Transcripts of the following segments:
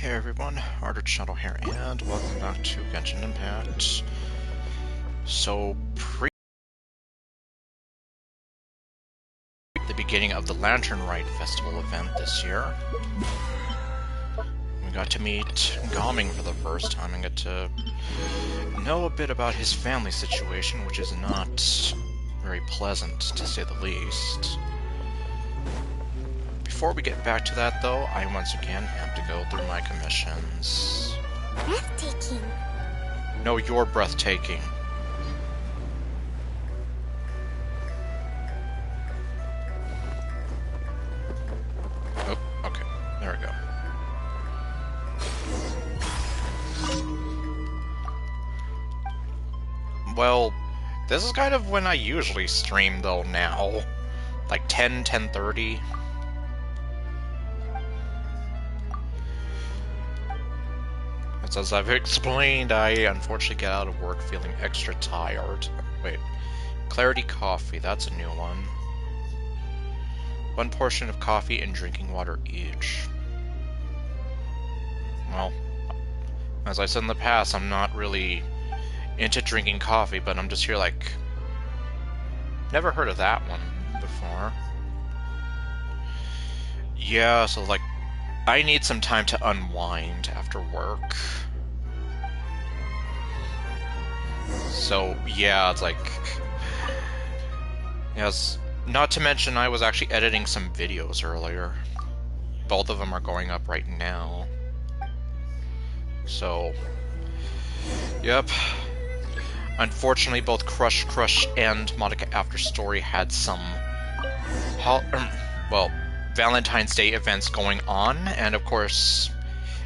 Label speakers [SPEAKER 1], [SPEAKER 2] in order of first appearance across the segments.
[SPEAKER 1] Hey everyone, Ardent Shadow here, and welcome back to Genshin Impact. So, the beginning of the Lantern Rite Festival event this year, we got to meet Gaming for the first time and get to know a bit about his family situation, which is not very pleasant, to say the least. Before we get back to that, though, I once again have to go through my commissions.
[SPEAKER 2] Breathtaking.
[SPEAKER 1] No, you're breathtaking. Oh, okay. There we go. Well, this is kind of when I usually stream, though, now. Like 10:30. As I've explained, I unfortunately get out of work feeling extra tired. Wait. Clarity coffee, that's a new one. One portion of coffee and drinking water each. Well, as I said in the past, I'm not really into drinking coffee, but I'm just here like... Never heard of that one before. Yeah, so like, I need some time to unwind after work. So, yeah, it's like... Yes, not to mention I was actually editing some videos earlier. Both of them are going up right now. So... Yep. Unfortunately, both Crush and Monica After Story had some... well, Valentine's Day events going on, and of course,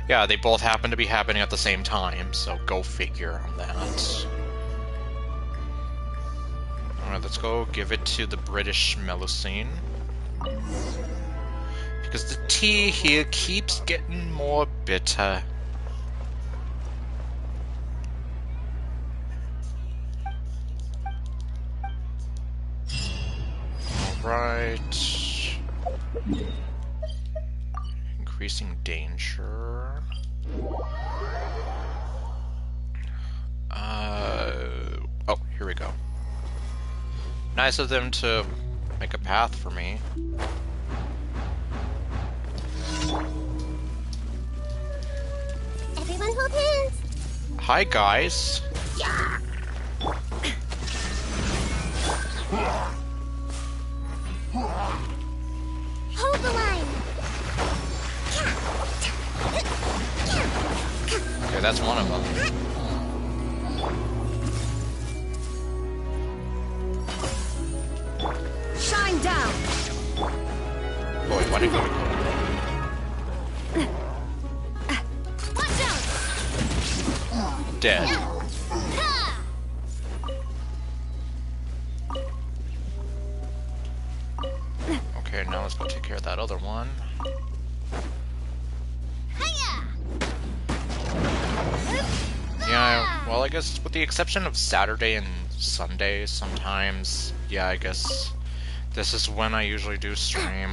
[SPEAKER 1] yeah, they both happen to be happening at the same time, so go figure on that. Alright, let's go give it to the British Melusine. Because the tea here keeps getting more bitter. Alright. Increasing danger. Oh, here we go. Nice of them to make a path for me.
[SPEAKER 2] Everyone hold hands.
[SPEAKER 1] Hi, guys.
[SPEAKER 2] Yeah. Hold the line.
[SPEAKER 1] Okay, that's one of them.
[SPEAKER 2] Shine down.
[SPEAKER 1] Boy, why did I go?
[SPEAKER 2] Watch out.
[SPEAKER 1] Dead. Okay, now let's go take care of that other one. Yeah, well, I guess with the exception of Saturday and Sunday, sometimes, yeah, I guess this is when I usually do stream.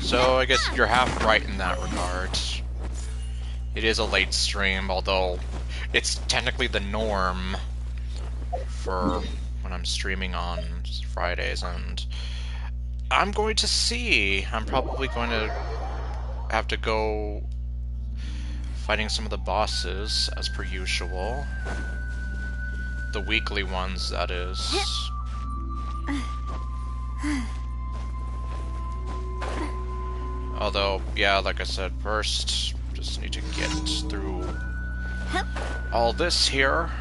[SPEAKER 1] So I guess you're half right in that regard. It is a late stream, although it's technically the norm for when I'm streaming on Fridays, and I'm going to see. I'm probably going to have to go fighting some of the bosses, as per usual. The weekly ones, that is. Although, yeah, like I said, first, just need to get through all this here.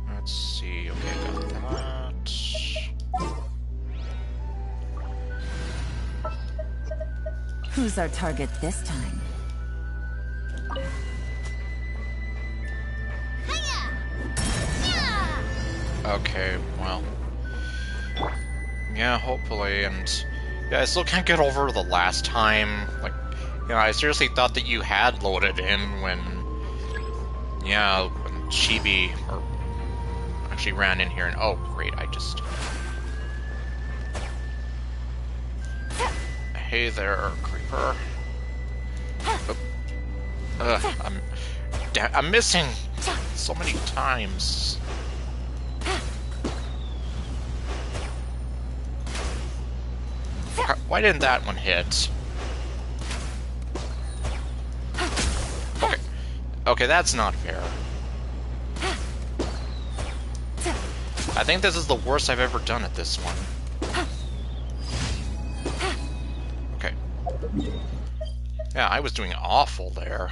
[SPEAKER 1] Let's see, okay, got that.
[SPEAKER 3] Who's our target this time?
[SPEAKER 1] Okay, well. Yeah, hopefully, and... Yeah, I still can't get over the last time. Like, you know, I seriously thought that you had loaded in when... Yeah, when Chibi, or actually ran in here and... Oh, great, I just... Hey there, creeper. Oh. I'm missing so many times. Why didn't that one hit? Okay. Okay, that's not fair. I think this is the worst I've ever done at this one. Okay. Yeah, I was doing awful there.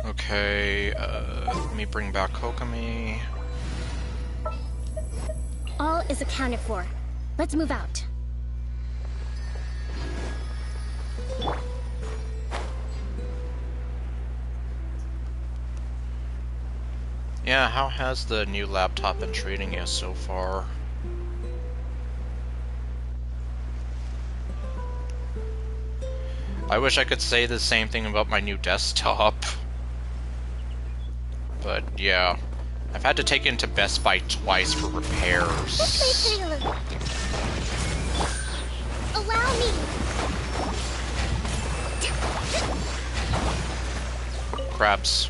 [SPEAKER 1] Okay, let me bring back Kokomi.
[SPEAKER 2] All is accounted for. Let's move out.
[SPEAKER 1] Yeah, how has the new laptop been treating you so far? I wish I could say the same thing about my new desktop. But yeah, I've had to take it into Best Buy twice for repairs.
[SPEAKER 2] This way, Taylor. Allow me.
[SPEAKER 1] Crabs.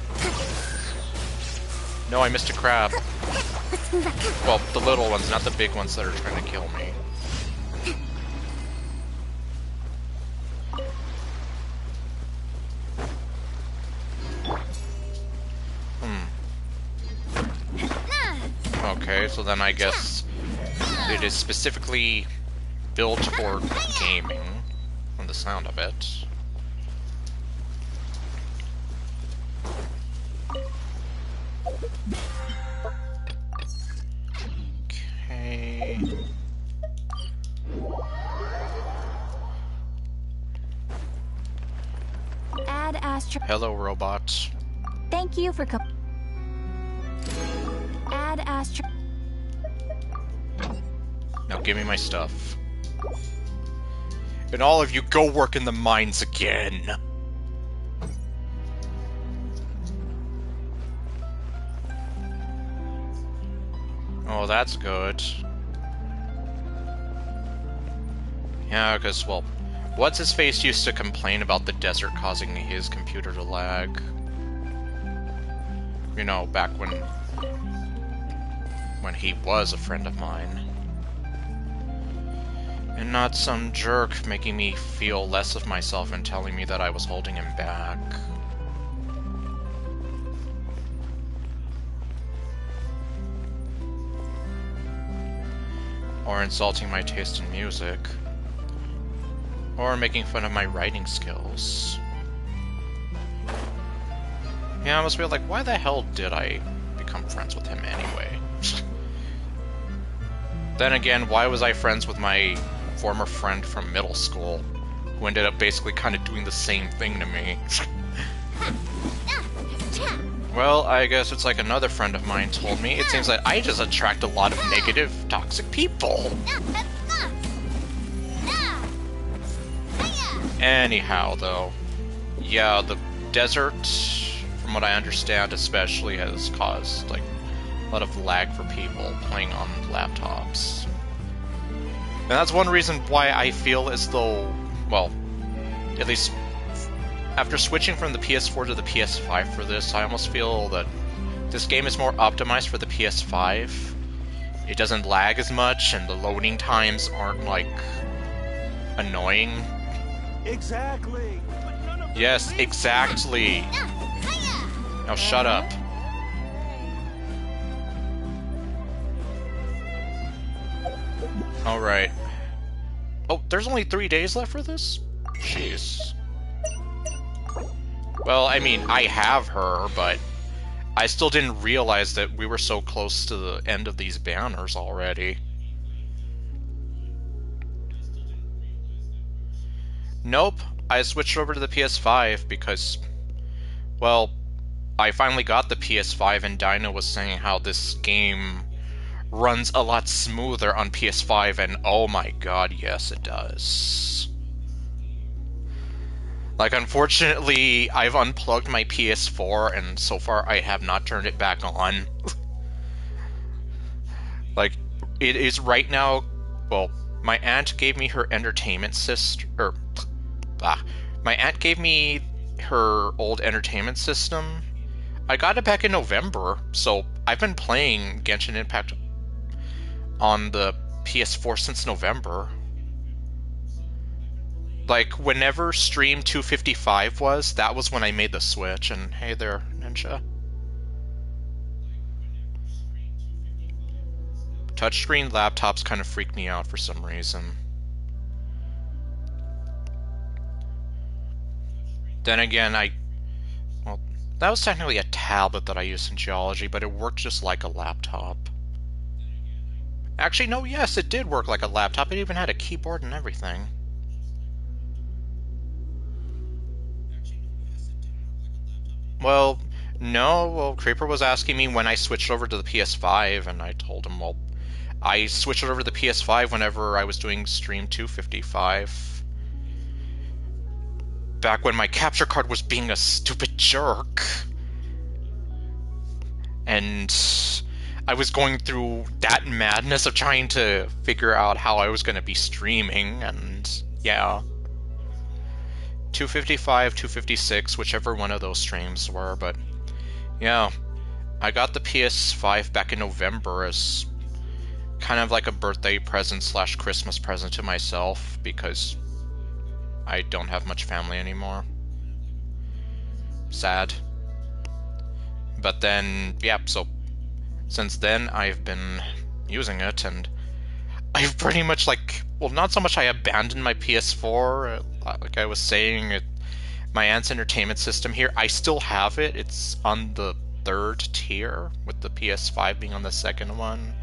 [SPEAKER 1] No, I missed a crab.
[SPEAKER 2] Let's move out.
[SPEAKER 1] Well, the little ones, not the big ones that are trying to kill me. Okay, so then I guess it is specifically built for gaming, from the sound of it. Okay.
[SPEAKER 3] Add Astro.
[SPEAKER 1] Hello, robot.
[SPEAKER 3] Thank you for Add Astro.
[SPEAKER 1] Now give me my stuff. And all of you, go work in the mines again! Oh, that's good. Yeah, because, well, What's-His-Face used to complain about the desert causing his computer to lag. You know, back when he was a friend of mine. And not some jerk making me feel less of myself and telling me that I was holding him back. Or insulting my taste in music. Or making fun of my writing skills. Yeah, I must be like, why the hell did I become friends with him anyway? Then again, why was I friends with my former friend from middle school, who ended up basically kind of doing the same thing to me? Well, I guess it's like another friend of mine told me, it seems like I just attract a lot of negative, toxic people. Anyhow, though, yeah, the desert, from what I understand especially, has caused, like, a lot of lag for people playing on laptops. And that's one reason why I feel as though, well, at least after switching from the PS4 to the PS5 for this, I almost feel that this game is more optimized for the PS5. It doesn't lag as much, and the loading times aren't, like, annoying.
[SPEAKER 4] Exactly.
[SPEAKER 1] Yes, exactly. Now shut up. Alright. Oh, there's only 3 days left for this? Jeez. Well, I mean, I have her, but I still didn't realize that we were so close to the end of these banners already. Nope, I switched over to the PS5 because, well, I finally got the PS5 and Dinah was saying how this game runs a lot smoother on PS5, and oh my god, yes it does. Like, unfortunately, I've unplugged my PS4, and so far I have not turned it back on. Like, it is right now. Well, my aunt gave me her entertainment system, my aunt gave me her old entertainment system. I got it back in November, so I've been playing Genshin Impact on the PS4 since November. Like, whenever Stream 255 was, that was when I made the switch, and hey there, Ninja. Touchscreen laptops kind of freak me out for some reason. Then again, well, that was technically a tablet that I used in geology, but it worked just like a laptop. Actually, no, yes, it did work like a laptop. It even had a keyboard and everything. Well, no, well, Creeper was asking me when I switched over to the PS5, and I told him, well, I switched over to the PS5 whenever I was doing Stream 255. Back when my capture card was being a stupid jerk. And I was going through that madness of trying to figure out how I was going to be streaming, and yeah. 255, 256, whichever one of those streams were, but yeah. I got the PS5 back in November as kind of like a birthday present / Christmas present to myself, because I don't have much family anymore. Sad. But then, yeah, so since then I've been using it, and I've pretty much, like, well, not so much I abandoned my PS4, like I was saying, my aunt's entertainment system here, I still have it. It's on the 3rd tier, with the PS5 being on the 2nd one.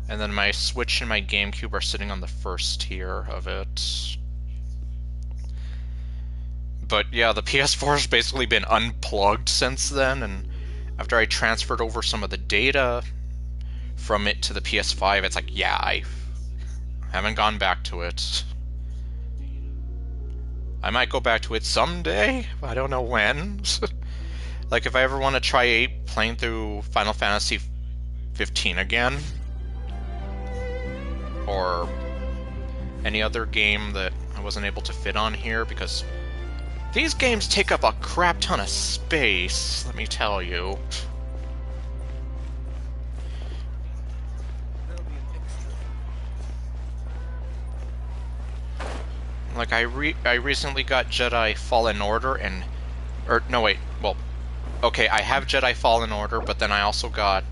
[SPEAKER 1] And then my Switch and my GameCube are sitting on the 1st tier of it. But yeah, the PS4 has basically been unplugged since then, and after I transferred over some of the data from it to the PS5, it's like, yeah, I haven't gone back to it. I might go back to it someday, I don't know when. Like, if I ever want to try playing through Final Fantasy 15 again, or any other game that I wasn't able to fit on here, because these games take up a crap ton of space, let me tell you. Like, I recently got Jedi Fallen Order, and... Or, no, wait, well... Okay, I have Jedi Fallen Order, but then I also got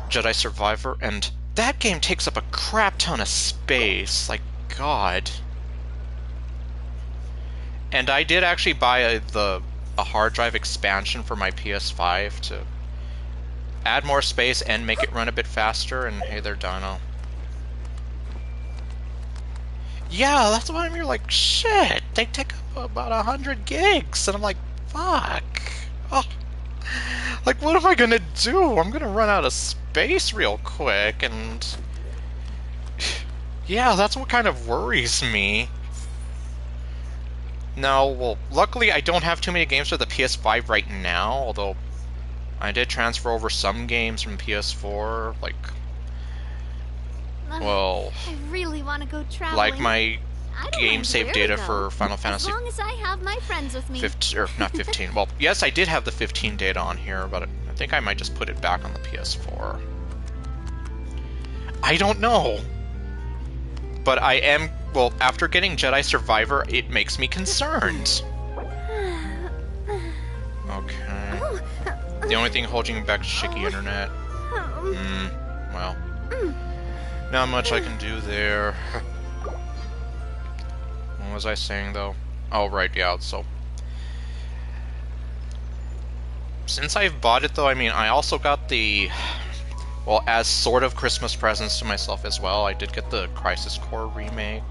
[SPEAKER 1] Jedi Survivor, and that game takes up a crap ton of space, like, God. And I did actually buy a hard drive expansion for my PS5 to add more space and make it run a bit faster, and hey there, Dino. Yeah, that's why I'm here, like, shit, they take up about 100 gigs, and I'm like, fuck. Oh. Like, what am I gonna do? I'm gonna run out of space real quick, and... Yeah, that's what kind of worries me. No, well, luckily I don't have too many games for the PS5 right now, although I did transfer over some games from PS4, like... Well,
[SPEAKER 3] I really want to go traveling.
[SPEAKER 1] like my
[SPEAKER 3] I don't
[SPEAKER 1] game
[SPEAKER 3] mind
[SPEAKER 1] save
[SPEAKER 3] where
[SPEAKER 1] data
[SPEAKER 3] to go,
[SPEAKER 1] for Final Fantasy
[SPEAKER 3] as long as I have my friends with me.
[SPEAKER 1] 15, or not 15. Well, yes, I did have the 15 data on here, but I think I might just put it back on the PS4. I don't know. But I am, well, after getting Jedi Survivor, it makes me concerned. Okay. The only thing holding me back is shaky internet. Well. Not much I can do there. What was I saying, though? Oh, right, yeah, so... Since I've bought it, though, I mean, I also got the... Well, as sort of Christmas presents to myself as well, I did get the Crisis Core remake.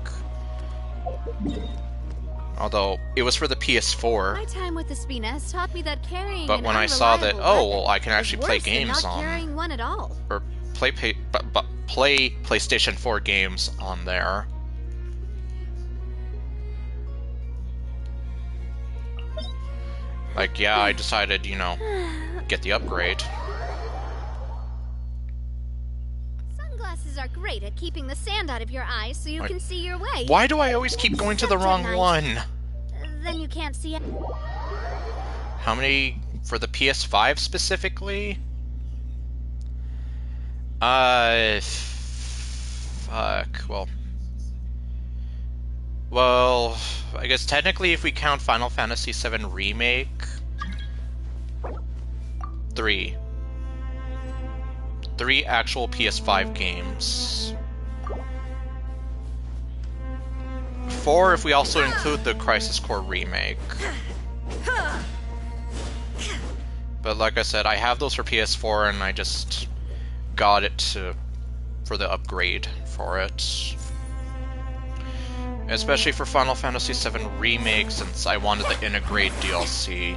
[SPEAKER 1] Although, it was for the PS4.
[SPEAKER 3] My time with the Spina has taught me that carrying
[SPEAKER 1] But
[SPEAKER 3] an
[SPEAKER 1] when I saw that,
[SPEAKER 3] unreliable
[SPEAKER 1] well, I can
[SPEAKER 3] weapon
[SPEAKER 1] actually
[SPEAKER 3] is
[SPEAKER 1] play
[SPEAKER 3] worse than
[SPEAKER 1] games
[SPEAKER 3] not
[SPEAKER 1] on...
[SPEAKER 3] carrying one at all.
[SPEAKER 1] Or play PlayStation 4 games on there. Like, yeah, I decided, you know, get the upgrade.
[SPEAKER 3] Sunglasses are great at keeping the sand out of your eyes so you can see your way.
[SPEAKER 1] Why do I always keep going to the wrong one?
[SPEAKER 3] Then you can't see it.
[SPEAKER 1] How many for the PS5 specifically? Fuck. Well, I guess technically if we count Final Fantasy VII Remake, 3. 3 actual PS5 games. 4 if we also include the Crisis Core Remake. But like I said, I have those for PS4 and I just got it for the upgrade for it. Especially for Final Fantasy VII Remake, since I wanted the integrate DLC.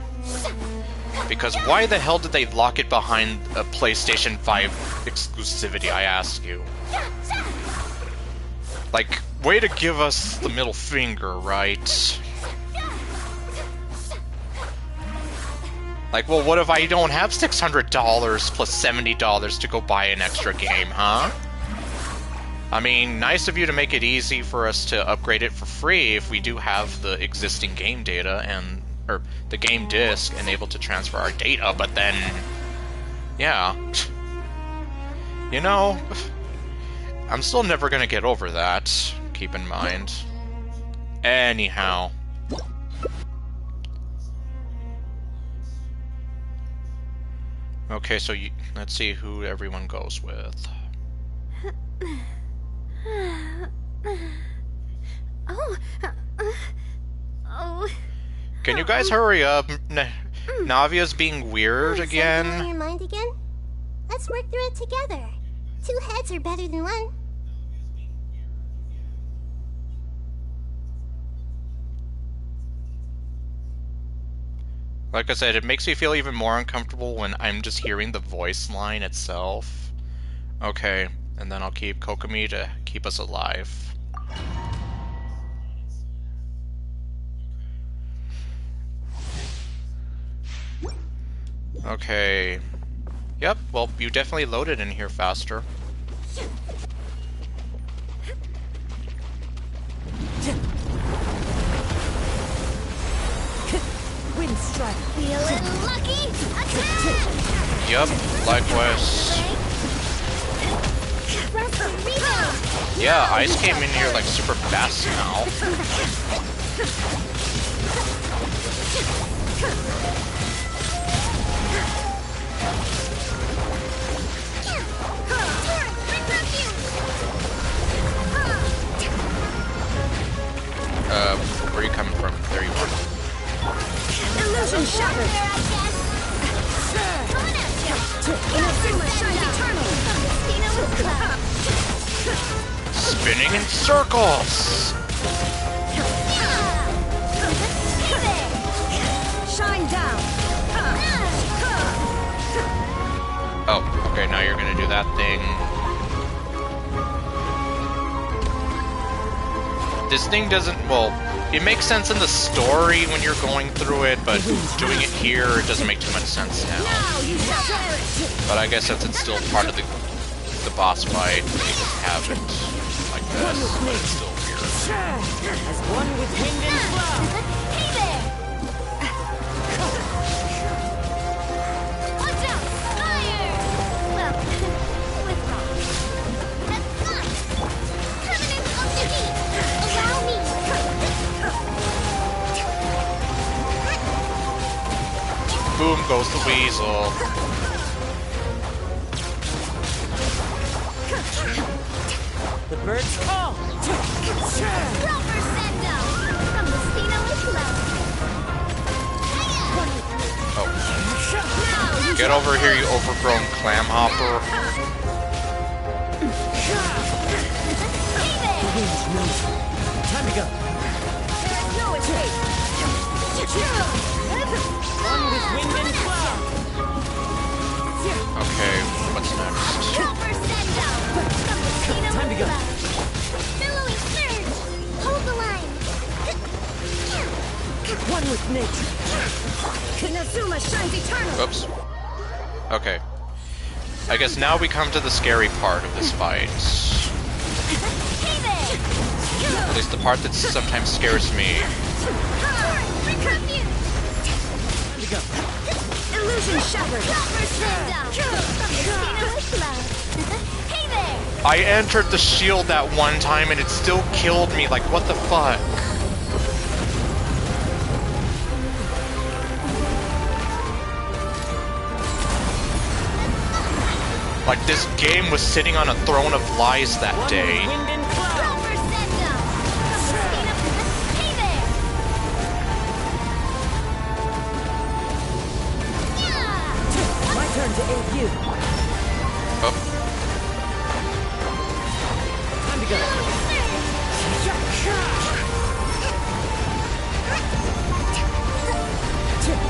[SPEAKER 1] Because why the hell did they lock it behind a PlayStation 5 exclusivity, I ask you? Like, way to give us the middle finger, right? Like, well, what if I don't have $600 plus $70 to go buy an extra game, huh? I mean, nice of you to make it easy for us to upgrade it for free if we do have the existing game data or the game disc and able to transfer our data, but then, yeah. You know, I'm still never gonna get over that, keep in mind. Anyhow. Okay, so let's see who everyone goes with. Can you guys hurry up? Navia's being weird again.
[SPEAKER 2] On your mind again? Let's work through it together. 2 heads are better than 1.
[SPEAKER 1] Like I said, it makes me feel even more uncomfortable when I'm just hearing the voice line itself. Okay, and then I'll keep Kokomi to keep us alive. Okay. Yep, well, you definitely loaded in here faster.
[SPEAKER 5] Wind strike.
[SPEAKER 2] Feeling lucky? Attack!
[SPEAKER 1] Yep, likewise. Yeah, ice came in here like super fast now. Where are you coming from? There you are.
[SPEAKER 5] Illusion shattered.
[SPEAKER 1] Spinning in circles!
[SPEAKER 5] Shine down.
[SPEAKER 1] Oh, okay, now you're gonna do that thing. This thing doesn't, well, it makes sense in the story when you're going through it, but doing it here, it doesn't make too much sense now. But I guess since it's still part of the boss fight, they can have it like this, but it's still weird.
[SPEAKER 5] As one with wind and flow.
[SPEAKER 2] Hey there! Watch out! Fire! Well, with rocks. That's not. Covenant of defeat! Allow me!
[SPEAKER 1] Boom goes the weasel.
[SPEAKER 5] The birds call.
[SPEAKER 2] Proper send-out! From the Spina with love.
[SPEAKER 1] Oh. Get over here, you overgrown clam hopper.
[SPEAKER 5] Time to go.
[SPEAKER 2] There's no escape!
[SPEAKER 5] One with wind and flow.
[SPEAKER 1] Okay, what's next?
[SPEAKER 2] Proper send-out! From the Spina
[SPEAKER 5] Time to
[SPEAKER 2] with
[SPEAKER 5] go.
[SPEAKER 2] love. Billowing surge! Hold the line!
[SPEAKER 5] One with nature.
[SPEAKER 2] Suma shines eternal.
[SPEAKER 1] Oops. Okay. I guess now we come to the scary part of this fight.
[SPEAKER 2] Hey there!
[SPEAKER 1] At least the part that sometimes scares me.
[SPEAKER 2] Illusion Shepherd! Hey there!
[SPEAKER 1] I entered the shield that one time and it still killed me, like what the fuck? Like this game was sitting on a throne of lies that day.
[SPEAKER 5] Wind and cloud.
[SPEAKER 2] Hey there!
[SPEAKER 5] My turn to aid you.
[SPEAKER 1] Oh,
[SPEAKER 5] Time to go.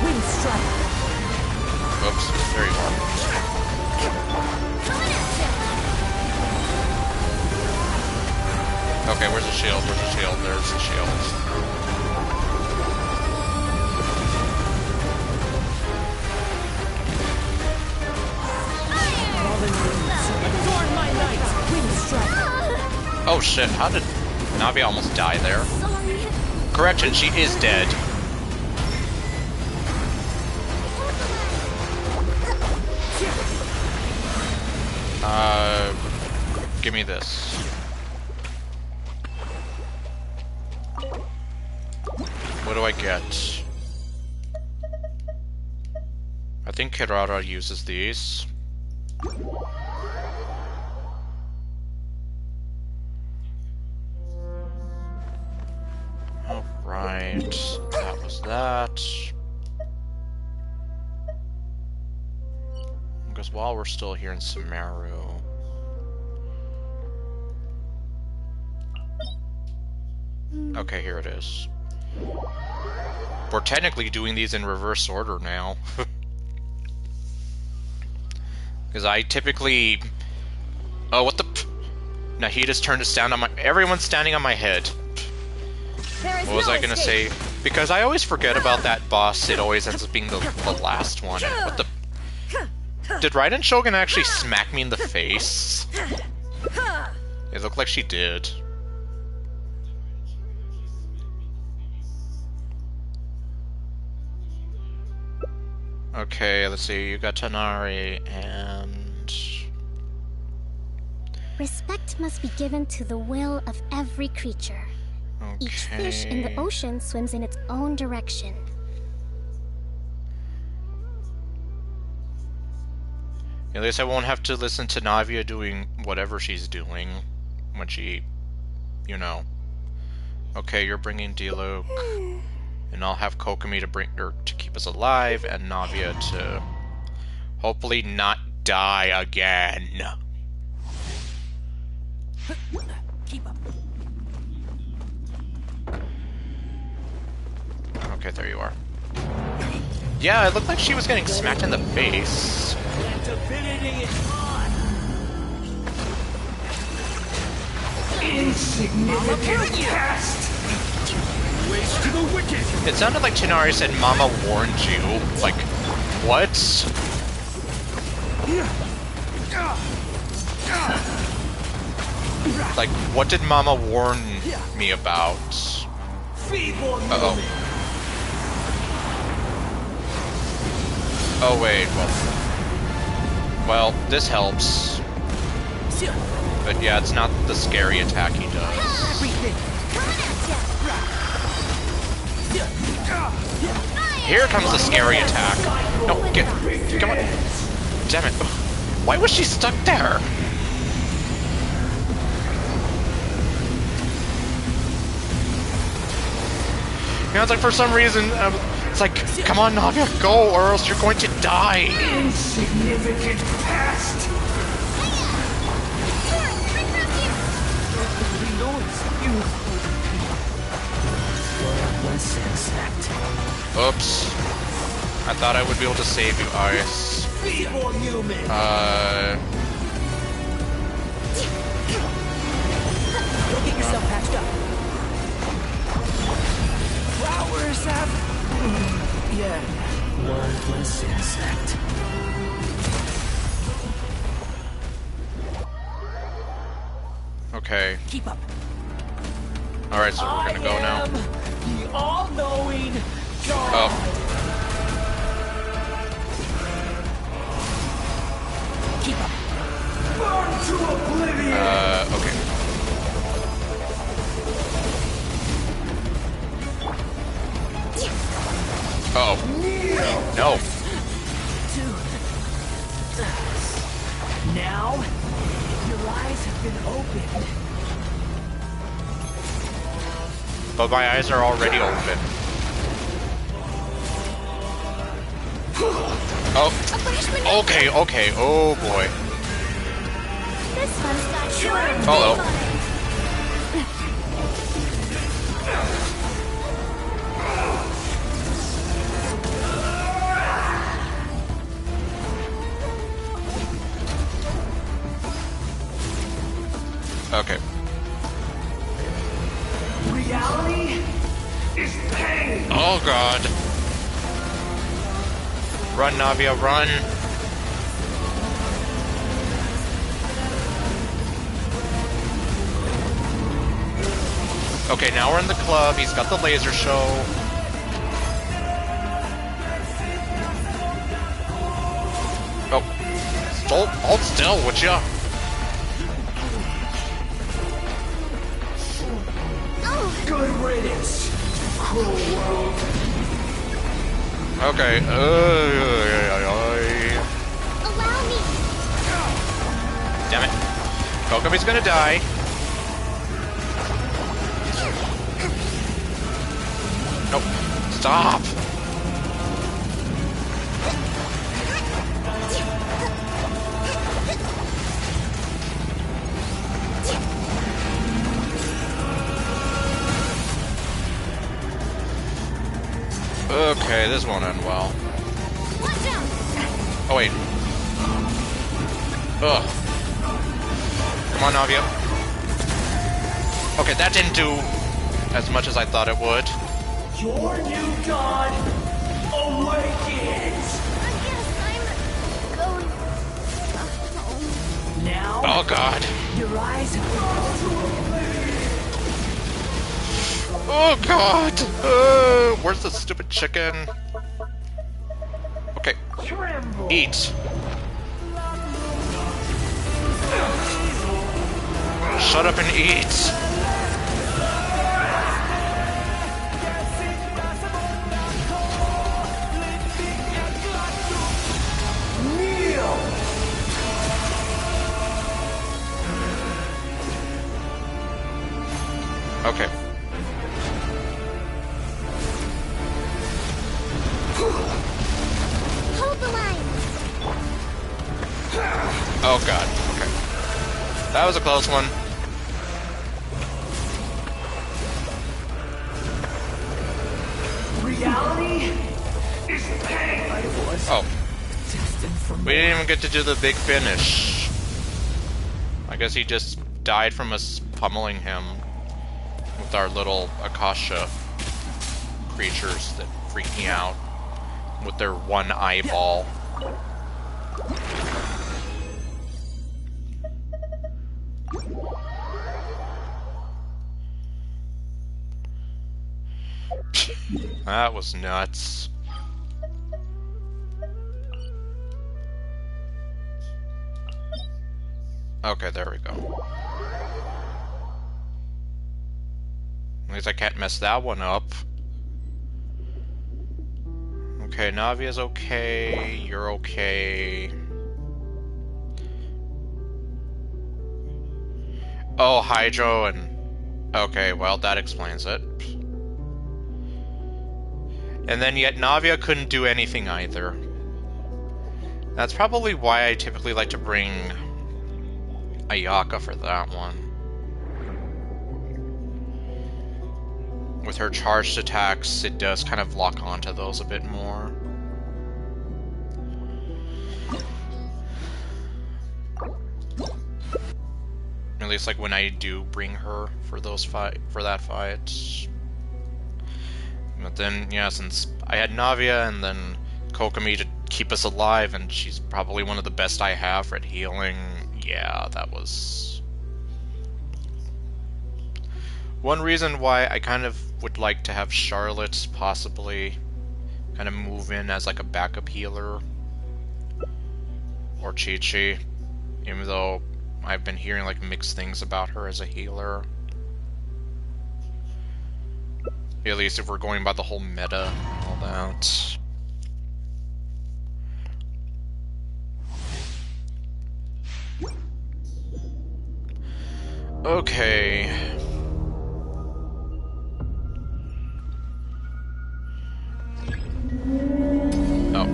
[SPEAKER 5] Wind strike.
[SPEAKER 1] oops, there you are. Okay, where's the shield? Where's the shield? There's the shield.
[SPEAKER 5] Adorn my night. Wind strike.
[SPEAKER 1] Oh shit, how did Navi almost die there? Correction, she is dead. Give me this. What do I get? I think Kirara uses these. Alright, that was that. Because while we're still here in Sumeru... Okay, here it is. We're technically doing these in reverse order now. Because I typically... Oh, what the... Nahida's turn to stand on my... Everyone's standing on my head. What was I gonna say? Because I always forget about that boss, it always ends up being the last one. What the... Did Raiden Shogun actually smack me in the face? It looked like she did. Okay, let's see, you got Tanari, and...
[SPEAKER 6] Respect must be given to the will of every creature.
[SPEAKER 1] Okay.
[SPEAKER 6] Each fish in the ocean swims in its own direction.
[SPEAKER 1] At least I won't have to listen to Navia doing whatever she's doing when she, you know. Okay, you're bringing Diluc, and I'll have Kokomi to bring her to keep us alive, and Navia to hopefully not die again.
[SPEAKER 5] Keep up.
[SPEAKER 1] Okay, there you are. Yeah, it looked like she was getting smacked in the face.
[SPEAKER 4] That divinity is on! Insignificant pest! Waste to the wicked!
[SPEAKER 1] It sounded like Tinari said, "Mama warned you." Like, what? Like, what did Mama warn me about?
[SPEAKER 4] Feeble
[SPEAKER 1] Uh-oh. Oh, wait, well, this helps. But yeah, it's not the scary attack he does. Here comes the scary attack. No, come on. Damn it. Why was she stuck there? You know, it's like for some reason, it's like, come on, Navia, go, or else you're going to die.
[SPEAKER 4] Insignificant pest!
[SPEAKER 1] Oops. I thought I would be able to save you, Ice.
[SPEAKER 4] Feeble human!
[SPEAKER 5] Go get yourself patched up.
[SPEAKER 4] Flowers have... yeah.
[SPEAKER 1] Okay.
[SPEAKER 5] Keep up.
[SPEAKER 1] Alright, so we're gonna go now.
[SPEAKER 5] The all-knowing God.
[SPEAKER 1] Oh.
[SPEAKER 5] Keep up.
[SPEAKER 4] Burn to oblivion!
[SPEAKER 1] Okay. Oh. No.
[SPEAKER 5] Now, your eyes have been opened.
[SPEAKER 1] But my eyes are already open. Oh. Okay, okay. Oh boy.
[SPEAKER 2] This one's got short.
[SPEAKER 1] Hello. Okay.
[SPEAKER 4] Reality is pain!
[SPEAKER 1] Oh god. Run, Navia, run. Okay, now we're in the club. He's got the laser show. Oh. Hold still, would ya?
[SPEAKER 4] Good riddance, cruel world.
[SPEAKER 1] Okay.
[SPEAKER 2] Allow me.
[SPEAKER 1] Damn it. Kokomi's gonna die. Nope. Stop! Okay, this won't end well.
[SPEAKER 2] Watch out.
[SPEAKER 1] Oh, wait. Ugh. Come on, Navia. Okay, that didn't do as much as I thought it would.
[SPEAKER 4] Your new god awakens!
[SPEAKER 2] I guess I'm going home.
[SPEAKER 5] Now,
[SPEAKER 1] Oh, God.
[SPEAKER 5] your eyes have been
[SPEAKER 1] Oh, God. Where's the stupid chicken? Okay.
[SPEAKER 4] Tremble!
[SPEAKER 1] Eat. Shut up and eat.
[SPEAKER 4] Kneel!
[SPEAKER 1] Okay.
[SPEAKER 2] Hold the line.
[SPEAKER 1] Oh, God. Okay. That was a close one.
[SPEAKER 4] Reality is pain!
[SPEAKER 1] Oh.
[SPEAKER 5] destined for
[SPEAKER 1] We didn't even get to do the big finish. I guess he just died from us pummeling him with our little Akasha creatures that freak me out with their one eyeball. That was nuts. Okay, there we go. At least I can't mess that one up. Okay, Navia's okay. You're okay. Oh, Hydro and... Okay, well, that explains it. And then yet Navia couldn't do anything either. That's probably why I typically like to bring Ayaka for that one. With her charged attacks, it does kind of lock onto those a bit more. At least like when I do bring her for those that fight. But then, yeah, since I had Navia and then Kokomi to keep us alive, and she's probably one of the best I have at healing, yeah, that was One reason why I kind of would like to have Charlotte possibly kind of move in as like a backup healer, or Chi-Chi, even though I've been hearing like mixed things about her as a healer. At least if we're going by the whole meta and all that. Okay. Oh.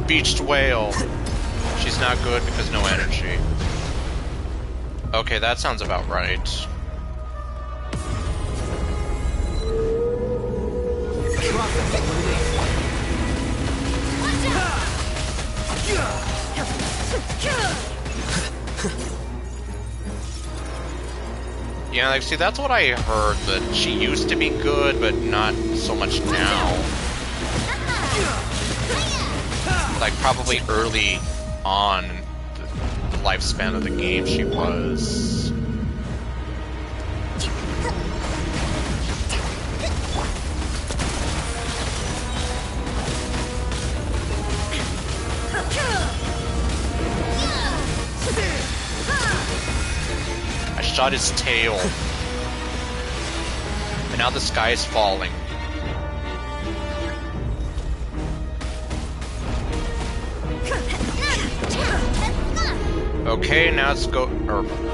[SPEAKER 1] Beached whale. She's not good because no energy. Okay, that sounds about right. Yeah, like, see, that's what I heard, that she used to be good, but not so much now. Like, probably early on the lifespan of the game she was. I shot his tail. And now the sky is falling. Okay, now it's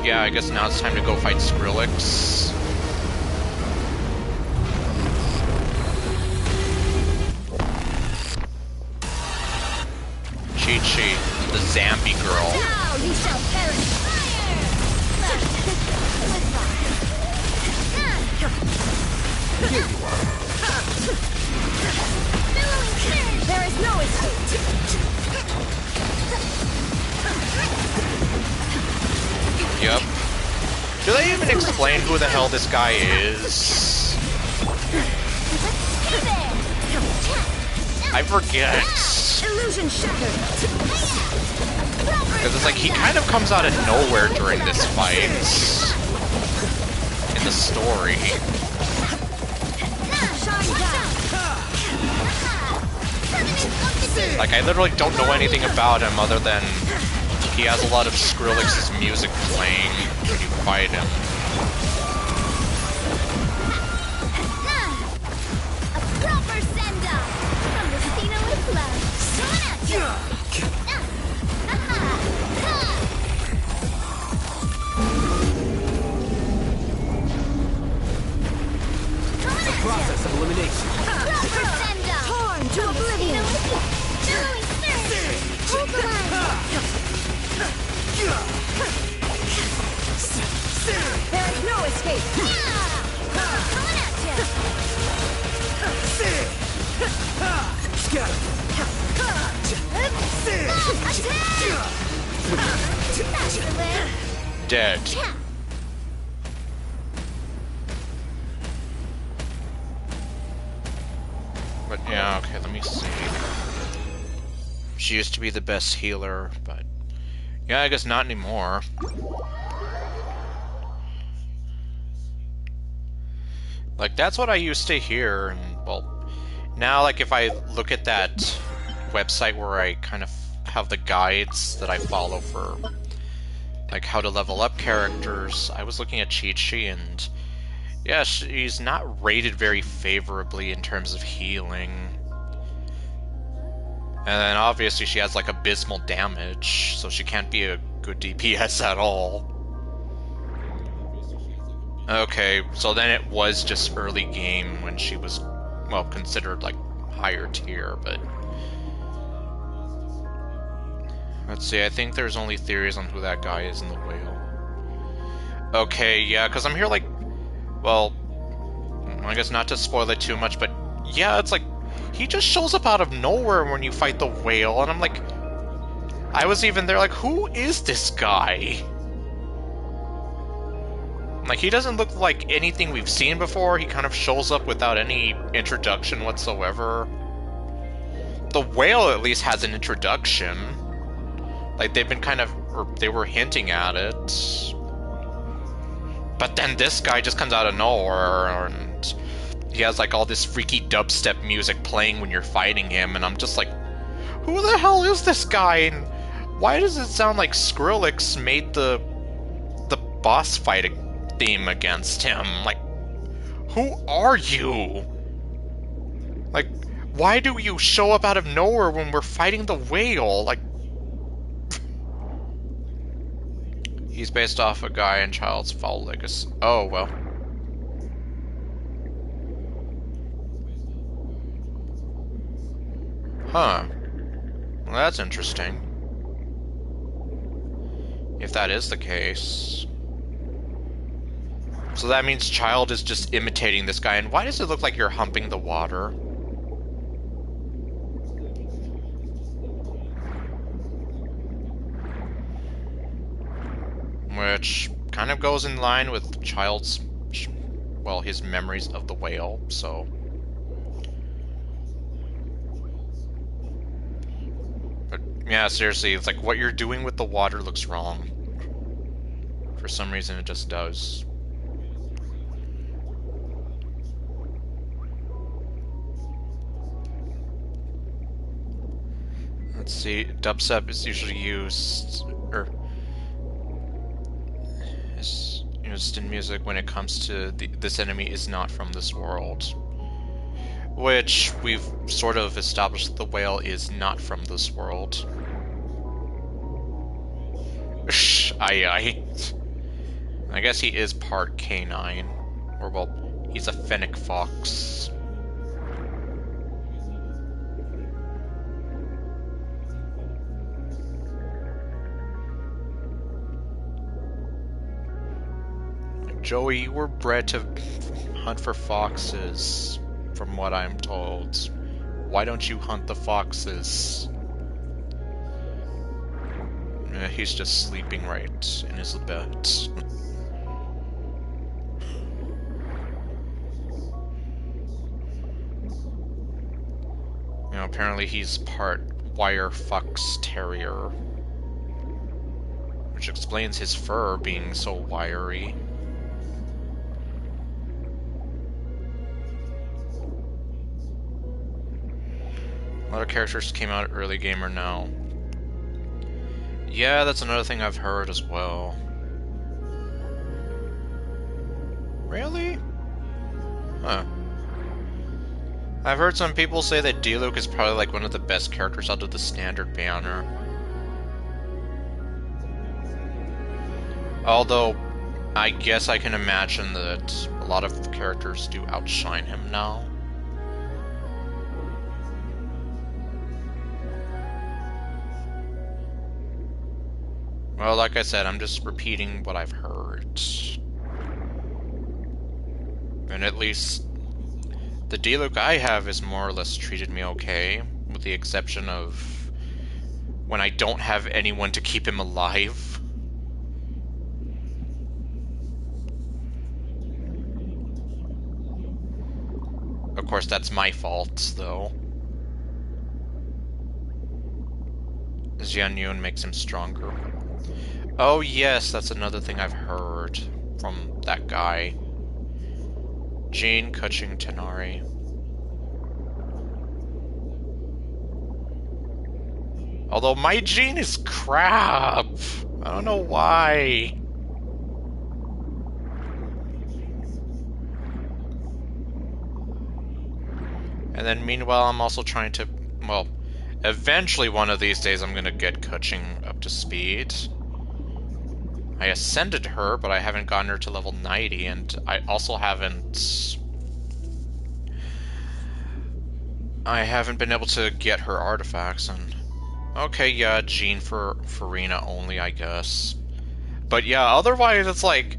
[SPEAKER 1] yeah, I guess now it's time to go fight Skrillex. Chi-Chi, the Zambi girl.
[SPEAKER 2] Now you shall perish.
[SPEAKER 5] There is no escape.
[SPEAKER 1] Yep. Do they even explain who the hell this guy is? I forget.
[SPEAKER 5] Illusion shattered.
[SPEAKER 1] Because it's like he kind of comes out of nowhere during this fight. In the story. Like, I literally don't know anything about him other than he has a lot of Skrillex's music playing when you fight him.
[SPEAKER 2] A proper send-off from the Casino with Love.
[SPEAKER 4] Process of elimination.
[SPEAKER 2] Proper send-off
[SPEAKER 5] Torn to
[SPEAKER 2] from the
[SPEAKER 5] oblivion.
[SPEAKER 2] Casino with Love. Billowing Spirit.
[SPEAKER 5] There is no escape.
[SPEAKER 2] Coming at ya.
[SPEAKER 4] Scatter.
[SPEAKER 2] That's the way.
[SPEAKER 1] Dead. But yeah, okay, let me see. She used to be the best healer, but yeah, I guess not anymore. Like, that's what I used to hear, and well, now, like, if I look at that website where I kind of have the guides that I follow for, like, how to level up characters, I was looking at Chi-Chi, and yeah, she's not rated very favorably in terms of healing. And then obviously she has like abysmal damage, so she can't be a good DPS at all. Okay, so then it was just early game when she was, well, considered like higher tier, but... Let's see, I think there's only theories on who that guy is in the whale. Okay, yeah, because I'm here like... Well, I guess not to spoil it too much, but yeah, it's like, he just shows up out of nowhere when you fight the whale, and I'm like, I was even there like, who is this guy? Like, he doesn't look like anything we've seen before, he kind of shows up without any introduction whatsoever. The whale at least has an introduction. Like, they've been kind of, or they were hinting at it. But then this guy just comes out of nowhere, and he has like all this freaky dubstep music playing when you're fighting him, and I'm just like, who the hell is this guy? And why does it sound like Skrillex made the boss fight theme against him? Like, who are you? Like, why do you show up out of nowhere when we're fighting the whale? Like, he's based off a guy in Child's Foul Legacy. Oh, well. Huh. Well, that's interesting. If that is the case. So that means Child is just imitating this guy, and why does it look like you're humping the water? Which kind of goes in line with Child's, well, his memories of the whale, so... But, yeah, seriously, it's like what you're doing with the water looks wrong. For some reason, it just does. Let's see, dubstep is usually used, or is used in music when it comes to this enemy is not from this world. Which we've sort of established the whale is not from this world. I guess he is part canine. Or, well, he's a fennec fox. Joey, you were bred to hunt for foxes, from what I'm told. Why don't you hunt the foxes? He's just sleeping right in his bed. You know, apparently he's part wire fox terrier. Which explains his fur being so wiry. A lot of characters came out early game or now. Yeah, that's another thing I've heard as well. Really? Huh. I've heard some people say that Diluc is probably like one of the best characters out of the standard banner. Although, I guess I can imagine that a lot of characters do outshine him now. Well, like I said, I'm just repeating what I've heard. And at least the Diluc I have is more or less treated me okay, with the exception of when I don't have anyone to keep him alive. Of course, that's my fault, though. Xian Yun makes him stronger. Oh yes, that's another thing I've heard from that guy. Jane Kuching Tenari. Although my Jane is crap! I don't know why. And then meanwhile I'm also trying to, well, eventually one of these days I'm gonna get Kuching up to speed. I ascended her, but I haven't gotten her to level 90, and I also haven't... I haven't been able to get her artifacts, and... Okay, yeah, Jean for Farina only, I guess. But yeah, otherwise it's like...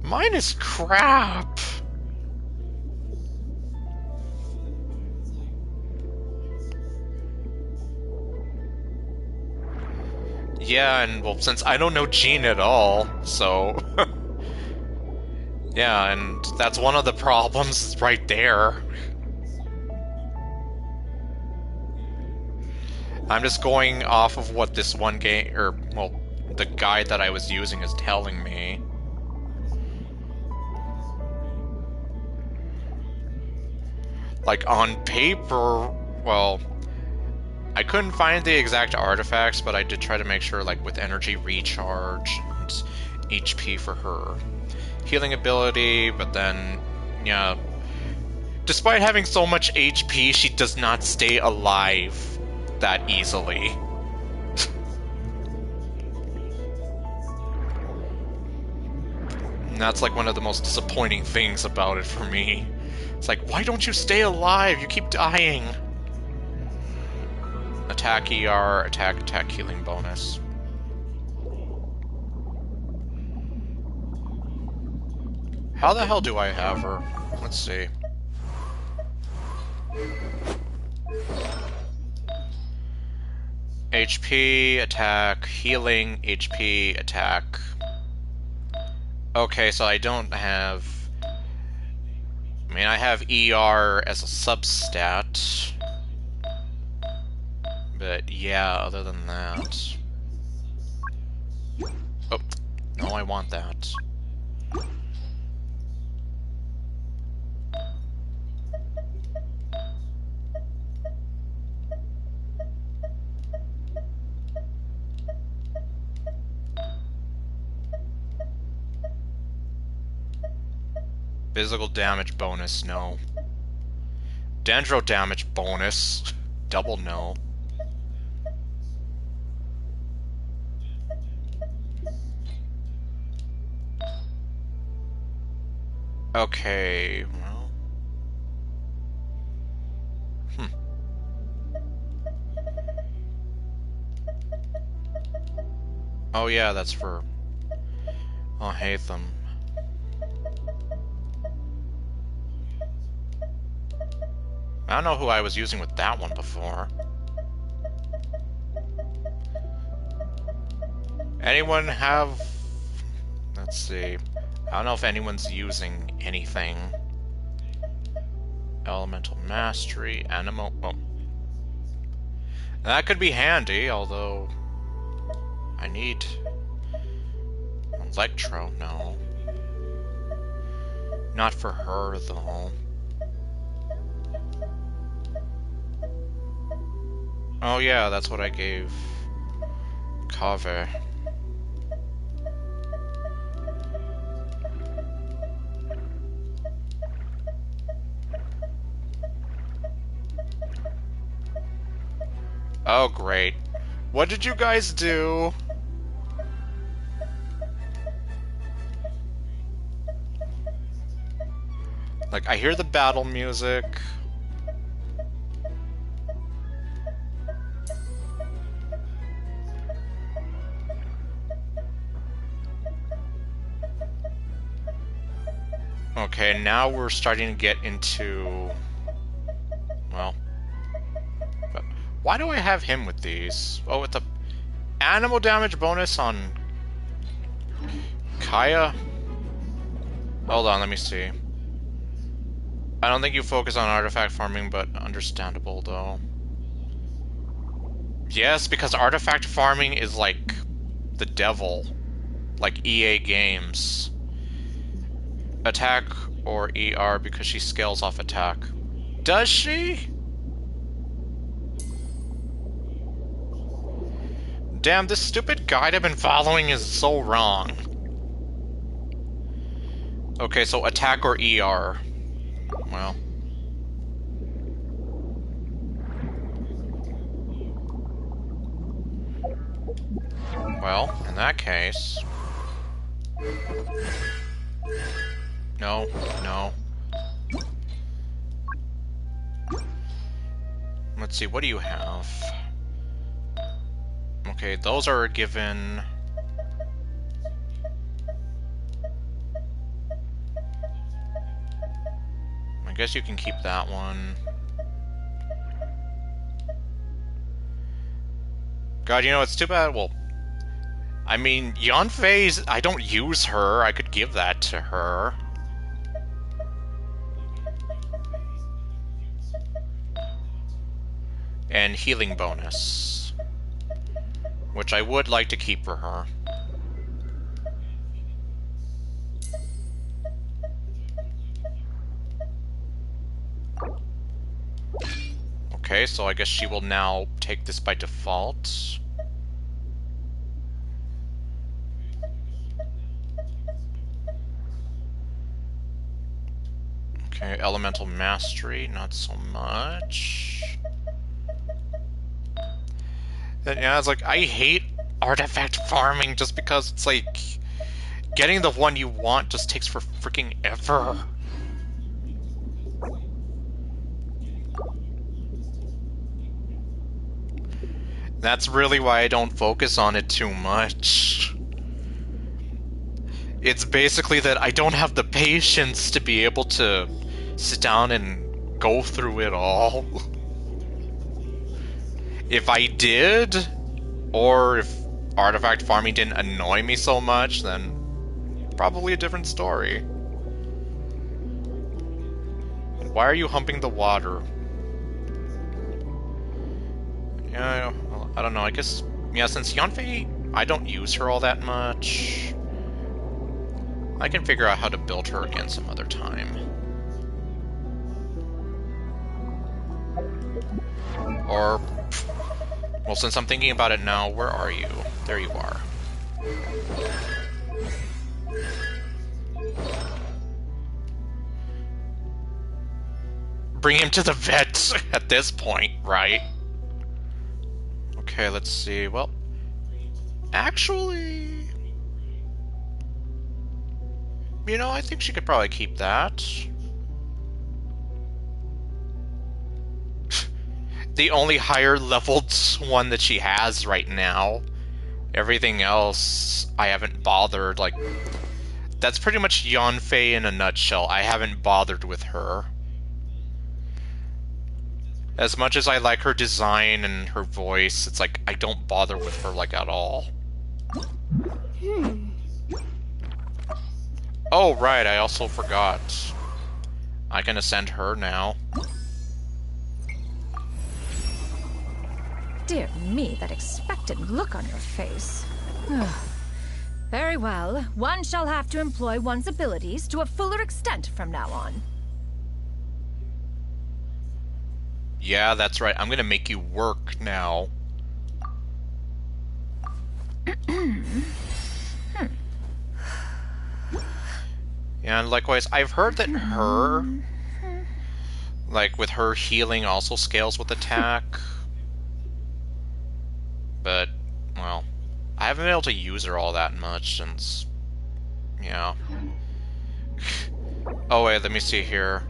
[SPEAKER 1] Mine is crap! Yeah, and well, since I don't know Jean at all, so... yeah, and that's one of the problems right there. I'm just going off of what this one game, or, well, the guide that I was using is telling me. Like, on paper, well, I couldn't find the exact artifacts, but I did try to make sure, like, with energy recharge and HP for her healing ability, but then, yeah, despite having so much HP, she does not stay alive that easily. And that's like one of the most disappointing things about it for me. It's like, why don't you stay alive? You keep dying. Attack ER, attack healing bonus. How the hell do I have her? Let's see. HP, attack, healing, HP, attack. Okay, so I don't have... I mean, I have ER as a substat. But yeah, other than that... Oh, no, I want that. Physical damage bonus, no. Dendro damage bonus, double no. Okay, well... Oh yeah, that's for... Oh, Hatham. I don't know who I was using with that one before. Anyone have... Let's see. I don't know if anyone's using anything. Elemental Mastery, Animal... Oh. That could be handy, although... I need... Electro, no. Not for her, though. Oh yeah, that's what I gave Kaveh. Oh great. What did you guys do? Like, I hear the battle music. Okay, now we're starting to get into... Well... But why do I have him with these? Oh, with the animal damage bonus on... Kaya? Hold on, let me see. I don't think you focus on artifact farming, but understandable, though. Yes, because artifact farming is like... the devil. Like EA Games. Attack or ER because she scales off attack. Does she? Damn, this stupid guide I've been following is so wrong. Okay, so attack or ER. Well. Well, in that case... No, no. Let's see, what do you have? Okay, those are given... I guess you can keep that one. God, you know, it's too bad, well... I mean, Yanfei's... I don't use her, I could give that to her. And healing bonus. Which I would like to keep for her. Okay, so I guess she will now take this by default. Okay, Elemental Mastery, not so much. Yeah, it's like, I hate artifact farming just because it's like, getting the one you want just takes for freaking ever. That's really why I don't focus on it too much. It's basically that I don't have the patience to be able to sit down and go through it all. If I did, or if artifact farming didn't annoy me so much, then probably a different story. Why are you humping the water? Yeah, well, I don't know, I guess... Yeah, since Yanfei, I don't use her all that much, I can figure out how to build her again some other time. Or... Well, since I'm thinking about it now, where are you? There you are. Bring him to the vet at this point, right? Okay, let's see. Well, actually... You know, I think she could probably keep that. The only higher leveled one that she has right now. Everything else, I haven't bothered. Like, that's pretty much Yanfei in a nutshell. I haven't bothered with her. As much as I like her design and her voice, it's like, I don't bother with her, like, at all. Oh, right, I also forgot. I can ascend her now.
[SPEAKER 7] Dear me, that expectant look on your face. Very well. One shall have to employ one's abilities to a fuller extent from now on.
[SPEAKER 1] Yeah, that's right. I'm gonna make you work now. And likewise, I've heard that her, like with her healing also scales with attack. But, well, I haven't been able to use her all that much since, yeah. Oh wait, let me see here.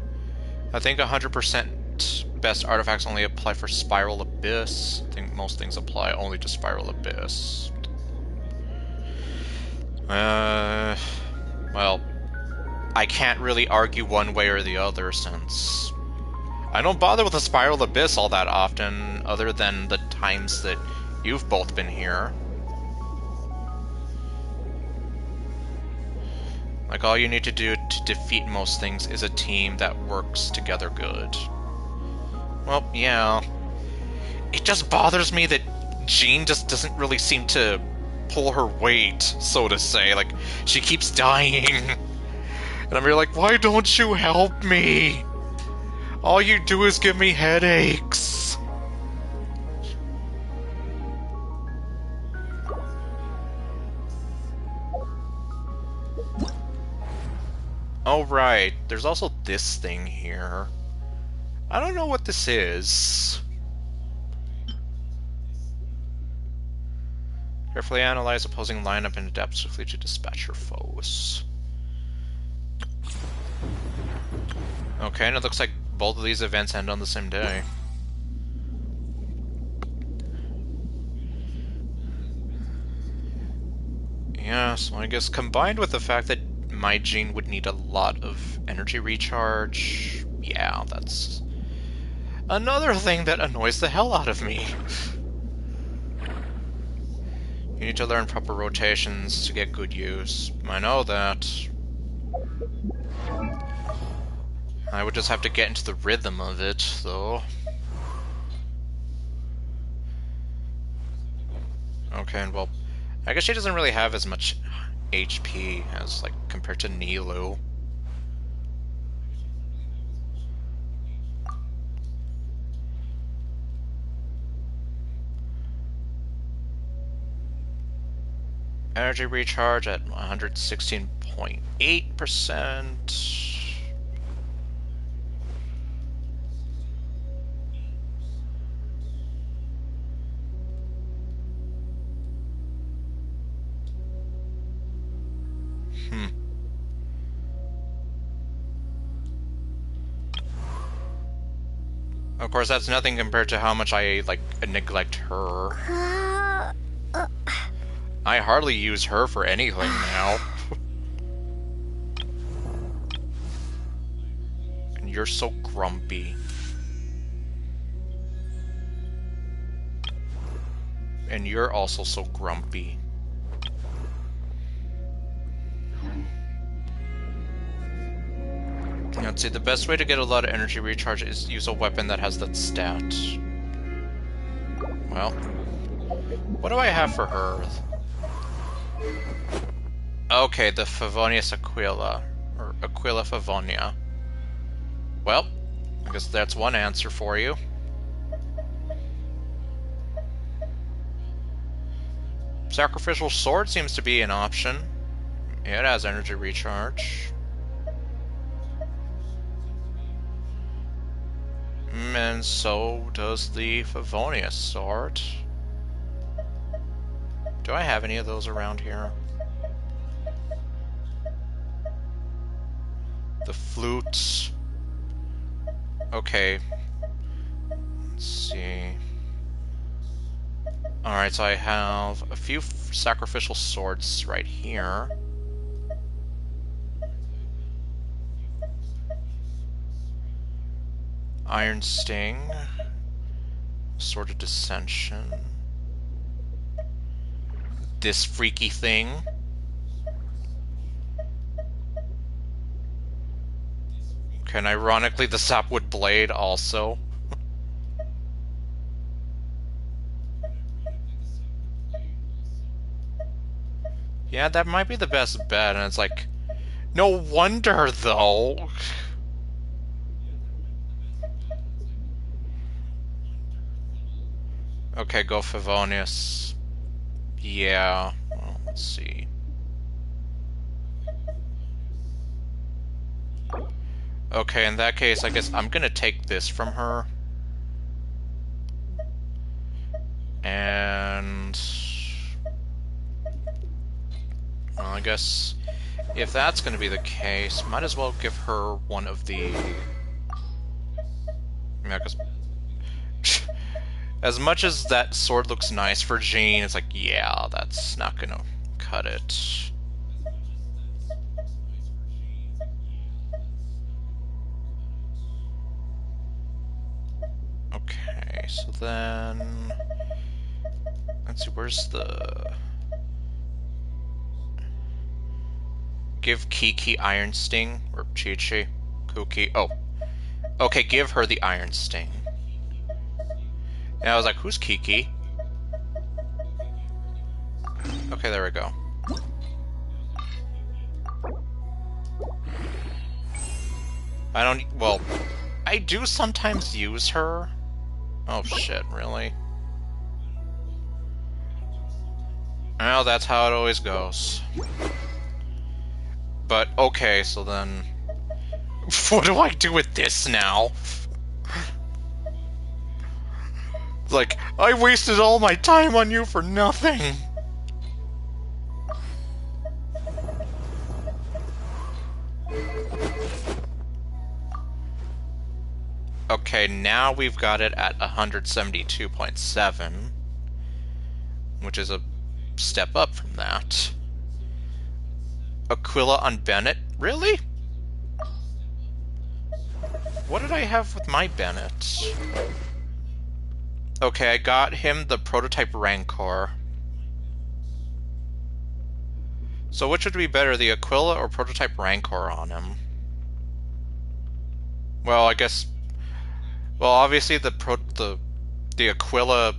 [SPEAKER 1] I think 100% best artifacts only apply for Spiral Abyss. I think most things apply only to Spiral Abyss. Well, I can't really argue one way or the other since I don't bother with the Spiral Abyss all that often, other than the times that you've both been here. Like, all you need to do to defeat most things is a team that works together good. Well, yeah. It just bothers me that Jean just doesn't really seem to pull her weight, so to say. Like, she keeps dying. And I'm really like, why don't you help me? All you do is give me headaches. Oh, right. There's also this thing here. I don't know what this is. Carefully analyze opposing lineup and adapt swiftly to dispatch your foes. Okay, and it looks like both of these events end on the same day. Yeah, so I guess combined with the fact that my Jean would need a lot of energy recharge, yeah, that's another thing that annoys the hell out of me. You need to learn proper rotations to get good use. I know that. I would just have to get into the rhythm of it, though. Okay, and well, I guess she doesn't really have as much HP as, like, compared to Nilou. Energy recharge at 116.8%. Of course, that's nothing compared to how much I, like, neglect her. I hardly use her for anything now. And you're so grumpy. And you're also so grumpy. Let's see, the best way to get a lot of energy recharge is use a weapon that has that stat. Well, what do I have for her? Okay, the Favonius Aquila, or Aquila Favonia. Well, I guess that's one answer for you. Sacrificial Sword seems to be an option. It has energy recharge. And so does the Favonius Sword. Do I have any of those around here? The flute. Okay. Let's see. Alright, so I have a few sacrificial swords right here. Iron Sting. Sword of Dissension. This freaky thing. Okay, and ironically, the Sapwood Blade also. Yeah, that might be the best bet, and it's like, no wonder, though. Okay, go Favonius. Yeah, well, let's see. Okay, in that case, I guess I'm gonna take this from her. And... well, I guess if that's gonna be the case, might as well give her one of the... yeah, 'cause... as much as that sword looks nice for Jean, it's like, yeah, that's not gonna cut it. Okay, so then... let's see, where's the... give Kiki Iron Sting, or Chi-Chi, Kuki, oh. Okay, give her the Iron Sting. And I was like, who's Kiki? Okay, there we go. I don't... well, I do sometimes use her. Oh shit, really? Well, that's how it always goes. But, okay, so then... what do I do with this now? Like, I wasted all my time on you for nothing! Okay, now we've got it at 172.7, which is a step up from that. Aquila on Bennett? Really? What did I have with my Bennett? Okay, I got him the prototype Rancor. So which would be better, the Aquila or prototype Rancor on him? Well, I guess... well, obviously the Aquila...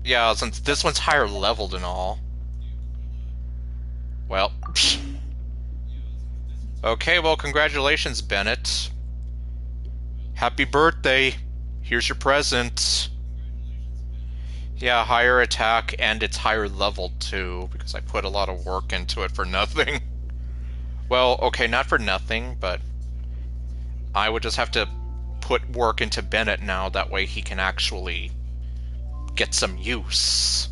[SPEAKER 1] yeah, since this one's higher leveled and all. Well... okay, well, congratulations, Bennett. Happy birthday! Here's your present. Yeah, higher attack, and it's higher level too, because I put a lot of work into it for nothing. Well, okay, not for nothing, but I would just have to put work into Bennett now, that way he can actually get some use.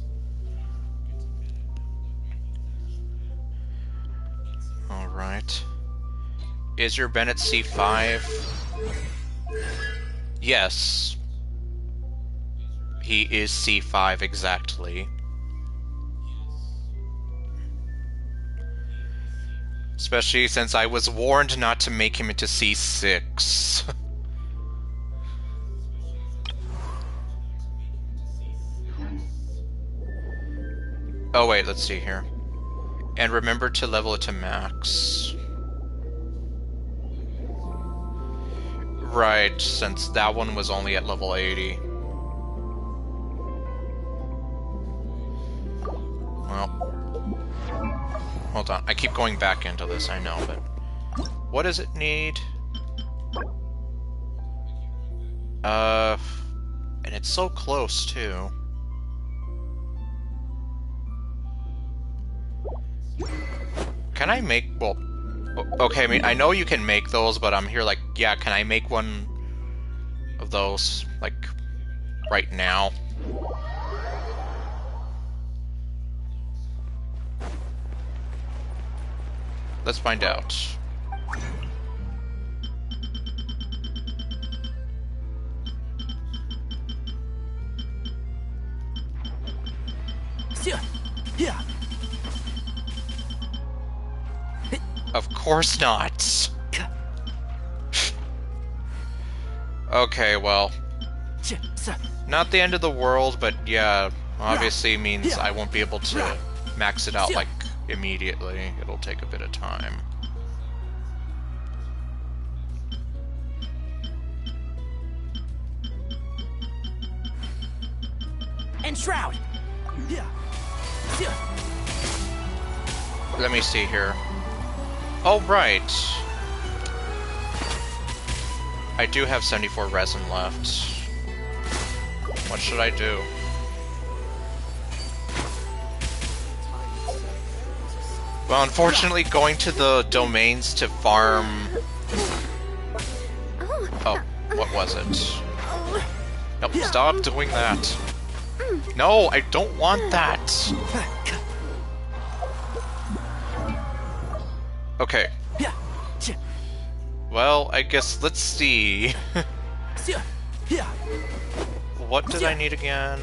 [SPEAKER 1] Alright. Is your Bennett C5? Yes. He is C5 exactly. Especially since I was warned not to make him into C6. Oh wait, let's see here. And remember to level it to max. Right, since that one was only at level 80. Well, hold on. I keep going back into this, I know, but what does it need? And it's so close, too. Can I make, well, okay, I mean, I know you can make those, but I'm here like, yeah, can I make one of those, like, right now? Let's find out.
[SPEAKER 4] Yeah.
[SPEAKER 1] Of course not. Okay, well, not the end of the world, but yeah, obviously means I won't be able to max it out, like, immediately. It'll take a bit of time.
[SPEAKER 4] And Shroud.
[SPEAKER 1] Let me see here. Oh, right. I do have 74 resin left. What should I do? Well, unfortunately, going to the domains to farm... Oh, what was it? Nope, stop doing that. No, I don't want that! Okay. Well, I guess, let's see. What did I need again?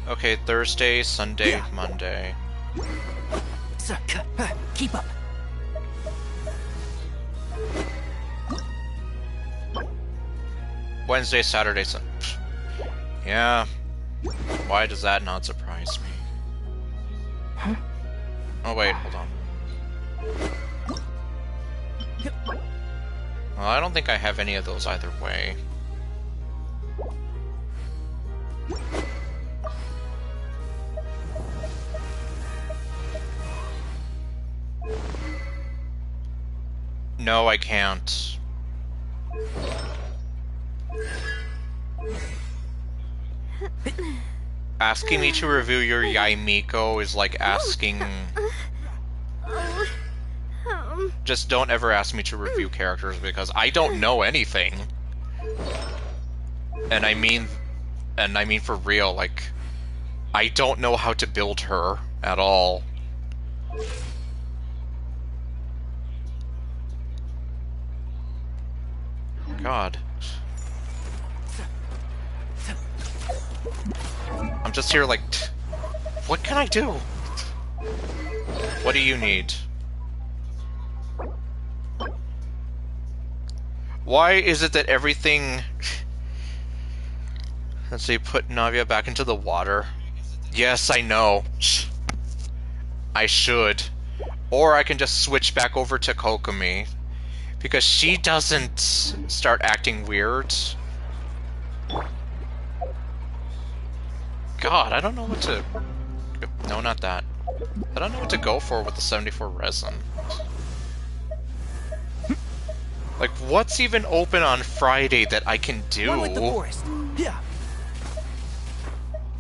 [SPEAKER 1] Okay, Thursday, Sunday, Monday.
[SPEAKER 4] Keep up.
[SPEAKER 1] Wednesday, Saturday, Sunday. Yeah. Why does that not surprise me?
[SPEAKER 4] Huh?
[SPEAKER 1] Oh wait, hold on. Well, I don't think I have any of those either way. No, I can't. Asking me to review your Yaimiko is like asking... Just don't ever ask me to review characters because I don't know anything. And I mean for real, like, I don't know how to build her at all. God. I'm just here like, what can I do? What do you need? Why is it that everything... Let's see, put Navia back into the water. Yes, I know. I should. Or I can just switch back over to Kokomi. Because she doesn't start acting weird. God, I don't know what to... No, not that. I don't know what to go for with the 74 resin. Like, what's even open on Friday that I can do?
[SPEAKER 4] One with the forest. Yeah.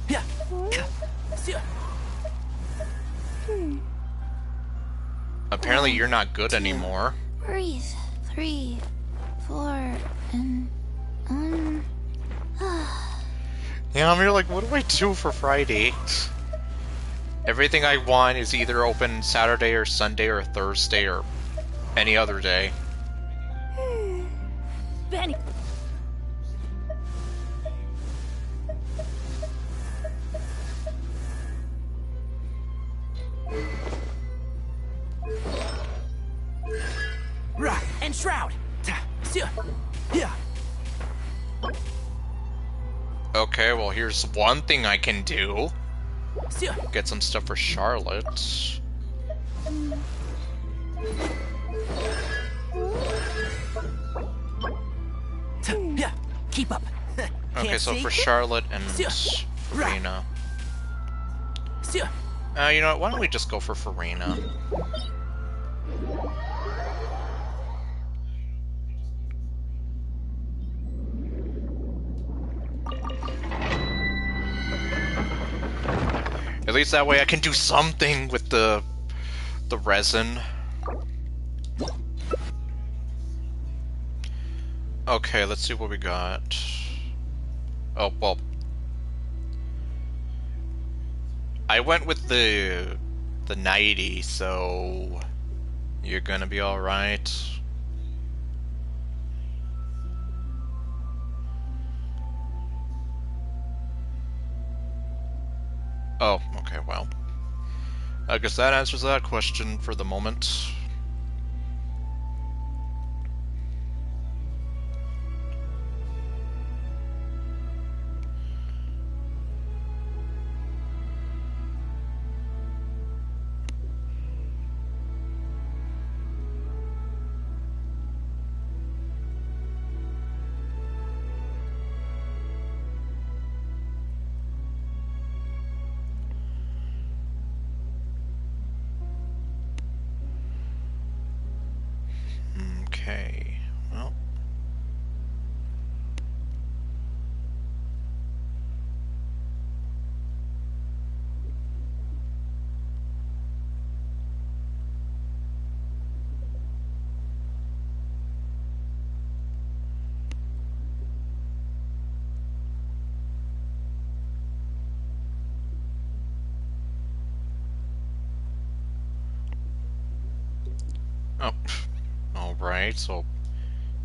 [SPEAKER 4] Yeah.
[SPEAKER 1] Apparently you're not good anymore.
[SPEAKER 2] Breathe. 3, 4, and
[SPEAKER 1] Yeah, I'm here like, what do I do for Friday? Everything I want is either open Saturday or Sunday or Thursday or any other day.
[SPEAKER 5] Benny.
[SPEAKER 4] Right, and Shroud. Yeah.
[SPEAKER 1] Okay, well here's one thing I can do. Get some stuff for Charlotte.
[SPEAKER 4] Yeah, keep up.
[SPEAKER 1] Okay, so for Charlotte and Farina. You know what, why don't we just go for Farina? At least that way I can do something with the resin. Okay, let's see what we got. Oh, well. I went with the 90, so you're gonna be alright. Oh, okay, well. I guess that answers that question for the moment. Okay, well. Oh, alright, so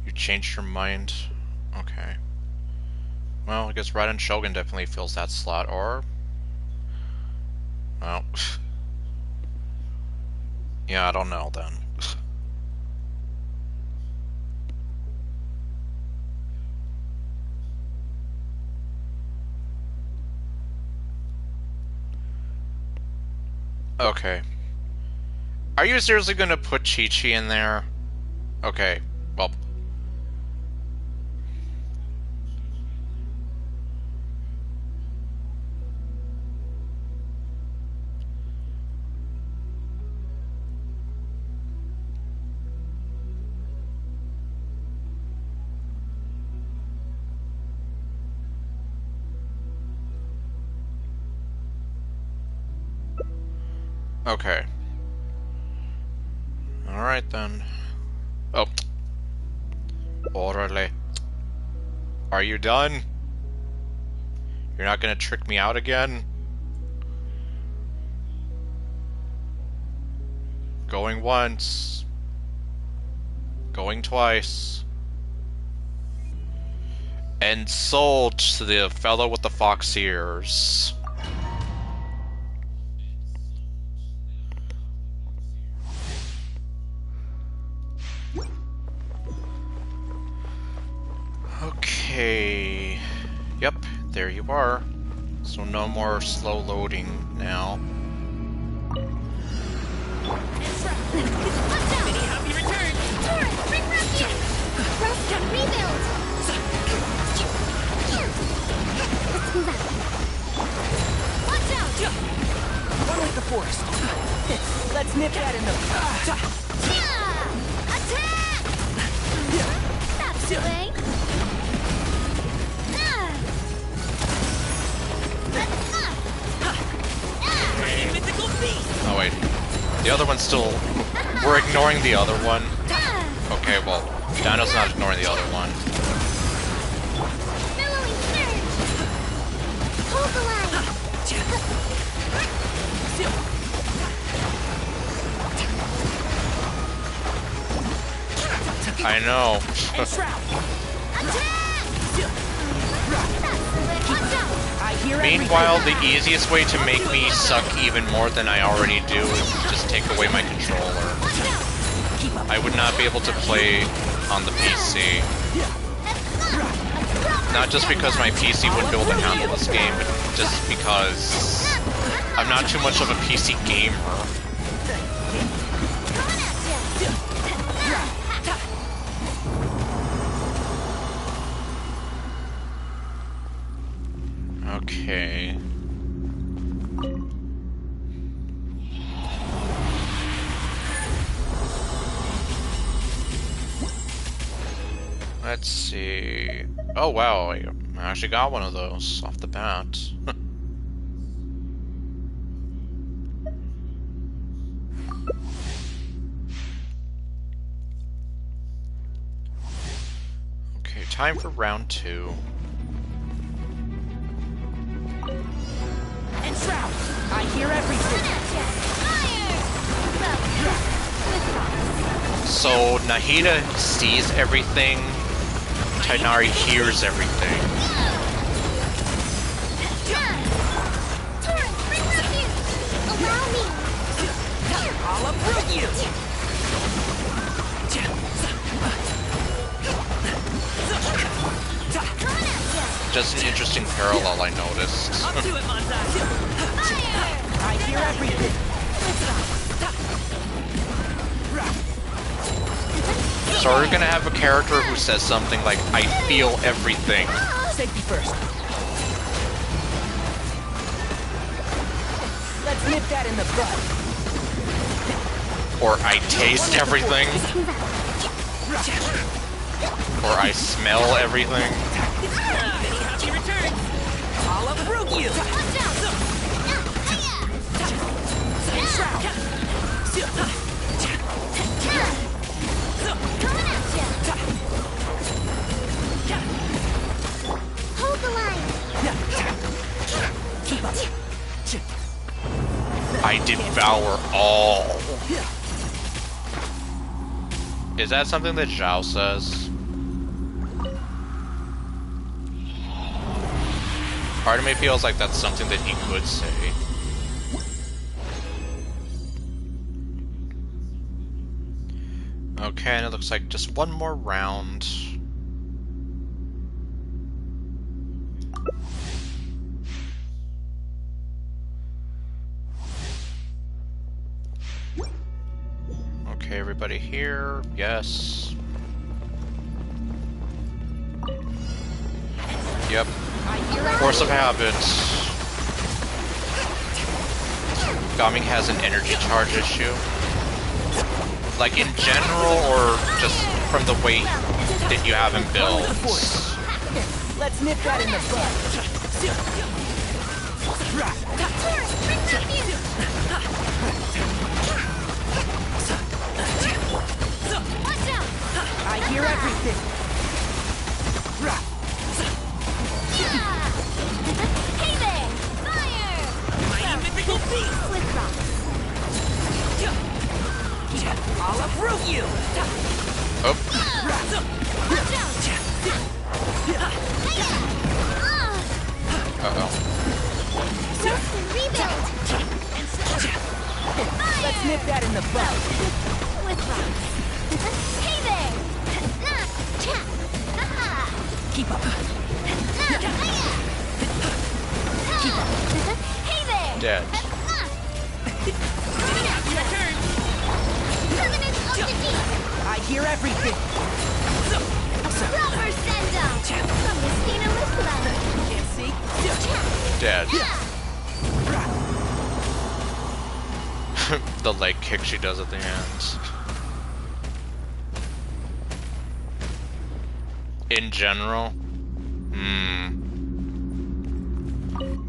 [SPEAKER 1] you changed your mind. Okay. Well, I guess Raiden Shogun definitely fills that slot, or... Well... Yeah, I don't know then. Okay. Are you seriously gonna put Chi-Chi in there? Okay, well... Okay. Alright then. Oh. Orale. Are you done? You're not gonna trick me out again? Going once. Going twice. And sold to the fellow with the fox ears. Okay. Yep, there you are. So no more slow loading now.
[SPEAKER 5] Benny, happy return.
[SPEAKER 2] Turret, bring rescue! Rescue, rebuild! Let's move out.
[SPEAKER 3] Watch out!
[SPEAKER 5] Run like the forest. Let's nip that in the...
[SPEAKER 3] Yeah! Attack! That's the way.
[SPEAKER 1] The other one's still... We're ignoring the other one. Okay, well, Dino's not ignoring the other one.
[SPEAKER 2] Billowing surge! Hold the line!
[SPEAKER 1] I know. Meanwhile, the easiest way to make me suck even more than I already do is just take away my controller. I would not be able to play on the PC. Not just because my PC wouldn't be able to handle this game, but just because I'm not too much of a PC gamer. Okay. Let's see. Oh wow, I actually got one of those off the bat. Okay, time for round 2.
[SPEAKER 5] Enshroud! I hear everything!
[SPEAKER 1] So Nahida sees everything, Tighnari hears everything.
[SPEAKER 2] Allow me!
[SPEAKER 5] I'll uproot you!
[SPEAKER 1] Just an interesting parallel I noticed.
[SPEAKER 5] Up to it, Monza! I hear everything!
[SPEAKER 1] So we're gonna have a character who says something like, I feel everything.
[SPEAKER 5] Safety first. Let's nip that in the bud.
[SPEAKER 1] Or I taste everything. Or I smell everything.
[SPEAKER 5] Happy return! I'll uproot you!
[SPEAKER 2] Hold the line!
[SPEAKER 5] Keep up!
[SPEAKER 1] I devour all. Is that something that Zhao says? Part of me feels like that's something that he could say. Okay, and it looks like just one more round. Okay, everybody here? Yes. Yep. Force of habit. Gaming has an energy charge issue. Like in general, or just from the way that you have him built?
[SPEAKER 5] Let's nip that in the bud. I hear everything.
[SPEAKER 2] Hey there! Fire!
[SPEAKER 5] My mythical beast.
[SPEAKER 2] With rocks.
[SPEAKER 5] I'll uproot you.
[SPEAKER 1] Oh, uh-oh.
[SPEAKER 2] Rebuild!
[SPEAKER 5] Let's nip that in the bud.
[SPEAKER 2] With rocks. Hey there!
[SPEAKER 5] Keep up.
[SPEAKER 2] Hey there!
[SPEAKER 1] Dead.
[SPEAKER 2] Permanent of the deep!
[SPEAKER 5] I hear everything.
[SPEAKER 2] Rubber send-up! From Mistina Lisland!
[SPEAKER 5] Can't see.
[SPEAKER 1] Dead. The leg kick she does at the end. In general?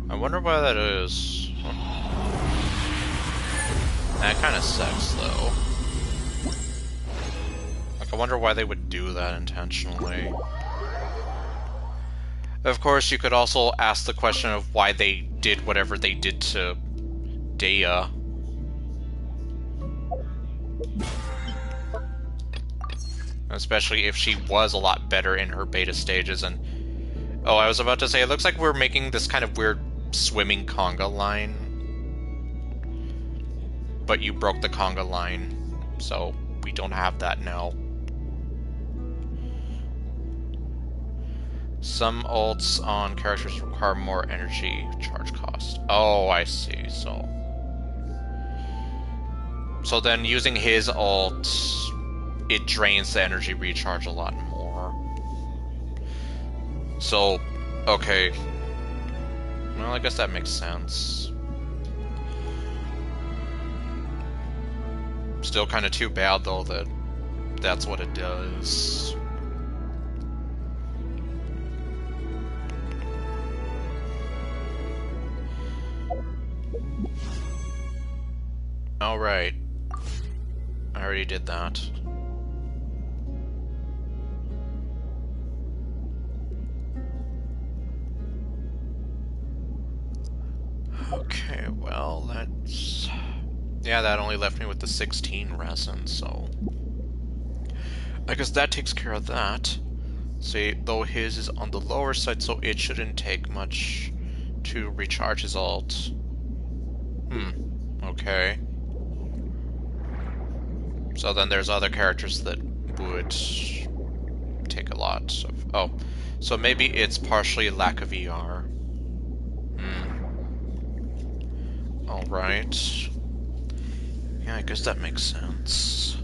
[SPEAKER 1] I wonder why that is. That kind of sucks, though. Like, I wonder why they would do that intentionally. Of course, you could also ask the question of why they did whatever they did to Dea. Especially if she was a lot better in her beta stages. And oh, I was about to say, it looks like we're making this kind of weird swimming conga line. But you broke the conga line, so we don't have that now. Some ults on characters require more energy charge cost. Oh, I see. So then using his ult, it drains the energy recharge a lot more. So, okay. Well, I guess that makes sense. Still kind of too bad, though, that that's what it does. Alright. I already did that. Okay, well, that's... Yeah, that only left me with the 16 resin, so... I guess that takes care of that. See, though his is on the lower side, so it shouldn't take much to recharge his ult. Okay. So then there's other characters that would take a lot of... Oh, so maybe it's partially lack of ER. Alright. Yeah, I guess that makes sense.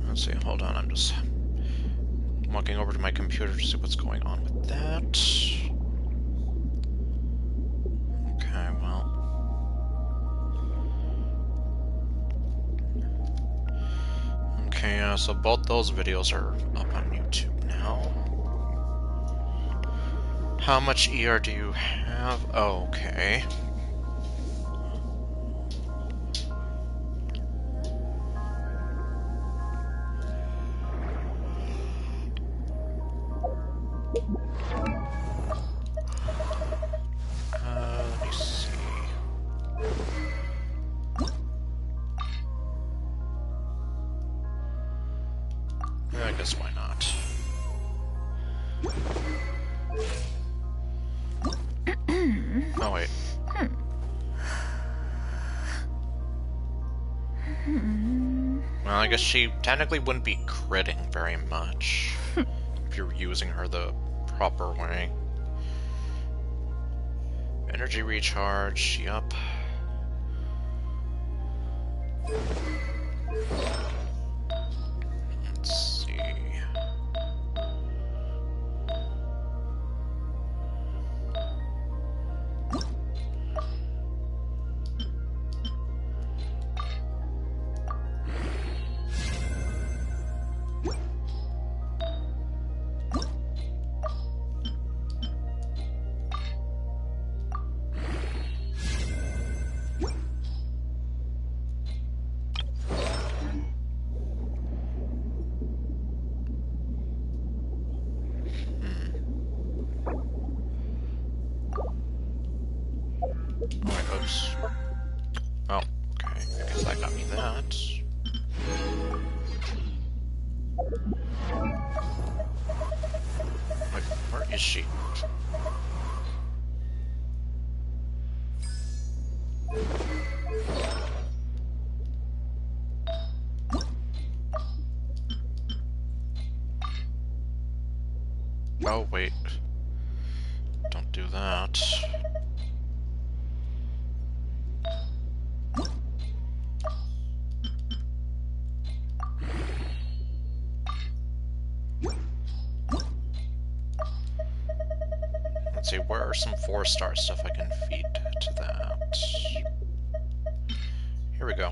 [SPEAKER 1] Let's see, hold on, I'm just walking over to my computer to see what's going on with that. Okay, well. Okay, so both those videos are up on YouTube now. How much ER do you have? Oh, okay. Let me see. Yeah, I guess why not? Oh, wait. Well, I guess she technically wouldn't be critting very much if you're using her the proper way. Energy recharge, yup. Let's see. Oops. Oh, okay. I guess that got me that. Wait, where is she? Oh, wait. Don't do that. Let's see, where are some 4-star stuff I can feed to that? Here we go.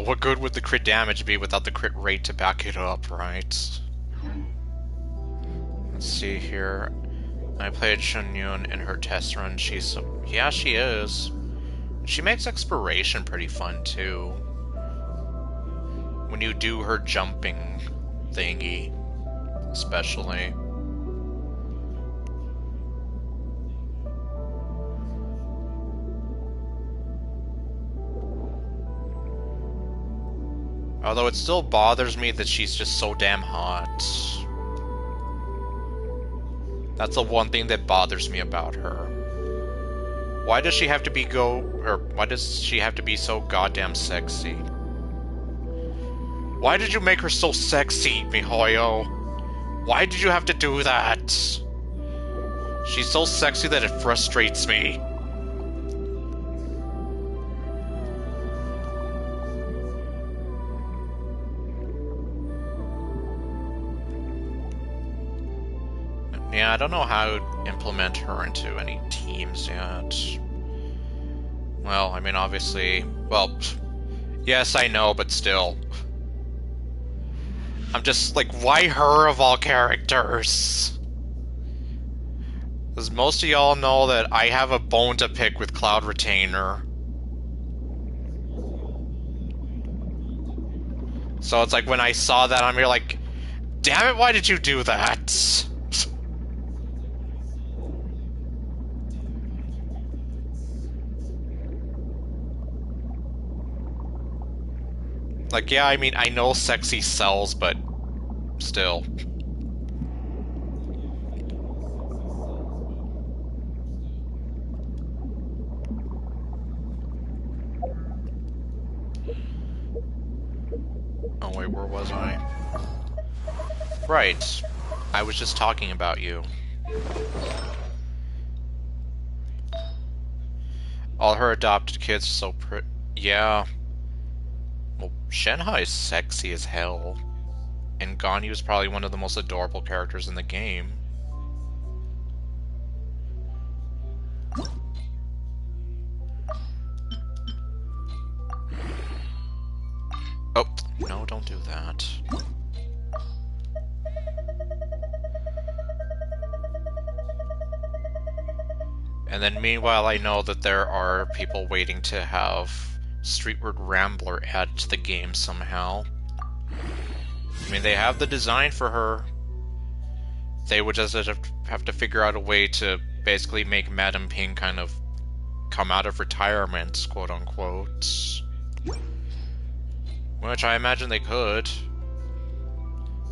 [SPEAKER 1] Although, what good would the crit damage be without the crit rate to back it up, right? Let's see here. I played Shunyun in her test run. She's... yeah, she is. She makes exploration pretty fun, too. When you do her jumping thingy, especially. Although it still bothers me that she's just so damn hot. That's the one thing that bothers me about her. Why does she have to be why does she have to be so goddamn sexy? Why did you make her so sexy, MiHoYo? Why did you have to do that? She's so sexy that it frustrates me. Yeah, I don't know how to implement her into any teams yet. Well, I mean, obviously... well, yes, I know, but still. I'm just like, why her of all characters? Because most of y'all know that I have a bone to pick with Cloud Retainer. So it's like, when I saw that, I'm here like, damn it, why did you do that? Like, yeah, I mean, I know sexy sells, but still. Oh wait, where was I? Right. I was just talking about you. All her adopted kids are so pretty. Yeah. Well, Shenhai is sexy as hell. And Ganyu is probably one of the most adorable characters in the game. Oh, no, don't do that. And then meanwhile, I know that there are people waiting to have Streetward Rambler added to the game somehow. I mean, they have the design for her. They would just have to figure out a way to basically make Madam Ping kind of come out of retirement, quote-unquote. Which I imagine they could.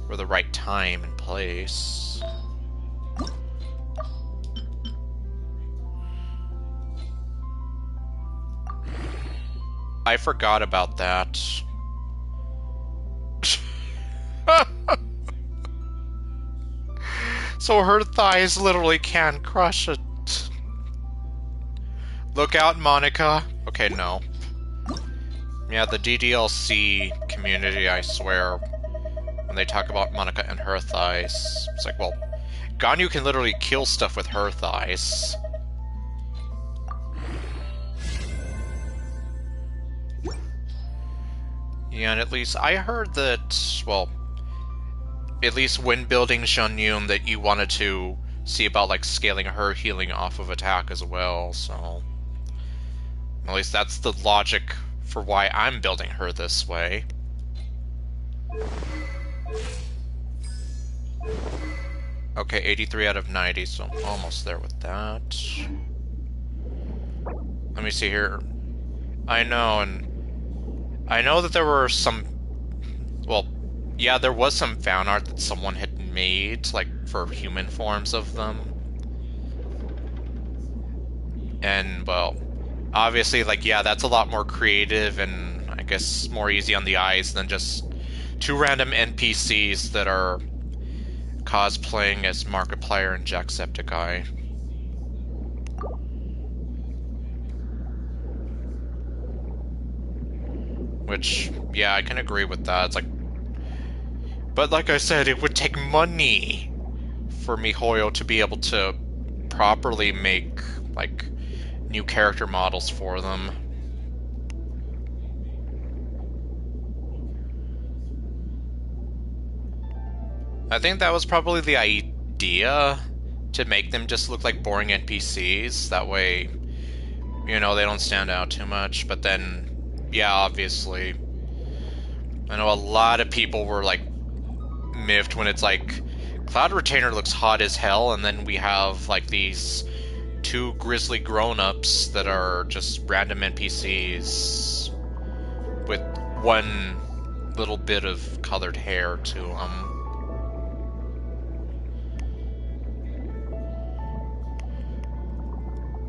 [SPEAKER 1] For the right time and place. I forgot about that. So her thighs literally can crush it. Look out, Monica. Okay, no. Yeah, the DDLC community, I swear, when they talk about Monica and her thighs, it's like, well, Ganyu can literally kill stuff with her thighs. Yeah, and at least I heard that, well, at least when building Shunyun, that you wanted to see about, like, scaling her healing off of attack as well, so... At least that's the logic for why I'm building her this way. Okay, 83 out of 90, so I'm almost there with that. Let me see here. I know, and... I know that there were some... Well, yeah, there was some fan art that someone had made, like, for human forms of them. And, well, obviously, like, yeah, that's a lot more creative and, I guess, more easy on the eyes than just two random NPCs that are cosplaying as Markiplier and Jacksepticeye. Which, yeah, I can agree with that. It's like... But like I said, it would take money for MiHoYo to be able to properly make, like, new character models for them. I think that was probably the idea, to make them just look like boring NPCs. That way, you know, they don't stand out too much. But then, yeah, obviously, I know a lot of people were like miffed when it's like Cloud Retainer looks hot as hell, and then we have like these two grizzly grown-ups that are just random NPCs with one little bit of colored hair to them.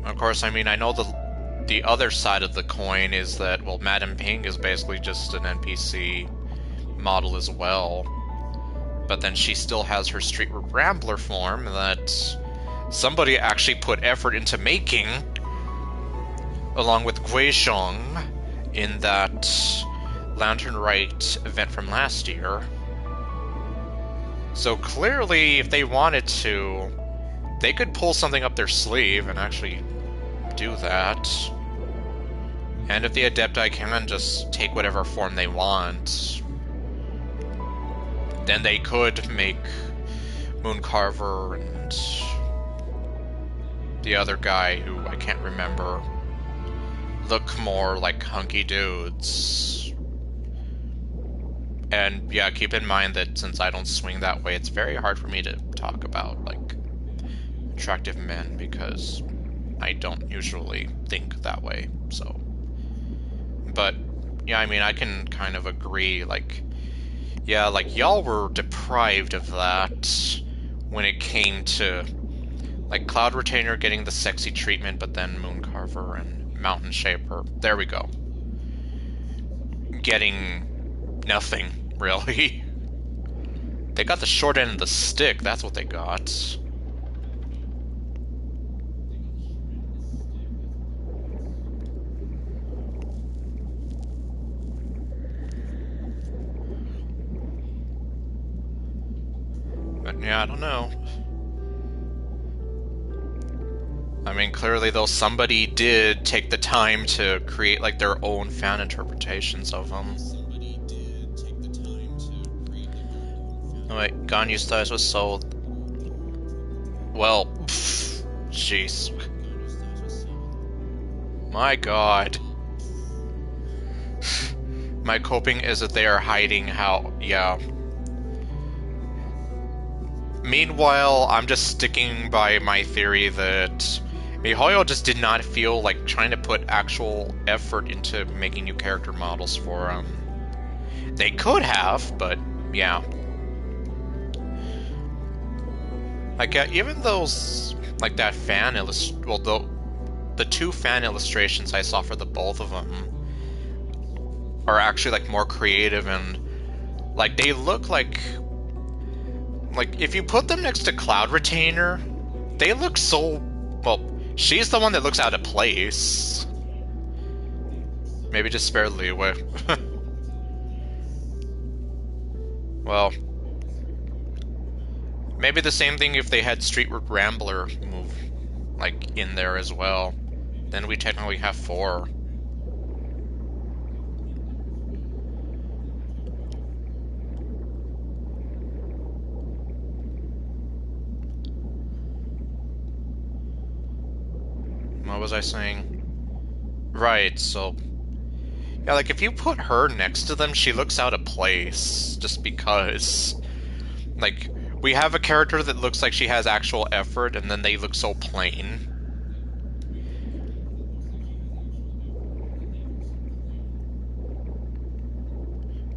[SPEAKER 1] Of course, I mean, I know the other side of the coin is that, well, Madame Ping is basically just an NPC model as well. But then she still has her Street Rambler form that somebody actually put effort into making, along with Guizhong, in that Lantern Rite event from last year. So clearly, if they wanted to, they could pull something up their sleeve and actually do that. And if the Adepti can just take whatever form they want, then they could make Mooncarver and the other guy, who I can't remember, look more like hunky dudes. And yeah, keep in mind that since I don't swing that way, it's very hard for me to talk about, like, attractive men, because I don't usually think that way, so. But, yeah, I mean, I can kind of agree, like, yeah, like, y'all were deprived of that when it came to, like, Cloud Retainer getting the sexy treatment, but then Mooncarver and Mountain Shaper, there we go, getting nothing, really. They got the short end of the stick, that's what they got. But yeah, I don't know. I mean, clearly though, somebody did take the time to create like their own fan interpretations of them. Oh wait, Ganyu's thighs was sold. Well, jeez. My god. My coping is that they are hiding how, yeah. Meanwhile, I'm just sticking by my theory that miHoYo just did not feel like trying to put actual effort into making new character models for them. They could have, but yeah. Like, even those, like, that fan well, the two fan illustrations I saw for the both of them are actually, like, more creative, and, like, they look like, if you put them next to Cloud Retainer, they look so, well, she's the one that looks out of place. Maybe just spare leeway. Well, maybe the same thing if they had Street Rambler move, like, in there as well. Then we technically have 4. What was I saying? Right, so... yeah, like, if you put her next to them, she looks out of place, just because. Like, we have a character that looks like she has actual effort, and then they look so plain.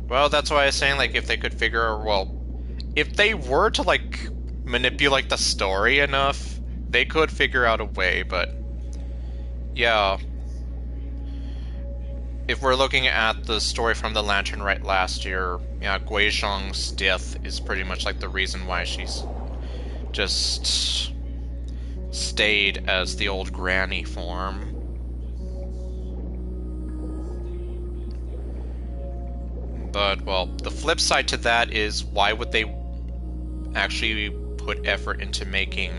[SPEAKER 1] Well, that's why I was saying, like, if they could figure, well, if they were to, like, manipulate the story enough, they could figure out a way, but... yeah. If we're looking at the story from the Lantern Rite last year, yeah, Guizhong's death is pretty much like the reason why she's just stayed as the old granny form. But, well, the flip side to that is, why would they actually put effort into making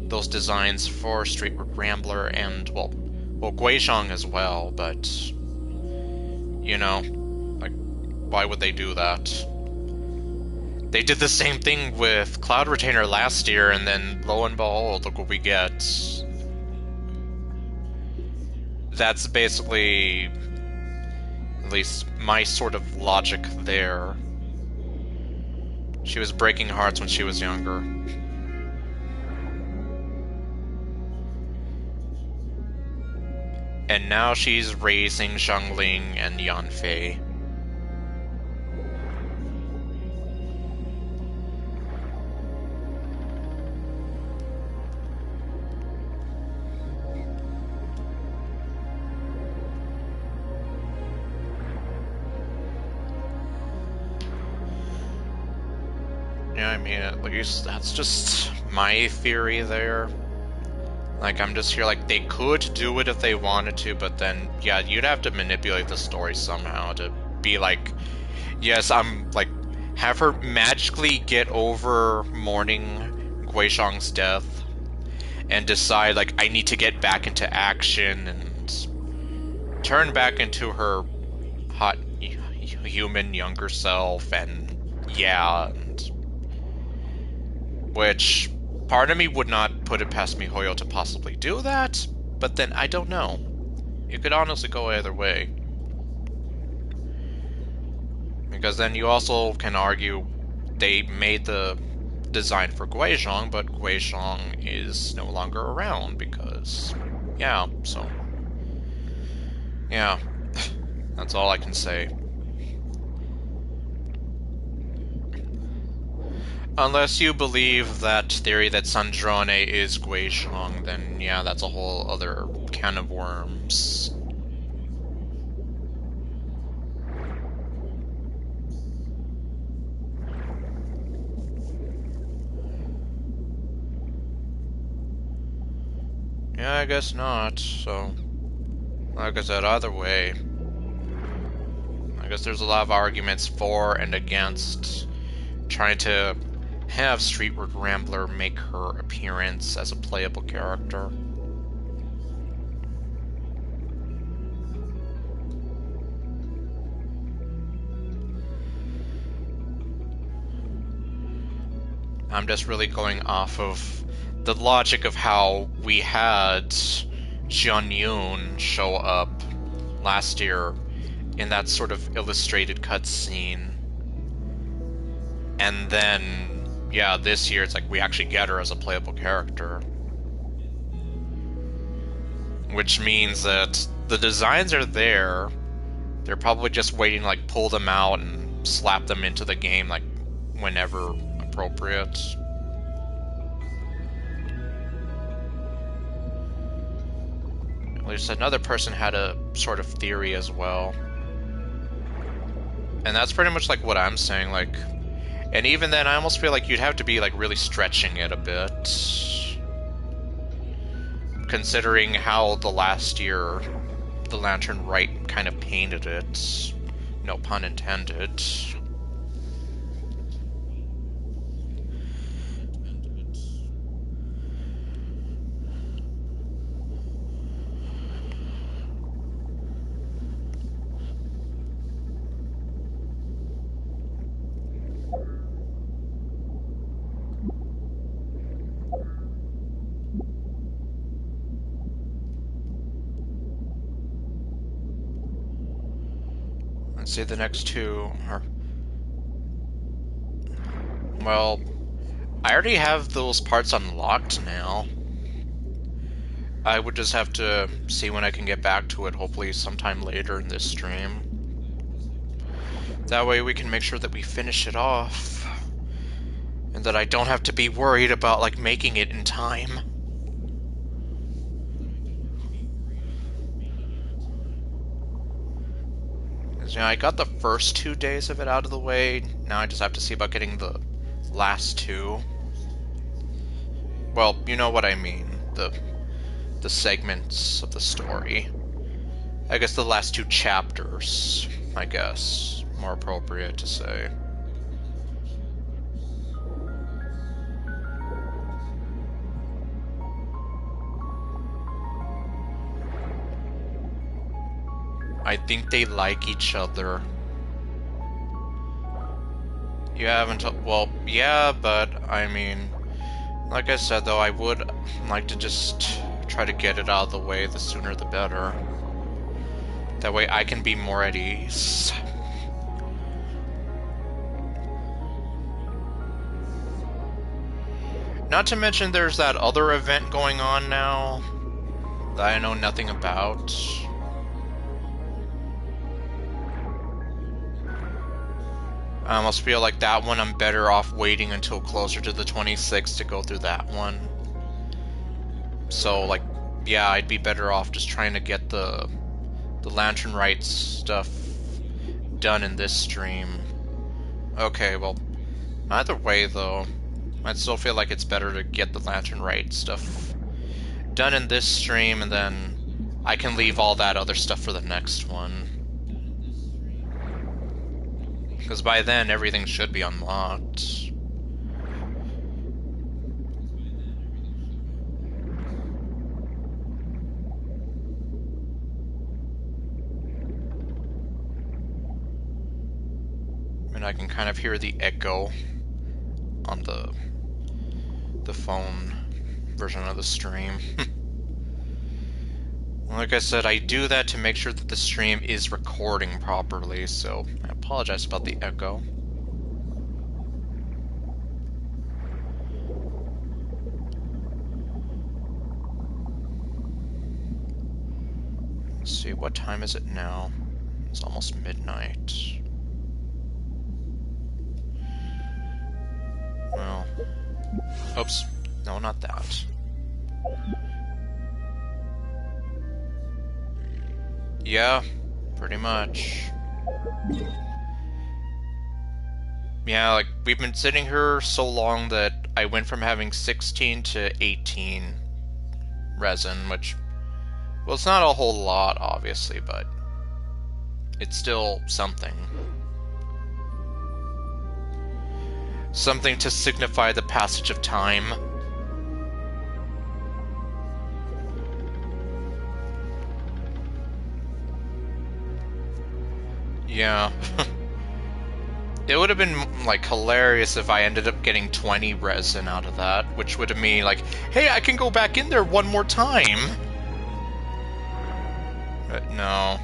[SPEAKER 1] those designs for Street Rambler and, well, Guizhong as well, but, you know, like, why would they do that? They did the same thing with Cloud Retainer last year, and then lo and behold, look what we get. That's basically, at least my sort of logic there. She was breaking hearts when she was younger. And now she's raising Xiangling and Yanfei. Yeah, I mean, at least that's just my theory there. Like, I'm just here, like, they could do it if they wanted to, but then, yeah, you'd have to manipulate the story somehow to be like, yes, I'm, like, have her magically get over mourning Guishang's death and decide, like, I need to get back into action and turn back into her hot human younger self, and yeah, and which part of me would not put it past MiHoYo to possibly do that, but then I don't know. It could honestly go either way. Because then you also can argue they made the design for Guizhong, but Guizhong is no longer around because, yeah, so, yeah, that's all I can say. Unless you believe that theory that Sandrone is Guizhong, then yeah, that's a whole other can of worms. Yeah, I guess not, so, like I said, either way, I guess there's a lot of arguments for and against trying to have Streetward Rambler make her appearance as a playable character. I'm just really going off of the logic of how we had Jian Yun show up last year in that sort of illustrated cutscene. And then, yeah, this year it's like we actually get her as a playable character. Which means that the designs are there. They're probably just waiting to, like, pull them out and slap them into the game, like, whenever appropriate. At least another person had a sort of theory as well. And that's pretty much like what I'm saying, like, and even then I almost feel like you'd have to be like really stretching it a bit, considering how the last year the Lantern Rite kind of painted it, no pun intended. Let's see, the next two are... Well, I already have those parts unlocked now. I would just have to see when I can get back to it, hopefully sometime later in this stream. That way we can make sure that we finish it off. And that I don't have to be worried about, like, making it in time. You know, I got the first 2 days of it out of the way. Now I just have to see about getting the last two. Well, you know what I mean. The segments of the story. I guess the last 2 chapters, I guess. More appropriate to say. I think they like each other. You haven't... Well, yeah, but, I mean... Like I said, though, I would like to just try to get it out of the way. The sooner the better. That way I can be more at ease. Not to mention there's that other event going on now that I know nothing about. I almost feel like that one I'm better off waiting until closer to the 26th to go through that one. So, like, yeah, I'd be better off just trying to get the Lantern Rites stuff done in this stream. Okay, well, either way, though, I'd still feel like it's better to get the Lantern Rite stuff done in this stream, and then I can leave all that other stuff for the next one. Because by then, everything should be unlocked. And I can kind of hear the echo on the phone version of the stream. Like I said, I do that to make sure that the stream is recording properly, so I apologize about the echo. Let's see, what time is it now? It's almost midnight. Well, oops, no, not that. Yeah, pretty much. Yeah, like, we've been sitting here so long that I went from having 16 to 18 resin, which, well, it's not a whole lot, obviously, but it's still something. Something to signify the passage of time. Yeah. It would have been, like, hilarious if I ended up getting 20 resin out of that, which would have mean, like, hey, I can go back in there one more time! But no.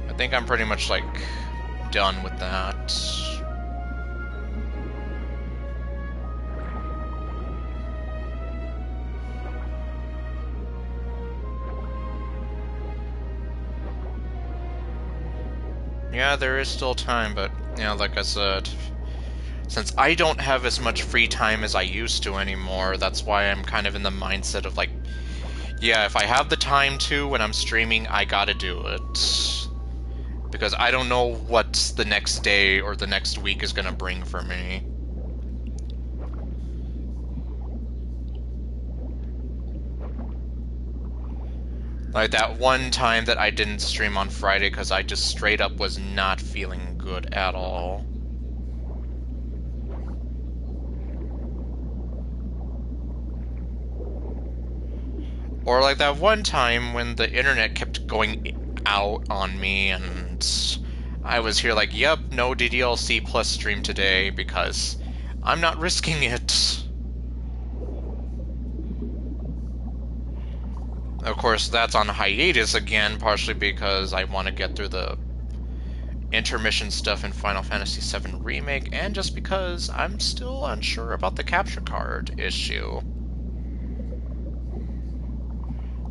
[SPEAKER 1] I think I'm pretty much, like, done with that. Yeah, there is still time, but, you know, like I said, since I don't have as much free time as I used to anymore, that's why I'm kind of in the mindset of, like, yeah, if I have the time to when I'm streaming, I gotta do it. Because I don't know what the next day or the next week is gonna bring for me. Like that one time that I didn't stream on Friday because I just straight up was not feeling good at all. Or like that one time when the internet kept going out on me and I was here like, yep, no DDLC plus stream today because I'm not risking it. Of course, that's on hiatus again, partially because I want to get through the intermission stuff in Final Fantasy VII Remake, and just because I'm still unsure about the capture card issue.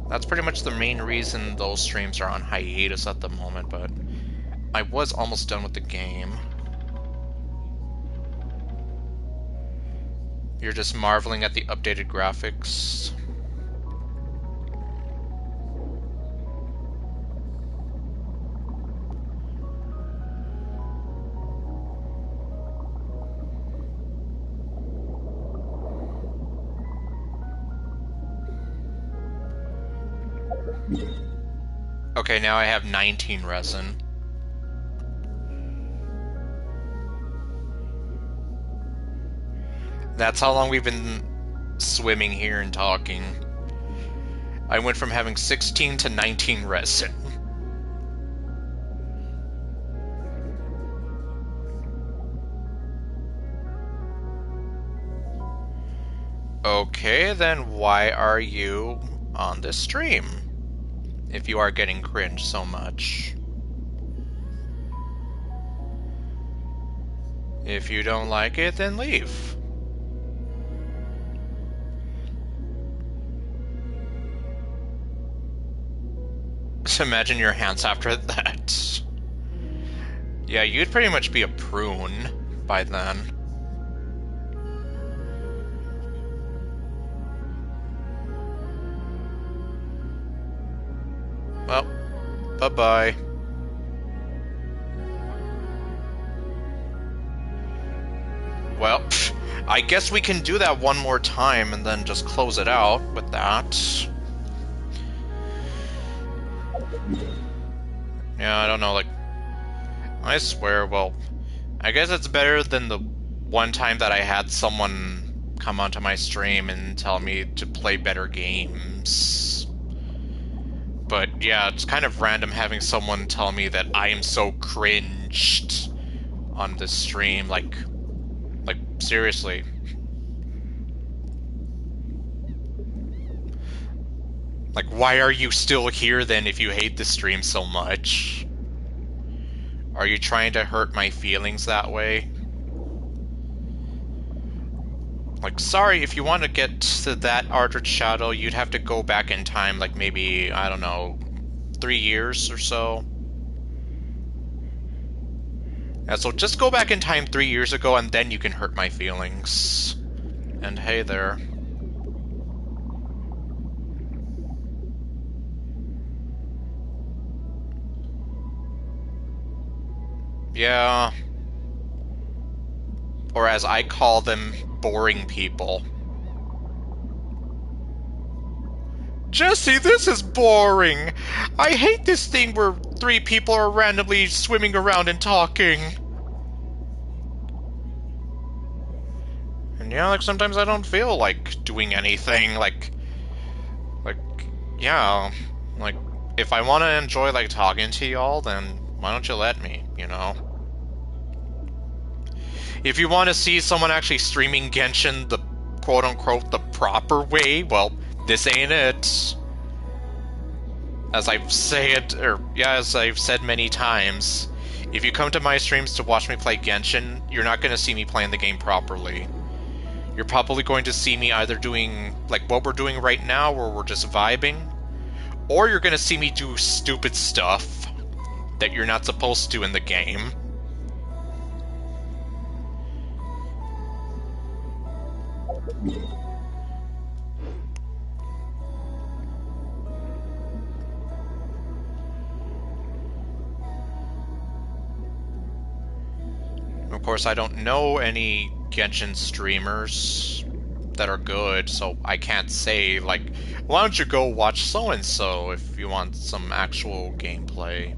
[SPEAKER 1] That's pretty much the main reason those streams are on hiatus at the moment, but I was almost done with the game. You're just marveling at the updated graphics. Okay, now I have 19 resin. That's how long we've been swimming here and talking. I went from having 16 to 19 resin. Okay, then why are you on this stream? If you are getting cringe so much. If you don't like it, then leave. Just imagine your hands after that. Yeah, you'd pretty much be a prune by then. Well, bye-bye. Well, I guess we can do that one more time and then just close it out with that. Yeah, I don't know, like... I swear, well... I guess it's better than the one time that I had someone come onto my stream and tell me to play better games. But yeah, it's kind of random having someone tell me that I am so cringed on this stream, like seriously. Like, why are you still here then if you hate the stream so much? Are you trying to hurt my feelings that way? Like, sorry, if you want to get to that Ardred Shadow, you'd have to go back in time, like maybe, I don't know, 3 years or so. Yeah, so just go back in time 3 years ago and then you can hurt my feelings. And hey there. Yeah. Or as I call them, boring people. Jesse, this is boring! I hate this thing where 3 people are randomly swimming around and talking. And yeah, like, sometimes I don't feel like doing anything, like, yeah, like, if I want to enjoy, like, talking to y'all, then why don't you let me, you know? If you want to see someone actually streaming Genshin the quote-unquote the proper way, well, this ain't it. As I've said many times, if you come to my streams to watch me play Genshin, you're not going to see me playing the game properly. You're probably going to see me either doing, like, what we're doing right now, where we're just vibing, or you're going to see me do stupid stuff that you're not supposed to in the game. Of course, I don't know any Genshin streamers that are good, so I can't say, like, why don't you go watch so-and-so if you want some actual gameplay.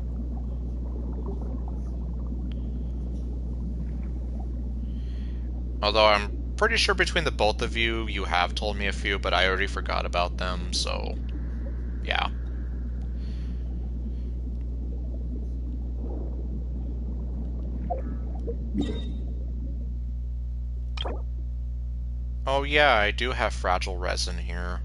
[SPEAKER 1] Although I'm pretty sure between the both of you, you have told me a few, but I already forgot about them, so yeah. Oh yeah, I do have fragile resin here.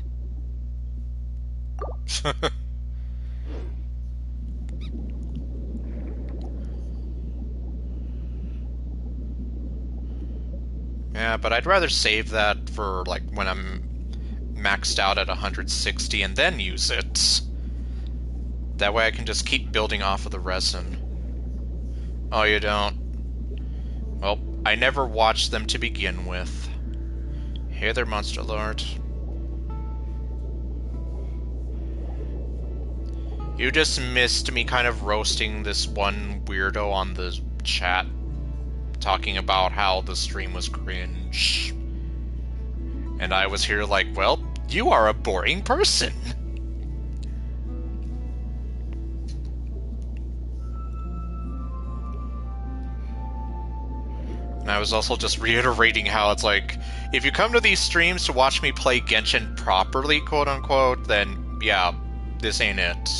[SPEAKER 1] Yeah, but I'd rather save that for, like, when I'm maxed out at 160 and then use it. That way I can just keep building off of the resin. Oh, you don't? Well, I never watched them to begin with. Hey there, Monster Lord. You just missed me kind of roasting this one weirdo on the chat, talking about how the stream was cringe. And I was here like, well, you are a boring person. And I was also just reiterating how it's like, if you come to these streams to watch me play Genshin properly, quote-unquote, then yeah, this ain't it.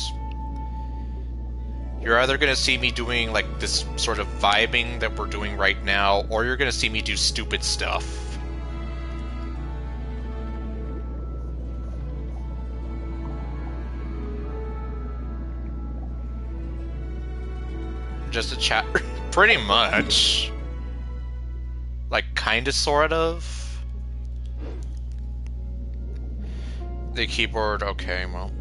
[SPEAKER 1] You're either going to see me doing, like, this sort of vibing that we're doing right now, or you're going to see me do stupid stuff. Just a chat. Pretty much. Like, kinda, sort of. The keyboard, okay, well.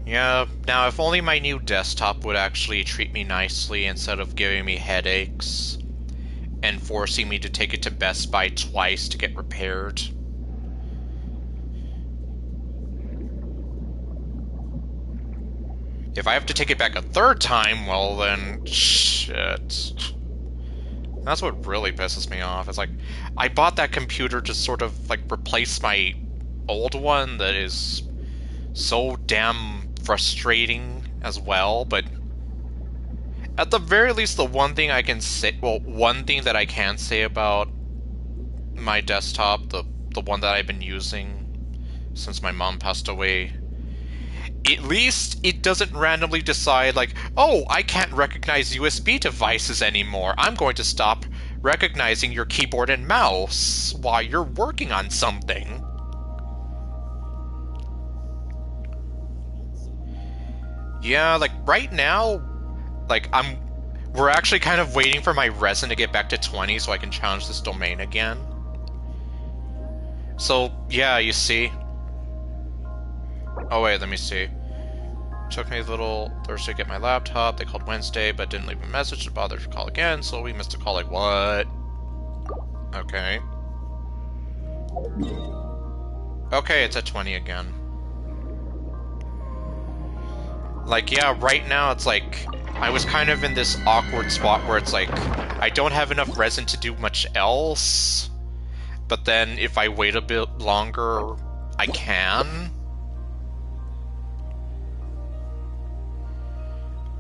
[SPEAKER 1] Yeah, now if only my new desktop would actually treat me nicely instead of giving me headaches and forcing me to take it to Best Buy twice to get repaired. If I have to take it back a third time, well then, shit. That's what really pisses me off. It's like, I bought that computer to sort of, like, replace my old one that is so damn frustrating as well, but at the very least, the one thing I can say, well, one thing that I can say about my desktop, the one that I've been using since my mom passed away, at least it doesn't randomly decide, like, oh, I can't recognize USB devices anymore. I'm going to stop recognizing your keyboard and mouse while you're working on something. Yeah, like, right now, like, we're actually kind of waiting for my resin to get back to 20 so I can challenge this domain again. So, yeah, you see. Oh, wait, let me see. Took me a little Thursday to get my laptop. They called Wednesday, but didn't leave a message to bother to call again, so we missed a call. Like, what? Okay. Okay, it's at 20 again. Like, yeah, right now it's like, I was kind of in this awkward spot where it's like, I don't have enough resin to do much else, but then if I wait a bit longer, I can.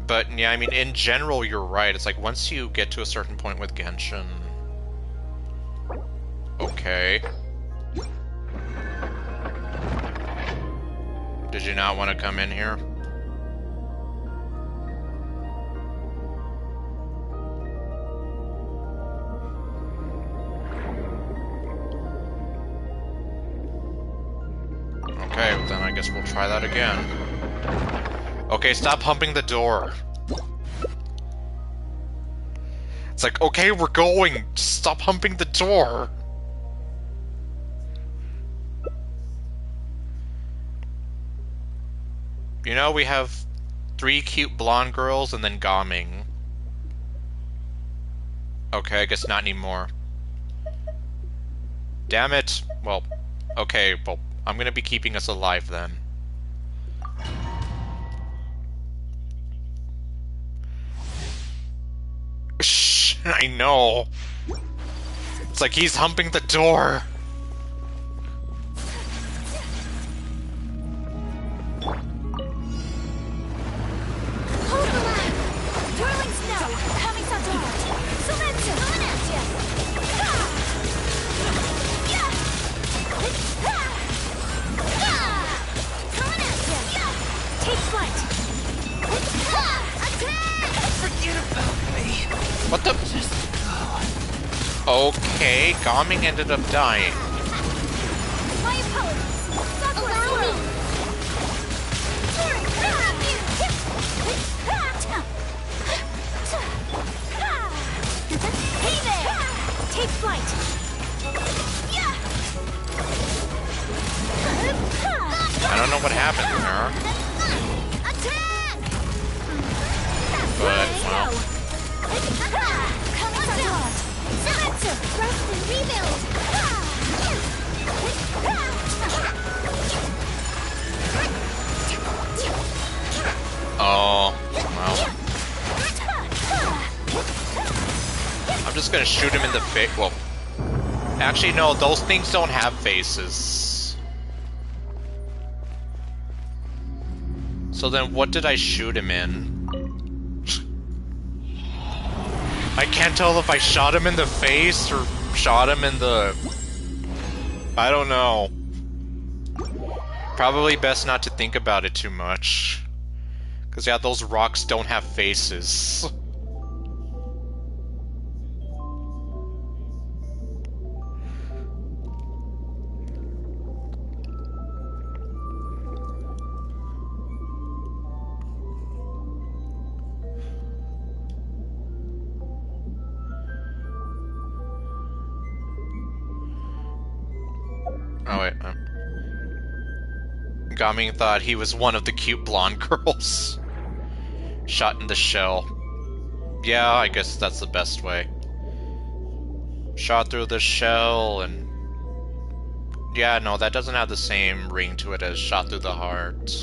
[SPEAKER 1] But, yeah, I mean, in general, you're right. It's like, once you get to a certain point with Genshin... Okay. Did you not want to come in here? Okay, well then I guess we'll try that again. Okay, stop humping the door. It's like, okay, we're going. Just stop humping the door. You know, we have 3 cute blonde girls and then Gaming. Okay, I guess not anymore. Damn it. Well, okay, well, I'm gonna be keeping us alive then. Shh, I know. It's like he's humping the door.
[SPEAKER 2] Hold the line! Whirling snow! Coming so hard! Silencio! Coming at ya! Coming at ya! Take flight! Attack!
[SPEAKER 4] Forget about me.
[SPEAKER 1] What the?
[SPEAKER 4] Just
[SPEAKER 1] Okay, Gaming ended up dying.
[SPEAKER 2] My apologies! Allow me! Hey there! Take flight!
[SPEAKER 1] I don't know what happened there,
[SPEAKER 2] Attack!
[SPEAKER 1] but, well...
[SPEAKER 2] Coming so hard! Silencer! Rest and rebuild!
[SPEAKER 1] Oh, well. I'm just gonna shoot him in the face. Well, actually, no, those things don't have faces. So then what did I shoot him in? I can't tell if I shot him in the face or shot him in the... I don't know. Probably best not to think about it too much. Because, yeah, those rocks don't have faces. Oh wait. Gaming thought he was one of the cute blonde girls. Shot in the shell. Yeah, I guess that's the best way. Shot through the shell and... Yeah, no, that doesn't have the same ring to it as shot through the heart.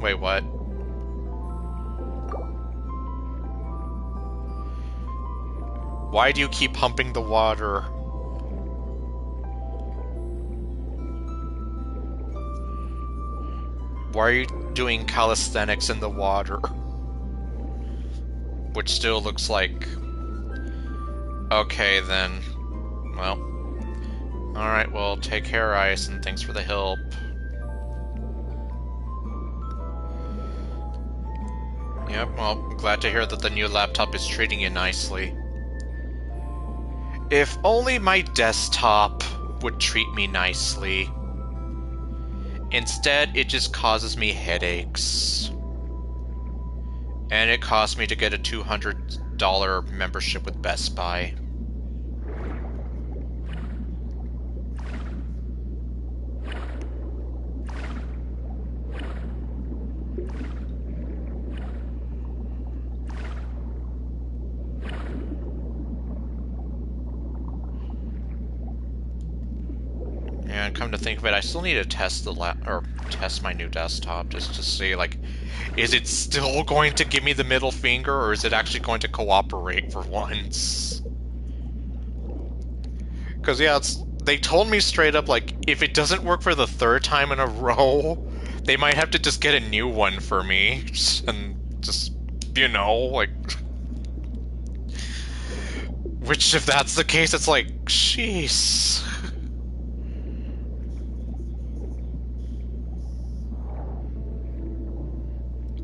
[SPEAKER 1] Wait, what? Why do you keep pumping the water? Why are you doing calisthenics in the water? Which still looks like... Okay, then. Well. Alright, well, take care, Ice, and thanks for the help. Yep, well, glad to hear that the new laptop is treating you nicely. If only my desktop would treat me nicely. Instead, it just causes me headaches. And it cost me to get a $200 membership with Best Buy. And come to think of it, I still need to test the test my new desktop just to see, like, is it still going to give me the middle finger, or is it actually going to cooperate for once? Because yeah, they told me straight up, like, if it doesn't work for the 3rd time in a row, they might have to just get a new one for me, and just, you know, like. Which, if that's the case, it's like, jeez.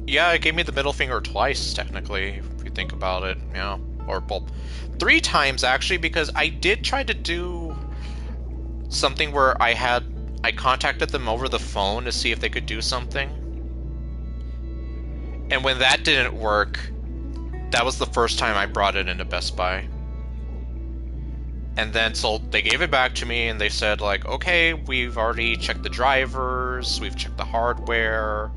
[SPEAKER 1] Yeah, it gave me the middle finger twice, technically, if you think about it, yeah. Or, well, 3 times, actually, because I did try to do something where I contacted them over the phone to see if they could do something. And when that didn't work, that was the first time I brought it into Best Buy. And then, so they gave it back to me, and they said, like, okay, we've already checked the drivers, we've checked the hardware,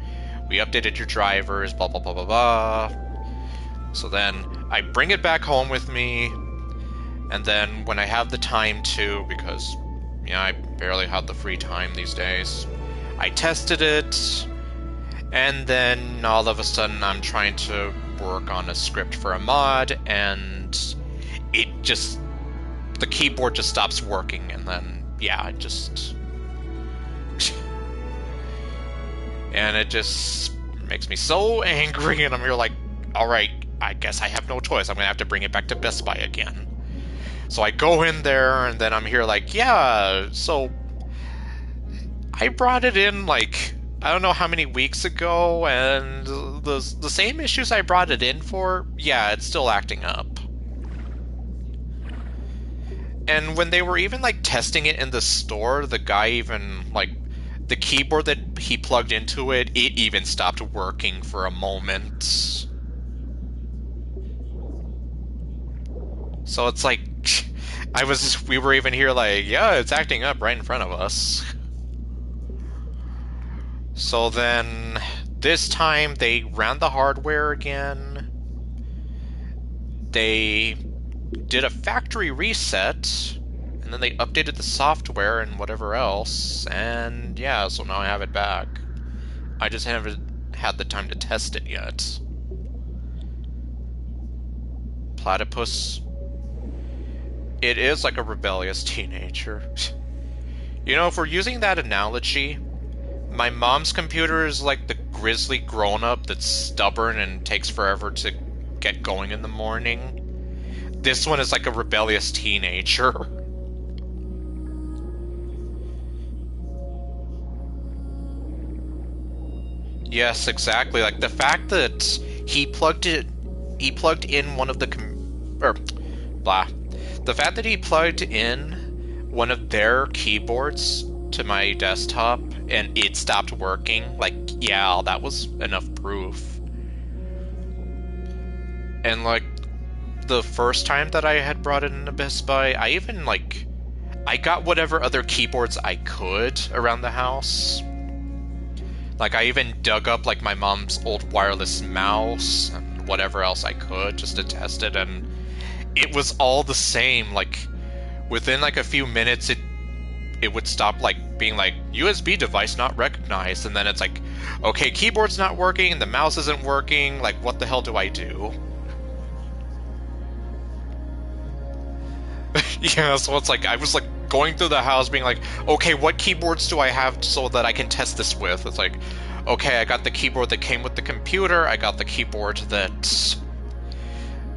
[SPEAKER 1] we updated your drivers, blah, blah, blah, blah, blah. So then I bring it back home with me, and then when I have the time to, because, yeah, I barely have the free time these days, I tested it, and then all of a sudden I'm trying to work on a script for a mod, and it just, the keyboard just stops working, and then, yeah, it just... And it just makes me so angry, and I'm here like, alright, I guess I have no choice. I'm gonna have to bring it back to Best Buy again. So I go in there, and then I'm here like, yeah, so I brought it in, like, I don't know how many weeks ago, and the same issues I brought it in for, yeah, it's still acting up. And when they were even, like, testing it in the store, the guy even, like, the keyboard that he plugged into it, it even stopped working for a moment. So it's like, we were even here like, yeah, it's acting up right in front of us. So then, this time, they ran the hardware again. They did a factory reset, and then they updated the software and whatever else, and yeah, so now I have it back. I just haven't had the time to test it yet. Platypus. It is like a rebellious teenager. You know, if we're using that analogy, my mom's computer is like the grizzly grown-up that's stubborn and takes forever to get going in the morning. This one is like a rebellious teenager. Yes, exactly. Like the fact that he plugged in one of the the fact that he plugged in one of their keyboards to my desktop and it stopped working, like, yeah, that was enough proof. And, like, the first time that I had brought it into Best Buy, I even, like, I got whatever other keyboards I could around the house. Like, I even dug up, like, my mom's old wireless mouse and whatever else I could just to test it, and it was all the same. Like, within, like, a few minutes, it would stop, like, being like, USB device not recognized, and then it's like, okay, keyboard's not working, the mouse isn't working, like, what the hell do I do? Yeah, so it's like, I was, like, going through the house being like, okay, what keyboards do I have so that I can test this with? It's like, okay, I got the keyboard that came with the computer, I got the keyboard that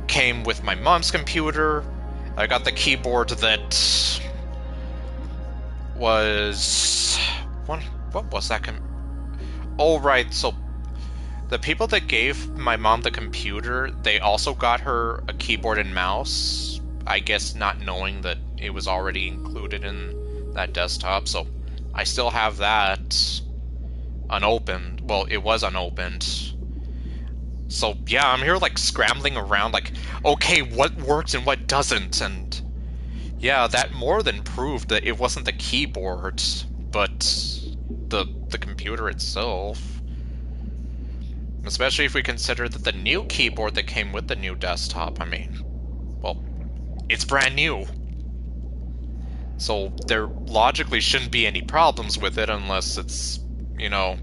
[SPEAKER 1] came with my mom's computer, I got the keyboard that was... What was that? Oh, right, so the people that gave my mom the computer, they also got her a keyboard and mouse, I guess not knowing that it was already included in that desktop, so I still have that unopened. Well, it was unopened. So, yeah, I'm here, like, scrambling around, like, okay, what works and what doesn't, and yeah, that more than proved that it wasn't the keyboard, but the computer itself. Especially if we consider that the new keyboard that came with the new desktop, I mean, well, it's brand new. So there logically shouldn't be any problems with it unless it's, you know,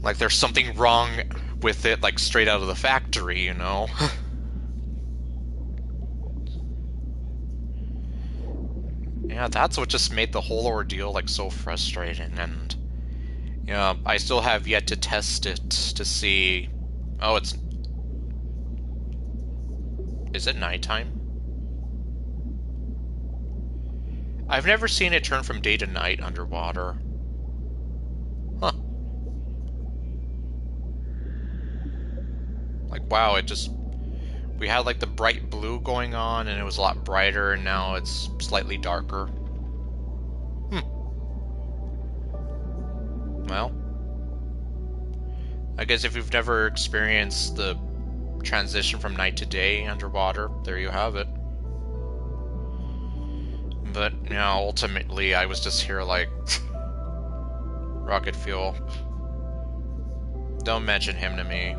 [SPEAKER 1] like there's something wrong with it, like straight out of the factory, you know? Yeah, that's what just made the whole ordeal, like, so frustrating, and yeah, I still have yet to test it to see... Oh, it's... Is it nighttime? I've never seen it turn from day to night underwater. Huh. Like, wow, it just... We had, like, the bright blue going on, and it was a lot brighter, and now it's slightly darker. Well, I guess if you've never experienced the transition from night to day underwater, there you have it. But, you know, ultimately, I was just here like... rocket fuel. Don't mention him to me.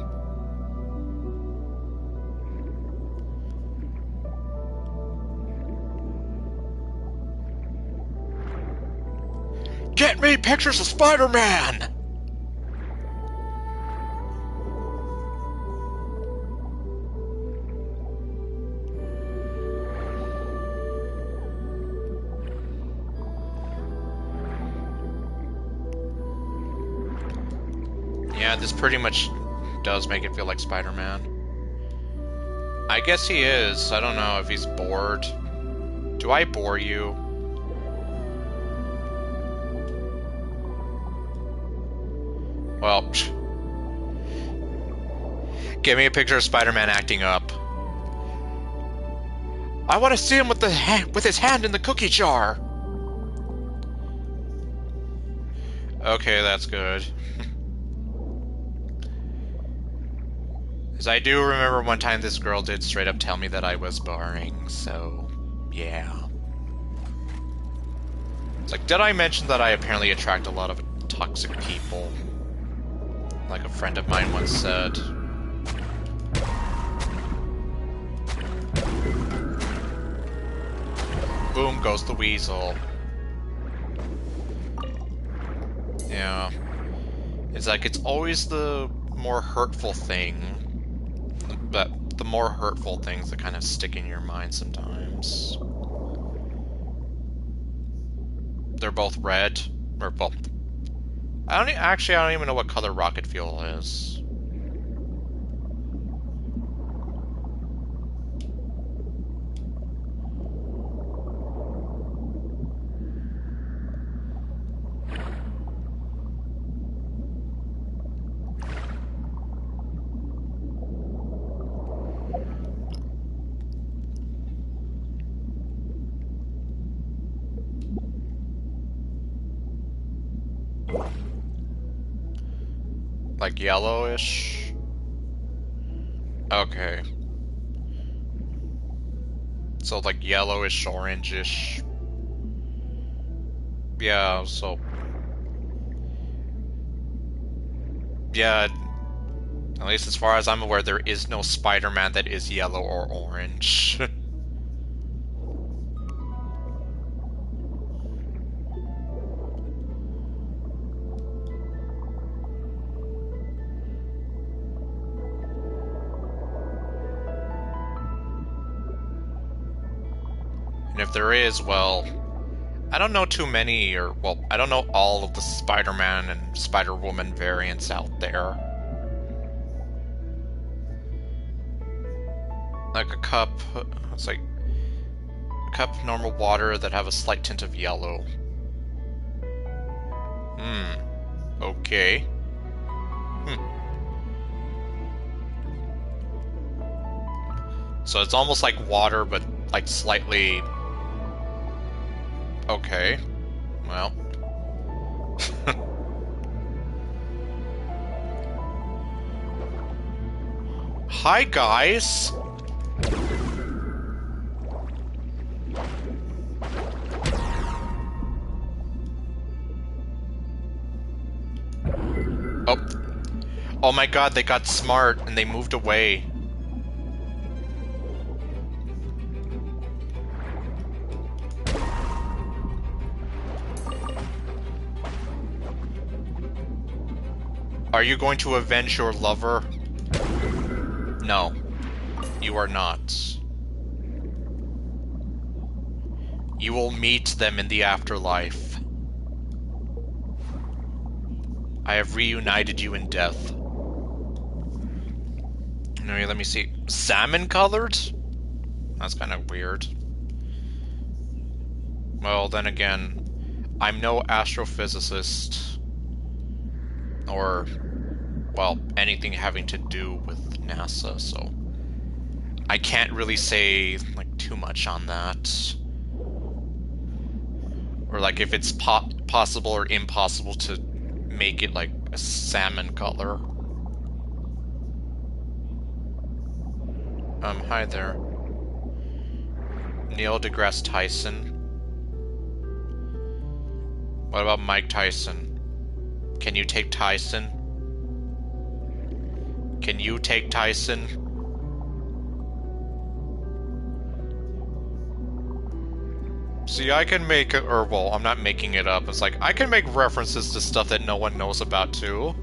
[SPEAKER 1] Get me pictures of Spider-Man! Yeah, this pretty much does make it feel like Spider-Man. I guess he is. I don't know if he's bored. Do I bore you? Well, give me a picture of Spider-Man acting up. I want to see him with his hand in the cookie jar. Okay, that's good. Because I do remember one time this girl did straight up tell me that I was boring, so yeah. It's like, did I mention that I apparently attract a lot of toxic people? Like a friend of mine once said. Boom goes the weasel. Yeah. It's like, it's always the more hurtful thing, but the more hurtful things that kind of stick in your mind sometimes. They're both red, or both. I don't even know what color rocket fuel is. Like yellowish. Okay. So, like, yellowish, orangish. Yeah, so... Yeah, at least as far as I'm aware, there is no Spider-Man that is yellow or orange. And if there is, well... I don't know too many, or, well, I don't know all of the Spider-Man and Spider-Woman variants out there. Like a cup, it's like a cup of normal water that have a slight tint of yellow. Okay. So it's almost like water, but like slightly... Okay. Well. Hi, guys! Oh. Oh my god, they got smart and they moved away. Are you going to avenge your lover? No. You are not. You will meet them in the afterlife. I have reunited you in death. Anyway, let me see. Salmon colored? That's kind of weird. Well, then again, I'm no astrophysicist. Or, well, anything having to do with NASA, so I can't really say, like, too much on that. Or, like, if it's possible or impossible to make it, like, a salmon color. Hi there. Neil deGrasse Tyson. What about Mike Tyson? Can you take Tyson? Can you take Tyson? See, I can make it, or well, I'm not making it up. It's like, I can make references to stuff that no one knows about, too.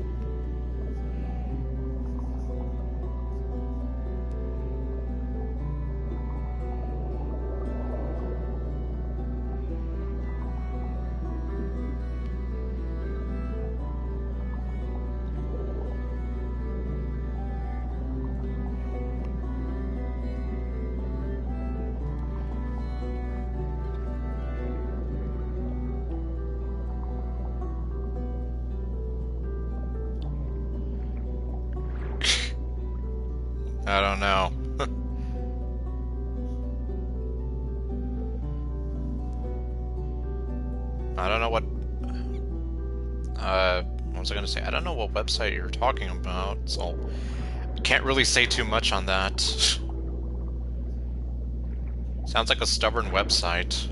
[SPEAKER 1] I don't know. I don't know what... what was I gonna say? I don't know what website you're talking about, so... Can't really say too much on that. Sounds like a stubborn website.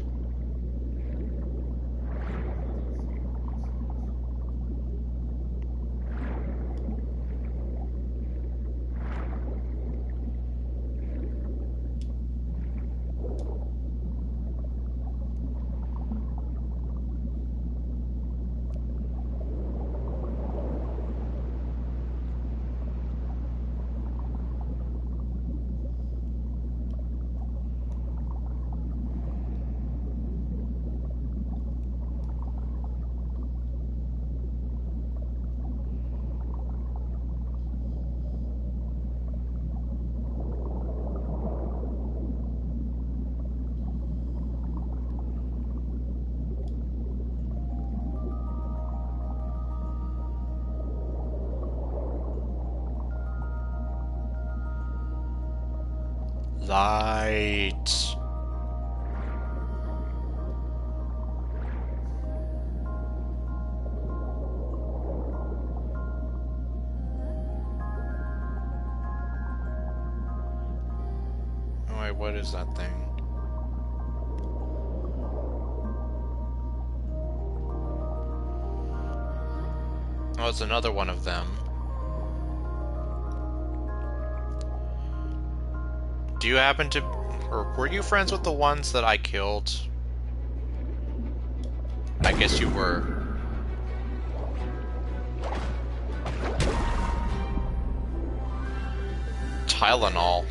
[SPEAKER 1] Light. Wait, what is that thing? Oh, it's another one of them. Do you happen to... or were you friends with the ones that I killed? I guess you were. Tylenol.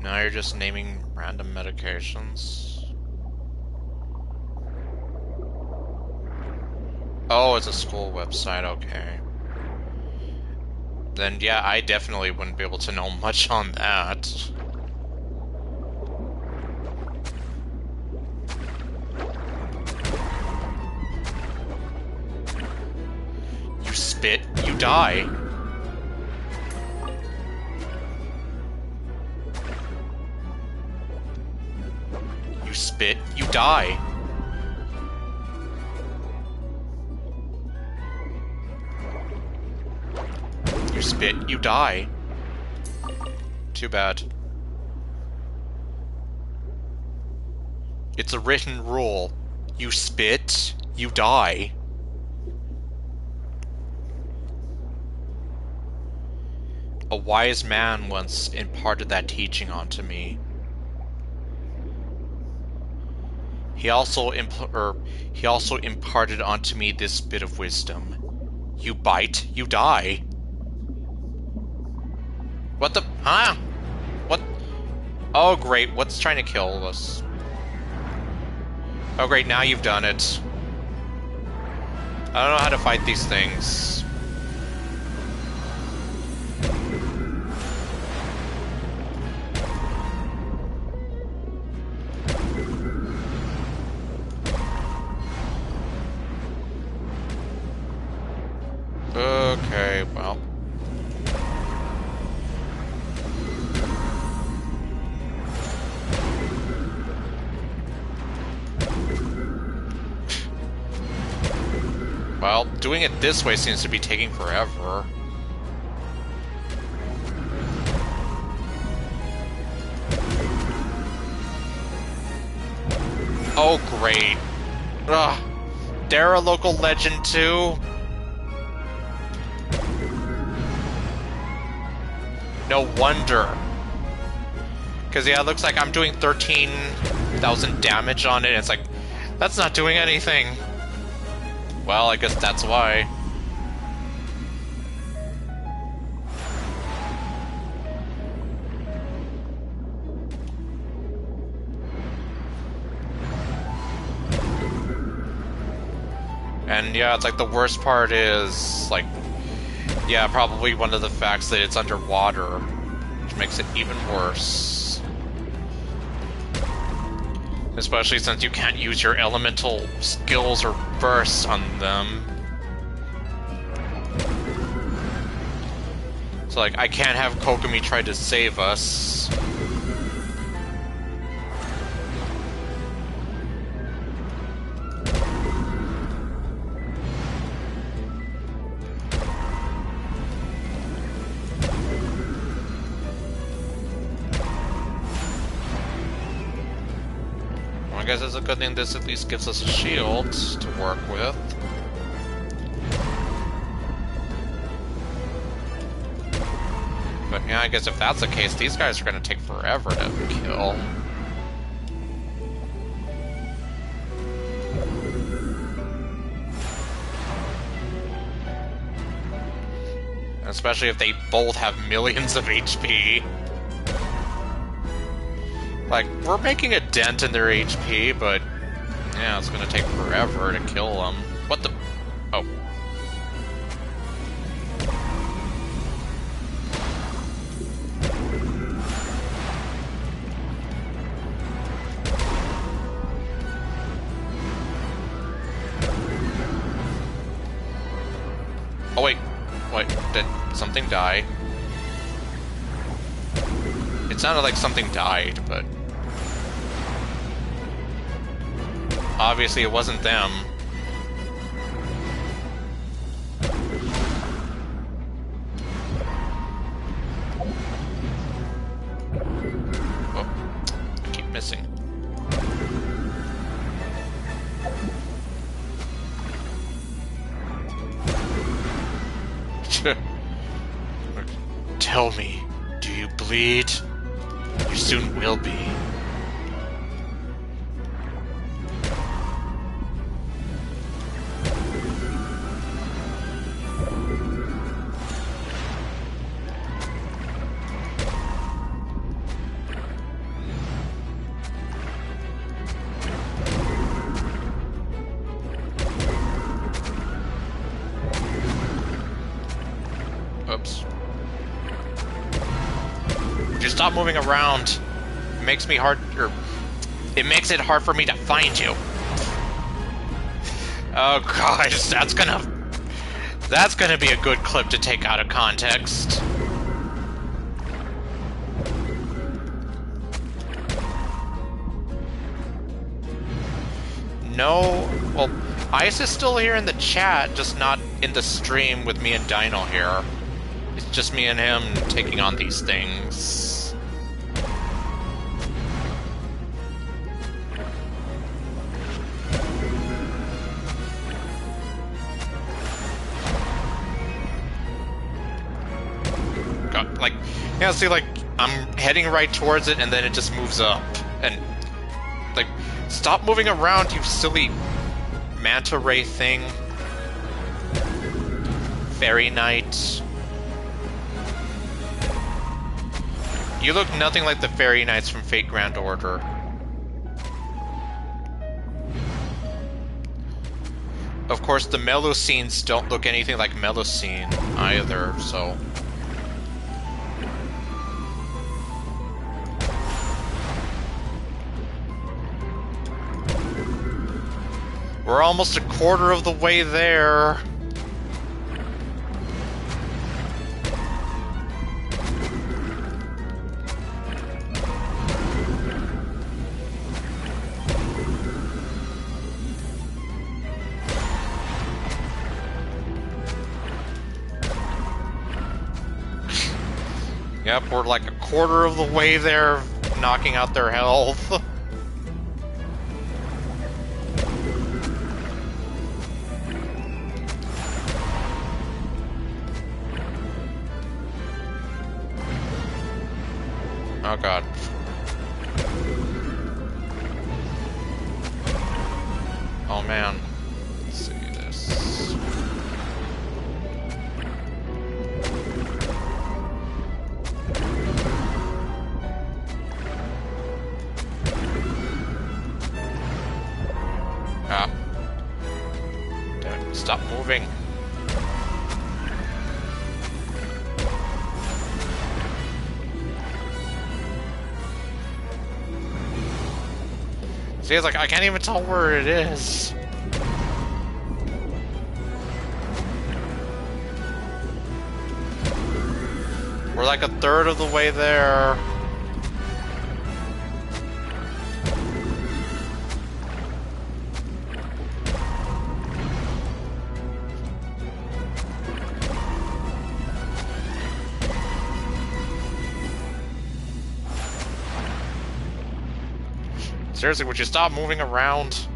[SPEAKER 1] Now you're just naming random medications. Oh, it's a school website, okay. Then yeah, I definitely wouldn't be able to know much on that. You spit, you die. You spit, you die. You spit, you die. Too bad. It's a written rule. You spit, you die. A wise man once imparted that teaching onto me. He also imparted onto me this bit of wisdom. You bite, you die. What the... huh? What? Oh, great. What's trying to kill us? Oh, great. Now you've done it. I don't know how to fight these things. Okay, well... well, doing it this way seems to be taking forever. Oh, great. Ugh. They're a local legend, too? No wonder. Because, yeah, it looks like I'm doing 13,000 damage on it, and it's like, that's not doing anything. Well, I guess that's why. And yeah, it's like the worst part is, like, yeah, probably one of the facts that it's underwater, which makes it even worse. Especially since you can't use your elemental skills or bursts on them. So, like, I can't have Kokomi try to save us. I guess it's a good thing this at least gives us a shield to work with. But yeah, I guess if that's the case, these guys are gonna take forever to kill. Especially if they both have millions of HP. Like, we're making a dent in their HP, but yeah, it's gonna take forever to kill them. What the... oh. Oh, wait. Wait, did something die? It sounded like something died, but... obviously it wasn't them. Tell me, do you bleed? You soon will be. Oops. Would you stop moving around? It makes me hard, or it makes it hard for me to find you. Oh gosh, that's gonna be a good clip to take out of context. No, well, Ice is still here in the chat, just not in the stream with me and Dino here. It's just me and him taking on these things. God, like, yeah, see, like, I'm heading right towards it and then it just moves up. And, like, stop moving around, you silly manta ray thing. Fairy Knight. You look nothing like the Fairy Knights from Fate Grand Order. Of course, the Melusines don't look anything like Melusine either, so... We're almost a quarter of the way there. Yep, we're like a quarter of the way there, knocking out their health. Oh god. Oh man. Let's see this. Ah. Damn it, stop moving. See, it's like, I can't even tell where it is. We're like a third of the way there. Seriously, would you stop moving around?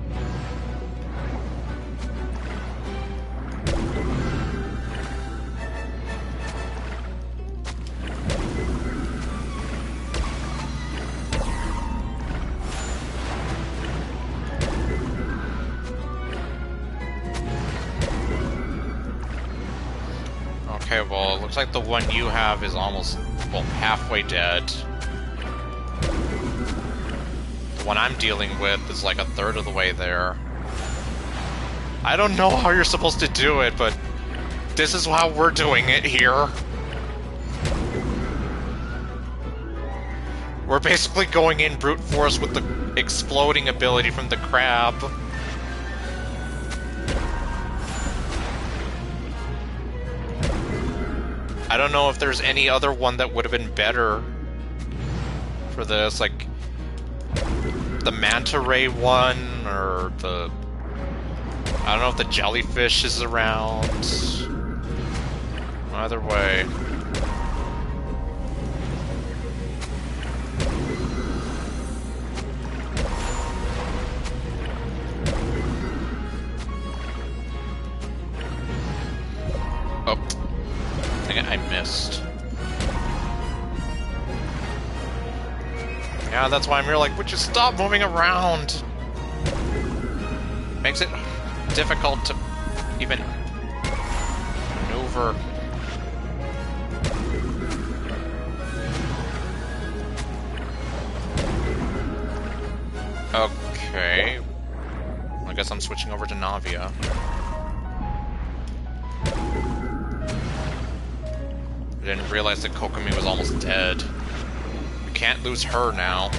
[SPEAKER 1] Okay, well, it looks like the one you have is almost, well, halfway dead. The one I'm dealing with is like a third of the way there. I don't know how you're supposed to do it, but this is how we're doing it here. We're basically going in brute force with the exploding ability from the crab. I don't know if there's any other one that would have been better for this, like the manta ray one, or the... I don't know if the jellyfish is around. Either way. Oh. Yeah, that's why I'm here like, would you stop moving around? Makes it difficult to even maneuver. Okay. I guess I'm switching over to Navia. I didn't realize that Kokomi was almost dead. We can't lose her now.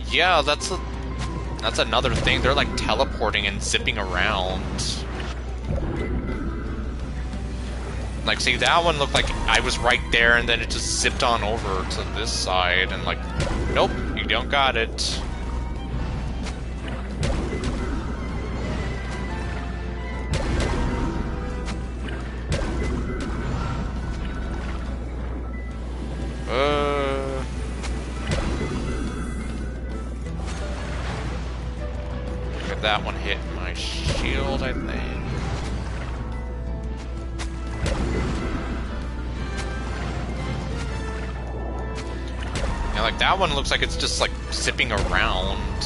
[SPEAKER 1] Yeah, that's another thing. They're like teleporting and zipping around. Like, see, that one looked like I was right there, and then it just zipped on over to this side, and like, nope, you don't got it. Okay, that one hit my shield, I think. Yeah, like that one looks like it's just like zipping around.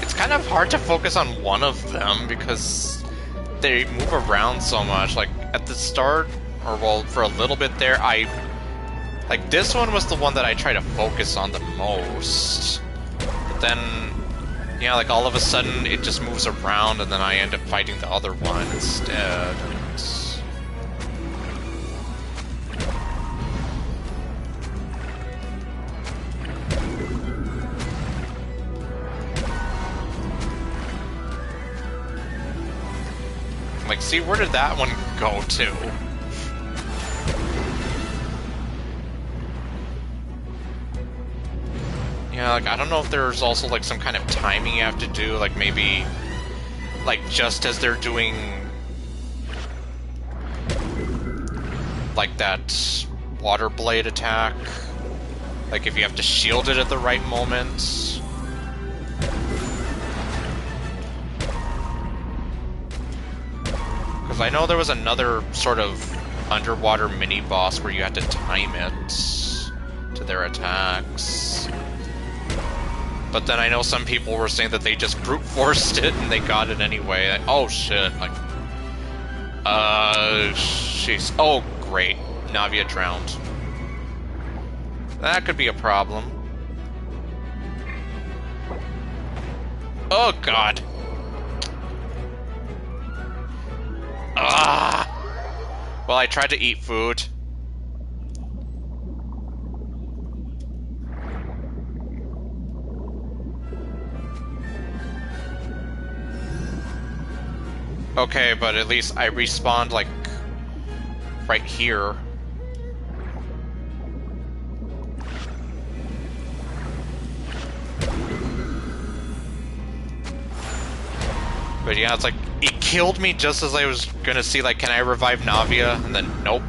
[SPEAKER 1] It's kind of hard to focus on one of them because they move around so much. Like at the start, or well, for a little bit there, like this one was the one that I try to focus on the most. But then, yeah, like all of a sudden it just moves around, and then I end up fighting the other one instead. Like, see, where did that one go to? Yeah, like, I don't know if there's also, like, some kind of timing you have to do, like, maybe, like, just as they're doing, like, that water blade attack, like, if you have to shield it at the right moment. Because I know there was another sort of underwater mini-boss where you had to time it to their attacks. But then I know some people were saying that they just brute forced it and they got it anyway. Like, oh shit, like... she's... Oh, great. Navia drowned. That could be a problem. Oh god. Ah! Well, I tried to eat food. Okay, but at least I respawned, like, right here. But yeah, it's like, it killed me just as I was gonna see, like, can I revive Navia? And then, nope.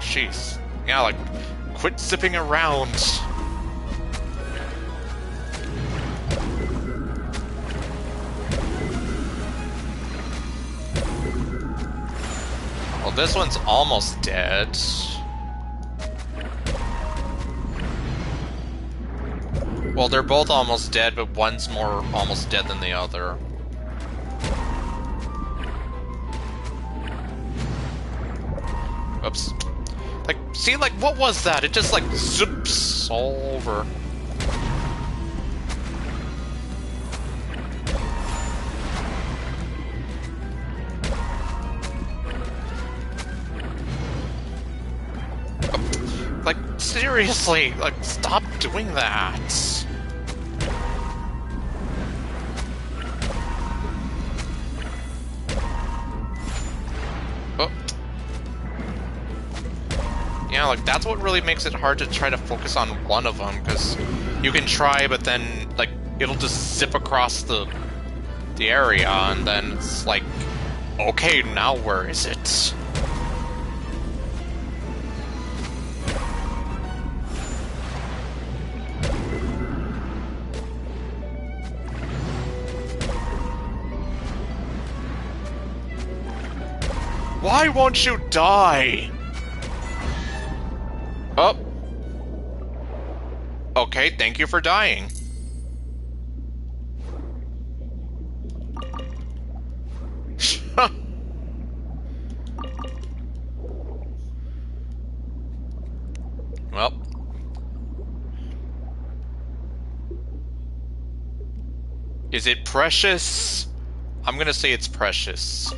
[SPEAKER 1] Jeez. Yeah, like, quit zipping around. Well, this one's almost dead. Well, they're both almost dead, but one's more almost dead than the other. Oops. Like, see, like, what was that? It just, like, zips all over. Like, seriously, like, stop doing that. Yeah, like, that's what really makes it hard to try to focus on one of them, because you can try, but then, like, it'll just zip across the area, and then it's like, okay, now where is it? Why won't you die? Oh. Okay, thank you for dying. Well. Is it precious? I'm gonna say it's precious.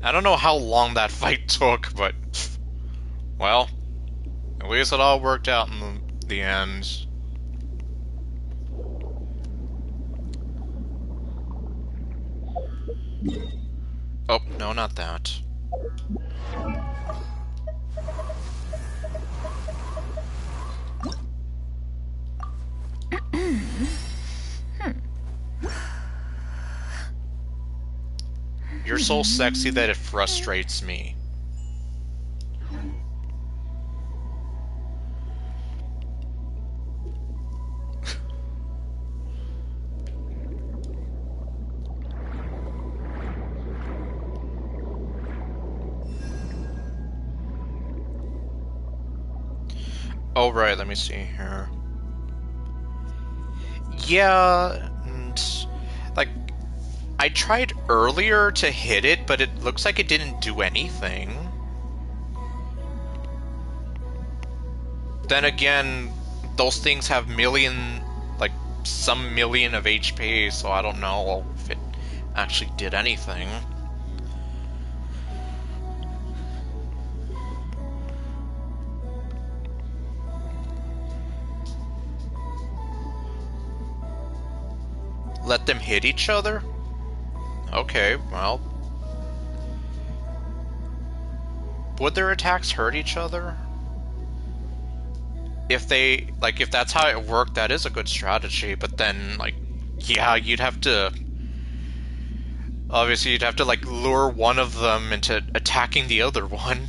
[SPEAKER 1] I don't know how long that fight took, but... well, at least it all worked out in the end. Oh, no, not that. You're so sexy that it frustrates me. Oh, right, let me see here. Yeah, and, like, I tried earlier to hit it, but it looks like it didn't do anything. Then again, those things have some million of HP, so I don't know if it actually did anything. Let them hit each other? Okay, well... would their attacks hurt each other? If that's how it worked, that is a good strategy, but then, like, yeah, you'd have to... obviously, you'd have to, like, lure one of them into attacking the other one.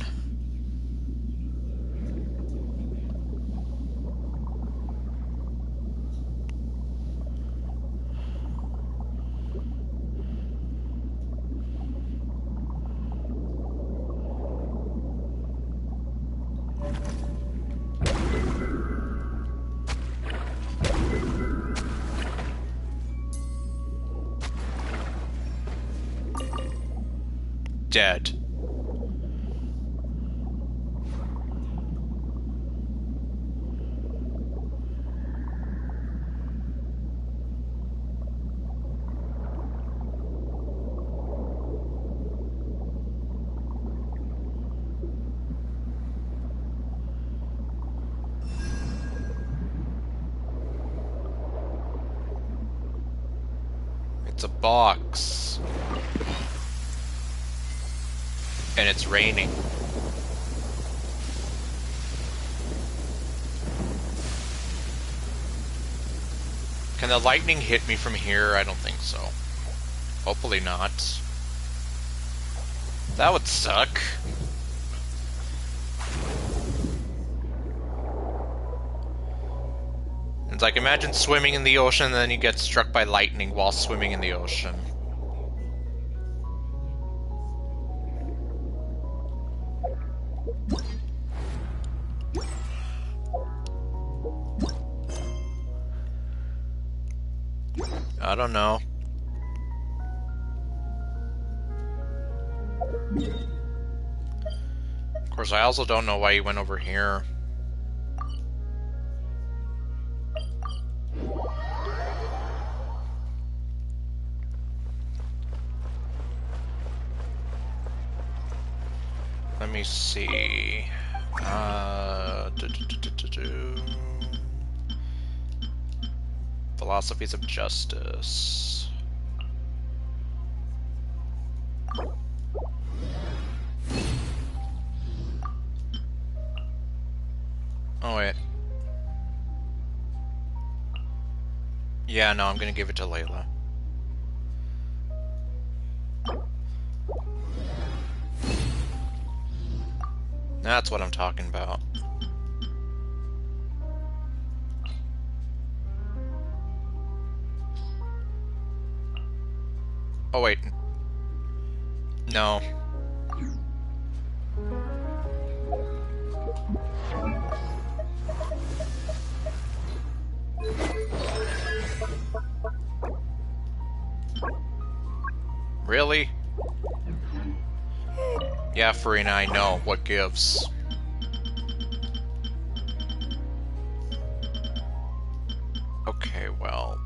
[SPEAKER 1] Dead. It's a box. And it's raining. Can the lightning hit me from here? I don't think so. Hopefully not. That would suck. It's like, imagine swimming in the ocean and then you get struck by lightning while swimming in the ocean. I don't know. Of course, I also don't know why he went over here. Let me see. Philosophies of justice. Oh, wait. Yeah, no, I'm gonna give it to Layla. That's what I'm talking about. Oh, wait. No. Really? Yeah, Farina, I know. What gives? Okay, well...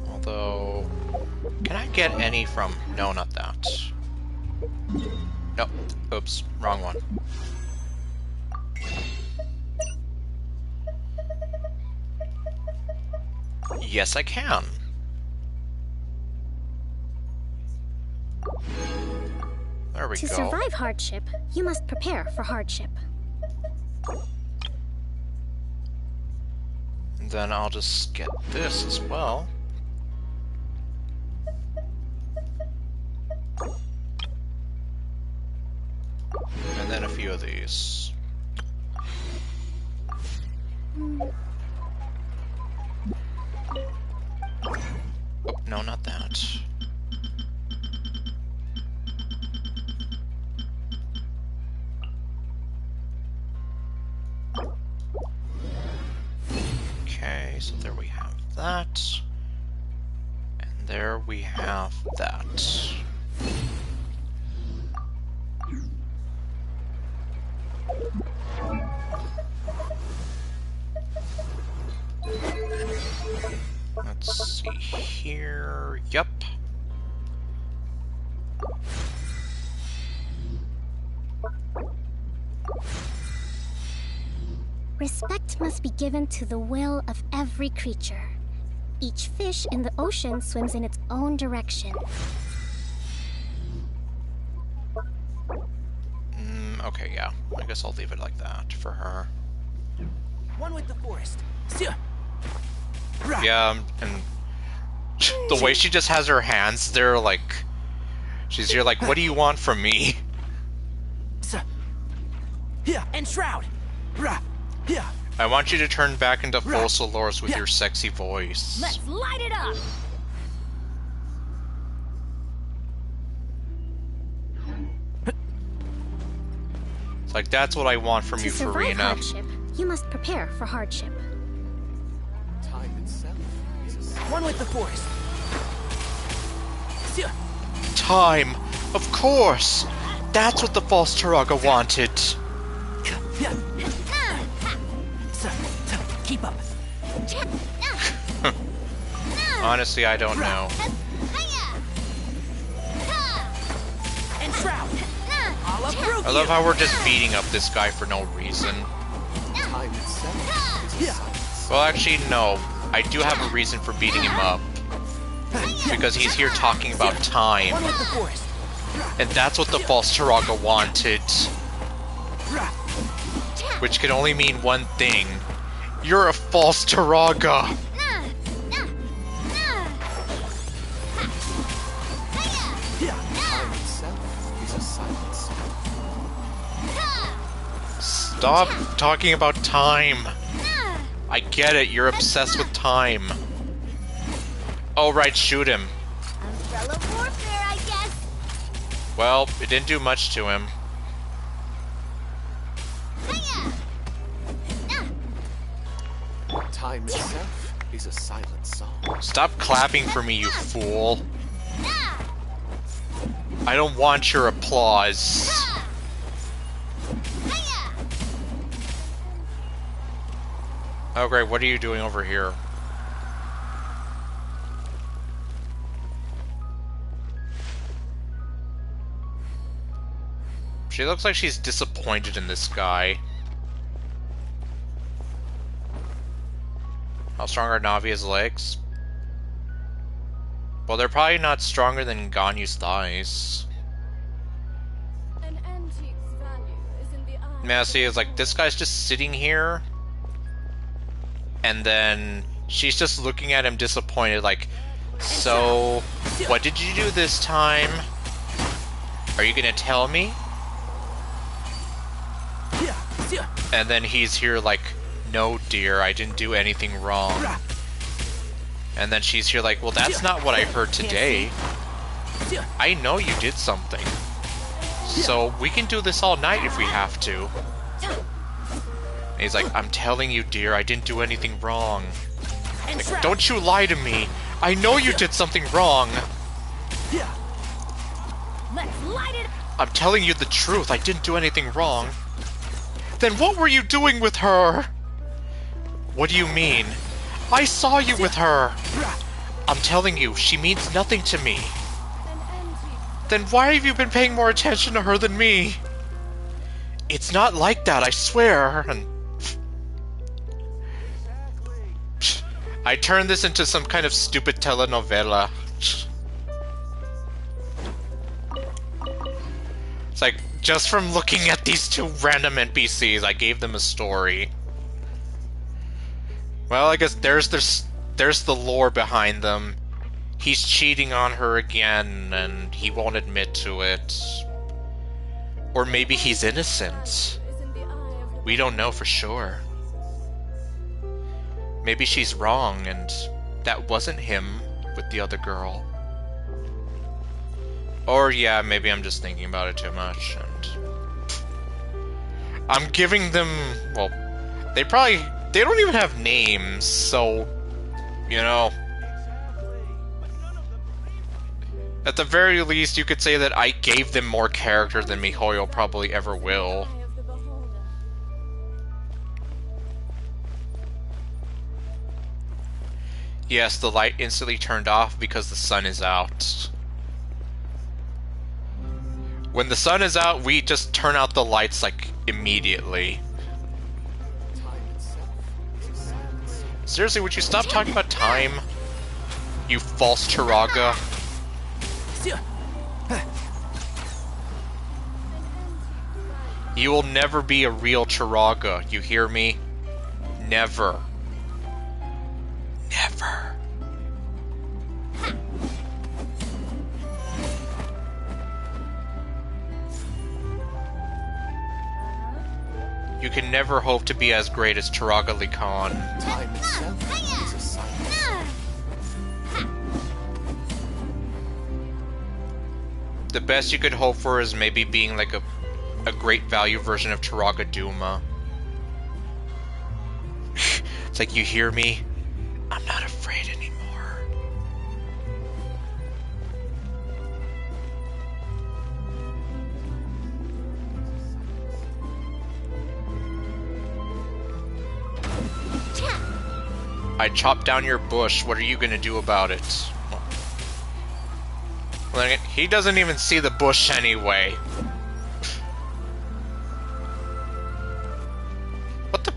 [SPEAKER 1] Although... Can I get any from... No, not that. Nope. Oops. Wrong one. Yes, I can. There we
[SPEAKER 6] To
[SPEAKER 1] go.
[SPEAKER 6] survive hardship, you must prepare for hardship.
[SPEAKER 1] Then I'll just get this as well. And then a few of these. Oh, no, not that. Okay, so there we have that. And there we have that. Let's see here. Yup.
[SPEAKER 6] Respect must be given to the will of every creature. Each fish in the ocean swims in its own direction.
[SPEAKER 1] Okay, yeah. I guess I'll leave it like that for her.
[SPEAKER 4] One with the forest.
[SPEAKER 1] Yeah, and the way she just has her hands there, like... She's here like, what do you want from me?
[SPEAKER 4] Yeah, and shroud. Yeah.
[SPEAKER 1] I want you to turn back into full Solaris with your sexy voice.
[SPEAKER 3] Let's light it up!
[SPEAKER 1] It's like, that's what I want from
[SPEAKER 6] To
[SPEAKER 1] you,
[SPEAKER 6] survive
[SPEAKER 1] Farina.
[SPEAKER 6] hardship, you must prepare for hardship.
[SPEAKER 4] Time itself is a... One with the forest.
[SPEAKER 1] Time! Of course! That's what the false Taraga wanted!
[SPEAKER 4] Yeah. Keep up.
[SPEAKER 1] Honestly, I don't know.
[SPEAKER 4] And shroud. I'll approve
[SPEAKER 1] I love how we're just beating up this guy for no reason.
[SPEAKER 4] Time itself. Yeah.
[SPEAKER 1] Well, actually, no. I do have a reason for beating him up. Because he's here talking about time.
[SPEAKER 4] One with the forest.
[SPEAKER 1] And that's what the false Taraga wanted. Which can only mean one thing. You're a false Taraga!
[SPEAKER 4] Time itself is a silence.
[SPEAKER 1] Stop talking about time! I get it, you're obsessed with time. Oh right, shoot him.
[SPEAKER 2] Umbrella warfare, I guess.
[SPEAKER 1] Well, it didn't do much to him.
[SPEAKER 4] Time itself is a silent song.
[SPEAKER 1] Stop clapping for me, you fool. I don't want your applause. Oh great, what are you doing over here? She looks like she's disappointed in this guy. How strong are Navia's legs? Well, they're probably not stronger than Ganyu's thighs.
[SPEAKER 5] An antique's value is in the eye.
[SPEAKER 1] Massey is like, this guy's just sitting here, and then she's just looking at him disappointed, like, so, what did you do this time? Are you gonna tell me? And then he's here like, no dear, I didn't do anything wrong. And then she's here like, well, that's not what I heard today. I know you did something. So we can do this all night if we have to. And he's like, I'm telling you, dear, I didn't do anything wrong. Like, don't you lie to me. I know you did something wrong.
[SPEAKER 5] Let's light it.
[SPEAKER 1] I'm telling you the truth. I didn't do anything wrong. Then what were you doing with her? What do you mean? I saw you with her. I'm telling you, she means nothing to me. Then why have you been paying more attention to her than me? It's not like that, I swear. And I turned this into some kind of stupid telenovela. It's like, just from looking at these two random NPCs, I gave them a story. Well, I guess there's the lore behind them. He's cheating on her again, and he won't admit to it. Or maybe he's innocent. We don't know for sure. Maybe she's wrong, and that wasn't him with the other girl. Or yeah, maybe I'm just thinking about it too much, and I'm giving them, well, they don't even have names, so, you know, at the very least you could say that I gave them more character than MiHoYo probably ever will. Yes, the light instantly turned off because the sun is out. When the sun is out, we just turn out the lights, like, immediately. Seriously, would you stop talking about time? You false Chiraga. You will never be a real Chiraga, you hear me? Never. Never. You can never hope to be as great as Chiraga Khan.
[SPEAKER 4] Time itself is a silence.
[SPEAKER 1] The best you could hope for is maybe being like a great value version of Chiraga Duma. It's like, you hear me? I'm not afraid anymore. I chopped down your bush. What are you gonna do about it? Well, he doesn't even see the bush anyway. What the?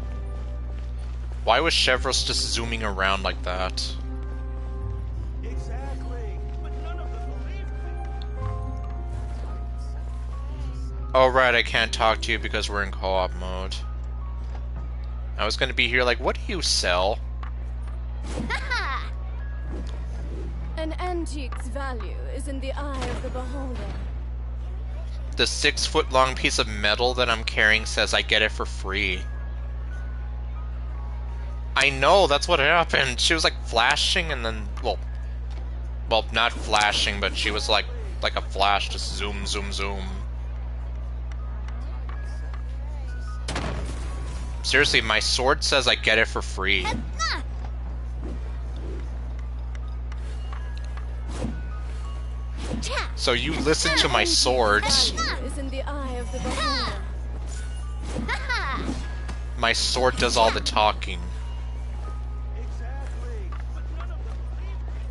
[SPEAKER 1] Why was Chevros just zooming around like that?
[SPEAKER 4] Exactly. But none of them believed me.
[SPEAKER 1] Oh right, I can't talk to you because we're in co-op mode. I was gonna be here like, what do you sell?
[SPEAKER 5] An antique's value is in the eye of the beholder.
[SPEAKER 1] The 6-foot-long piece of metal that I'm carrying says I get it for free. I know, that's what happened. She was like flashing and then, well, not flashing, but she was like a flash, just zoom, zoom, zoom. Seriously, my sword says I get it for free. So you listen to my sword.
[SPEAKER 5] Is in the eye of the beholder.
[SPEAKER 1] My sword does all the talking.
[SPEAKER 4] Exactly. But none of them believed me.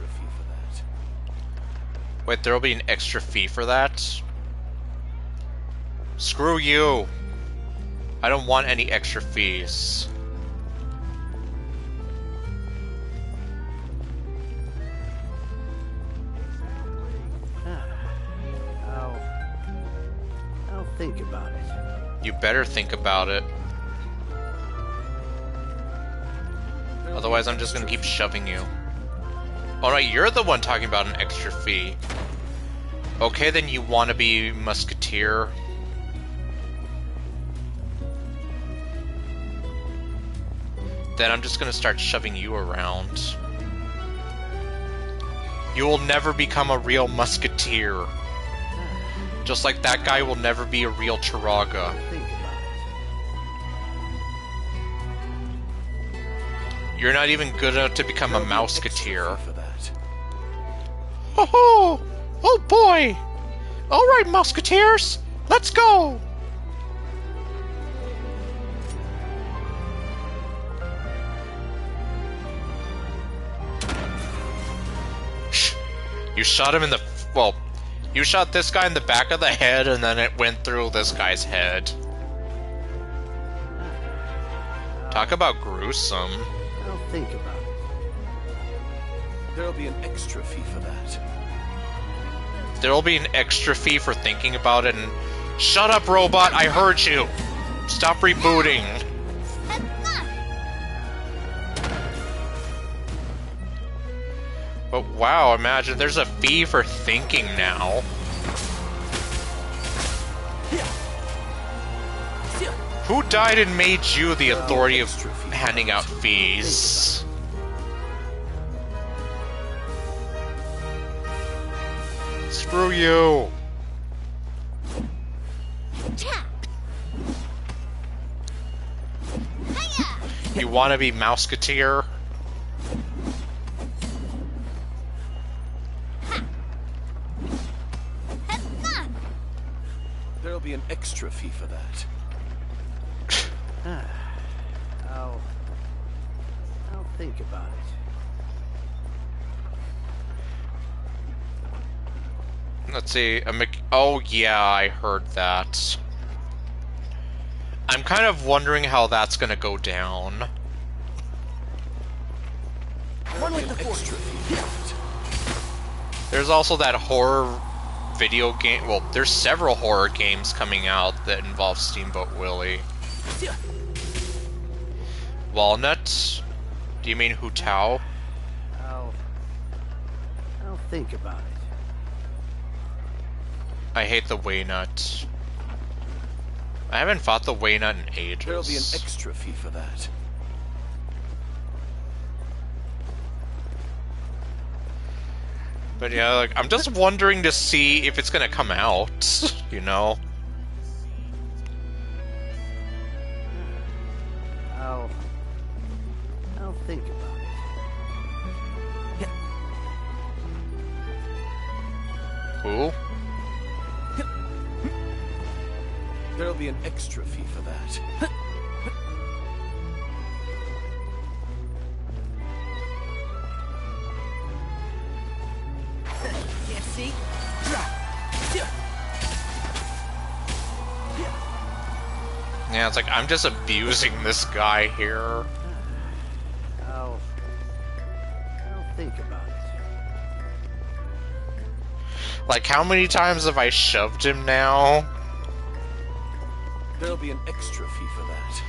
[SPEAKER 4] extra fee for that.
[SPEAKER 1] Wait, there'll be an extra fee for that? Screw you! I don't want any extra fees.
[SPEAKER 4] I'll think about it.
[SPEAKER 1] You better think about it. Otherwise, I'm just gonna keep shoving you. Alright, you're the one talking about an extra fee. Okay, then you want to be musketeer. Then I'm just gonna start shoving you around. You will never become a real musketeer. Just like that guy will never be a real Chiraga.
[SPEAKER 4] Think about it.
[SPEAKER 1] You're not even good enough to become a mouseketeer.
[SPEAKER 4] For that.
[SPEAKER 1] Ho ho! Oh boy! Alright, musketeers! Let's go! Shh! You shot him in the... well, you shot this guy in the back of the head and then it went through this guy's head. Talk about gruesome.
[SPEAKER 4] I'll think about it. There'll be an extra fee for that.
[SPEAKER 1] There'll be an extra fee for thinking about it and... Shut up, robot! I heard you! Stop rebooting! But wow, imagine there's a fee for thinking now. Who died and made you the authority of handing out fees? Screw you! You wanna be mouseketeer?
[SPEAKER 4] There'll be an extra fee for that. I'll think about it.
[SPEAKER 1] Let's see, oh yeah, I heard that. I'm kind of wondering how that's gonna go down.
[SPEAKER 4] One with the extra fee for that.
[SPEAKER 1] There's also that horror video game, well, there's several horror games coming out that involve Steamboat Willie. Walnut? Do you mean Hu Tao?
[SPEAKER 4] I'll think about it.
[SPEAKER 1] I hate the Waynut. I haven't fought the Waynut in ages.
[SPEAKER 4] There'll be an extra fee for that.
[SPEAKER 1] But yeah, like, I'm just wondering to see if it's gonna come out, you know?
[SPEAKER 4] I'll think about it.
[SPEAKER 1] Who?
[SPEAKER 4] There'll be an extra fee for that.
[SPEAKER 8] Can't see?
[SPEAKER 1] Yeah, it's like, I'm just abusing this guy here.
[SPEAKER 4] I'll think about it.
[SPEAKER 1] Like, how many times have I shoved him now?
[SPEAKER 4] There'll be an extra fee for that.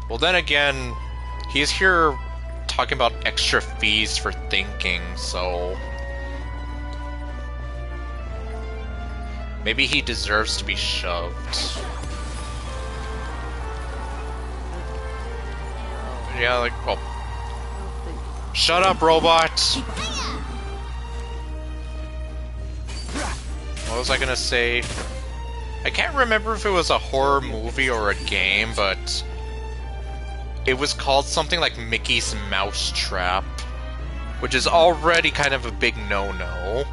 [SPEAKER 1] Well, then again, he's here talking about extra fees for thinking, so... maybe he deserves to be shoved. Yeah, like, well... shut up, robot! What was I gonna say? I can't remember if it was a horror movie or a game, but... it was called something like Mickey's Mousetrap, which is already kind of a big no-no.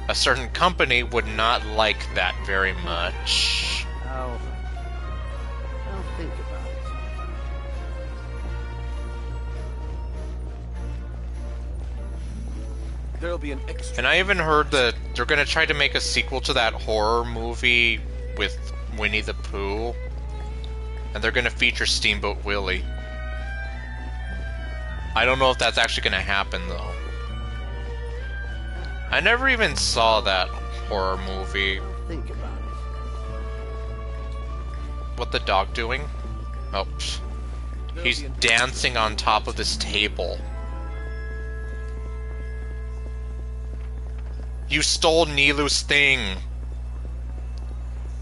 [SPEAKER 1] A certain company would not like that very much.
[SPEAKER 4] I'll think about There'll be an extra.
[SPEAKER 1] And I even heard that they're gonna try to make a sequel to that horror movie with Winnie the Pooh. And they're gonna feature Steamboat Willie. I don't know if that's actually gonna happen, though. I never even saw that horror movie.
[SPEAKER 4] Think about it.
[SPEAKER 1] What the dog doing? Oh, he's dancing on top of this table. You stole Nilu's thing.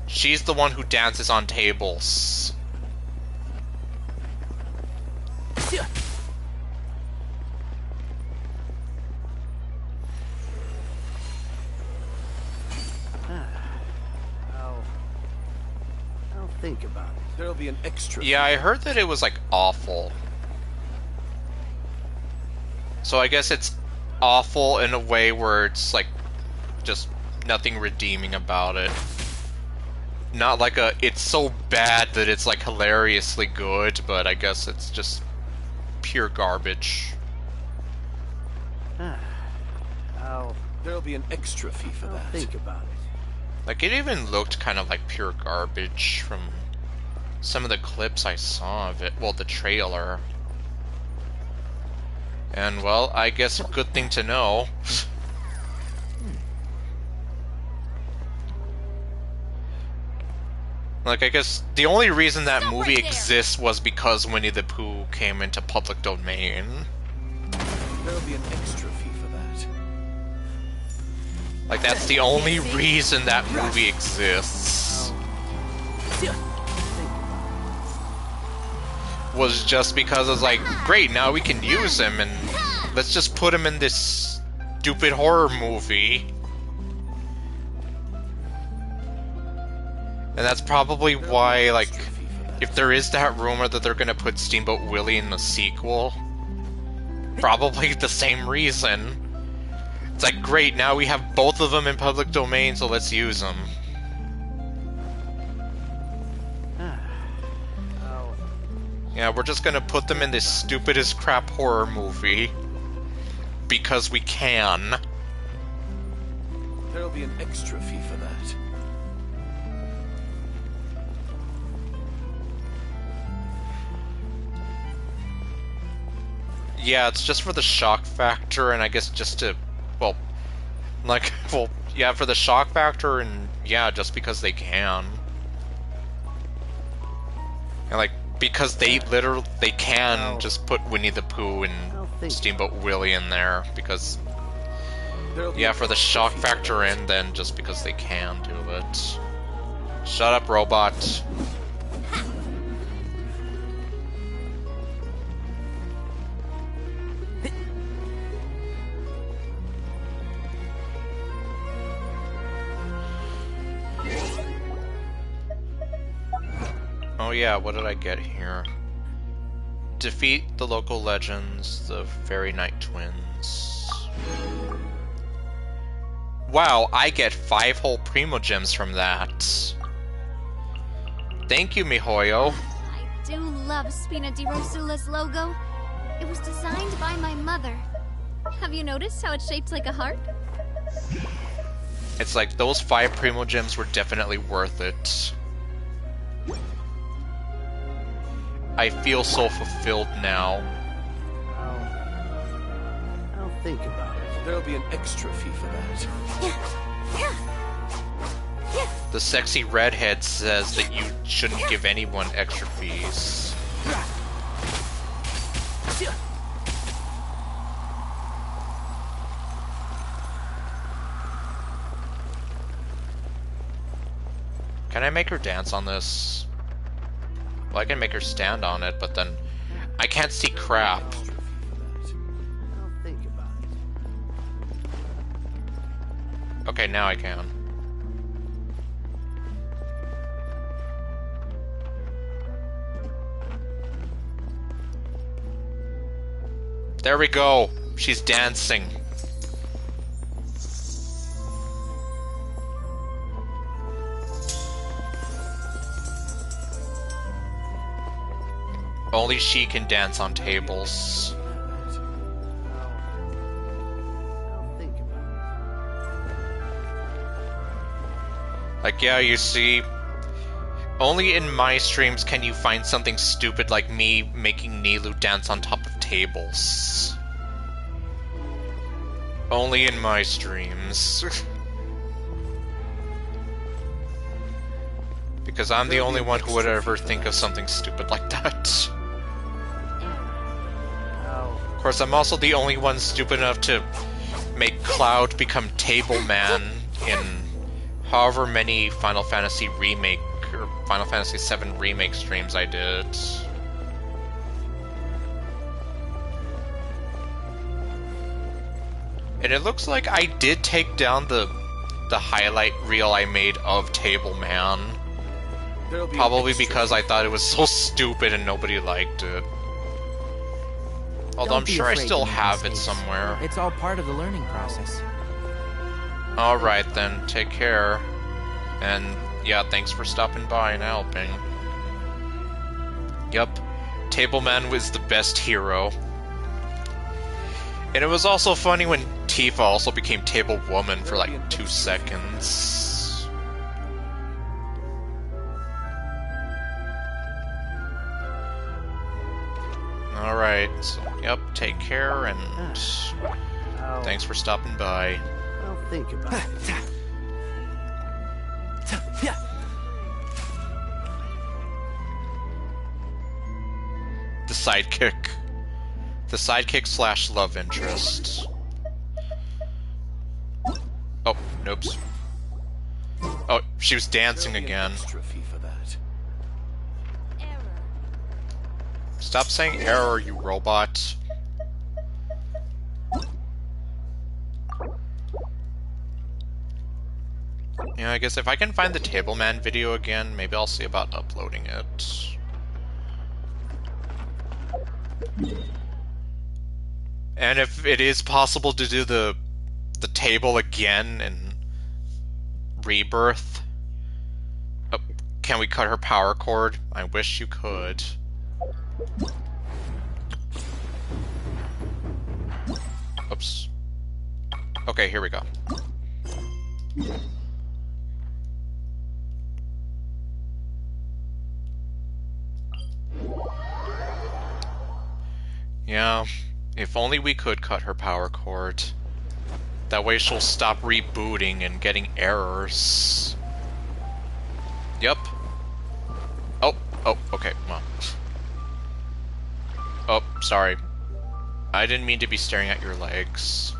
[SPEAKER 1] She's the one who dances on tables.
[SPEAKER 4] I'll think about it. There'll be an extra.
[SPEAKER 1] Yeah, I heard that it was, like, awful. So I guess it's awful in a way where it's, like, just nothing redeeming about it. Not like a, it's so bad that it's, like, hilariously good, but I guess it's just pure garbage.
[SPEAKER 4] There'll be an extra fee for that. Think about it.
[SPEAKER 1] Like, it even looked kind of like pure garbage from some of the clips I saw of it. Well, the trailer. And, well, I guess a good thing to know. Like, I guess the only reason that movie exists was because Winnie the Pooh came into public domain.
[SPEAKER 4] There'll be an extra fee for that.
[SPEAKER 1] Like, that's the only reason that movie exists. Was just because it's like, great, now we can use him, and let's just put him in this stupid horror movie. And that's probably why, like, if there is that rumor that they're gonna put Steamboat Willie in the sequel, probably the same reason. It's like, great, now we have both of them in public domain, so let's use them. Yeah, we're just gonna put them in this stupidest crap horror movie. Because we can.
[SPEAKER 4] There'll be an extra fee for that.
[SPEAKER 1] Yeah, it's just for the shock factor, and I guess just to, well, like, well, yeah, for the shock factor, and yeah, just because they can. And, like, because they literally, they can just put Winnie the Pooh and Steamboat Willie in there, because, yeah, for the shock factor, and then just because they can do it. Shut up, robot. Oh yeah, what did I get here? Defeat the local legends, the Fairy Knight Twins. Wow, I get 5 whole Primogems from that. Thank you, MiHoYo.
[SPEAKER 3] I do love Spina di Rosula's logo. It was designed by my mother. Have you noticed how it's shaped like a heart?
[SPEAKER 1] It's like, those 5 Primogems were definitely worth it. I feel so fulfilled now.
[SPEAKER 4] I'll think about it. There'll be an extra fee for that.
[SPEAKER 1] The sexy redhead says that you shouldn't give anyone extra fees. Can I make her dance on this? Well, I can make her stand on it, but then I can't see crap.
[SPEAKER 4] I'll think about it.
[SPEAKER 1] Okay, now I can. There we go. She's dancing. Only she can dance on tables.
[SPEAKER 4] I'll think
[SPEAKER 1] Like, yeah, you see, only in my streams can you find something stupid like me making Nilu dance on top of tables. Only in my streams. Because I'm the only one who would ever think of something stupid like that. Of course, I'm also the only one stupid enough to make Cloud become Table Man in however many Final Fantasy Remake or Final Fantasy VII Remake streams I did. And it looks like I did take down the highlight reel I made of Table Man. Probably because I thought it was so stupid and nobody liked it. Although I'm sure I still have it somewhere.
[SPEAKER 8] It's all part of the learning process.
[SPEAKER 1] Alright then, take care. And yeah, thanks for stopping by and helping. Yup, Tableman was the best hero. And it was also funny when Tifa also became Table Woman for like 2 seconds. Alright, so yep, take care and thanks for stopping by.
[SPEAKER 4] I'll think about it.
[SPEAKER 1] The sidekick. The sidekick slash love interest. Oh, nope. Oh, she was dancing again.
[SPEAKER 4] Extra fee for that.
[SPEAKER 1] Stop saying error, you robot. Yeah, I guess if I can find the Tableman video again, maybe I'll see about uploading it. And if it is possible to do the table again in Rebirth, can we cut her power cord? I wish you could. Oops. Okay, here we go. Yeah, if only we could cut her power cord. That way she'll stop rebooting and getting errors. Yep. Oh, okay, well. Oh, sorry. I didn't mean to be staring at your legs.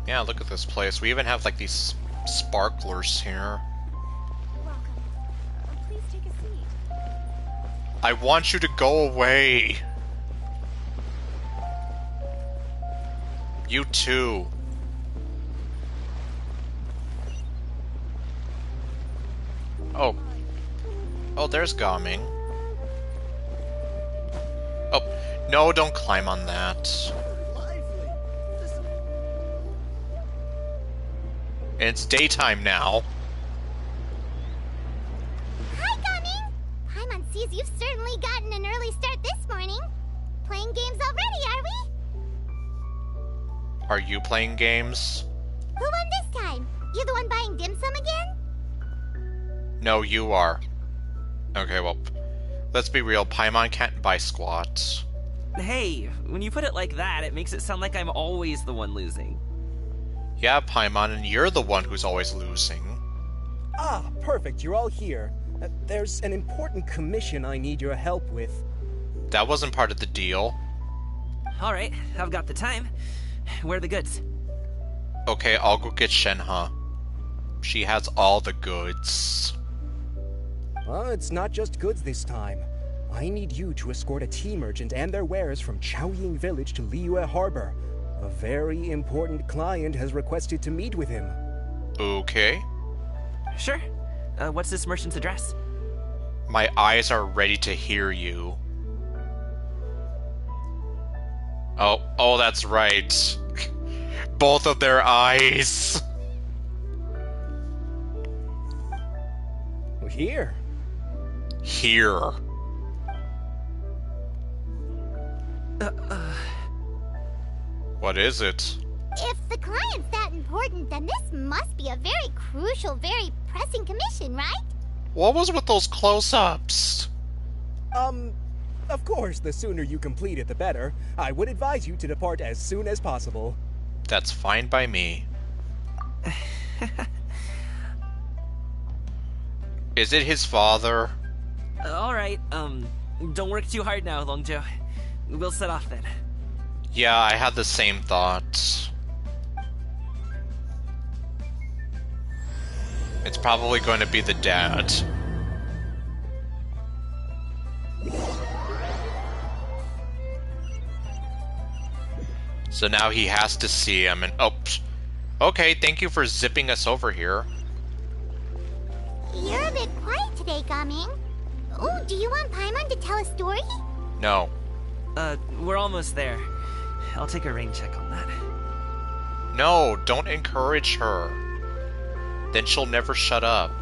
[SPEAKER 1] Yeah, look at this place. We even have like these sparklers here.
[SPEAKER 2] Please take a seat.
[SPEAKER 1] I want you to go away. You too. Oh. Oh, there's Gaming. Oh, no, don't climb on that. It's daytime now.
[SPEAKER 2] Hi, Gummy! Paimon sees you've certainly gotten an early start this morning. Playing games already, are we?
[SPEAKER 1] Are you playing games?
[SPEAKER 2] Who won this time? You the one buying dim sum again?
[SPEAKER 1] No, you are. Okay, well, let's be real. Paimon can't buy squat.
[SPEAKER 8] Hey, when you put it like that, it makes it sound like I'm always the one losing.
[SPEAKER 1] Yeah, Paimon, and you're the one who's always losing.
[SPEAKER 9] Ah, perfect. You're all here. There's an important commission I need your help with.
[SPEAKER 1] That wasn't part of the deal.
[SPEAKER 8] Alright, I've got the time. Where are the goods?
[SPEAKER 1] Okay, I'll go get Shenhe. She has all the goods.
[SPEAKER 9] Well, it's not just goods this time. I need you to escort a tea merchant and their wares from Chaoying Village to Liyue Harbor. A very important client has requested to meet with him.
[SPEAKER 1] Okay.
[SPEAKER 8] Sure. What's this merchant's address?
[SPEAKER 1] My eyes are ready to hear you. Oh, that's right. Both of their eyes.
[SPEAKER 9] Here.
[SPEAKER 1] Here. What is it?
[SPEAKER 2] If the client's that important, then this must be a very crucial, very pressing commission, right?
[SPEAKER 1] What was with those close-ups?
[SPEAKER 9] Of course, the sooner you complete it, the better. I would advise you to depart as soon as possible.
[SPEAKER 1] That's fine by me. Is it his father?
[SPEAKER 8] Alright, don't work too hard now, Longjo. We'll set off then.
[SPEAKER 1] Yeah, I had the same thought. It's probably going to be the dad. So now he has to see him and... Oh, okay, thank you for zipping us over here.
[SPEAKER 2] You're a bit quiet today, Gaming. Oh, do you want Paimon to tell a story?
[SPEAKER 1] No.
[SPEAKER 8] We're almost there. I'll take a rain check on that.
[SPEAKER 1] No, don't encourage her. Then she'll never shut up.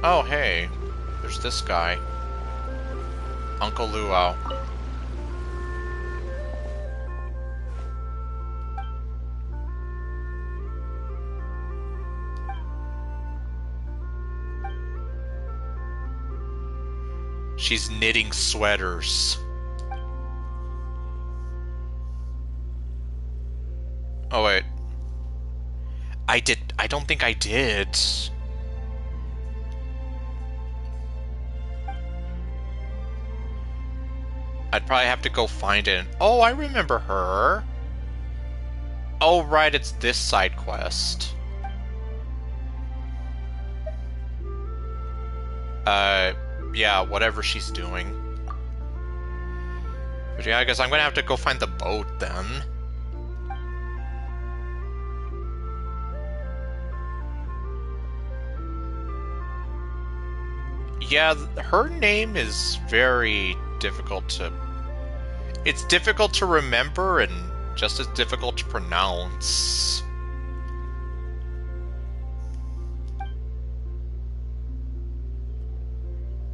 [SPEAKER 1] Oh, hey. There's this guy. Uncle Luau. She's knitting sweaters. Oh, wait. I don't think I did. I'd probably have to go find it. Oh, I remember her. Oh, right, it's this side quest. Yeah, whatever she's doing. But yeah, I guess I'm gonna have to go find the boat then. Yeah, her name is very difficult to... It's difficult to remember and just as difficult to pronounce.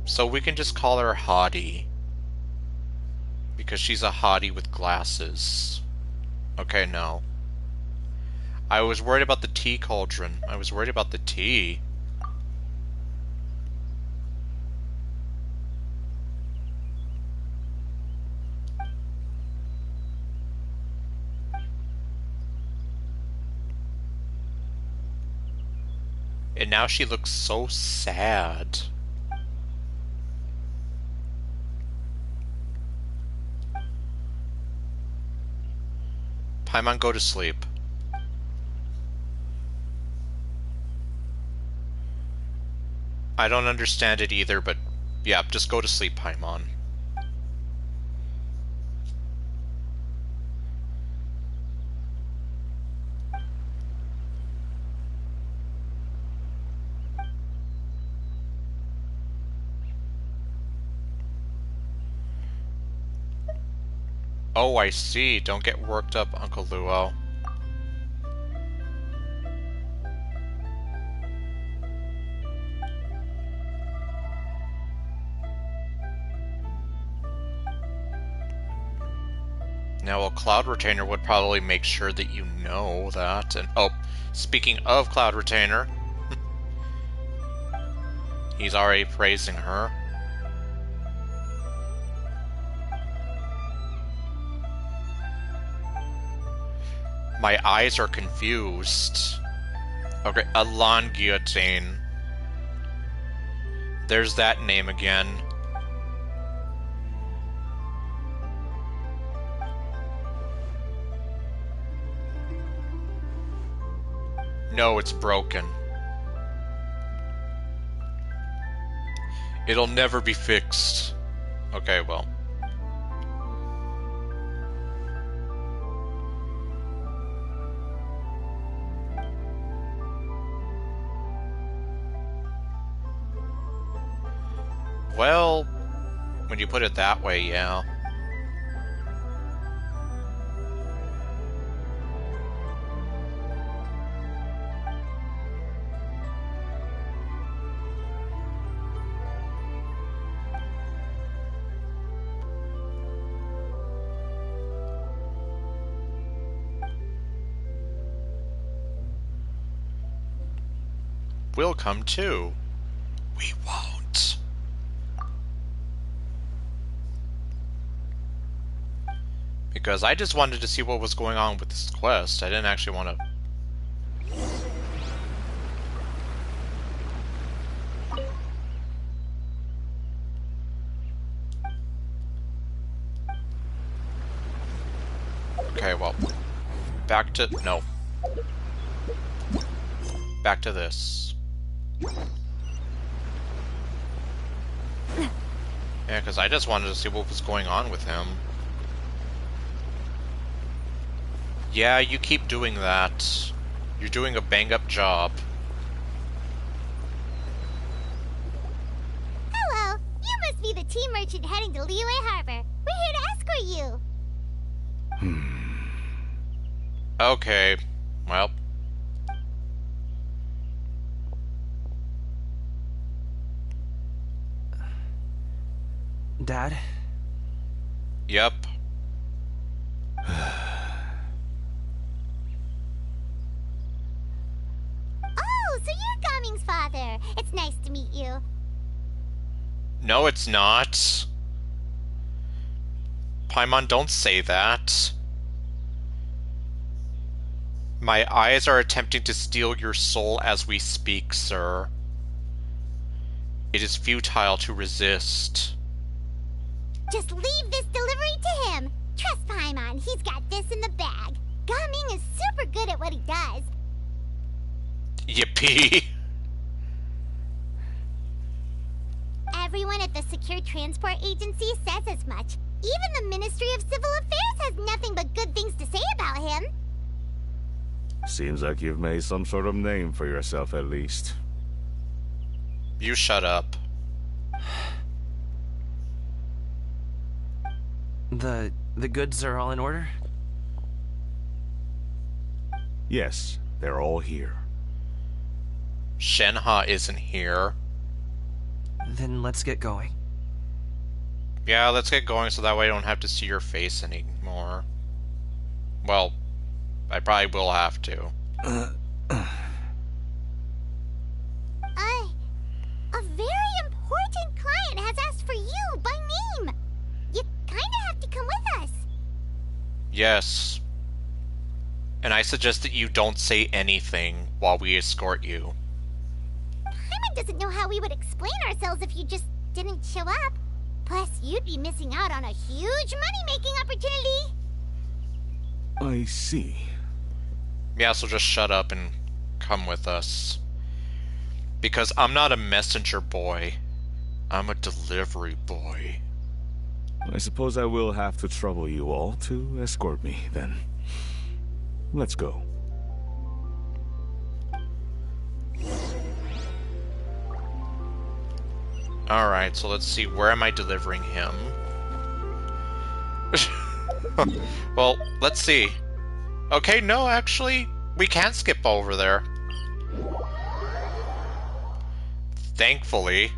[SPEAKER 1] So we can just call her Hottie. Because she's a hottie with glasses. Okay, no. I was worried about the tea cauldron. I was worried about the tea. And now she looks so sad. Paimon, go to sleep. I don't understand it either, but yeah, just go to sleep, Paimon. Oh, I see. Don't get worked up, Uncle Luo. Now, a Cloud Retainer would probably make sure that you know that. And oh, speaking of Cloud Retainer, he's already praising her. My eyes are confused. Okay, Alan Guillotine. There's that name again. No, it's broken. It'll never be fixed. Okay, well. Well, when you put it that way, yeah. we'll come too. We won't. Because I just wanted to see what was going on with this quest. I didn't actually want to... Okay, well, back to... no. Back to this. Yeah, because I just wanted to see what was going on with him. Yeah, you keep doing that. You're doing a bang-up job.
[SPEAKER 2] Hello, you must be the tea merchant heading to Liyue Harbor. We're here to escort you.
[SPEAKER 1] Okay, well.
[SPEAKER 8] Dad?
[SPEAKER 1] Yep.
[SPEAKER 2] Oh, so you're Gaming's father. It's nice to meet you.
[SPEAKER 1] No, it's not. Paimon, don't say that. My eyes are attempting to steal your soul as we speak, sir. It is futile to resist.
[SPEAKER 2] Just leave this delivery to him. Trust Paimon, he's got this in the bag. Gaming is super good at what he does.
[SPEAKER 1] Yippee.
[SPEAKER 2] Everyone at the Secure Transport Agency says as much. Even the Ministry of Civil Affairs has nothing but good things to say about him.
[SPEAKER 10] Seems like you've made some sort of name for yourself, at least.
[SPEAKER 1] You shut up.
[SPEAKER 8] The goods are all in order?
[SPEAKER 10] Yes, they're all here.
[SPEAKER 1] Shenhe isn't here.
[SPEAKER 8] Then let's get going.
[SPEAKER 1] Yeah, let's get going so that way I don't have to see your face anymore. Well, I probably will have to.
[SPEAKER 2] A very important client has asked for you by name. You kinda have to come with us.
[SPEAKER 1] Yes. And I suggest that you don't say anything while we escort you.
[SPEAKER 2] Paimon doesn't know how we would explain ourselves if you just didn't show up. Plus, you'd be missing out on a huge money-making opportunity.
[SPEAKER 10] I see.
[SPEAKER 1] Yeah, so just shut up and come with us. Because I'm not a messenger boy. I'm a delivery boy.
[SPEAKER 10] I suppose I will have to trouble you all to escort me, then. Let's go.
[SPEAKER 1] Alright, so let's see, where am I delivering him? Well, let's see. Okay, no, actually, we can skip over there. Thankfully.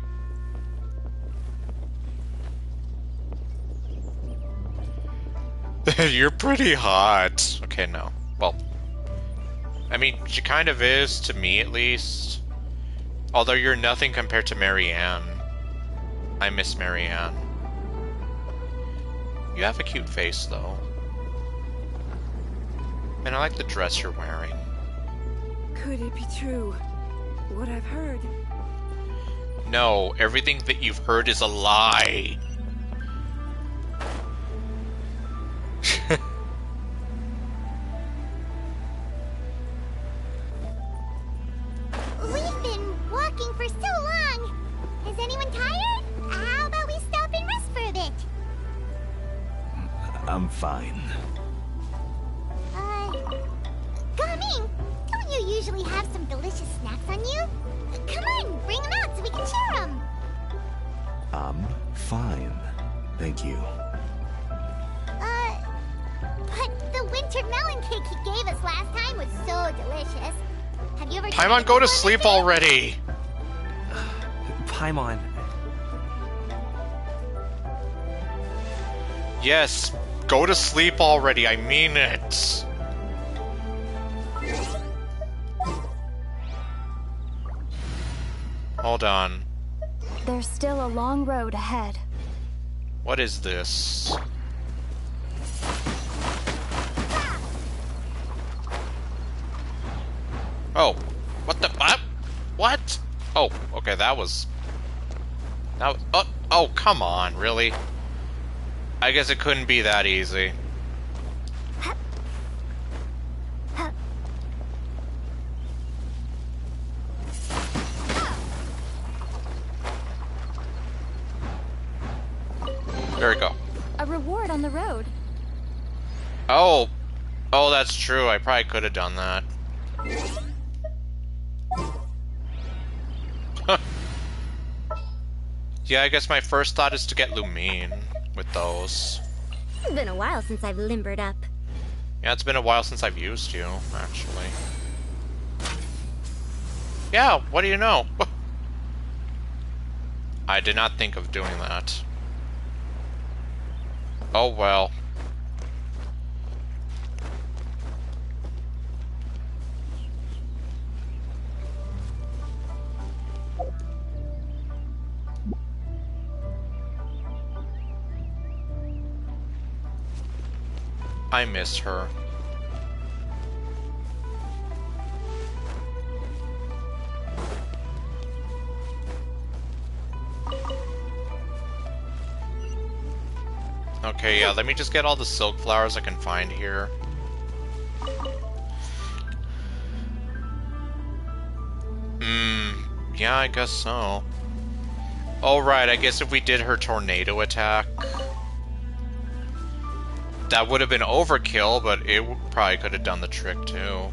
[SPEAKER 1] You're pretty hot. Okay, no. Well, I mean, she kind of is, to me at least. Although you're nothing compared to Marianne. I miss Marianne. You have a cute face, though. And I like the dress you're wearing.
[SPEAKER 5] Could it be true? What I've heard?
[SPEAKER 1] No, everything that you've heard is a lie.
[SPEAKER 2] We've been walking for so long. Is anyone tired? How about we stop and rest for a bit?
[SPEAKER 10] I'm fine.
[SPEAKER 2] Gaming, don't you usually have some delicious snacks on you? Come on, bring them out so we can share them.
[SPEAKER 10] I'm fine. Thank you.
[SPEAKER 2] But the winter melon cake he gave us last time was so delicious. Have you ever tried
[SPEAKER 1] Paimon,
[SPEAKER 2] it
[SPEAKER 1] go to
[SPEAKER 2] before,
[SPEAKER 1] sleep
[SPEAKER 2] Mr.?
[SPEAKER 1] already!
[SPEAKER 8] Paimon.
[SPEAKER 1] Yes, go to sleep already, I mean it! Hold on.
[SPEAKER 5] There's still a long road ahead.
[SPEAKER 1] What is this? Oh, what the what? Oh, okay, that was oh, come on, really? I guess it couldn't be that easy. There we go.
[SPEAKER 5] A reward on the road.
[SPEAKER 1] Oh, that's true. I probably could have done that. Yeah, I guess my first thought is to get Lumine with those.
[SPEAKER 2] It's been a while since I've limbered up.
[SPEAKER 1] Yeah, it's been a while since I've used you, actually. Yeah, what do you know? I did not think of doing that. Oh well. I miss her. Okay, yeah, let me just get all the silk flowers I can find here. Yeah, I guess so. Oh, right, I guess if we did her tornado attack, that would have been overkill, but it probably could have done the trick, too.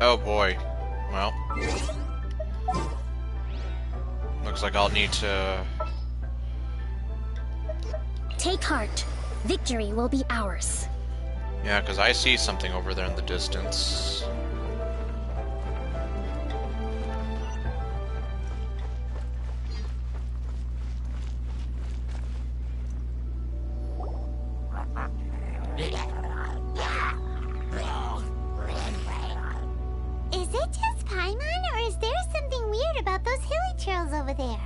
[SPEAKER 1] Oh boy. Well. Looks like I'll need to...
[SPEAKER 6] Take heart. Victory will be ours.
[SPEAKER 1] Yeah, because I see something over there in the distance.
[SPEAKER 2] Is it just Paimon, or is there something weird about those hilly trails over there?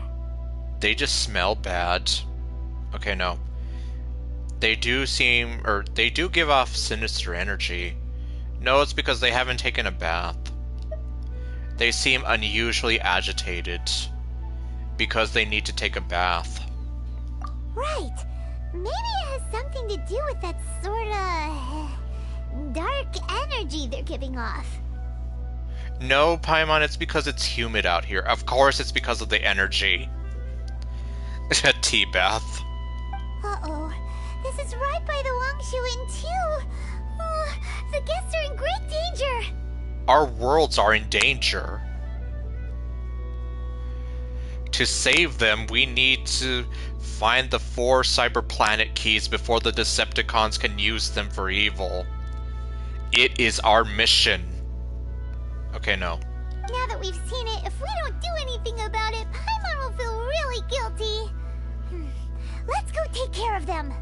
[SPEAKER 1] They just smell bad. Okay, no. They do seem, or they do give off sinister energy. No, it's because they haven't taken a bath. They seem unusually agitated because they need to take a bath.
[SPEAKER 2] Right. Maybe it has something to do with that sorta dark energy they're giving off.
[SPEAKER 1] No, Paimon, it's because it's humid out here. Of course it's because of the energy. A tea bath.
[SPEAKER 2] Uh-oh. This is right by the Wangshu Inn, too. Oh, the guests are in great danger.
[SPEAKER 1] Our worlds are in danger. To save them, we need to find the 4 cyber planet keys before the Decepticons can use them for evil. It is our mission. Okay, no.
[SPEAKER 2] Now that we've seen it, if we don't do anything about it, Paimon will feel really guilty. Let's go take care of them.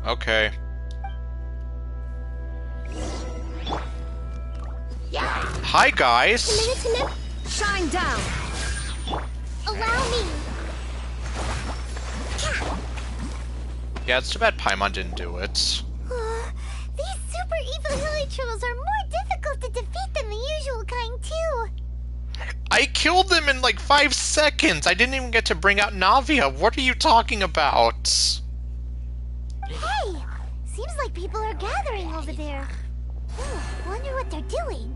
[SPEAKER 1] Okay. Hi, guys.
[SPEAKER 5] Shine down.
[SPEAKER 2] Allow me.
[SPEAKER 1] Yeah, it's too bad Paimon didn't do it.
[SPEAKER 2] These super evil hilly trolls are more difficult to defeat than the usual kind, too.
[SPEAKER 1] I killed them in like 5 seconds. I didn't even get to bring out Navia. What are you talking about?
[SPEAKER 2] Hey, seems like people are gathering over there. Wonder what they're doing.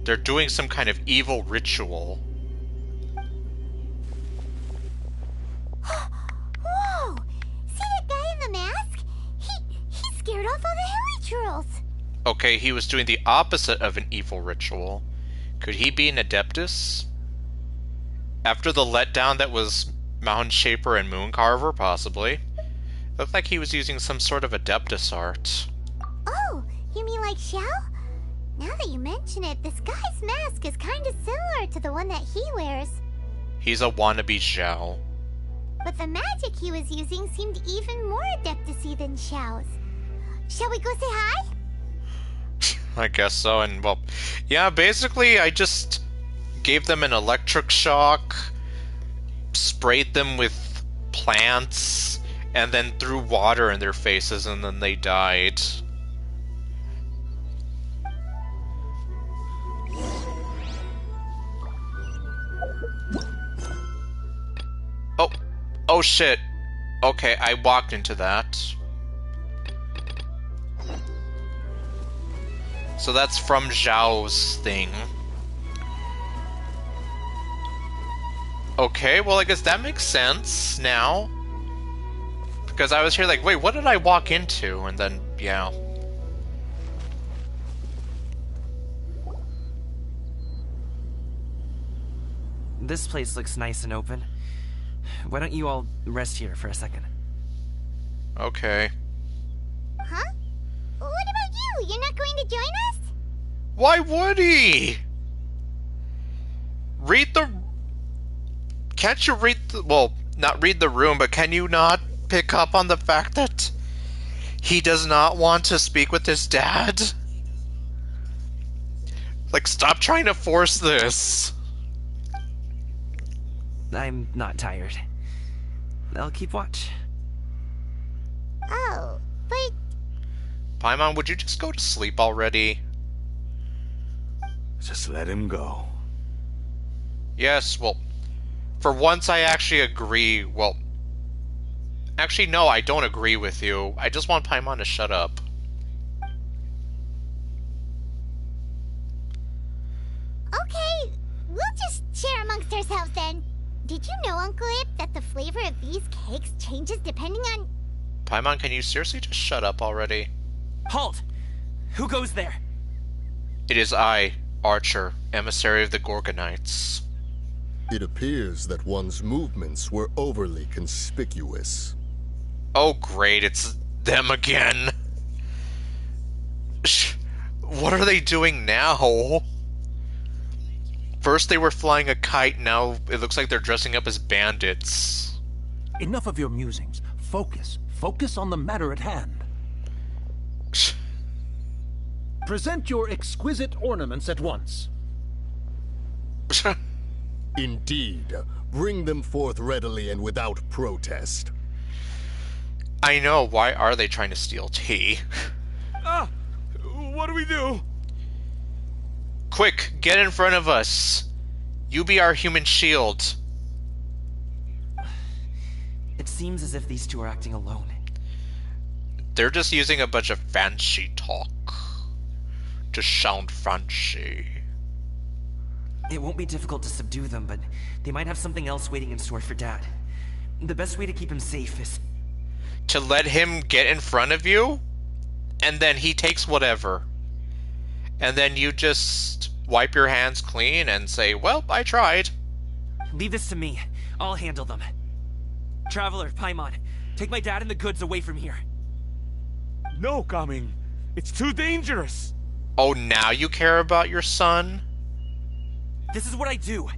[SPEAKER 1] They're doing some kind of evil ritual.
[SPEAKER 2] Whoa! See that guy in the mask? He scared off all the hilly trolls.
[SPEAKER 1] Okay, he was doing the opposite of an evil ritual. Could he be an Adeptus? After the letdown that was Mountain Shaper and Moon Carver, possibly. Looked like he was using some sort of Adeptus art.
[SPEAKER 2] Oh, you mean like Xiao? Now that you mention it, this guy's mask is kind of similar to the one that he wears.
[SPEAKER 1] He's a wannabe Xiao.
[SPEAKER 2] But the magic he was using seemed even more adeptacy than Xiao's. Shall we go say hi?
[SPEAKER 1] I guess so, and well, yeah, basically I just gave them an electric shock, sprayed them with plants, and then threw water in their faces, and then they died. Oh shit. Okay, I walked into that. So that's from Zhao's thing. Okay, well I guess that makes sense now. Because I was here like, wait, what did I walk into? And then, yeah.
[SPEAKER 8] This place looks nice and open. Why don't you all rest here for a second?
[SPEAKER 1] Okay.
[SPEAKER 2] Huh? What about you? You're not going to join us?
[SPEAKER 1] Why would he? Can't you read the... Well, not read the room, but can you not pick up on the fact that he does not want to speak with his dad? Like, stop trying to force this.
[SPEAKER 8] I'm not tired. I'll keep watch.
[SPEAKER 2] Oh, but...
[SPEAKER 1] Paimon, would you just go to sleep already?
[SPEAKER 10] Just let him go.
[SPEAKER 1] Yes, well, for once I actually agree. Well, actually, no, I don't agree with you. I just want Paimon to shut up.
[SPEAKER 2] Okay, we'll just share amongst ourselves then. Did you know, Uncle Ip, that the flavor of these cakes changes depending on...
[SPEAKER 1] Paimon, can you seriously just shut up already?
[SPEAKER 8] Halt! Who goes there?
[SPEAKER 1] It is I, Archer, emissary of the Gorgonites.
[SPEAKER 11] It appears that one's movements were overly conspicuous.
[SPEAKER 1] Oh great, it's them again. What are they doing now? First they were flying a kite, now it looks like they're dressing up as bandits.
[SPEAKER 12] Enough of your musings. Focus. Focus on the matter at hand. Present your exquisite ornaments at once.
[SPEAKER 11] Indeed. Bring them forth readily and without protest.
[SPEAKER 1] I know, why are they trying to steal tea?
[SPEAKER 10] Ah! What do we do?
[SPEAKER 1] Quick, get in front of us. You be our human shield.
[SPEAKER 8] It seems as if these two are acting alone.
[SPEAKER 1] They're just using a bunch of fancy talk. To sound fancy.
[SPEAKER 8] It won't be difficult to subdue them, but they might have something else waiting in store for Dad. The best way to keep him safe is...
[SPEAKER 1] to let him get in front of you? And then he takes whatever. And then you just wipe your hands clean and say, well, I tried.
[SPEAKER 8] Leave this to me. I'll handle them. Traveler, Paimon, take my dad and the goods away from here.
[SPEAKER 10] No, Coming. It's too dangerous.
[SPEAKER 1] Oh, now you care about your son?
[SPEAKER 8] This is what I do.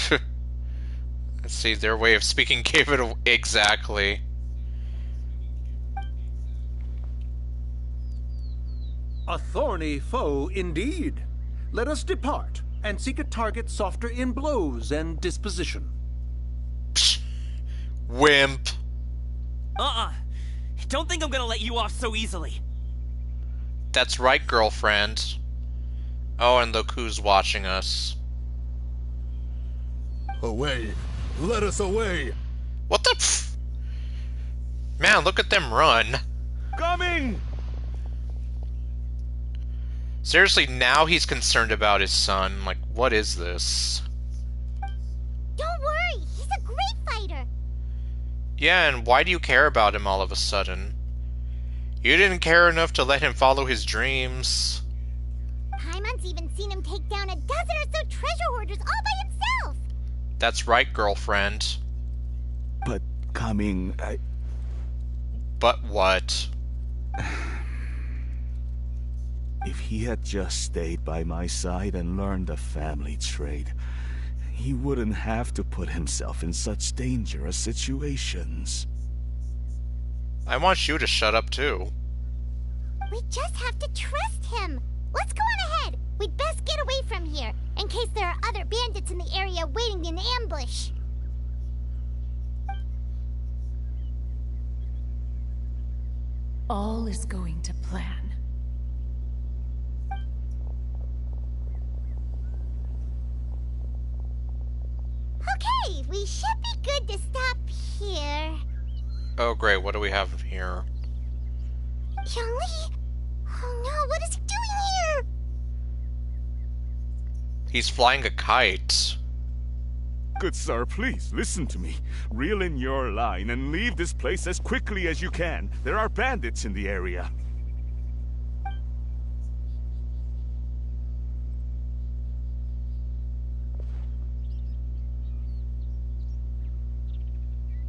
[SPEAKER 1] Let's see, their way of speaking gave it exactly.
[SPEAKER 12] A thorny foe indeed. Let us depart and seek a target softer in blows and disposition.
[SPEAKER 1] Psh, wimp.
[SPEAKER 8] Don't think I'm gonna let you off so easily.
[SPEAKER 1] That's right, girlfriend. Oh, and look who's watching us.
[SPEAKER 11] Away! Let us away!
[SPEAKER 1] What the pff? Man, look at them run.
[SPEAKER 10] Coming!
[SPEAKER 1] Seriously, now he's concerned about his son. Like, what is this?
[SPEAKER 2] Don't worry, he's a great fighter.
[SPEAKER 1] Yeah, and why do you care about him all of a sudden? You didn't care enough to let him follow his dreams.
[SPEAKER 2] Paimon's even seen him take down a dozen or so treasure hoarders all by himself.
[SPEAKER 1] That's right, girlfriend.
[SPEAKER 10] But, Coming,
[SPEAKER 1] But what?
[SPEAKER 10] If he had just stayed by my side and learned the family trade, he wouldn't have to put himself in such dangerous situations.
[SPEAKER 1] I want you to shut up too.
[SPEAKER 2] We just have to trust him. Let's go on ahead. We'd best get away from here, in case there are other bandits in the area waiting in ambush.
[SPEAKER 7] All is going to plan.
[SPEAKER 2] Okay, we should be good to stop here.
[SPEAKER 1] Oh great, what do we have here?
[SPEAKER 2] Yangli? Oh no, what is he doing here?
[SPEAKER 1] He's flying a kite.
[SPEAKER 10] Good sir, please, listen to me. Reel in your line and leave this place as quickly as you can. There are bandits in the area.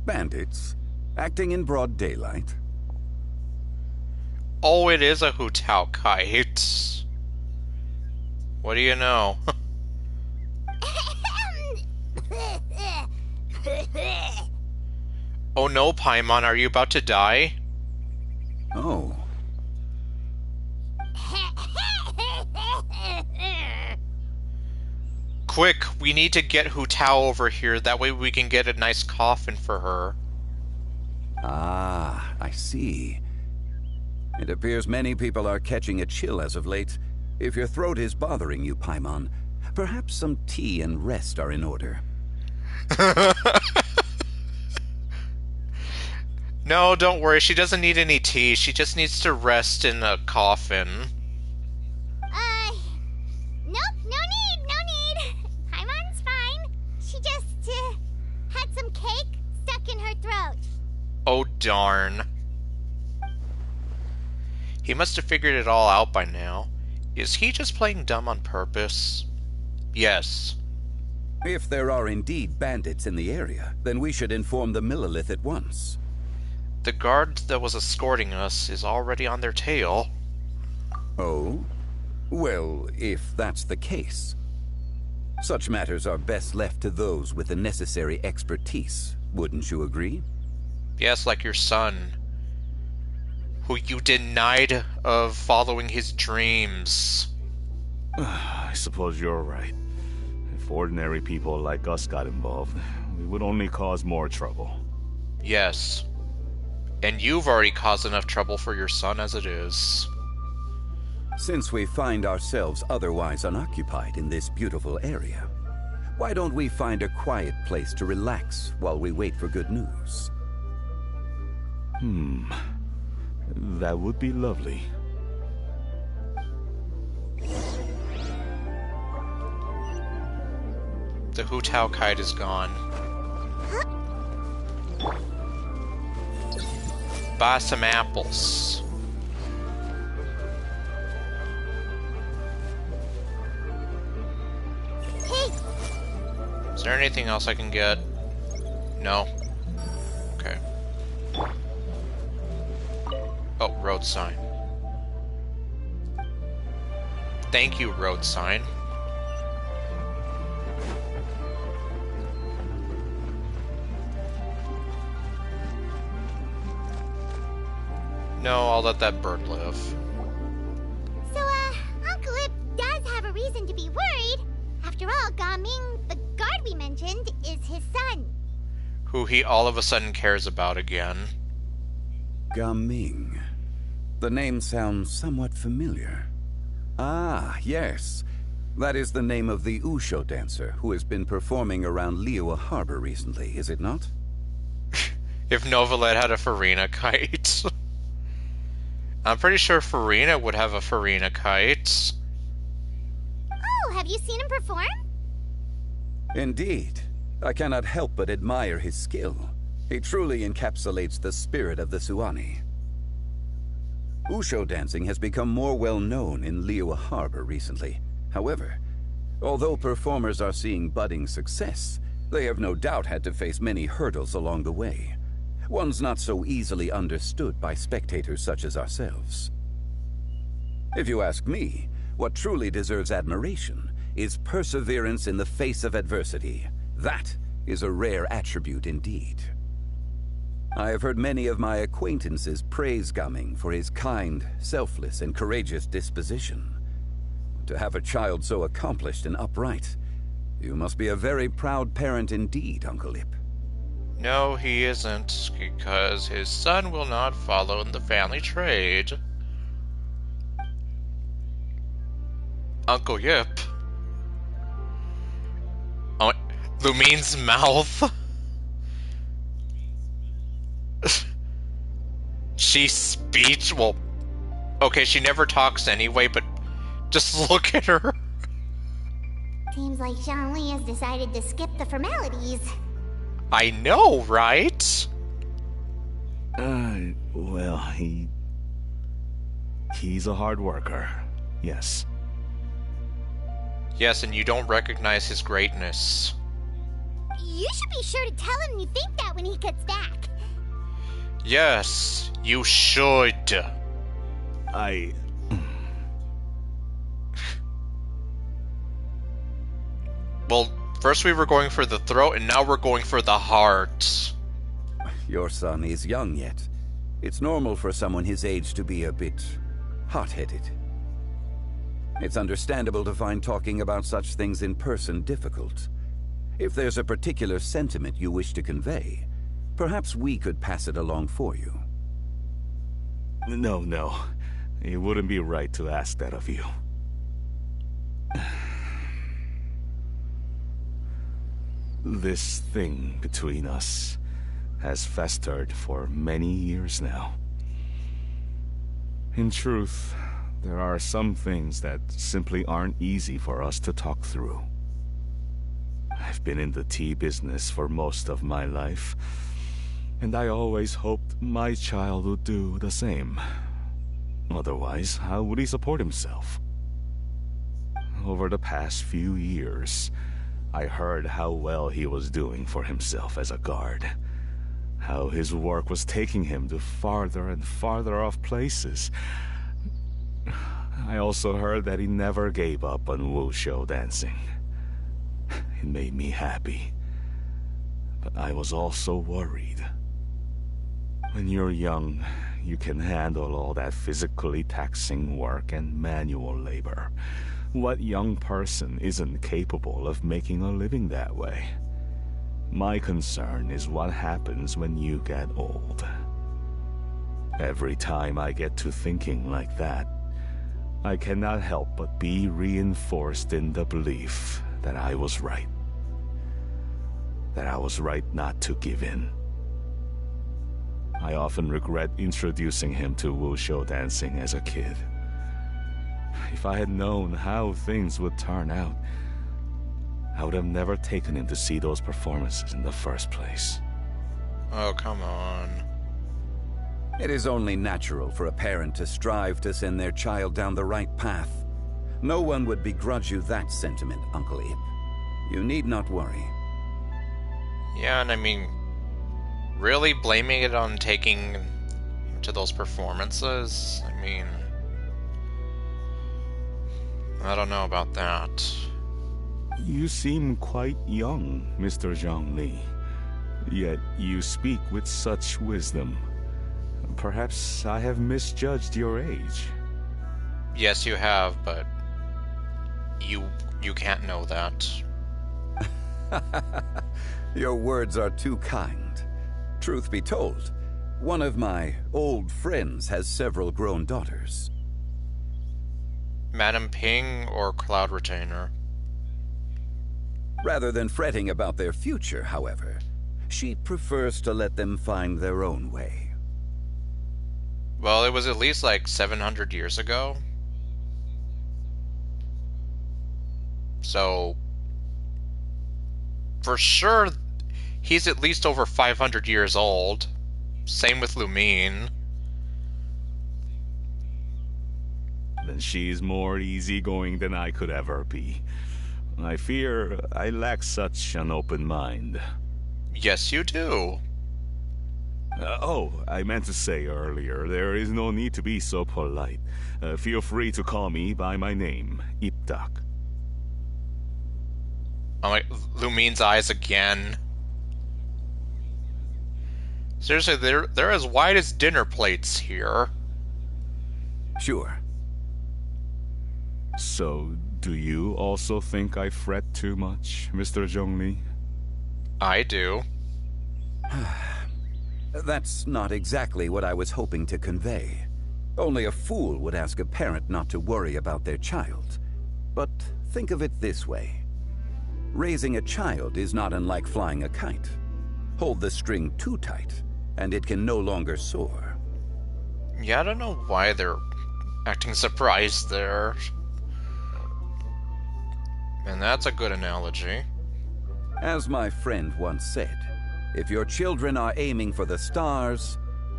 [SPEAKER 13] Bandits? Acting in broad daylight?
[SPEAKER 1] Oh, it is a Hu Tao kite. What do you know? Oh no, Paimon, are you about to die?
[SPEAKER 13] Oh.
[SPEAKER 1] Quick, we need to get Hu Tao over here, that way we can get a nice coffin for her.
[SPEAKER 13] Ah, I see. It appears many people are catching a chill as of late. If your throat is bothering you, Paimon, perhaps some tea and rest are in order.
[SPEAKER 1] No, don't worry, she doesn't need any tea, she just needs to rest in a coffin.
[SPEAKER 2] Nope, no need. Paimon's fine. She just, had some cake stuck in her throat.
[SPEAKER 1] Oh darn. He must have figured it all out by now. Is he just playing dumb on purpose? Yes.
[SPEAKER 13] If there are indeed bandits in the area, then we should inform the Millelith at once.
[SPEAKER 1] The guard that was escorting us is already on their tail.
[SPEAKER 13] Oh? Well, if that's the case. Such matters are best left to those with the necessary expertise, wouldn't you agree?
[SPEAKER 1] Yes, like your son, who you denied of following his dreams.
[SPEAKER 10] I suppose you're right. If ordinary people like us got involved, we would only cause more trouble.
[SPEAKER 1] Yes. And you've already caused enough trouble for your son as it is.
[SPEAKER 13] Since we find ourselves otherwise unoccupied in this beautiful area, why don't we find a quiet place to relax while we wait for good news?
[SPEAKER 10] That would be lovely.
[SPEAKER 1] The Hu Tao kite is gone. Buy some apples.
[SPEAKER 2] Hey!
[SPEAKER 1] Is there anything else I can get? No? Okay. Oh, road sign. Thank you, road sign. No, I'll let that bird live.
[SPEAKER 2] So, Uncle Ip does have a reason to be worried. After all, Gaming, the guard we mentioned, is his son.
[SPEAKER 1] Who he all of a sudden cares about again.
[SPEAKER 13] Gaming. The name sounds somewhat familiar. Ah, yes. That is the name of the Usho dancer who has been performing around Liyue Harbor recently, is it not?
[SPEAKER 1] If Novalet had a Farina kite. I'm pretty sure Farina would have a Farina kite.
[SPEAKER 2] Oh, have you seen him perform?
[SPEAKER 13] Indeed. I cannot help but admire his skill. He truly encapsulates the spirit of the Suani. Usho dancing has become more well known in Liyue Harbor recently. However, although performers are seeing budding success, they have no doubt had to face many hurdles along the way. One's not so easily understood by spectators such as ourselves. If you ask me, what truly deserves admiration is perseverance in the face of adversity. That is a rare attribute indeed. I have heard many of my acquaintances praise Gaming for his kind, selfless, and courageous disposition. To have a child so accomplished and upright, you must be a very proud parent indeed, Uncle Ip.
[SPEAKER 1] No, he isn't, because his son will not follow in the family trade. Uncle Yip. Oh, Lumine's mouth. She's speech. Well, okay, she never talks anyway, but just look at her.
[SPEAKER 2] Seems like Zhongli has decided to skip the formalities.
[SPEAKER 1] I know, right?
[SPEAKER 10] Well, he's a hard worker. Yes.
[SPEAKER 1] Yes, and you don't recognize his greatness.
[SPEAKER 2] You should be sure to tell him you think that when he gets back.
[SPEAKER 1] Yes, you should. Well, first we were going for the throat, and now we're going for the heart.
[SPEAKER 13] Your son is young yet. It's normal for someone his age to be a bit hot-headed. It's understandable to find talking about such things in person difficult. If there's a particular sentiment you wish to convey, perhaps we could pass it along for you.
[SPEAKER 10] No. It wouldn't be right to ask that of you. This thing between us has festered for many years now. In truth, there are some things that simply aren't easy for us to talk through. I've been in the tea business for most of my life, and I always hoped my child would do the same. Otherwise, how would he support himself? Over the past few years, I heard how well he was doing for himself as a guard. How his work was taking him to farther and farther off places. I also heard that he never gave up on wushou dancing. It made me happy. But I was also worried. When you're young, you can handle all that physically taxing work and manual labor. What young person isn't capable of making a living that way? My concern is what happens when you get old. Every time I get to thinking like that, I cannot help but be reinforced in the belief that I was right. That I was right not to give in. I often regret introducing him to wushou dancing as a kid. If I had known how things would turn out, I would have never taken him to see those performances in the first place.
[SPEAKER 1] Oh, come on.
[SPEAKER 13] It is only natural for a parent to strive to send their child down the right path. No one would begrudge you that sentiment, Uncle Ip. You need not worry.
[SPEAKER 1] Yeah, and I mean, really blaming it on taking him to those performances? I mean, I don't know about that.
[SPEAKER 10] You seem quite young, Mr. Zhongli. Yet you speak with such wisdom. Perhaps I have misjudged your age.
[SPEAKER 1] Yes, you have, but you can't know that.
[SPEAKER 13] Your words are too kind. Truth be told, one of my old friends has several grown daughters.
[SPEAKER 1] Madam Ping or Cloud Retainer?
[SPEAKER 13] Rather than fretting about their future, however, she prefers to let them find their own way.
[SPEAKER 1] Well, it was at least like 700 years ago. So, for sure, he's at least over 500 years old. Same with Lumine.
[SPEAKER 10] Then she's more easygoing than I could ever be. I fear I lack such an open mind.
[SPEAKER 1] Yes, you do.
[SPEAKER 10] I meant to say earlier, there is no need to be so polite. Feel free to call me by my name, Iptak.
[SPEAKER 1] I'm like, Lumine's eyes again. Seriously, they're as wide as dinner plates here.
[SPEAKER 13] Sure.
[SPEAKER 10] So, do you also think I fret too much, Mr. Zhongli?
[SPEAKER 1] I do.
[SPEAKER 13] That's not exactly what I was hoping to convey. Only a fool would ask a parent not to worry about their child. But think of it this way. Raising a child is not unlike flying a kite. Hold the string too tight, and it can no longer soar.
[SPEAKER 1] Yeah, I don't know why they're acting surprised there. And that's a good analogy.
[SPEAKER 13] As my friend once said, if your children are aiming for the stars,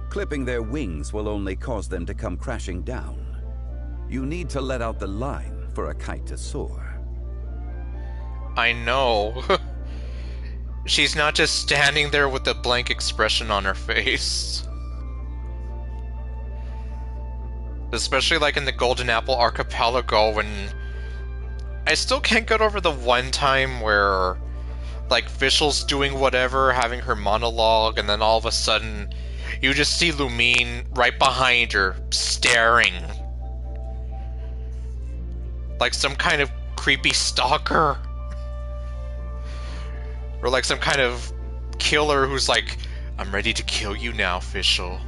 [SPEAKER 13] clipping their wings will only cause them to come crashing down. You need to let out the line for a kite to soar.
[SPEAKER 1] I know. She's not just standing there with a blank expression on her face. Especially like in the Golden Apple Archipelago when... I still can't get over the one time where, like, Fischl's doing whatever, having her monologue, and then all of a sudden, you just see Lumine right behind her, staring. Like some kind of creepy stalker. Or like some kind of killer who's like, I'm ready to kill you now, Fischl.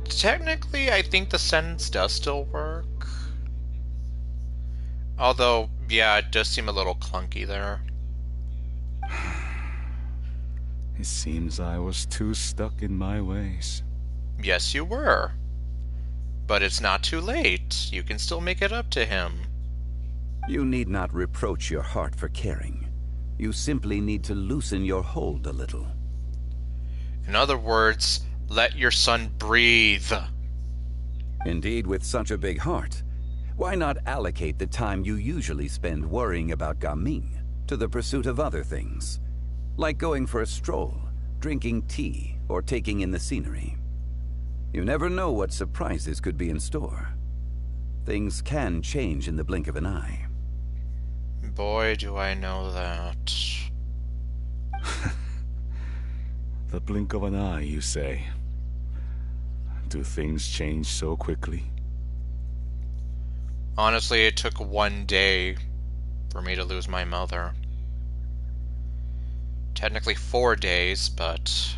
[SPEAKER 1] Technically, I think the sentence does still work. Although, yeah, it does seem a little clunky there.
[SPEAKER 10] It seems I was too stuck in my ways.
[SPEAKER 1] Yes, you were. But it's not too late. You can still make it up to him.
[SPEAKER 13] You need not reproach your heart for caring. You simply need to loosen your hold a little.
[SPEAKER 1] In other words, let your son breathe.
[SPEAKER 13] Indeed, with such a big heart, why not allocate the time you usually spend worrying about Gaming to the pursuit of other things? Like going for a stroll, drinking tea, or taking in the scenery. You never know what surprises could be in store. Things can change in the blink of an eye.
[SPEAKER 1] Boy, do I know that.
[SPEAKER 10] The blink of an eye, you say? Do things change so quickly?
[SPEAKER 1] Honestly, it took one day for me to lose my mother. Technically 4 days, but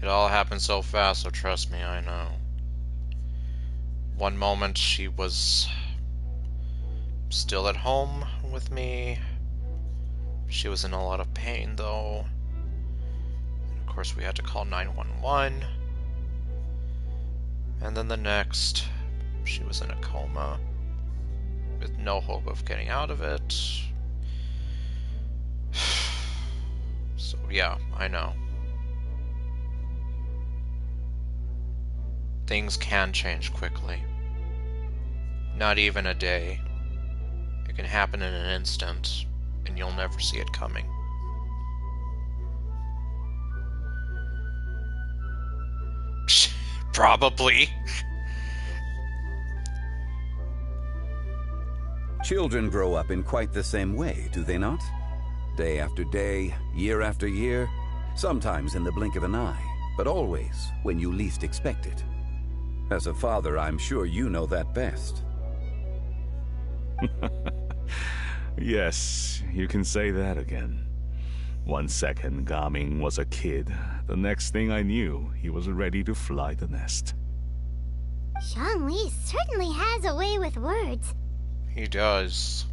[SPEAKER 1] it all happened so fast, so trust me, I know. One moment she was still at home with me. She was in a lot of pain, though. And of course, we had to call 911. And then the next, she was in a coma with no hope of getting out of it. So yeah, I know. Things can change quickly. Not even a day. It can happen in an instant, and you'll never see it coming. Probably.
[SPEAKER 13] Children grow up in quite the same way, do they not? Day after day, year after year, sometimes in the blink of an eye, but always when you least expect it. As a father, I'm sure you know that best.
[SPEAKER 10] Yes, you can say that again. 1 second, Gaming was a kid. The next thing I knew, he was ready to fly the nest.
[SPEAKER 2] Zhongli certainly has a way with words.
[SPEAKER 1] He does.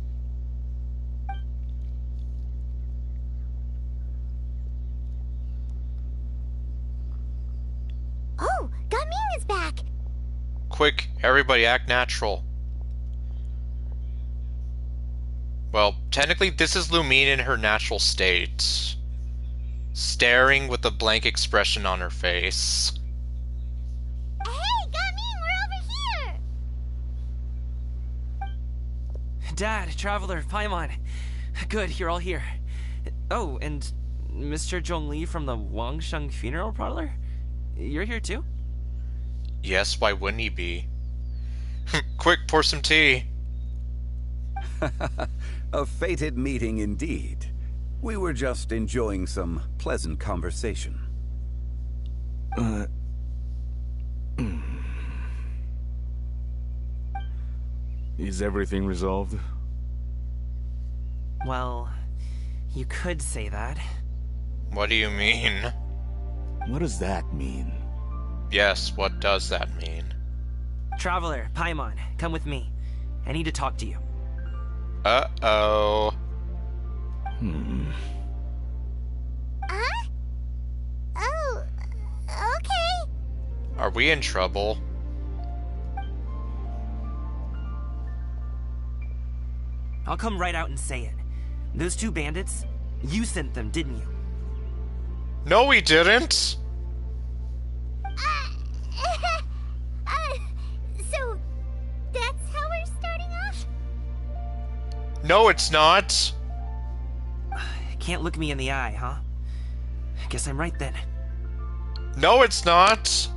[SPEAKER 2] Oh, Gaming is back!
[SPEAKER 1] Quick, everybody act natural. Well, technically this is Lumine in her natural state. Staring with a blank expression on her face.
[SPEAKER 2] Hey, Gaming, we're over here!
[SPEAKER 8] Dad, Traveler, Paimon. Good, you're all here. Oh, and Mr. Zhongli from the Wangsheng Funeral Parlor? You're here too?
[SPEAKER 1] Yes, why wouldn't he be? Quick, pour some tea.
[SPEAKER 13] A fated meeting indeed. We were just enjoying some pleasant conversation.
[SPEAKER 10] Is everything resolved?
[SPEAKER 8] Well, you could say that.
[SPEAKER 1] What do you mean?
[SPEAKER 10] What does that mean?
[SPEAKER 1] Yes, what does that mean?
[SPEAKER 8] Traveler, Paimon, come with me. I need to talk to you.
[SPEAKER 1] Uh-oh.
[SPEAKER 2] Huh? Oh, okay.
[SPEAKER 1] Are we in trouble?
[SPEAKER 8] I'll come right out and say it. Those two bandits, you sent them, didn't you?
[SPEAKER 1] No, we didn't!
[SPEAKER 2] So, that's how we're starting off?
[SPEAKER 1] No, it's not!
[SPEAKER 8] Can't look me in the eye, huh? Guess I'm right then.
[SPEAKER 1] No, it's not!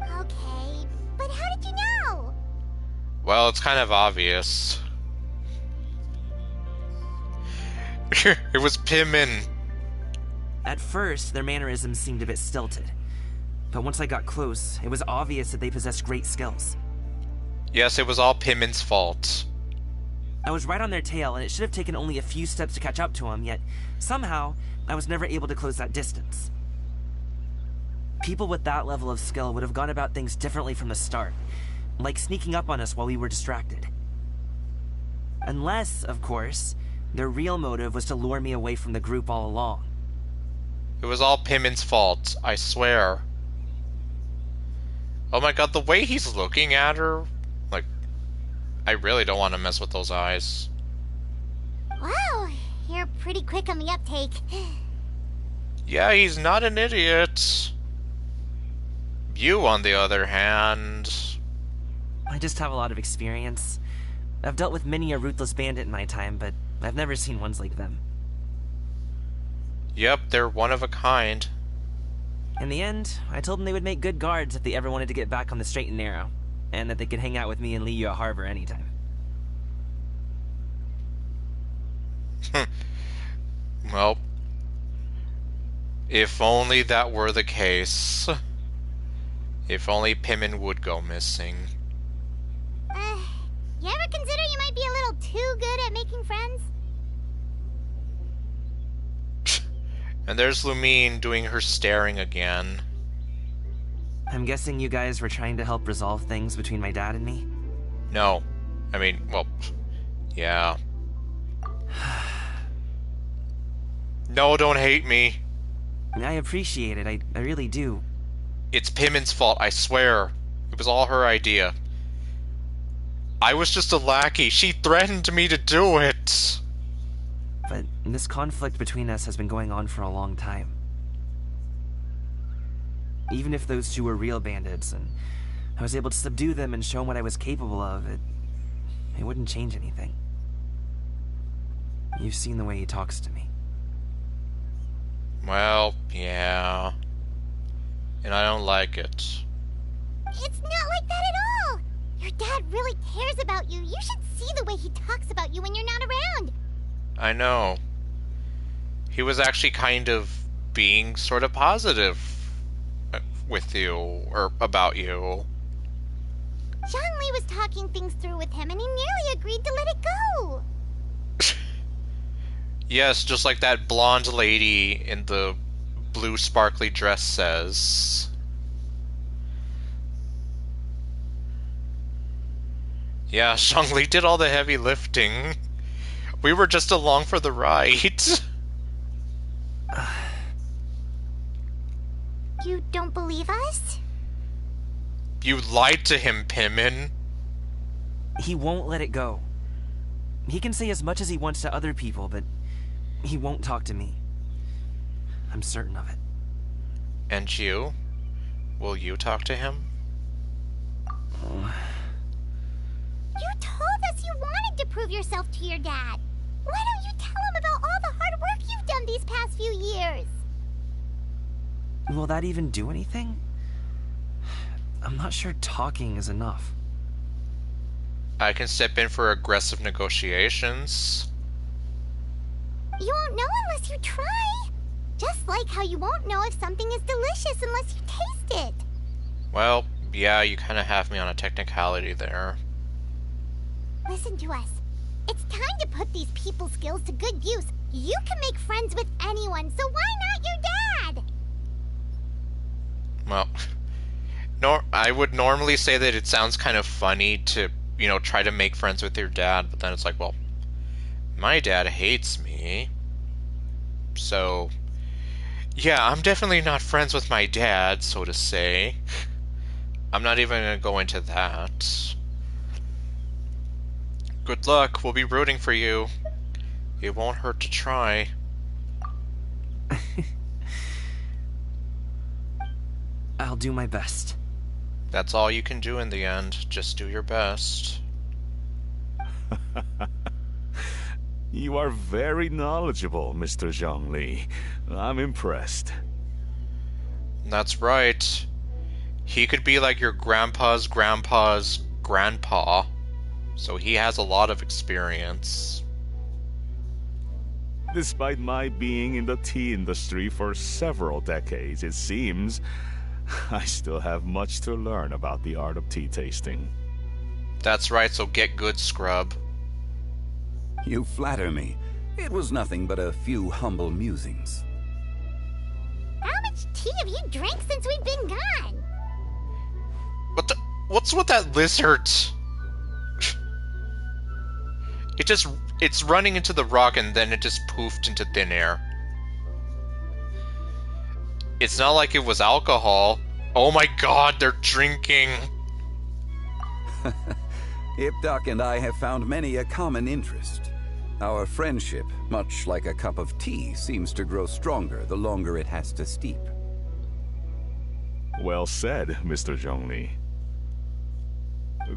[SPEAKER 2] Okay, but how did you know?
[SPEAKER 1] Well, it's kind of obvious. It was Pimin.
[SPEAKER 8] At first, their mannerisms seemed a bit stilted. But once I got close, it was obvious that they possessed great skills.
[SPEAKER 1] Yes, it was all Pimin's fault.
[SPEAKER 8] I was right on their tail, and it should have taken only a few steps to catch up to them, yet somehow, I was never able to close that distance. People with that level of skill would have gone about things differently from the start, like sneaking up on us while we were distracted. Unless, of course, their real motive was to lure me away from the group all along.
[SPEAKER 1] It was all Pimin's fault, I swear. Oh my god, the way he's looking at her... Like, I really don't want to mess with those eyes.
[SPEAKER 2] Wow, you're pretty quick on the uptake.
[SPEAKER 1] Yeah, he's not an idiot. You, on the other hand...
[SPEAKER 8] I just have a lot of experience. I've dealt with many a ruthless bandit in my time, but I've never seen ones like them.
[SPEAKER 1] Yep, they're one of a kind.
[SPEAKER 8] In the end, I told them they would make good guards if they ever wanted to get back on the straight and narrow, and that they could hang out with me in Liyue Harbor anytime.
[SPEAKER 1] Well, if only that were the case. If only Pimin would go missing.
[SPEAKER 2] You ever consider you might be a little too good at making friends?
[SPEAKER 1] And there's Lumine doing her staring again.
[SPEAKER 8] I'm guessing you guys were trying to help resolve things between my dad and me?
[SPEAKER 1] No. I mean, well, yeah. No, don't hate me.
[SPEAKER 8] I appreciate it, I really do.
[SPEAKER 1] It's Pimin's fault, I swear. It was all her idea. I was just a lackey. She threatened me to do it.
[SPEAKER 8] But this conflict between us has been going on for a long time. Even if those two were real bandits, and I was able to subdue them and show them what I was capable of, it wouldn't change anything. You've seen the way he talks to me.
[SPEAKER 1] Well, yeah. And I don't like it.
[SPEAKER 2] It's not like that at all! Your dad really cares about you. You should see the way he talks about you when you're not around.
[SPEAKER 1] I know. He was actually kind of being sort of positive with you, or about you.
[SPEAKER 2] Zhongli was talking things through with him, and he nearly agreed to let it go.
[SPEAKER 1] Yes, just like that blonde lady in the blue sparkly dress says. Yeah, Zhongli did all the heavy lifting. We were just along for the ride.
[SPEAKER 2] You don't believe us?
[SPEAKER 1] You lied to him, Pimin.
[SPEAKER 8] He won't let it go. He can say as much as he wants to other people, but he won't talk to me. I'm certain of it.
[SPEAKER 1] And you? Will you talk to him?
[SPEAKER 2] You told us you wanted to prove yourself to your dad. Why don't you tell him about all the hard work you've done these past few years?
[SPEAKER 8] Will that even do anything? I'm not sure talking is enough.
[SPEAKER 1] I can step in for aggressive negotiations.
[SPEAKER 2] You won't know unless you try. Just like how you won't know if something is delicious unless you taste it.
[SPEAKER 1] Well, yeah, you kind of have me on a technicality there.
[SPEAKER 2] Listen to us. It's time to put these people skills to good use. You can make friends with anyone, so why not your dad?
[SPEAKER 1] Well, I would normally say that it sounds kind of funny to, try to make friends with your dad, but then it's like, well, my dad hates me. So, yeah, I'm definitely not friends with my dad, so to say. I'm not even going to go into that. Good luck, we'll be rooting for you. It won't hurt to try.
[SPEAKER 8] I'll do my best.
[SPEAKER 1] That's all you can do in the end. Just do your best.
[SPEAKER 10] You are very knowledgeable, Mr. Zhongli. I'm impressed.
[SPEAKER 1] That's right. He could be like your grandpa's grandpa's grandpa. So he has a lot of experience.
[SPEAKER 10] Despite my being in the tea industry for several decades, it seems I still have much to learn about the art of tea tasting.
[SPEAKER 1] That's right, so get good, scrub.
[SPEAKER 13] You flatter me. It was nothing but a few humble musings.
[SPEAKER 2] How much tea have you drank since we've been gone?
[SPEAKER 1] What's with that lizard? It's running into the rock and then it just poofed into thin air. It's not like it was alcohol. Oh my god, they're drinking.
[SPEAKER 13] Ipdak and I have found many a common interest. Our friendship, much like a cup of tea, seems to grow stronger the longer it has to steep.
[SPEAKER 10] Well said, Mr. Zhongli.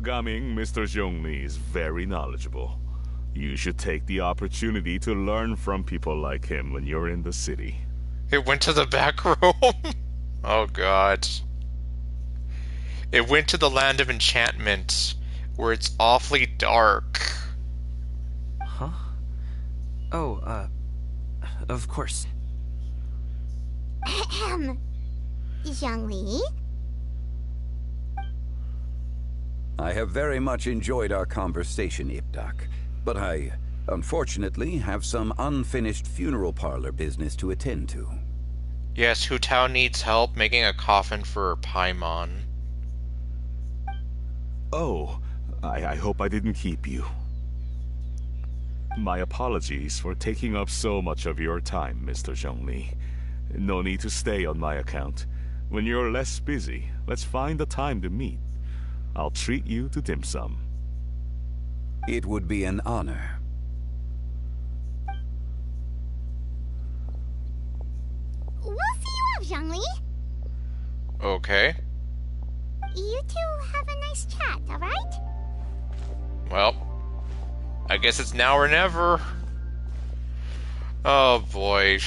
[SPEAKER 10] Gaming, Mr. Zhongli is very knowledgeable. You should take the opportunity to learn from people like him when you're in the city.
[SPEAKER 1] It went to the back room. Oh god. It went to the land of enchantment, where it's awfully dark.
[SPEAKER 8] Huh? Oh, of course.
[SPEAKER 2] Zhongli?
[SPEAKER 13] I have very much enjoyed our conversation, Ipdak, but I, unfortunately, have some unfinished funeral parlor business to attend to.
[SPEAKER 1] Yes, Hu Tao needs help making a coffin for Paimon.
[SPEAKER 10] Oh, I hope I didn't keep you. My apologies for taking up so much of your time, Mr. Zhongli. No need to stay on my account. When you're less busy, let's find a time to meet. I'll treat you to dim sum.
[SPEAKER 13] It would be an honor.
[SPEAKER 2] We'll see you off, Zhongli.
[SPEAKER 1] Okay.
[SPEAKER 2] You two have a nice chat, alright?
[SPEAKER 1] Well, I guess it's now or never. Oh boy.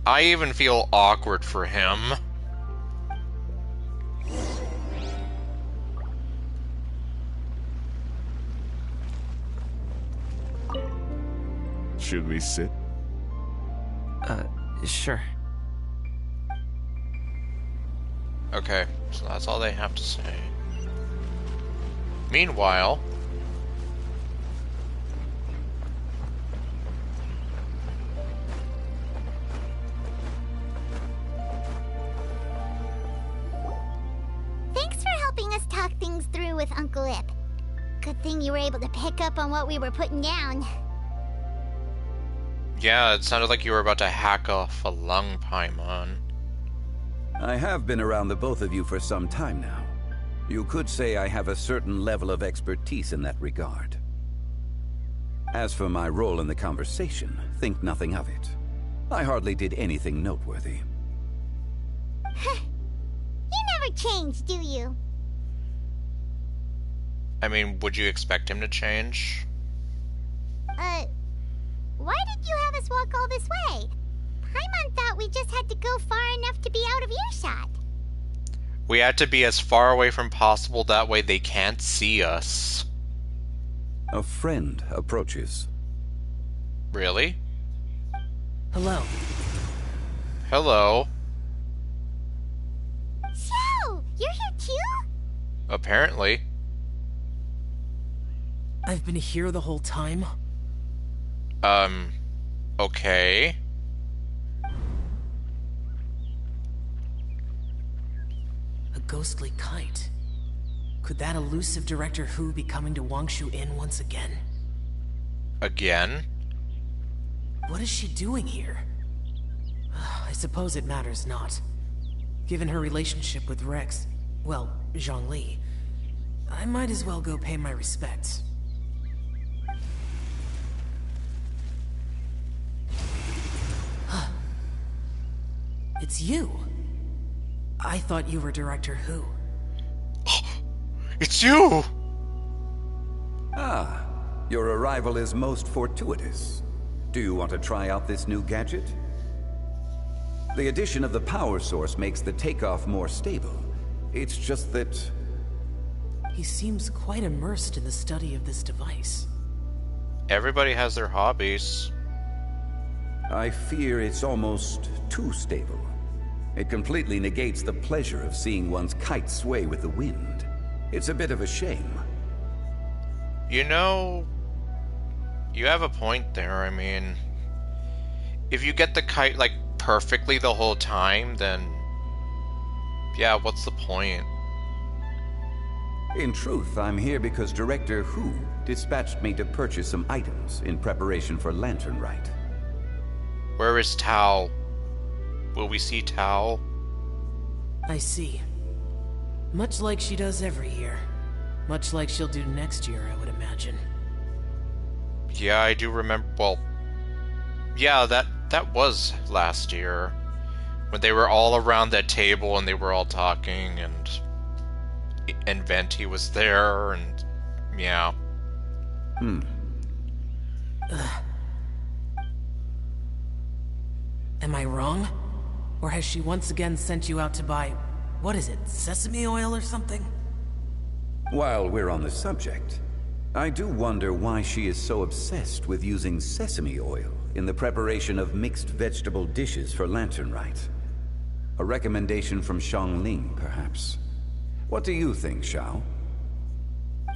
[SPEAKER 1] I even feel awkward for him.
[SPEAKER 10] Should we sit?
[SPEAKER 8] Sure.
[SPEAKER 1] Okay, so that's all they have to say. Meanwhile...
[SPEAKER 2] Thanks for helping us talk things through with Uncle Ip. Good thing you were able to pick up on what we were putting down.
[SPEAKER 1] Yeah, it sounded like you were about to hack off a lung, Paimon.
[SPEAKER 13] I have been around the both of you for some time now. You could say I have a certain level of expertise in that regard. As for my role in the conversation, think nothing of it. I hardly did anything noteworthy.
[SPEAKER 2] You never change, do you?
[SPEAKER 1] I mean, would you expect him to change?
[SPEAKER 2] Why did you have us walk all this way? Paimon thought we just had to go far enough to be out of earshot.
[SPEAKER 1] We had to be as far away from possible, that way they can't see us.
[SPEAKER 13] A friend approaches.
[SPEAKER 1] Really?
[SPEAKER 14] Hello.
[SPEAKER 1] Hello.
[SPEAKER 2] Xiao, you're here too?
[SPEAKER 1] Apparently.
[SPEAKER 14] I've been here the whole time.
[SPEAKER 1] Okay.
[SPEAKER 14] A ghostly kite. Could that elusive Director Who be coming to Wangshu Inn once again?
[SPEAKER 1] Again?
[SPEAKER 14] What is she doing here? I suppose it matters not. Given her relationship with Rex, well, Zhongli, I might as well go pay my respects. It's you. I thought you were Director Who.
[SPEAKER 1] It's you!
[SPEAKER 13] Ah, your arrival is most fortuitous. Do you want to try out this new gadget? The addition of the power source makes the takeoff more stable. It's just that...
[SPEAKER 14] He seems quite immersed in the study of this device.
[SPEAKER 1] Everybody has their hobbies.
[SPEAKER 13] I fear it's almost too stable. It completely negates the pleasure of seeing one's kite sway with the wind. It's a bit of a shame.
[SPEAKER 1] You know, you have a point there. I mean, if you get the kite, like, perfectly the whole time, then... yeah, what's the point?
[SPEAKER 13] In truth, I'm here because Director Who dispatched me to purchase some items in preparation for Lantern Rite.
[SPEAKER 1] Where is Tao? Will we see Tao?
[SPEAKER 14] I see. Much like she does every year. Much like she'll do next year, I would imagine.
[SPEAKER 1] Yeah, I do remember. Well, yeah, that was last year. When they were all around that table and they were all talking, and Venti was there, and yeah.
[SPEAKER 14] Am I wrong? Or has she once again sent you out to buy, what is it, sesame oil or something?
[SPEAKER 13] While we're on the subject, I do wonder why she is so obsessed with using sesame oil in the preparation of mixed vegetable dishes for Lantern Rite. A recommendation from Xiangling, perhaps. What do you think, Xiao?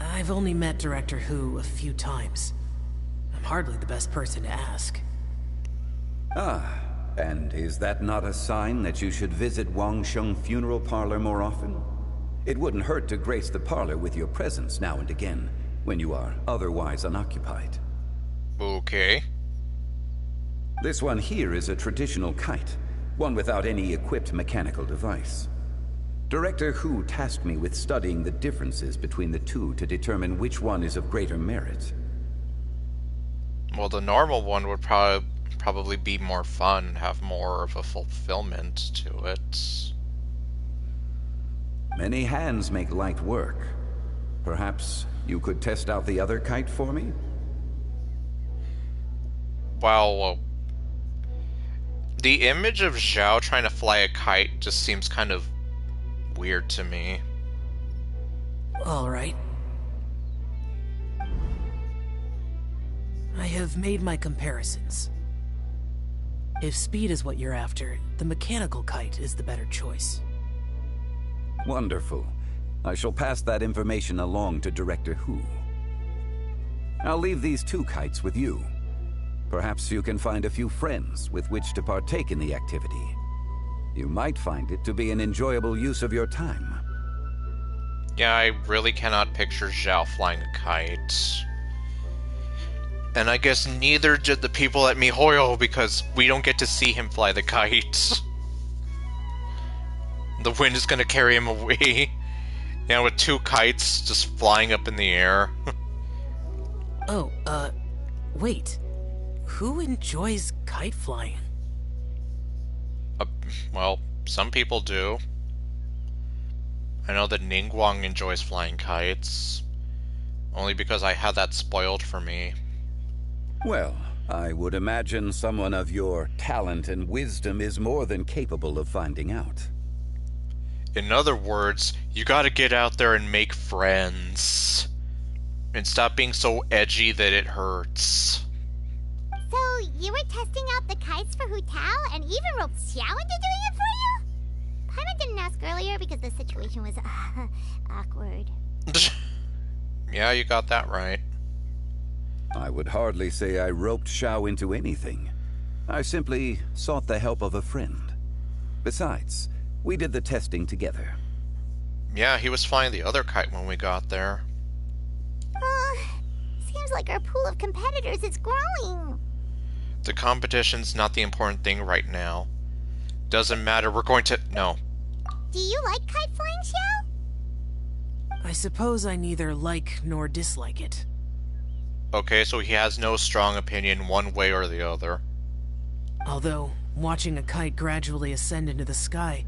[SPEAKER 14] I've only met Director Who a few times. I'm hardly the best person to ask.
[SPEAKER 13] Ah, and is that not a sign that you should visit Wangsheng Funeral Parlor more often? It wouldn't hurt to grace the parlor with your presence now and again, when you are otherwise unoccupied.
[SPEAKER 1] Okay.
[SPEAKER 13] This one here is a traditional kite, one without any equipped mechanical device. Director Who tasked me with studying the differences between the two to determine which one is of greater merit.
[SPEAKER 1] Well, the normal one would probably be more fun, have more of a fulfillment to it.
[SPEAKER 13] Many hands make light work. Perhaps you could test out the other kite for me?
[SPEAKER 1] Well, the image of Zhao trying to fly a kite just seems kind of weird to me.
[SPEAKER 14] All right. I have made my comparisons. If speed is what you're after, the mechanical kite is the better choice.
[SPEAKER 13] Wonderful. I shall pass that information along to Director Who. I'll leave these two kites with you. Perhaps you can find a few friends with which to partake in the activity. You might find it to be an enjoyable use of your time.
[SPEAKER 1] Yeah, I really cannot picture Zhao flying a kite. And I guess neither did the people at MiHoYo, because we don't get to see him fly the kite. The wind is gonna carry him away. Yeah, with two kites just flying up in the air.
[SPEAKER 14] Oh, wait. Who enjoys kite flying?
[SPEAKER 1] Well, some people do. I know that Ningguang enjoys flying kites. Only because I had that spoiled for me.
[SPEAKER 13] Well, I would imagine someone of your talent and wisdom is more than capable of finding out.
[SPEAKER 1] In other words, you gotta get out there and make friends. And stop being so edgy that it hurts.
[SPEAKER 2] So, you were testing out the kites for Hu Tao and even roped Xiao into doing it for you? Paimon didn't ask earlier because the situation was awkward.
[SPEAKER 1] Yeah, you got that right.
[SPEAKER 13] I would hardly say I roped Xiao into anything. I simply sought the help of a friend. Besides, we did the testing together.
[SPEAKER 1] Yeah, he was flying the other kite when we got there.
[SPEAKER 2] Seems like our pool of competitors is growing.
[SPEAKER 1] The competition's not the important thing right now. Doesn't matter, we're going to... No.
[SPEAKER 2] Do you like kite flying, Xiao?
[SPEAKER 14] I suppose I neither like nor dislike it.
[SPEAKER 1] Okay, so he has no strong opinion one way or the other.
[SPEAKER 14] Although, watching a kite gradually ascend into the sky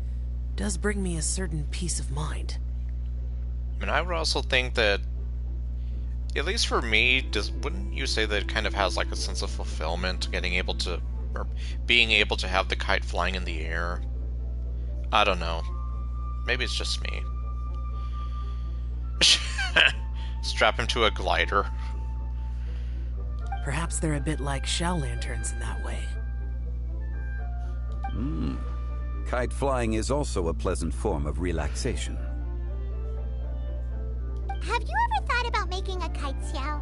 [SPEAKER 14] does bring me a certain peace of mind.
[SPEAKER 1] And I would also think that, at least for me, wouldn't you say that it kind of has like a sense of fulfillment, getting able to, or being able to have the kite flying in the air? I don't know. Maybe it's just me. Strap him to a glider.
[SPEAKER 14] Perhaps they're a bit like Xiao lanterns in that way.
[SPEAKER 13] Kite flying is also a pleasant form of relaxation.
[SPEAKER 2] Have you ever thought about making a kite, Xiao?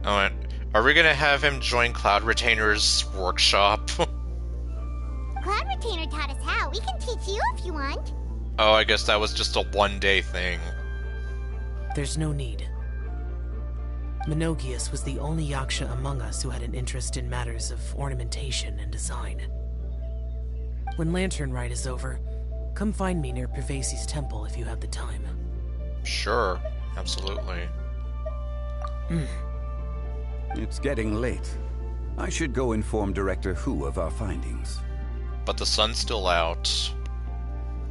[SPEAKER 1] Alright, are we gonna have him join Cloud Retainer's workshop?
[SPEAKER 2] Cloud Retainer taught us how. We can teach you if you want.
[SPEAKER 1] Oh, I guess that was just a one-day thing.
[SPEAKER 14] There's no need. Menogius was the only Yaksha among us who had an interest in matters of ornamentation and design. When Lantern Rite is over, come find me near Pervasi's temple if you have the time.
[SPEAKER 1] Sure, absolutely.
[SPEAKER 13] It's getting late. I should go inform Director Hu of our findings.
[SPEAKER 1] But the sun's still out.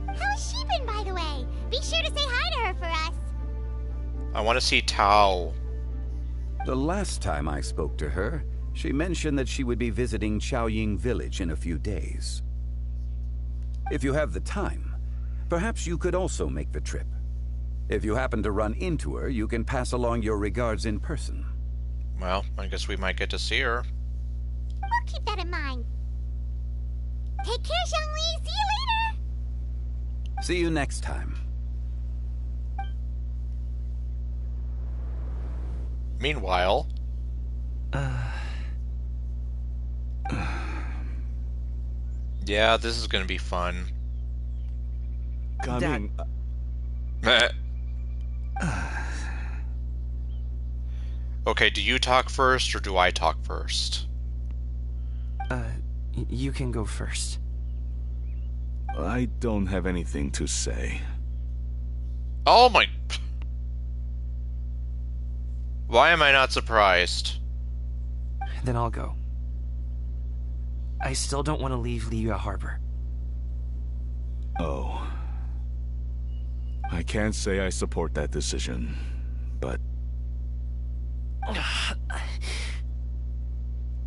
[SPEAKER 2] How's she been, by the way? Be sure to say hi to her for us.
[SPEAKER 1] I want to see Tao.
[SPEAKER 13] The last time I spoke to her, she mentioned that she would be visiting Chaoying Village in a few days. If you have the time, perhaps you could also make the trip. If you happen to run into her, you can pass along your regards in person.
[SPEAKER 1] Well, I guess we might get to see her.
[SPEAKER 2] We'll keep that in mind. Take care, Zhongli. See you later.
[SPEAKER 13] See you next time.
[SPEAKER 1] Meanwhile... Yeah, this is gonna be fun.
[SPEAKER 10] Coming.
[SPEAKER 1] Okay, do you talk first, or do I talk first?
[SPEAKER 15] You can go first.
[SPEAKER 10] I don't have anything to say.
[SPEAKER 1] Oh my... Why am I not surprised?
[SPEAKER 15] Then I'll go. I still don't want to leave Liyue Harbor.
[SPEAKER 10] Oh. I can't say I support that decision, but...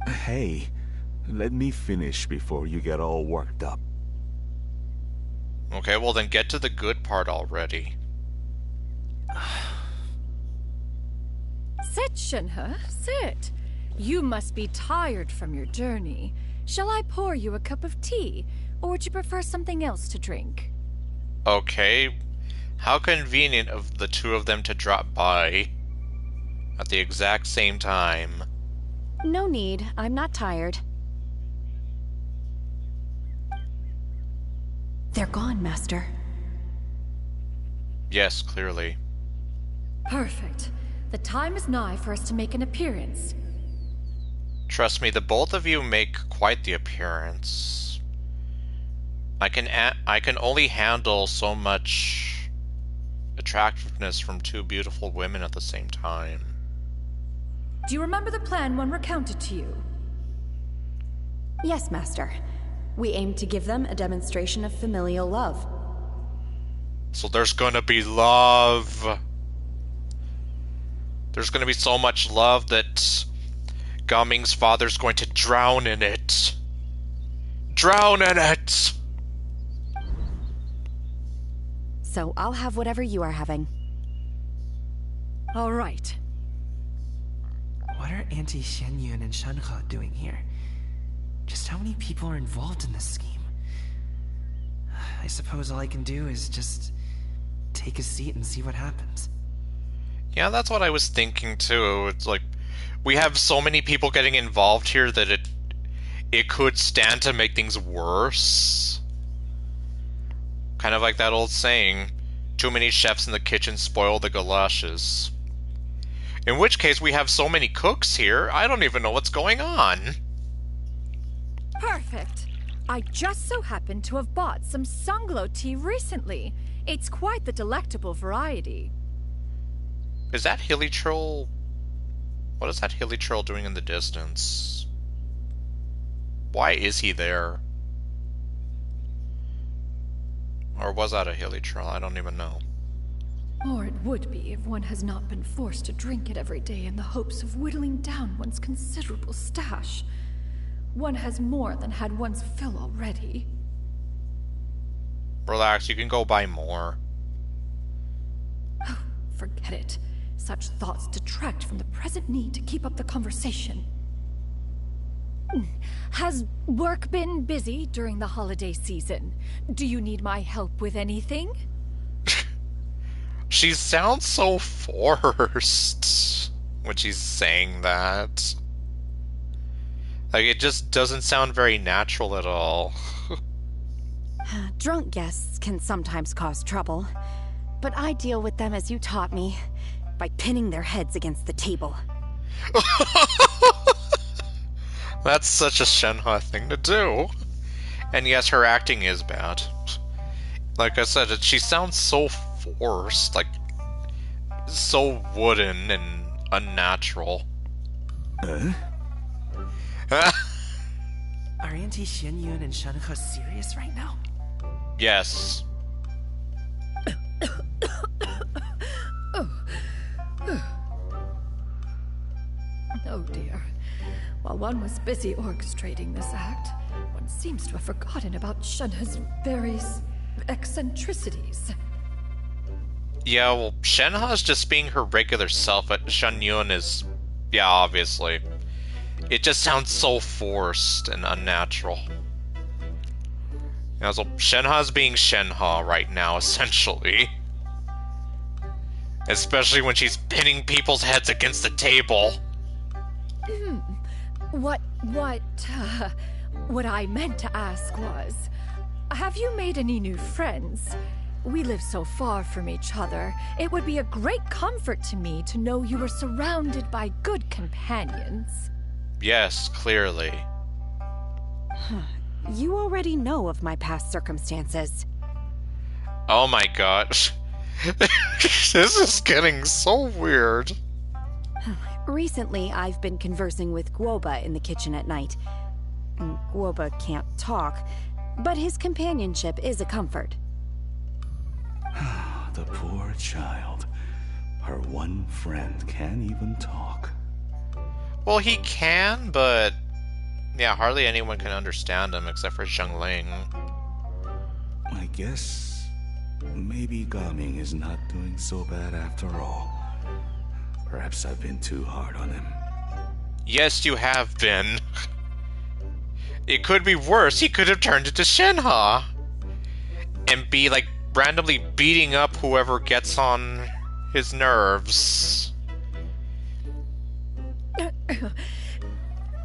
[SPEAKER 10] Hey, let me finish before you get all worked up.
[SPEAKER 1] Okay, well then get to the good part already.
[SPEAKER 7] Sit, Shinhe, sit. You must be tired from your journey. Shall I pour you a cup of tea, or would you prefer something else to drink?
[SPEAKER 1] Okay, how convenient of the two of them to drop by at the exact same time.
[SPEAKER 16] No need, I'm not tired. They're gone, Master.
[SPEAKER 1] Yes, clearly.
[SPEAKER 7] Perfect. The time is nigh for us to make an appearance.
[SPEAKER 1] Trust me, the both of you make quite the appearance. I can only handle so much attractiveness from two beautiful women at the same time.
[SPEAKER 7] Do you remember the plan one recounted to you?
[SPEAKER 16] Yes, Master. We aim to give them a demonstration of familial love.
[SPEAKER 1] So there's gonna be love. There's gonna be so much love that Gaming's father's going to drown in it. Drown in it!
[SPEAKER 16] So I'll have whatever you are having.
[SPEAKER 7] All right.
[SPEAKER 15] What are Auntie Shenyun and Shenhe doing here? Just how many people are involved in this scheme? I suppose all I can do is just take a seat and see what happens.
[SPEAKER 1] Yeah, that's what I was thinking too. It's like, we have so many people getting involved here that it could stand to make things worse. Kind of like that old saying, too many chefs in the kitchen spoil the galoshes. In which case, we have so many cooks here, I don't even know what's going on.
[SPEAKER 7] Perfect. I just so happened to have bought some Sunglow tea recently. It's quite the delectable variety.
[SPEAKER 1] Is that Hilichurl? What is that Hilichurl doing in the distance? Why is he there? Or was that a Hilichurl? I don't even know.
[SPEAKER 7] Or it would be if one has not been forced to drink it every day in the hopes of whittling down one's considerable stash. One has more than had one's fill already.
[SPEAKER 1] Relax, you can go buy more.
[SPEAKER 7] Oh, forget it. Such thoughts detract from the present need to keep up the conversation. Has work been busy during the holiday season? Do you need my help with anything?
[SPEAKER 1] She sounds so forced when she's saying that. Like, it just doesn't sound very natural at all.
[SPEAKER 16] Drunk guests can sometimes cause trouble, but I deal with them as you taught me, by pinning their heads against the table.
[SPEAKER 1] That's such a Shenhe thing to do. And yes, her acting is bad. Like I said, she sounds so forced, like, so wooden and unnatural.
[SPEAKER 15] Are Auntie Shenyun and Shenhe serious right now?
[SPEAKER 1] Yes.
[SPEAKER 7] Oh dear. While one was busy orchestrating this act, one seems to have forgotten about Shenhe's various eccentricities.
[SPEAKER 1] Yeah, well, Shenhe's just being her regular self, but Shenyun is... yeah, obviously. It just sounds so forced and unnatural. Yeah, so Shenhe's being Shenhe right now, essentially. Especially when she's pinning people's heads against the table.
[SPEAKER 7] What I meant to ask was, have you made any new friends? We live so far from each other. It would be a great comfort to me to know you were surrounded by good companions.
[SPEAKER 1] Yes, clearly.
[SPEAKER 16] You already know of my past circumstances.
[SPEAKER 1] Oh my gosh. This is getting so weird.
[SPEAKER 16] Recently, I've been conversing with Guoba in the kitchen at night. Guoba can't talk, but his companionship is a comfort.
[SPEAKER 10] The poor child. Her one friend can't even talk.
[SPEAKER 1] Well, he can, but... yeah, hardly anyone can understand him except for Zhengling.
[SPEAKER 10] I guess... maybe Gaming is not doing so bad after all. Perhaps I've been too hard on him.
[SPEAKER 1] Yes, you have been. It could be worse. He could have turned into Shenhe. And be, like, randomly beating up whoever gets on his nerves.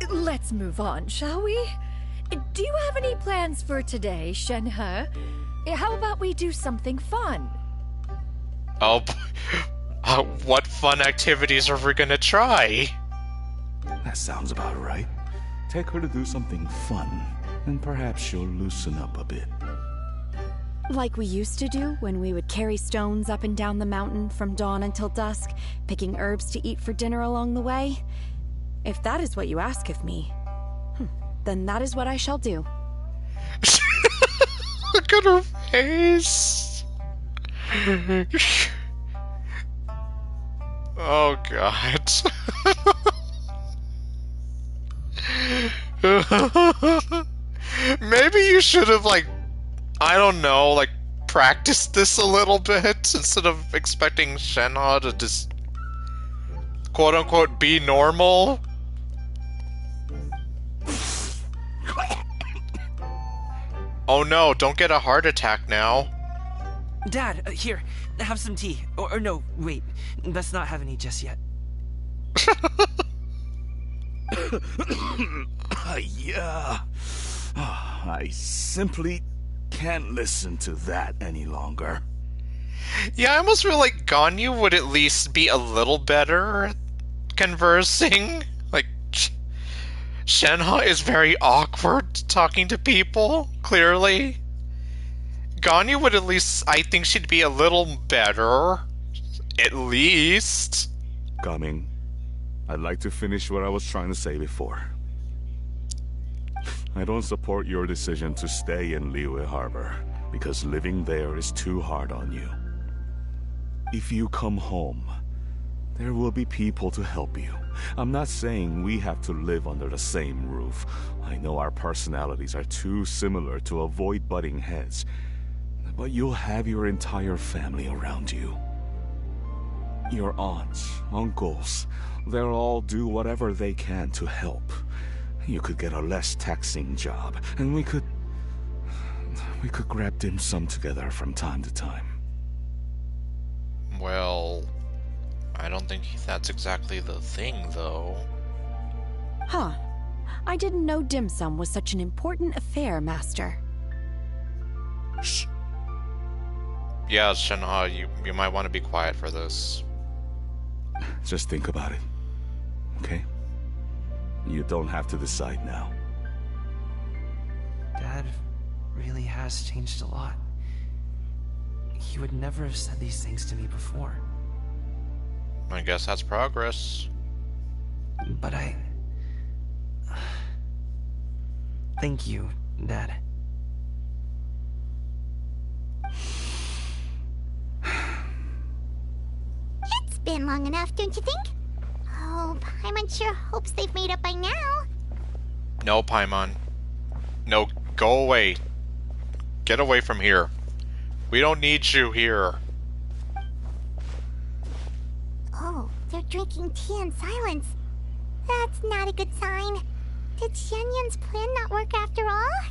[SPEAKER 7] Let's move on, shall we? Do you have any plans for today, Shenhe? How about we do something fun?
[SPEAKER 1] Oh, what fun activities are we gonna try?
[SPEAKER 10] That sounds about right. Take her to do something fun, and perhaps she'll loosen up a bit.
[SPEAKER 16] Like we used to do when we would carry stones up and down the mountain from dawn until dusk, picking herbs to eat for dinner along the way? If that is what you ask of me, then that is what I shall do.
[SPEAKER 1] Look at her face. Oh, God. Maybe you should have, like, I don't know, like, practiced this a little bit instead of expecting Shenhe to just quote-unquote be normal. Oh no, don't get a heart attack now.
[SPEAKER 15] Dad, here, have some tea. Or no, wait, let's not have any just yet.
[SPEAKER 10] Yeah. I simply can't listen to that any longer.
[SPEAKER 1] Yeah, I almost feel like Ganyu would at least be a little better at conversing. Like, Shenhe is very awkward talking to people, clearly. Ganyu would at least, I think she'd be a little better. At least.
[SPEAKER 10] Coming. I'd like to finish what I was trying to say before. I don't support your decision to stay in Liyue Harbor, because living there is too hard on you. If you come home, there will be people to help you. I'm not saying we have to live under the same roof. I know our personalities are too similar to avoid butting heads, but you'll have your entire family around you. Your aunts, uncles, they'll all do whatever they can to help. You could get a less taxing job, and we could grab dim sum together from time to time.
[SPEAKER 1] Well, I don't think that's exactly the thing, though.
[SPEAKER 16] Huh. I didn't know dim sum was such an important affair, Master.
[SPEAKER 10] Shh.
[SPEAKER 1] Yeah, Shenhe, you might want to be quiet for this.
[SPEAKER 10] Just think about it, okay? You don't have to decide now.
[SPEAKER 15] Dad really has changed a lot. He would never have said these things to me before.
[SPEAKER 1] I guess that's progress.
[SPEAKER 15] But thank you, Dad.
[SPEAKER 2] It's been long enough, don't you think? Oh, Paimon sure hopes they've made up by now.
[SPEAKER 1] No, Paimon. No, go away. Get away from here. We don't need you here.
[SPEAKER 2] Oh, they're drinking tea in silence. That's not a good sign. Did Xianyun's plan not work after all?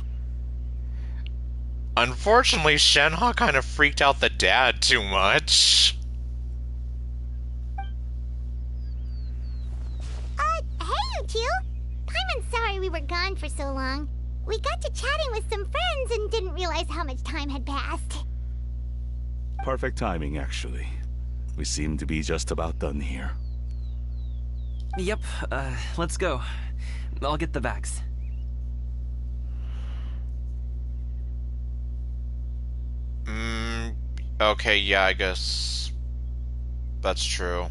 [SPEAKER 1] Unfortunately, Shenhe kind of freaked out the dad too much.
[SPEAKER 2] Hey, you two! Paimon's sorry we were gone for so long. We got to chatting with some friends and didn't realize how much time had passed.
[SPEAKER 10] Perfect timing, actually. We seem to be just about done here.
[SPEAKER 15] Yep, let's go. I'll get the bags.
[SPEAKER 1] Okay, yeah, I guess that's true.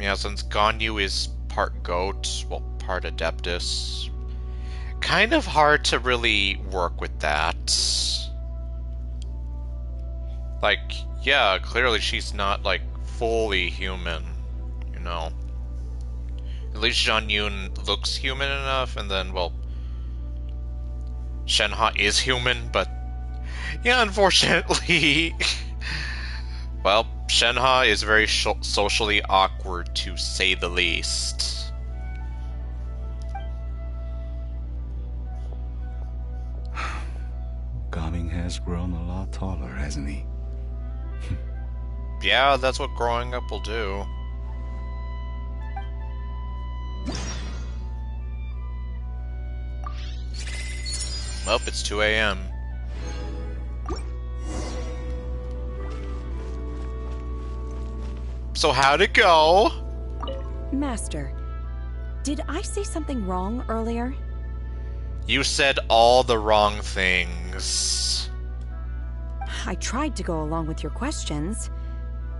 [SPEAKER 1] Yeah, since Ganyu is part goat, well, part Adeptus, kind of hard to really work with that. Like, yeah, clearly she's not, like, fully human, you know. At least Xianyun looks human enough, and then, well, Shenhe is human, but yeah, unfortunately, well, Shenhe is very socially awkward, to say the least.
[SPEAKER 10] Gaming has grown a lot taller, hasn't he?
[SPEAKER 1] Yeah, that's what growing up will do. Well, it's 2 a.m. So how'd it go?
[SPEAKER 16] Master, did I say something wrong earlier?
[SPEAKER 1] You said all the wrong things.
[SPEAKER 16] I tried to go along with your questions,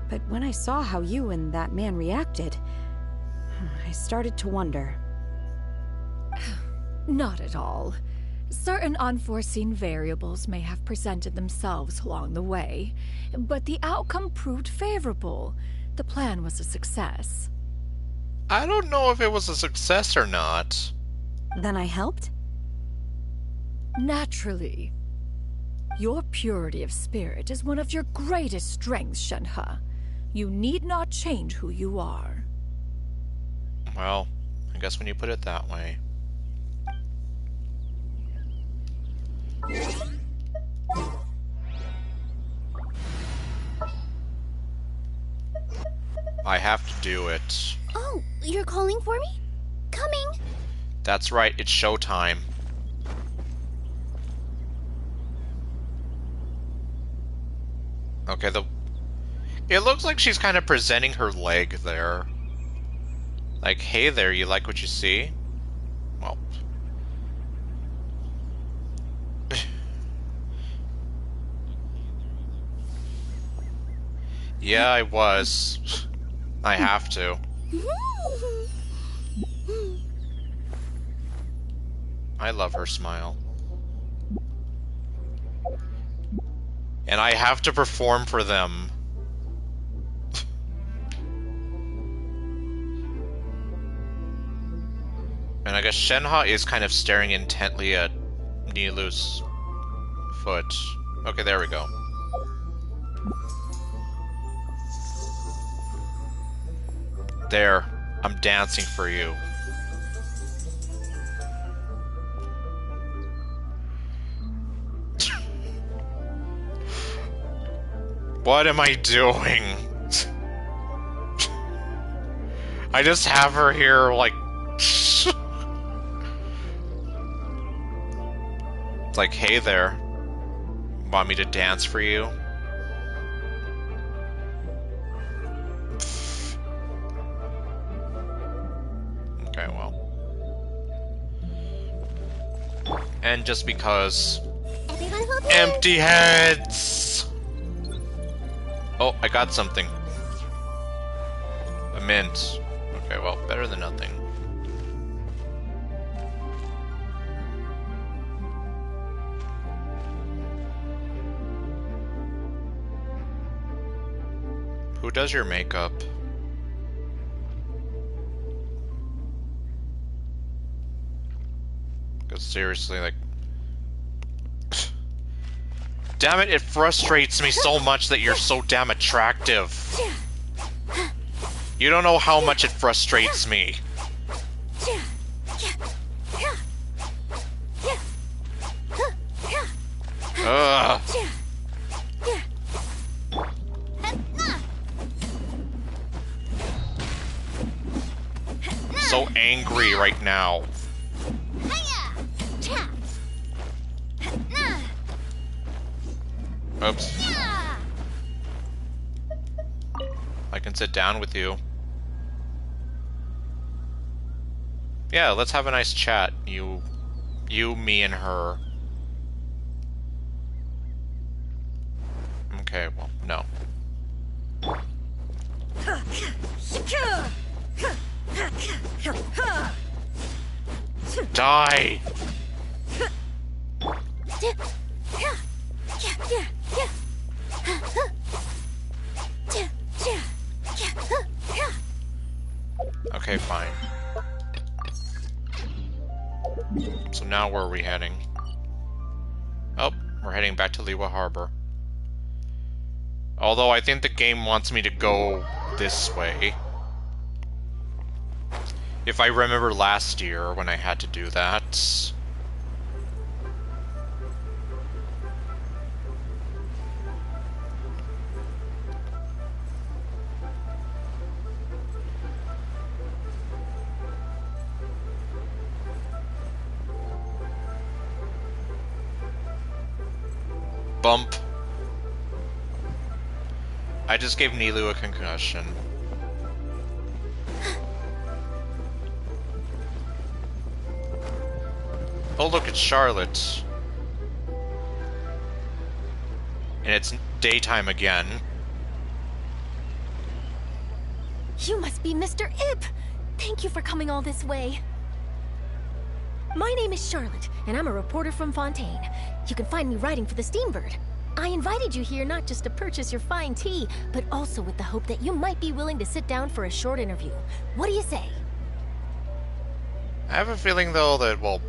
[SPEAKER 16] but when I saw how you and that man reacted, I started to wonder.
[SPEAKER 7] Not at all. Certain unforeseen variables may have presented themselves along the way, but the outcome proved favorable. The plan was a success.
[SPEAKER 1] I don't know if it was a success or not.
[SPEAKER 16] Then I helped?
[SPEAKER 7] Naturally. Your purity of spirit is one of your greatest strengths, Shenhe. You need not change who you are.
[SPEAKER 1] Well, I guess when you put it that way. I have to do it.
[SPEAKER 6] Oh, you're calling for me? Coming!
[SPEAKER 1] That's right, it's showtime. Okay, it looks like she's kind of presenting her leg there. Like, hey there, you like what you see? Well. Yeah, I was. I have to. I love her smile. And I have to perform for them. And I guess Shenhe is kind of staring intently at Nilou's foot. Okay, there we go. There, I'm dancing for you. What am I doing? I just have her here, like... like, hey there. Want me to dance for you? Okay, well. And just because... Empty heads! Oh, I got something. A mint. Okay, well, better than nothing. Who does your makeup? Because seriously, like... Damn it, it frustrates me so much that you're so damn attractive. You don't know how much it frustrates me. Ugh. So angry right now. Oops. I can sit down with you. Yeah, let's have a nice chat. You, me, and her. Okay, well, no. Die! Okay, fine. So now where are we heading? Oh, we're heading back to Liyue Harbor. Although I think the game wants me to go this way. If I remember last year when I had to do that. Bump. I just gave Nilou a concussion. Oh look, it's Charlotte. And it's daytime again.
[SPEAKER 17] You must be Mr. Ip! Thank you for coming all this way. My name is Charlotte, and I'm a reporter from Fontaine. You can find me writing for the Steambird. I invited you here not just to purchase your fine tea, but also with the hope that you might be willing to sit down for a short interview. What do you say?
[SPEAKER 1] I have a feeling, though, that, well,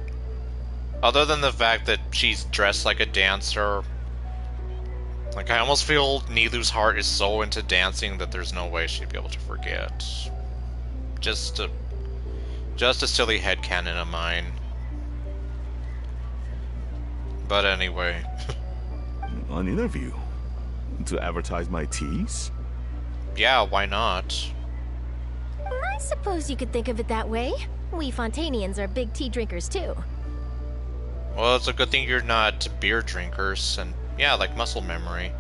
[SPEAKER 1] other than the fact that she's dressed like a dancer, like, I almost feel Nilu's heart is so into dancing that there's no way she'd be able to forget. Just a silly headcanon of mine. But anyway.
[SPEAKER 10] An interview? To advertise my teas?
[SPEAKER 1] Yeah, why not?
[SPEAKER 17] I suppose you could think of it that way. We Fontanians are big tea drinkers too.
[SPEAKER 1] Well, it's a good thing you're not beer drinkers, and yeah, like muscle memory.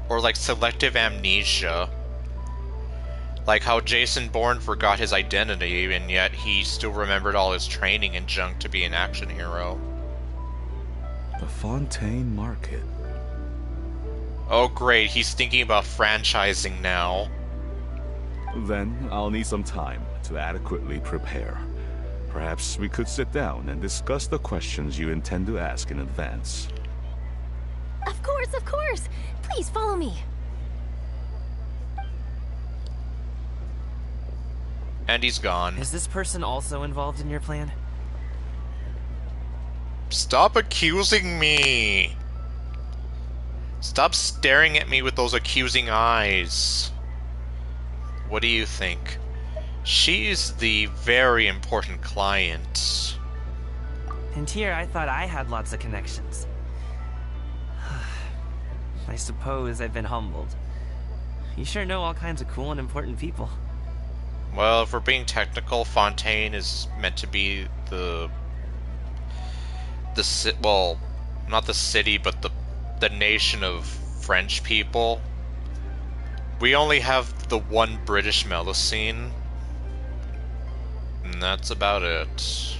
[SPEAKER 1] Or like selective amnesia. Like how Jason Bourne forgot his identity, and yet he still remembered all his training and junk to be an action hero.
[SPEAKER 10] The Fontaine Market.
[SPEAKER 1] Oh great, he's thinking about franchising now.
[SPEAKER 10] Then I'll need some time to adequately prepare. Perhaps we could sit down and discuss the questions you intend to ask in advance.
[SPEAKER 17] Of course, of course! Please follow me.
[SPEAKER 1] And he's gone.
[SPEAKER 8] Is this person also involved in your plan?
[SPEAKER 1] Stop accusing me! Stop staring at me with those accusing eyes. What do you think? She's the very important client.
[SPEAKER 8] And here I thought I had lots of connections. I suppose I've been humbled. You sure know all kinds of cool and important people.
[SPEAKER 1] Well, if we're being technical, Fontaine is meant to be well, not the city, but the nation of French people. We only have the one British Melusine, and that's about it.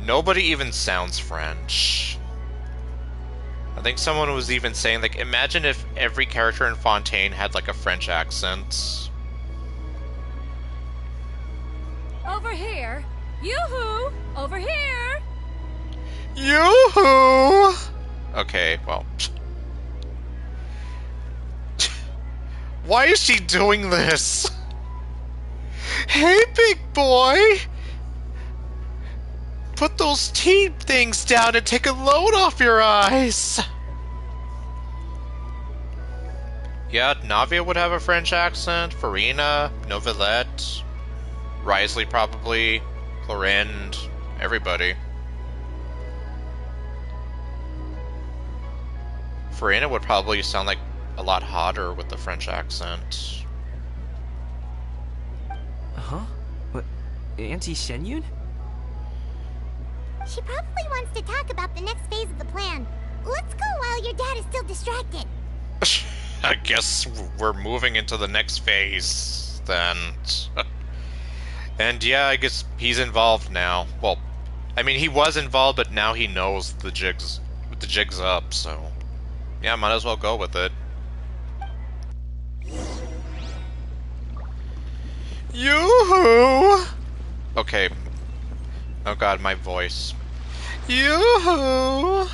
[SPEAKER 1] Nobody even sounds French. I think someone was even saying, like, imagine if every character in Fontaine had, like, a French accent.
[SPEAKER 5] Over here. Yoo-hoo! Over here!
[SPEAKER 1] Yoo-hoo! Okay, well. Why is she doing this? Hey, big boy! Put those tea things down and take a load off your eyes! Yeah, Navia would have a French accent, Farina, Novelette, Risley probably, Clorinde, everybody. Farina would probably sound like a lot hotter with the French accent.
[SPEAKER 8] Huh? What? Auntie Shenyun?
[SPEAKER 2] She probably wants to talk about the next phase of the plan. Let's go while your dad is still distracted.
[SPEAKER 1] I guess we're moving into the next phase, then. And yeah, I guess he's involved now. Well, I mean, he was involved, but now he knows the jig's up, so... yeah, might as well go with it. Yoo-hoo! Okay. Oh god, my voice. Yoo-hoo!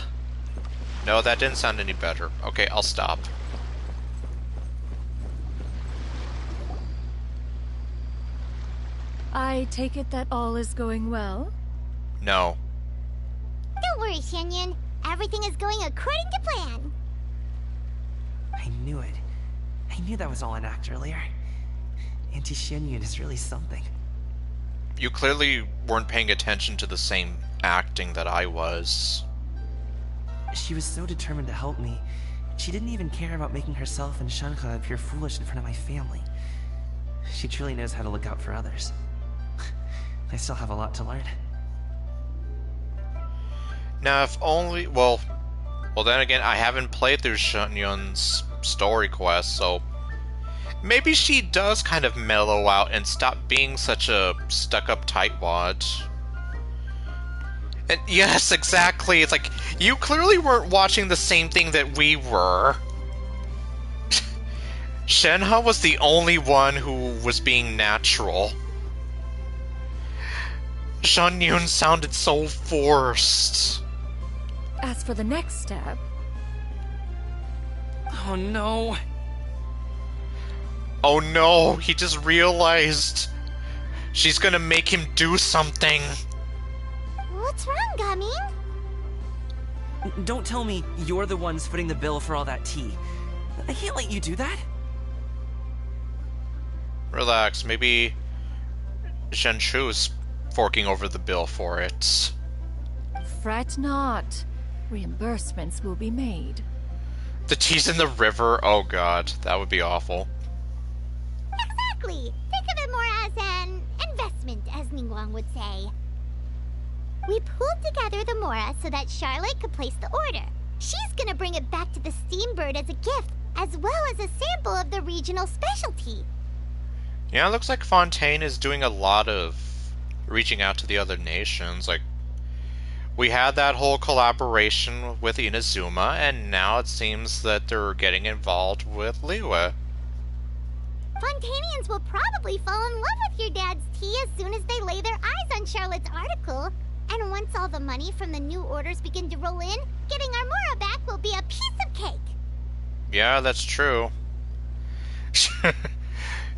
[SPEAKER 1] No, that didn't sound any better. Okay, I'll stop.
[SPEAKER 7] I take it that all is going well?
[SPEAKER 1] No.
[SPEAKER 2] Don't worry, Shenyun. Everything is going according to plan.
[SPEAKER 8] I knew it. I knew that was all an act earlier. Auntie Shenyun is really something.
[SPEAKER 1] You clearly weren't paying attention to the same acting that I was.
[SPEAKER 8] She was so determined to help me. She didn't even care about making herself and Shanha appear foolish in front of my family. She truly knows how to look out for others. I still have a lot to learn.
[SPEAKER 1] Now, if only... Well, then again, I haven't played through Shenyun's story quest, so... maybe she does kind of mellow out and stop being such a stuck-up tightwad. And yes, exactly. It's like, you clearly weren't watching the same thing that we were. Shenhe was the only one who was being natural. Shenyun sounded so forced.
[SPEAKER 7] As for the next step...
[SPEAKER 8] oh no.
[SPEAKER 1] Oh no, he just realized She's gonna make him do something.
[SPEAKER 2] What's wrong, Gaming?
[SPEAKER 8] Don't tell me you're the ones footing the bill for all that tea. I can't let you do that.
[SPEAKER 1] Relax, maybe Zhenshu's forking over the bill for it.
[SPEAKER 7] Fret not. Reimbursements will be made.
[SPEAKER 1] The tea's in the river? Oh god, that would be awful.
[SPEAKER 2] Exactly! Think of it more as an investment, as Ningguang would say. We pooled together the Mora so that Charlotte could place the order. She's gonna bring it back to the Steambird as a gift, as well as a sample of the regional specialty.
[SPEAKER 1] Yeah, it looks like Fontaine is doing a lot of reaching out to the other nations. Like, we had that whole collaboration with Inazuma, and now it seems that they're getting involved with Liyue.
[SPEAKER 2] Fontainians will probably fall in love with your dad's tea as soon as they lay their eyes on Charlotte's article. And once all the money from the new orders begin to roll in, getting our Mora back will be a piece of cake.
[SPEAKER 1] Yeah, that's true.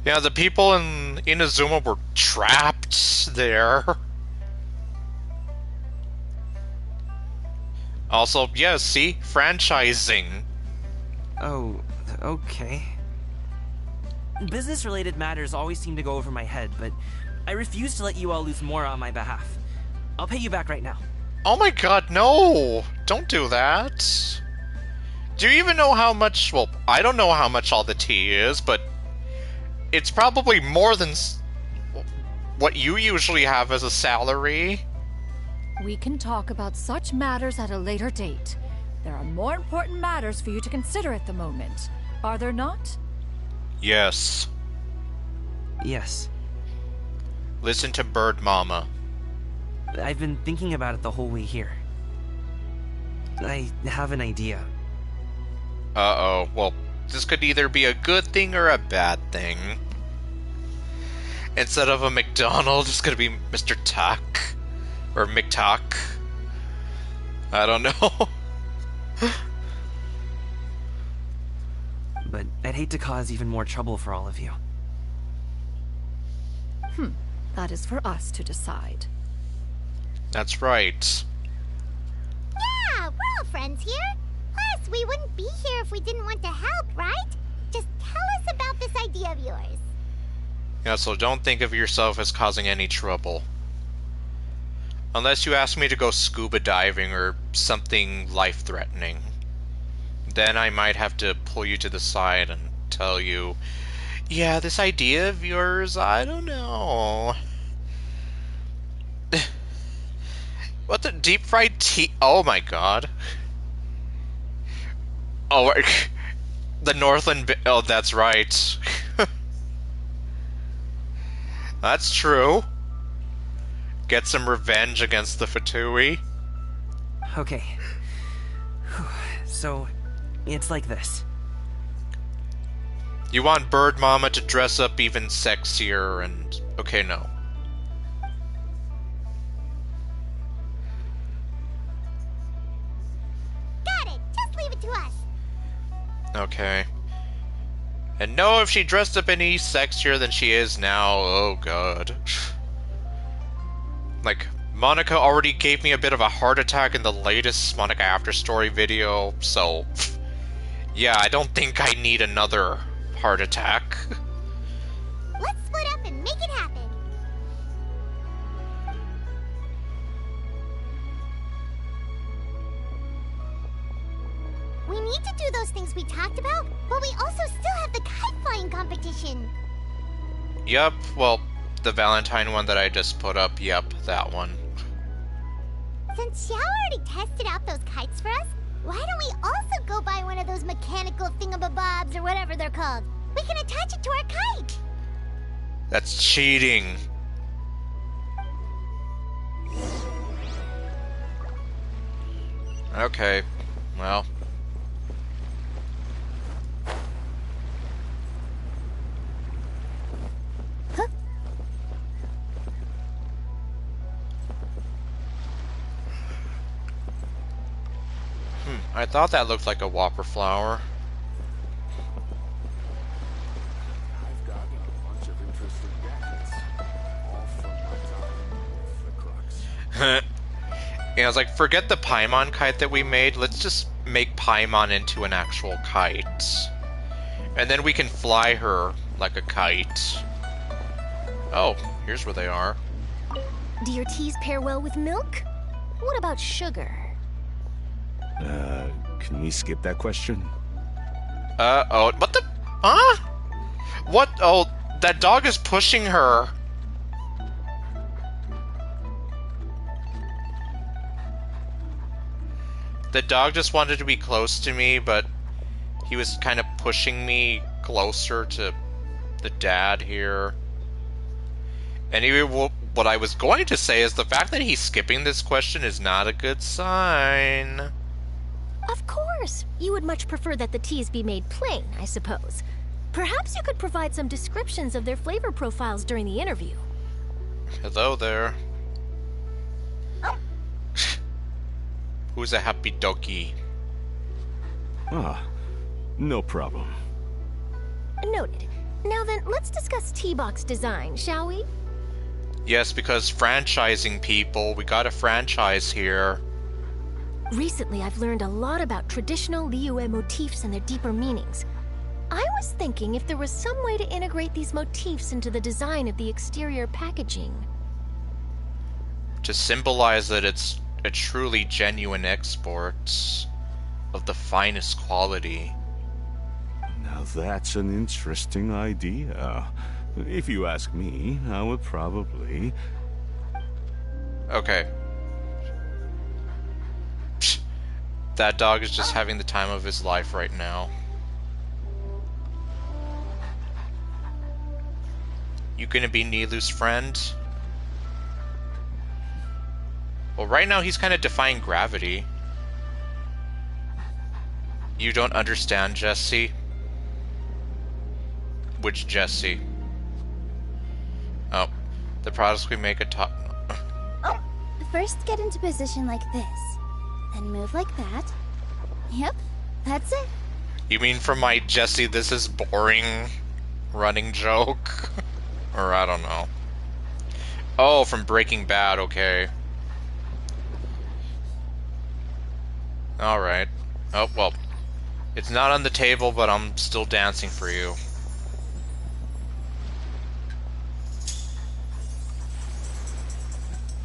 [SPEAKER 1] Yeah, the people in Inazuma were trapped there. Also, yeah, see? Franchising.
[SPEAKER 8] Oh, okay. Business-related matters always seem to go over my head, but I refuse to let you all lose more on my behalf. I'll pay you back right now.
[SPEAKER 1] Oh my god, no! Don't do that. Do you even know how much... Well, I don't know how much all the tea is, but it's probably more than what you usually have as a salary.
[SPEAKER 7] We can talk about such matters at a later date. There are more important matters for you to consider at the moment, are there not?
[SPEAKER 1] Yes.
[SPEAKER 8] Yes.
[SPEAKER 1] Listen to Bird Mama.
[SPEAKER 8] I've been thinking about it the whole way here. I have an idea.
[SPEAKER 1] Uh-oh. Well, this could either be a good thing or a bad thing. Instead of a McDonald, it's gonna be Mr. Tuck. Or McTuck. I don't know.
[SPEAKER 8] But I'd hate to cause even more trouble for all of you.
[SPEAKER 7] That is for us to decide.
[SPEAKER 1] That's right.
[SPEAKER 2] Yeah, we're all friends here. Plus, we wouldn't be here if we didn't want to help, right? Just tell us about this idea of yours.
[SPEAKER 1] Yeah, so don't think of yourself as causing any trouble. Unless you ask me to go scuba diving or something life-threatening. Then I might have to pull you to the side and tell you, yeah, this idea of yours, I don't know. What the deep fried tea? Oh my god. Oh, the Northland. Oh, that's right. That's true. Get some revenge against the Fatui.
[SPEAKER 8] Okay. So, it's like this.
[SPEAKER 1] You want Bird Mama to dress up even sexier and... Okay, no.
[SPEAKER 2] Got it! Just leave it to us!
[SPEAKER 1] Okay. And no, if she dressed up any sexier than she is now, oh god. Like, Monica already gave me a bit of a heart attack in the latest Monica After Story video, so... Yeah, I don't think I need another heart attack.
[SPEAKER 2] Let's split up and make it happen! We need to do those things we talked about, but we also still have the kite flying competition.
[SPEAKER 1] Yup, well, the Valentine one that I just put up, yep, that one.
[SPEAKER 2] Since Xiao already tested out those kites for us, why don't we also go buy one of those mechanical thingamabobs or whatever they're called? We can attach it to our kite!
[SPEAKER 1] That's cheating. Okay, well... I thought that looked like a whopper flower.
[SPEAKER 4] I've got a bunch of interesting gadgets, all
[SPEAKER 1] And I was like, forget the Paimon kite that we made, let's just make Paimon into an actual kite. And then we can fly her like a kite. Oh, here's where they are.
[SPEAKER 17] Do your teas pair well with milk? What about sugar?
[SPEAKER 10] Can we skip that question?
[SPEAKER 1] Oh, what the? Huh? What? Oh, that dog is pushing her. The dog just wanted to be close to me, but he was kind of pushing me closer to the dad here. Anyway, what I was going to say is the fact that he's skipping this question is not a good sign.
[SPEAKER 17] Of course! You would much prefer that the teas be made plain, I suppose. Perhaps you could provide some descriptions of their flavor profiles during the interview.
[SPEAKER 1] Hello there. Who's a happy doggy?
[SPEAKER 10] Ah, no problem.
[SPEAKER 17] Noted. Now then, let's discuss tea box design, shall we?
[SPEAKER 1] Yes, because franchising people, we got a franchise here.
[SPEAKER 17] Recently, I've learned a lot about traditional Liyue motifs and their deeper meanings. I was thinking if there was some way to integrate these motifs into the design of the exterior packaging.
[SPEAKER 1] To symbolize that it's a truly genuine export of the finest quality.
[SPEAKER 10] Now that's an interesting idea. If you ask me, I would probably...
[SPEAKER 1] Okay. Psh, that dog is just having the time of his life right now. You gonna be Nilu's friend? Well, right now he's kind of defying gravity. You don't understand, Jesse? Which Jesse? Oh, the products we make at top...
[SPEAKER 2] First get into position like this. Then move like that. Yep, that's it.
[SPEAKER 1] You mean from my Jesse, this is boring running joke? Or I don't know. Oh, from Breaking Bad, okay. Alright. Oh, well. It's not on the table, but I'm still dancing for you.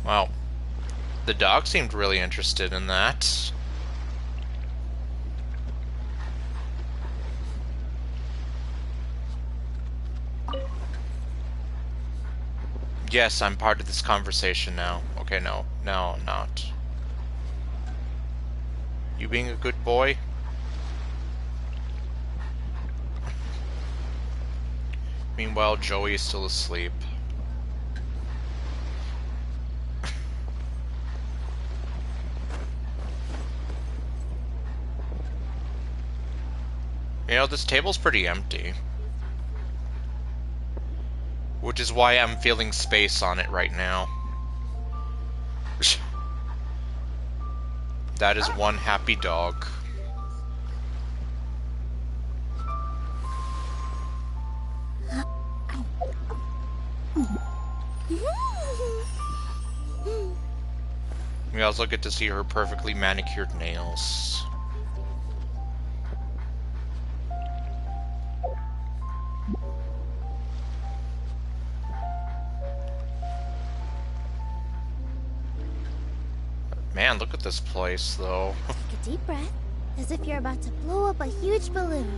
[SPEAKER 1] Wow. The dog seemed really interested in that. Yes, I'm part of this conversation now. Okay, no. No, I'm not. You being a good boy? Meanwhile, Joey is still asleep. You know, this table's pretty empty. Which is why I'm feeling space on it right now. That is one happy dog. We also get to see her perfectly manicured nails. Man, look at this place, though.
[SPEAKER 2] Take a deep breath, as if you're about to blow up a huge balloon.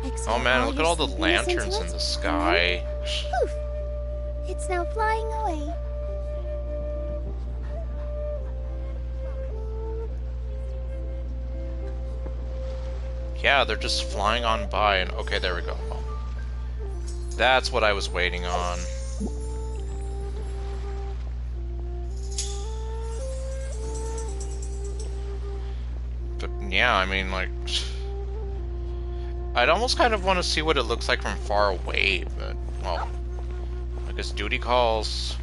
[SPEAKER 2] Exhale
[SPEAKER 1] Oh man, look at all the
[SPEAKER 2] sleepiness into
[SPEAKER 1] lanterns
[SPEAKER 2] it,
[SPEAKER 1] in the sky.
[SPEAKER 2] Poof! It's now flying away.
[SPEAKER 1] Yeah, they're just flying on by, and okay, there we go. That's what I was waiting on. But yeah, I mean, like, I'd almost kind of want to see what it looks like from far away, but, well, I guess duty calls.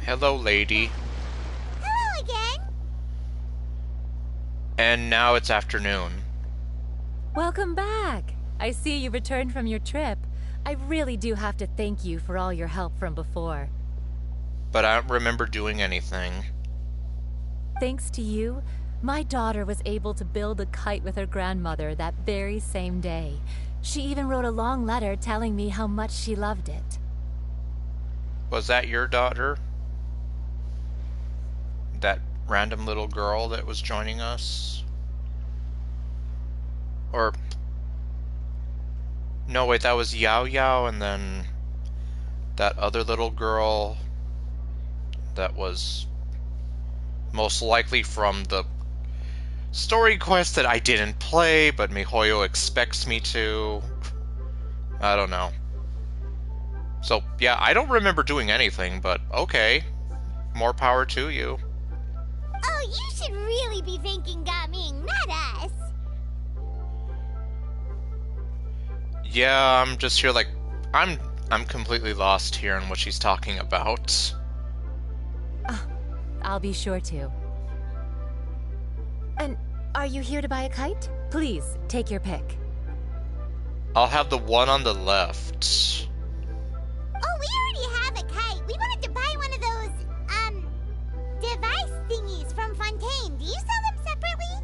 [SPEAKER 1] Hello, lady.
[SPEAKER 2] Hello again.
[SPEAKER 1] And now it's afternoon.
[SPEAKER 18] Welcome back. I see you returned from your trip. I really do have to thank you for all your help from before.
[SPEAKER 1] But I don't remember doing anything.
[SPEAKER 18] Thanks to you, my daughter was able to build a kite with her grandmother that very same day. She even wrote a long letter telling me how much she loved it.
[SPEAKER 1] Was that your daughter? That random little girl that was joining us? Or... no, wait, that was Yao Yao, and then that other little girl that was most likely from the story quest that I didn't play, but MiHoYo expects me to. I don't know. So, yeah, I don't remember doing anything, but okay. More power to you.
[SPEAKER 2] Oh, you should really be thanking Gaming, not us.
[SPEAKER 1] Yeah, I'm just here like... I'm completely lost here in what she's talking about.
[SPEAKER 18] I'll be sure to. And are you here to buy a kite? Please, take your pick.
[SPEAKER 1] I'll have the one on the left.
[SPEAKER 2] Oh, we already have a kite. We wanted to buy one of those, device thingies from Fontaine. Do you sell them separately?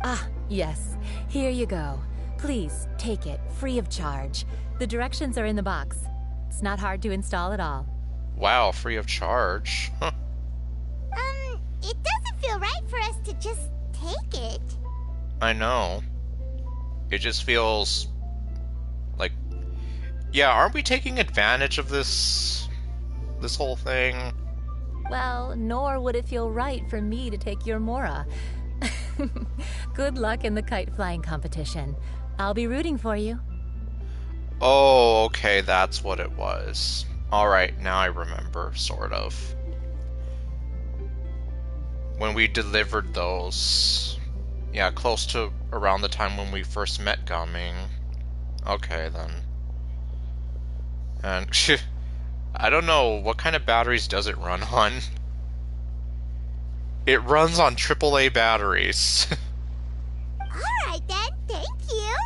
[SPEAKER 18] Ah, yes. Here you go. Please, take it, free of charge. The directions are in the box. It's not hard to install at all.
[SPEAKER 1] Wow, free of charge. Huh.
[SPEAKER 2] It doesn't feel right for us to just take it.
[SPEAKER 1] I know. It just feels like... yeah, aren't we taking advantage of this whole thing?
[SPEAKER 18] Well, nor would it feel right for me to take your Mora. Good luck in the kite flying competition. I'll be rooting for you.
[SPEAKER 1] Oh, okay, that's what it was. Alright, now I remember, sort of. When we delivered those... yeah, close to around the time when we first met Gaming. Okay, then. And... I don't know, what kind of batteries does it run on? It runs on AAA batteries.
[SPEAKER 2] Alright then, thank you.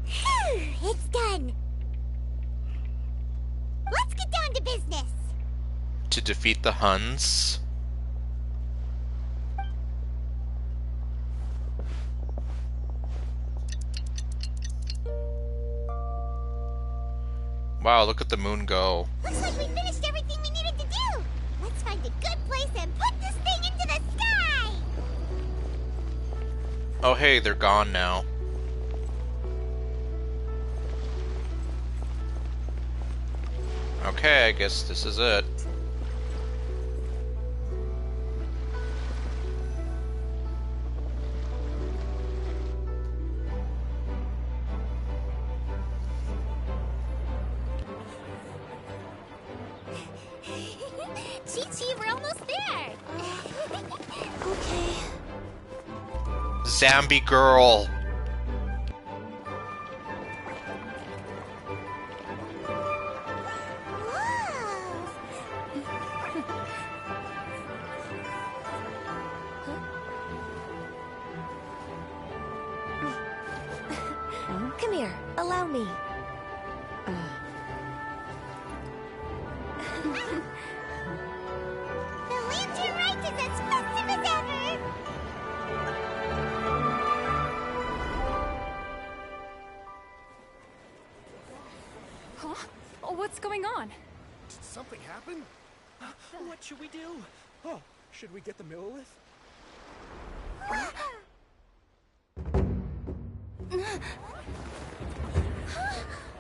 [SPEAKER 2] Phew, it's done. Let's get down to business.
[SPEAKER 1] To defeat the Huns? Wow, look at the moon go.
[SPEAKER 2] Looks like we finished everything we needed to do. Let's find a good place and put this thing into the sky.
[SPEAKER 1] Oh hey, they're gone now. Okay, I guess this is it.
[SPEAKER 2] Chi-Chi, we're almost there.
[SPEAKER 6] Okay.
[SPEAKER 1] Zambi girl.
[SPEAKER 17] Come here, allow me.
[SPEAKER 2] The lantern rite is as festive as ever.
[SPEAKER 7] Huh? Oh, what's going on?
[SPEAKER 9] Did something happen? What should we do? Oh, should we get the Millilith?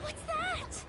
[SPEAKER 17] What's that?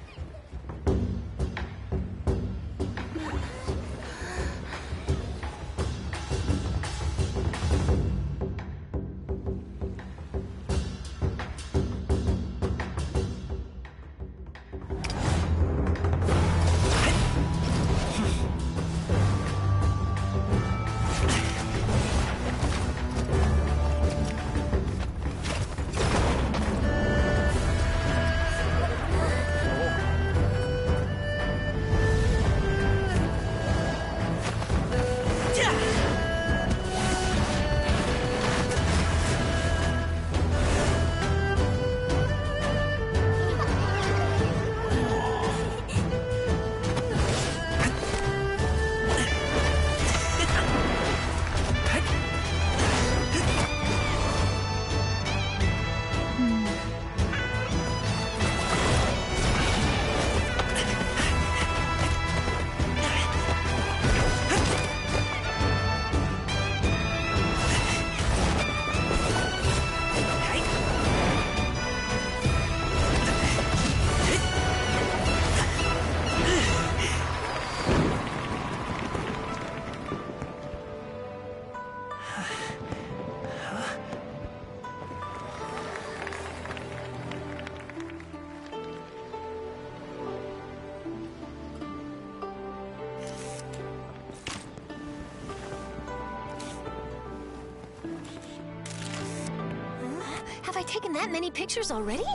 [SPEAKER 17] Have I taken that many pictures already?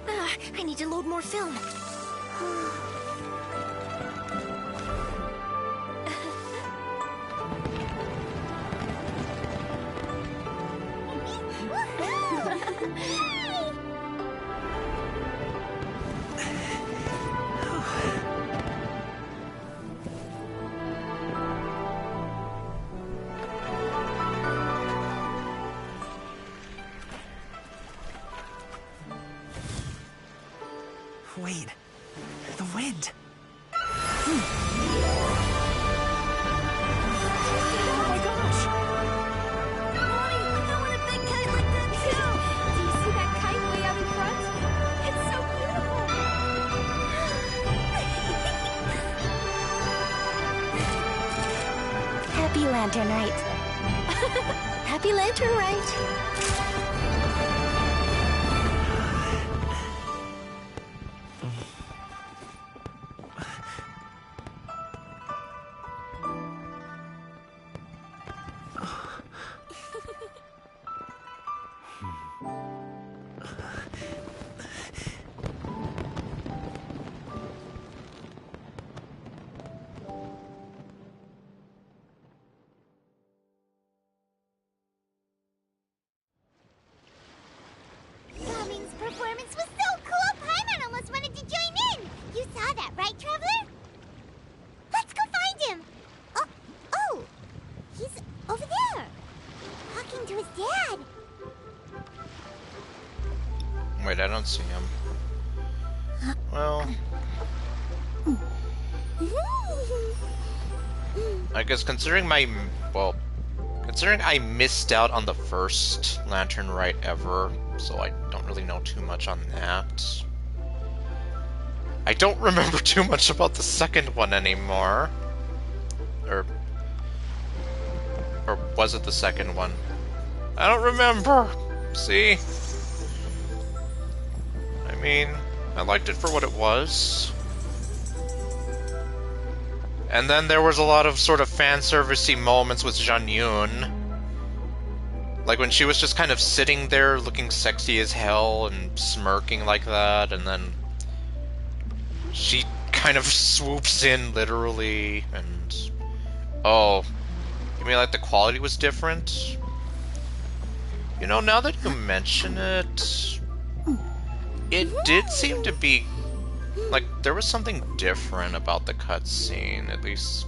[SPEAKER 17] I need to load more film.
[SPEAKER 15] Wait. The wind.
[SPEAKER 17] Oh my gosh! Mommy, I want a big kite like that too!
[SPEAKER 3] Do you see that kite way out in front? It's so beautiful!
[SPEAKER 6] Happy Lantern Rite.
[SPEAKER 17] Happy Lantern Rite.
[SPEAKER 2] Gaming's performance was so cool, Paimon almost wanted to join in! You saw that, right, Traveler? Let's go find him! Oh! He's over there! Talking to his dad!
[SPEAKER 1] Wait, I don't see him. Well... I guess considering I missed out on the first Lantern Rite ever, so I don't really know too much on that. I don't remember too much about the second one anymore. Or was it the second one? I don't remember! See? I mean, I liked it for what it was. And then there was a lot of sort of fan-servicey moments with Jean Yun. Like when she was just kind of sitting there looking sexy as hell and smirking like that, and then she kind of swoops in literally, and... Oh, you mean like the quality was different? You know, now that you mention it, it did seem to be... Like, there was something different about the cutscene, at least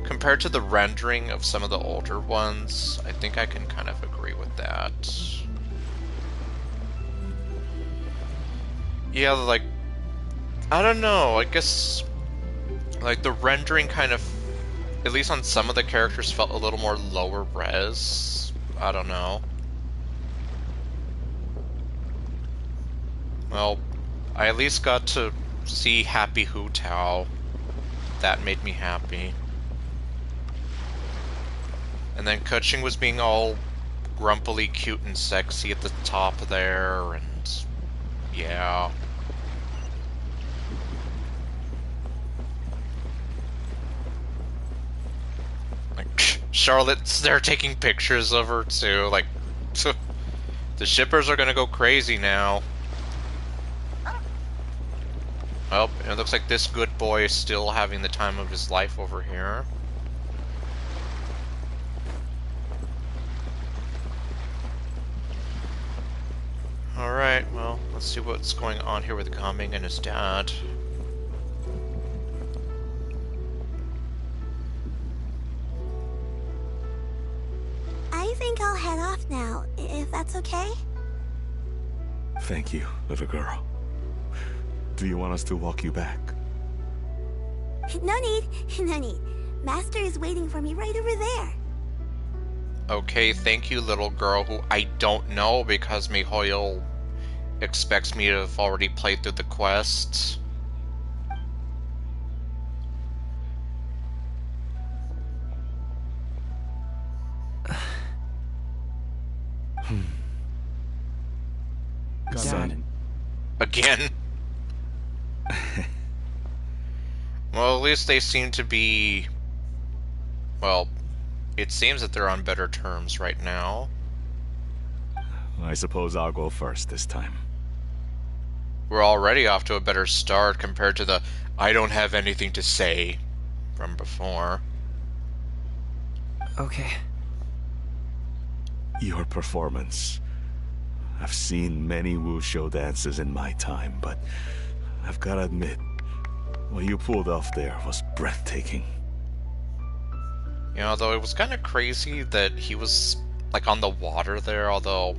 [SPEAKER 1] compared to the rendering of some of the older ones. I think I can kind of agree with that. Yeah, like, I don't know, I guess, like, the rendering kind of, at least on some of the characters, felt a little more lower res. I don't know. Well, I at least got to see happy Hu Tao. That made me happy. And then Keqing was being all grumpily cute and sexy at the top there, and yeah. Like, Charlotte's there taking pictures of her too, like, the shippers are gonna go crazy now. Oh, and it looks like this good boy is still having the time of his life over here. Alright, well, let's see what's going on here with Gaming and his dad.
[SPEAKER 2] I think I'll head off now, if that's okay?
[SPEAKER 10] Thank you, little girl. Do you want us to walk you back?
[SPEAKER 2] No need, no need. Master is waiting for me right over there.
[SPEAKER 1] Okay, thank you, little girl, who I don't know because Mihoyo expects me to have already played through the quest.
[SPEAKER 10] Son.
[SPEAKER 1] Again? Well, at least they seem to be... Well, it seems that they're on better terms right now.
[SPEAKER 10] I suppose I'll go first this time.
[SPEAKER 1] We're already off to a better start compared to the I don't have anything to say from before.
[SPEAKER 15] Okay.
[SPEAKER 10] Your performance. I've seen many wushou dances in my time, but I've gotta admit, what you pulled off there was breathtaking.
[SPEAKER 1] You know, though it was kind of crazy that he was, like, on the water there, although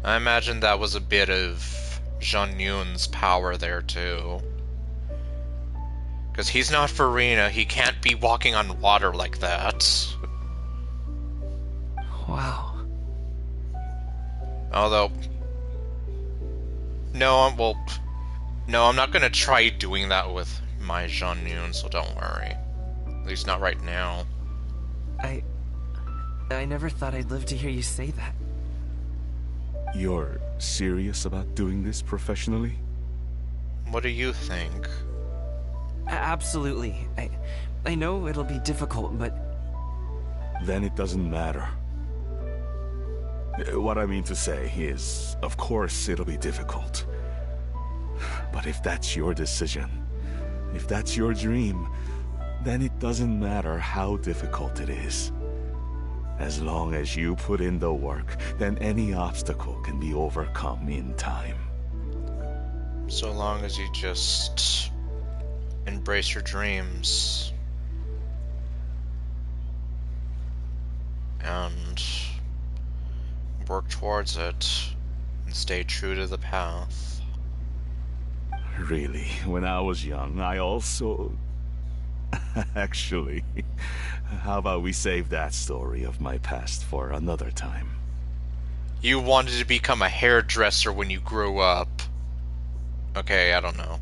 [SPEAKER 1] I imagine that was a bit of Jean Yun's power there, too. Because he's not Farina, he can't be walking on water like that.
[SPEAKER 15] Wow.
[SPEAKER 1] Although, no, I'm not gonna try doing that with my Jean Yun, so don't worry. At least not right now.
[SPEAKER 15] I never thought I'd live to hear you say that.
[SPEAKER 10] You're serious about doing this professionally?
[SPEAKER 1] What do you think?
[SPEAKER 15] Absolutely. I know it'll be difficult, but...
[SPEAKER 10] Then it doesn't matter. What I mean to say is, of course it'll be difficult. But if that's your decision, if that's your dream, then it doesn't matter how difficult it is. As long as you put in the work, then any obstacle can be overcome in time.
[SPEAKER 1] So long as you just embrace your dreams and work towards it and stay true to the path.
[SPEAKER 10] Really, when I was young, I also... Actually, how about we save that story of my past for another time?
[SPEAKER 1] You wanted to become a hairdresser when you grew up. Okay, I don't know.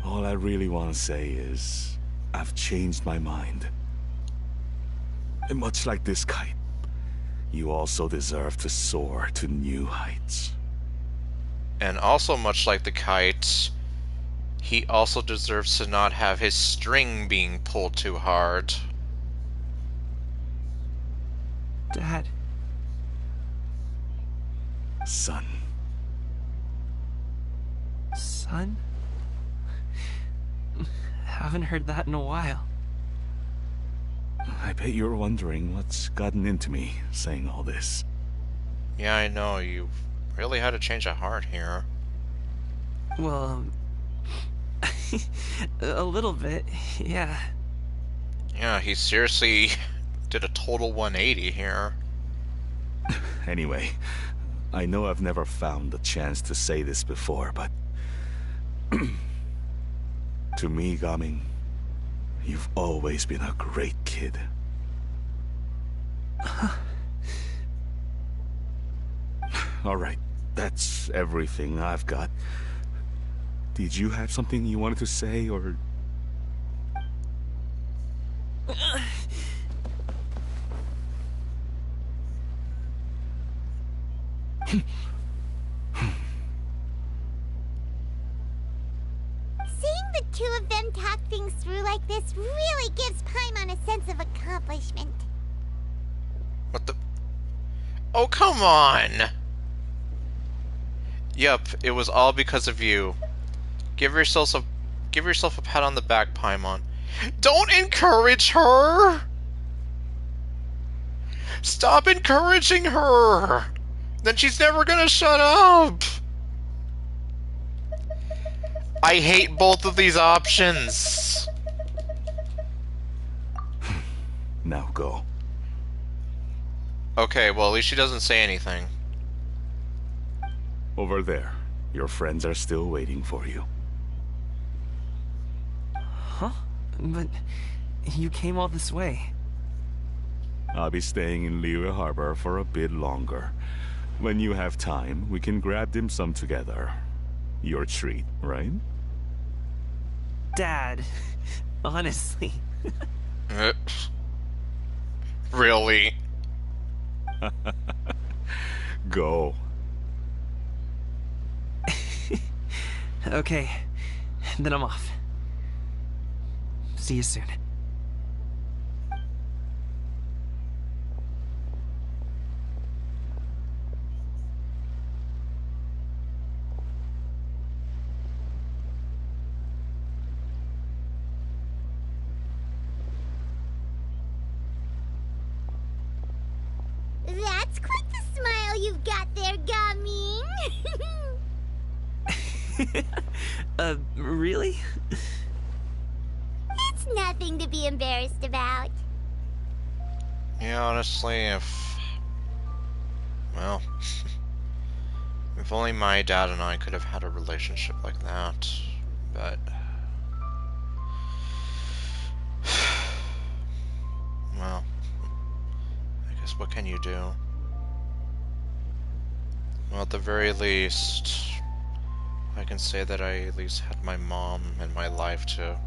[SPEAKER 10] All I really want to say is, I've changed my mind. And much like this kite, you also deserve to soar to new heights.
[SPEAKER 1] And also much like the kite, he also deserves to not have his string being pulled too hard.
[SPEAKER 15] Dad.
[SPEAKER 10] Son.
[SPEAKER 15] Son? Haven't heard that in a while.
[SPEAKER 10] I bet you're wondering what's gotten into me saying all this.
[SPEAKER 1] Yeah, I know, you really had to change a heart here.
[SPEAKER 15] Well, a little bit, yeah.
[SPEAKER 1] Yeah, he seriously did a total 180 here.
[SPEAKER 10] Anyway, I know I've never found the chance to say this before, but... to me, Gaming, you've always been a great kid. Alright, that's everything I've got. Did you have something you wanted to say, or...
[SPEAKER 2] Seeing the two of them talk things through like this really gives Paimon a sense of accomplishment.
[SPEAKER 1] What the... Oh, come on! Yup, it was all because of you. Give yourself a pat on the back, Paimon. Don't encourage her! Stop encouraging her! Then she's never gonna shut up! I hate both of these options.
[SPEAKER 10] Now go.
[SPEAKER 1] Okay, well, at least she doesn't say anything.
[SPEAKER 10] Over there. Your friends are still waiting for you.
[SPEAKER 15] Huh? But you came all this way.
[SPEAKER 10] I'll be staying in Liyue Harbor for a bit longer. When you have time, we can grab dim sum together. Your treat, right?
[SPEAKER 15] Dad, honestly.
[SPEAKER 1] Really?
[SPEAKER 10] Go.
[SPEAKER 15] Okay, then I'm off. See you soon.
[SPEAKER 2] you've got there, Gaming.
[SPEAKER 8] Really?
[SPEAKER 2] It's nothing to be embarrassed about.
[SPEAKER 1] Yeah, honestly, well, if only my dad and I could have had a relationship like that, but... Well, I guess what can you do? Well, at the very least, I can say that I at least had my mom in my life to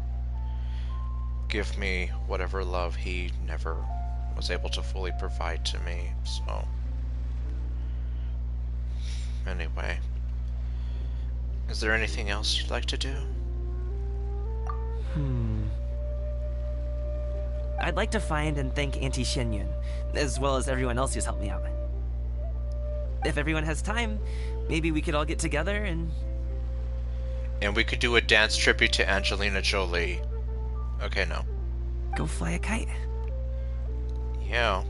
[SPEAKER 1] give me whatever love he never was able to fully provide to me, so... Anyway. Is there anything else you'd like to do?
[SPEAKER 8] I'd like to find and thank Auntie Shenyun, as well as everyone else who's helped me out. If everyone has time, maybe we could all get together and...
[SPEAKER 1] And we could do a dance tribute to Angelina Jolie. Okay, no.
[SPEAKER 8] Go fly a kite.
[SPEAKER 1] Yeah,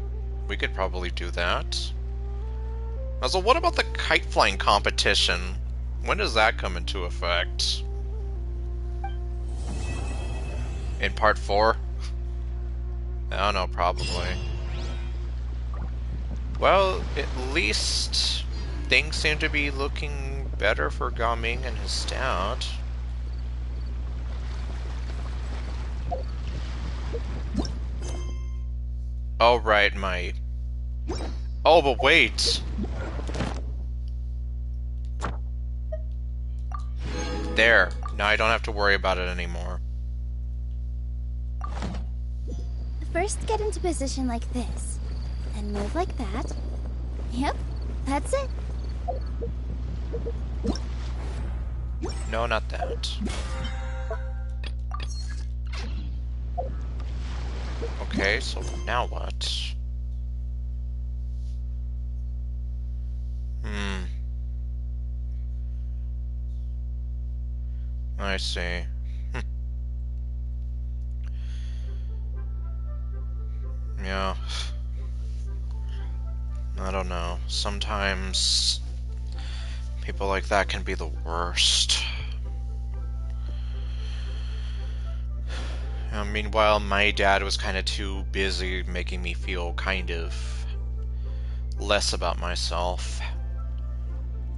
[SPEAKER 1] we could probably do that. Also, what about the kite flying competition? When does that come into effect? In part 4? I don't know, probably. Well, at least things seem to be looking better for Gaming and his stat. Oh, right, my... Oh, but wait! There. Now I don't have to worry about it anymore.
[SPEAKER 6] First, get into position like this. Then move like that. Yep, that's it.
[SPEAKER 1] No, not that. Okay, so now what? I see. Yeah. I don't know. Sometimes people like that can be the worst. Meanwhile, my dad was kind of too busy making me feel kind of less about myself.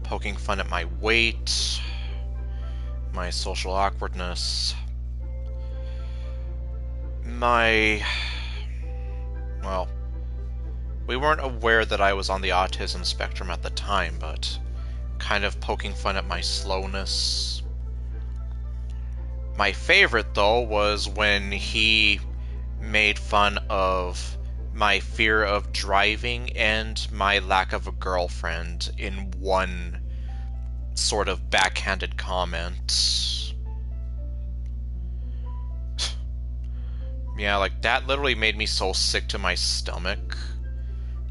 [SPEAKER 1] Poking fun at my weight, my social awkwardness, well, we weren't aware that I was on the autism spectrum at the time, but kind of poking fun at my slowness. My favorite, though, was when he made fun of my fear of driving and my lack of a girlfriend in one sort of backhanded comment. Yeah, like, that literally made me so sick to my stomach.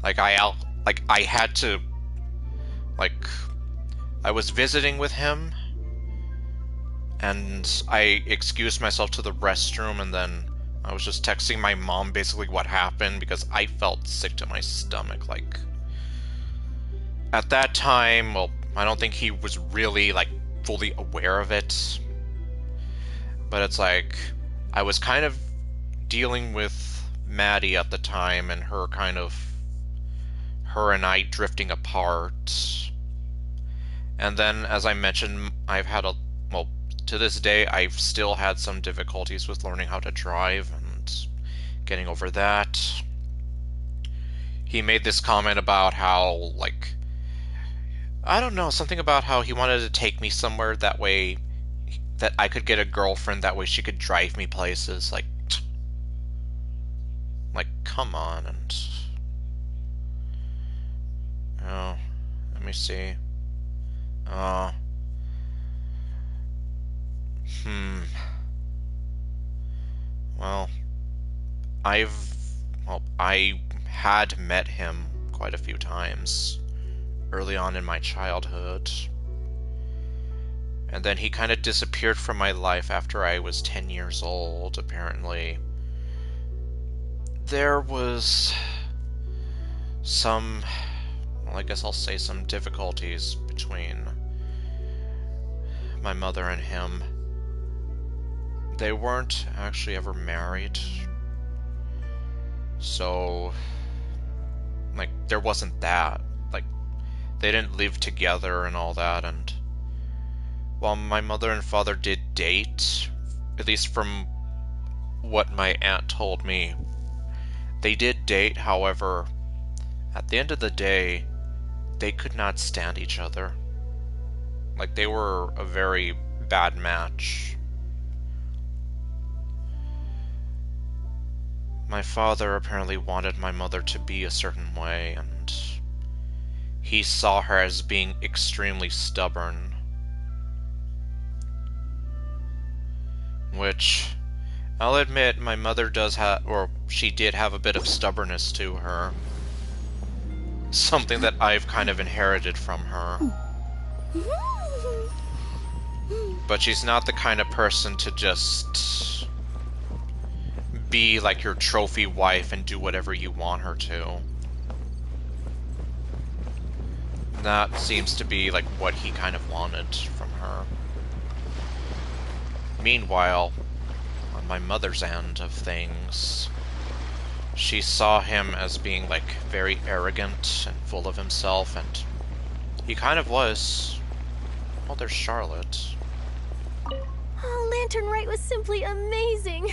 [SPEAKER 1] Like, I had to, like, I was visiting with him, and I excused myself to the restroom, and then I was just texting my mom basically what happened, because I felt sick to my stomach. Like, at that time, well, I don't think he was really, like, fully aware of it, but it's like, I was kind of dealing with Maddie at the time, and her and I drifting apart. And then, as I mentioned, I've had well, to this day, I've still had some difficulties with learning how to drive and getting over that. He made this comment about how, like, I don't know, something about how he wanted to take me somewhere that way, that I could get a girlfriend, that way she could drive me places. Like, come on. And oh, let me see. Well, I had met him quite a few times early on in my childhood. And then he kind of disappeared from my life after I was 10 years old, apparently. There was some well, I guess I'll say some difficulties between my mother and him. They weren't actually ever married, so, like, there wasn't that. Like, they didn't live together and all that, and while my mother and father did date, at least from what my aunt told me, they did date. However, at the end of the day, they could not stand each other. Like, they were a very bad match. My father apparently wanted my mother to be a certain way, and he saw her as being extremely stubborn. Which, I'll admit, my mother does have, or she did have a bit of stubbornness to her. Something that I've kind of inherited from her. But she's not the kind of person to just be like your trophy wife and do whatever you want her to. That seems to be like what he kind of wanted from her. Meanwhile, on my mother's end of things, she saw him as being like very arrogant and full of himself, and he kind of was. Oh, there's Charlotte.
[SPEAKER 17] Oh, Lantern Rite was simply amazing.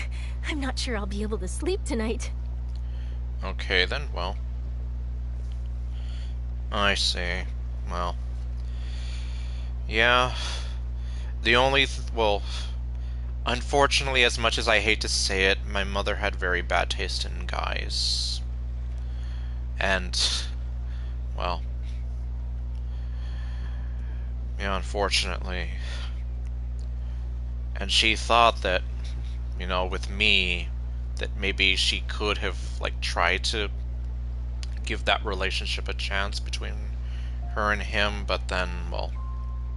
[SPEAKER 17] I'm not sure I'll be able to sleep tonight.
[SPEAKER 1] Okay, then, well. I see. Well. Yeah. The only... well, unfortunately, as much as I hate to say it, my mother had very bad taste in guys. And, well... yeah, unfortunately. And she thought that, you know, with me, that maybe she could have, like, tried to give that relationship a chance between her and him, but then, well,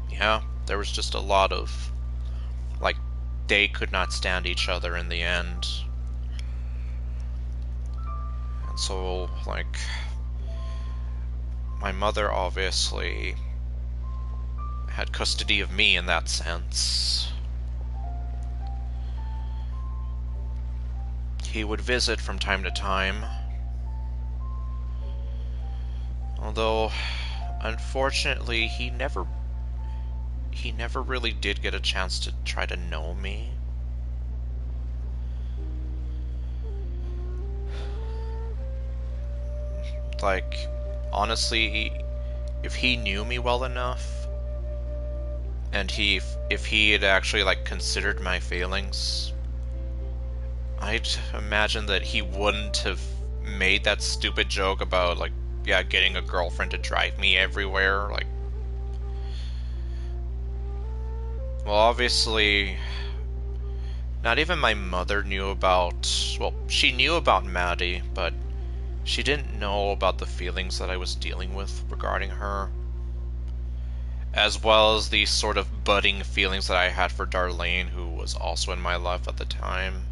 [SPEAKER 1] yeah, there was just a lot of, like, they could not stand each other in the end. And so, like, my mother obviously had custody of me in that sense. He would visit from time to time, although unfortunately he never really did get a chance to try to know me. Like, honestly, if he knew me well enough, and if he had actually, like, considered my feelings, I'd imagine that he wouldn't have made that stupid joke about, like, yeah, getting a girlfriend to drive me everywhere. Like, well, obviously, not even my mother knew about, well, she knew about Maddie, but she didn't know about the feelings that I was dealing with regarding her, as well as the sort of budding feelings that I had for Darlene, who was also in my life at the time.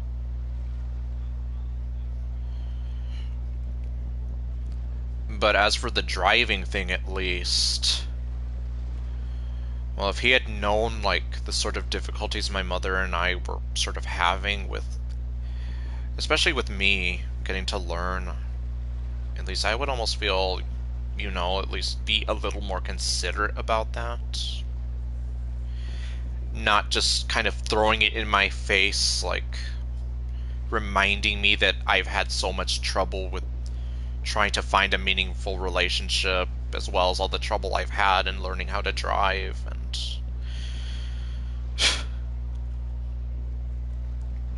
[SPEAKER 1] But as for the driving thing, at least, well, if he had known, like, the sort of difficulties my mother and I were sort of having with, especially with me getting to learn, at least I would almost feel, you know, at least be a little more considerate about that. Not just kind of throwing it in my face, like, reminding me that I've had so much trouble with trying to find a meaningful relationship, as well as all the trouble I've had in learning how to drive, and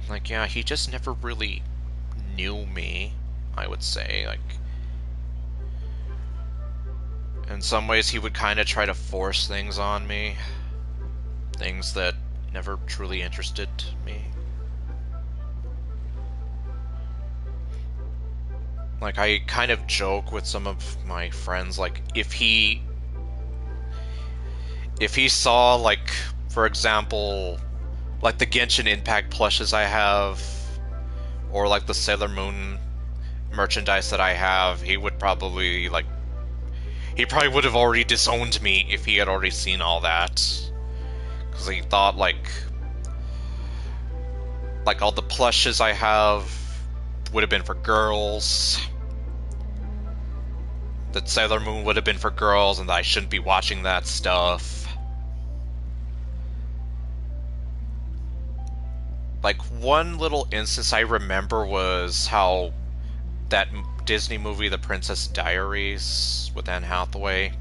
[SPEAKER 1] like, yeah, he just never really knew me, I would say. Like, in some ways he would kind of try to force things on me, things that never truly interested me. Like, I kind of joke with some of my friends, like, if he saw, like, for example, like the Genshin Impact plushes I have, or like the Sailor Moon merchandise that I have, he would probably, like, he probably would have already disowned me if he had already seen all that. Because he thought, like all the plushes I have would have been for girls. That Sailor Moon would have been for girls, and that I shouldn't be watching that stuff. Like, one little instance I remember was how that Disney movie, The Princess Diaries, with Anne Hathaway,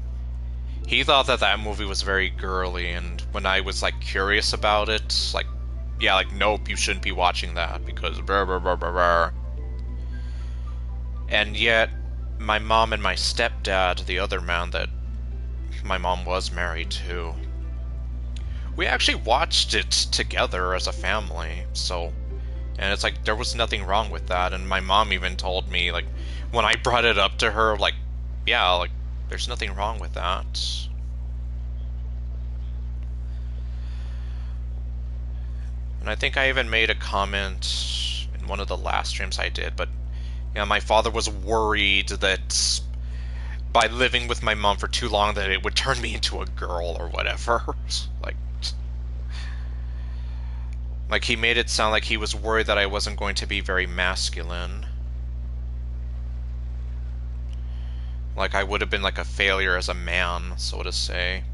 [SPEAKER 1] he thought that that movie was very girly, and when I was, like, curious about it, like, yeah, like, nope, you shouldn't be watching that, because blah, blah, blah, blah, blah. And yet, my mom and my stepdad, the other man that my mom was married to, we actually watched it together as a family, so... And it's like, there was nothing wrong with that, and my mom even told me, like, when I brought it up to her, like, yeah, like, there's nothing wrong with that. And I think I even made a comment in one of the last streams I did, but, you know, my father was worried that by living with my mom for too long that it would turn me into a girl or whatever. Like, he made it sound like he was worried that I wasn't going to be very masculine. Like, I would have been like a failure as a man, so to say.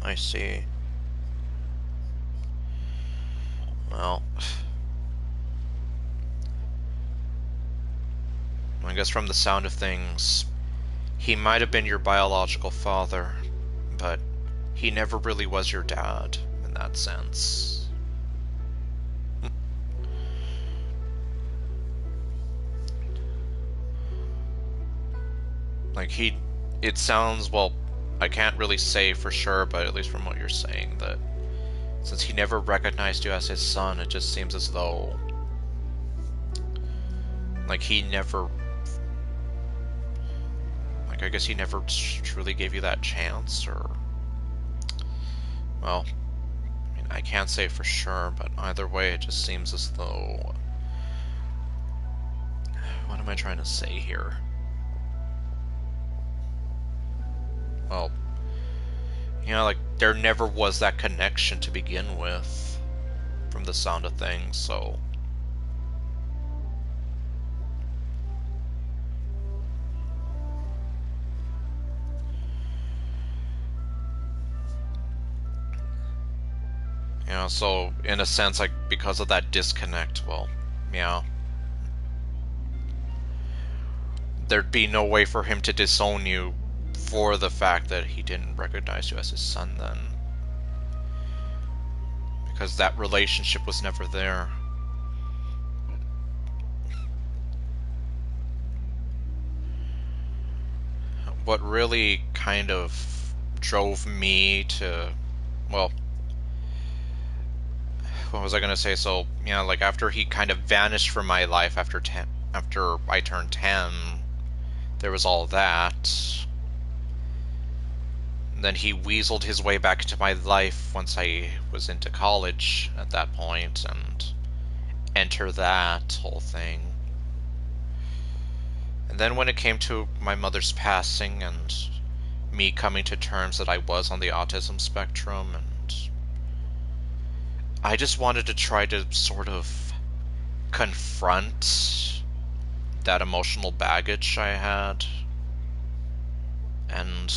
[SPEAKER 1] I see. Well, I guess from the sound of things, he might have been your biological father, but he never really was your dad, in that sense. Like, it sounds, well, I can't really say for sure, but at least from what you're saying, that since he never recognized you as his son, it just seems as though, like, he never, like, I guess he never truly gave you that chance, or... Well, I mean, I can't say for sure, but either way, it just seems as though... What am I trying to say here? Well, you know, like, there never was that connection to begin with, from the sound of things, so... You know, so, in a sense, like, because of that disconnect, well, yeah. There'd be no way for him to disown you for the fact that he didn't recognize you as his son then. Because that relationship was never there. What really kind of drove me to, well, what was I gonna say? So, you know, like, after he kind of vanished from my life after I turned 10, there was all that. Then he weaseled his way back into my life once I was into college at that point, and enter that whole thing. And then when it came to my mother's passing and me coming to terms that I was on the autism spectrum, and I just wanted to try to sort of confront that emotional baggage I had. And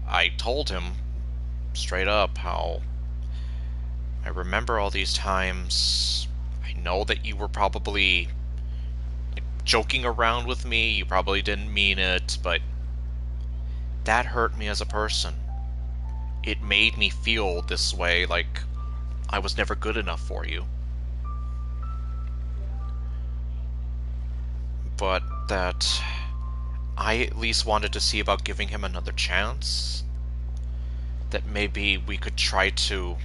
[SPEAKER 1] I told him straight up how I remember all these times. I know that you were probably joking around with me, you probably didn't mean it, but that hurt me as a person. It made me feel this way, like I was never good enough for you. But that I at least wanted to see about giving him another chance. That maybe we could try to,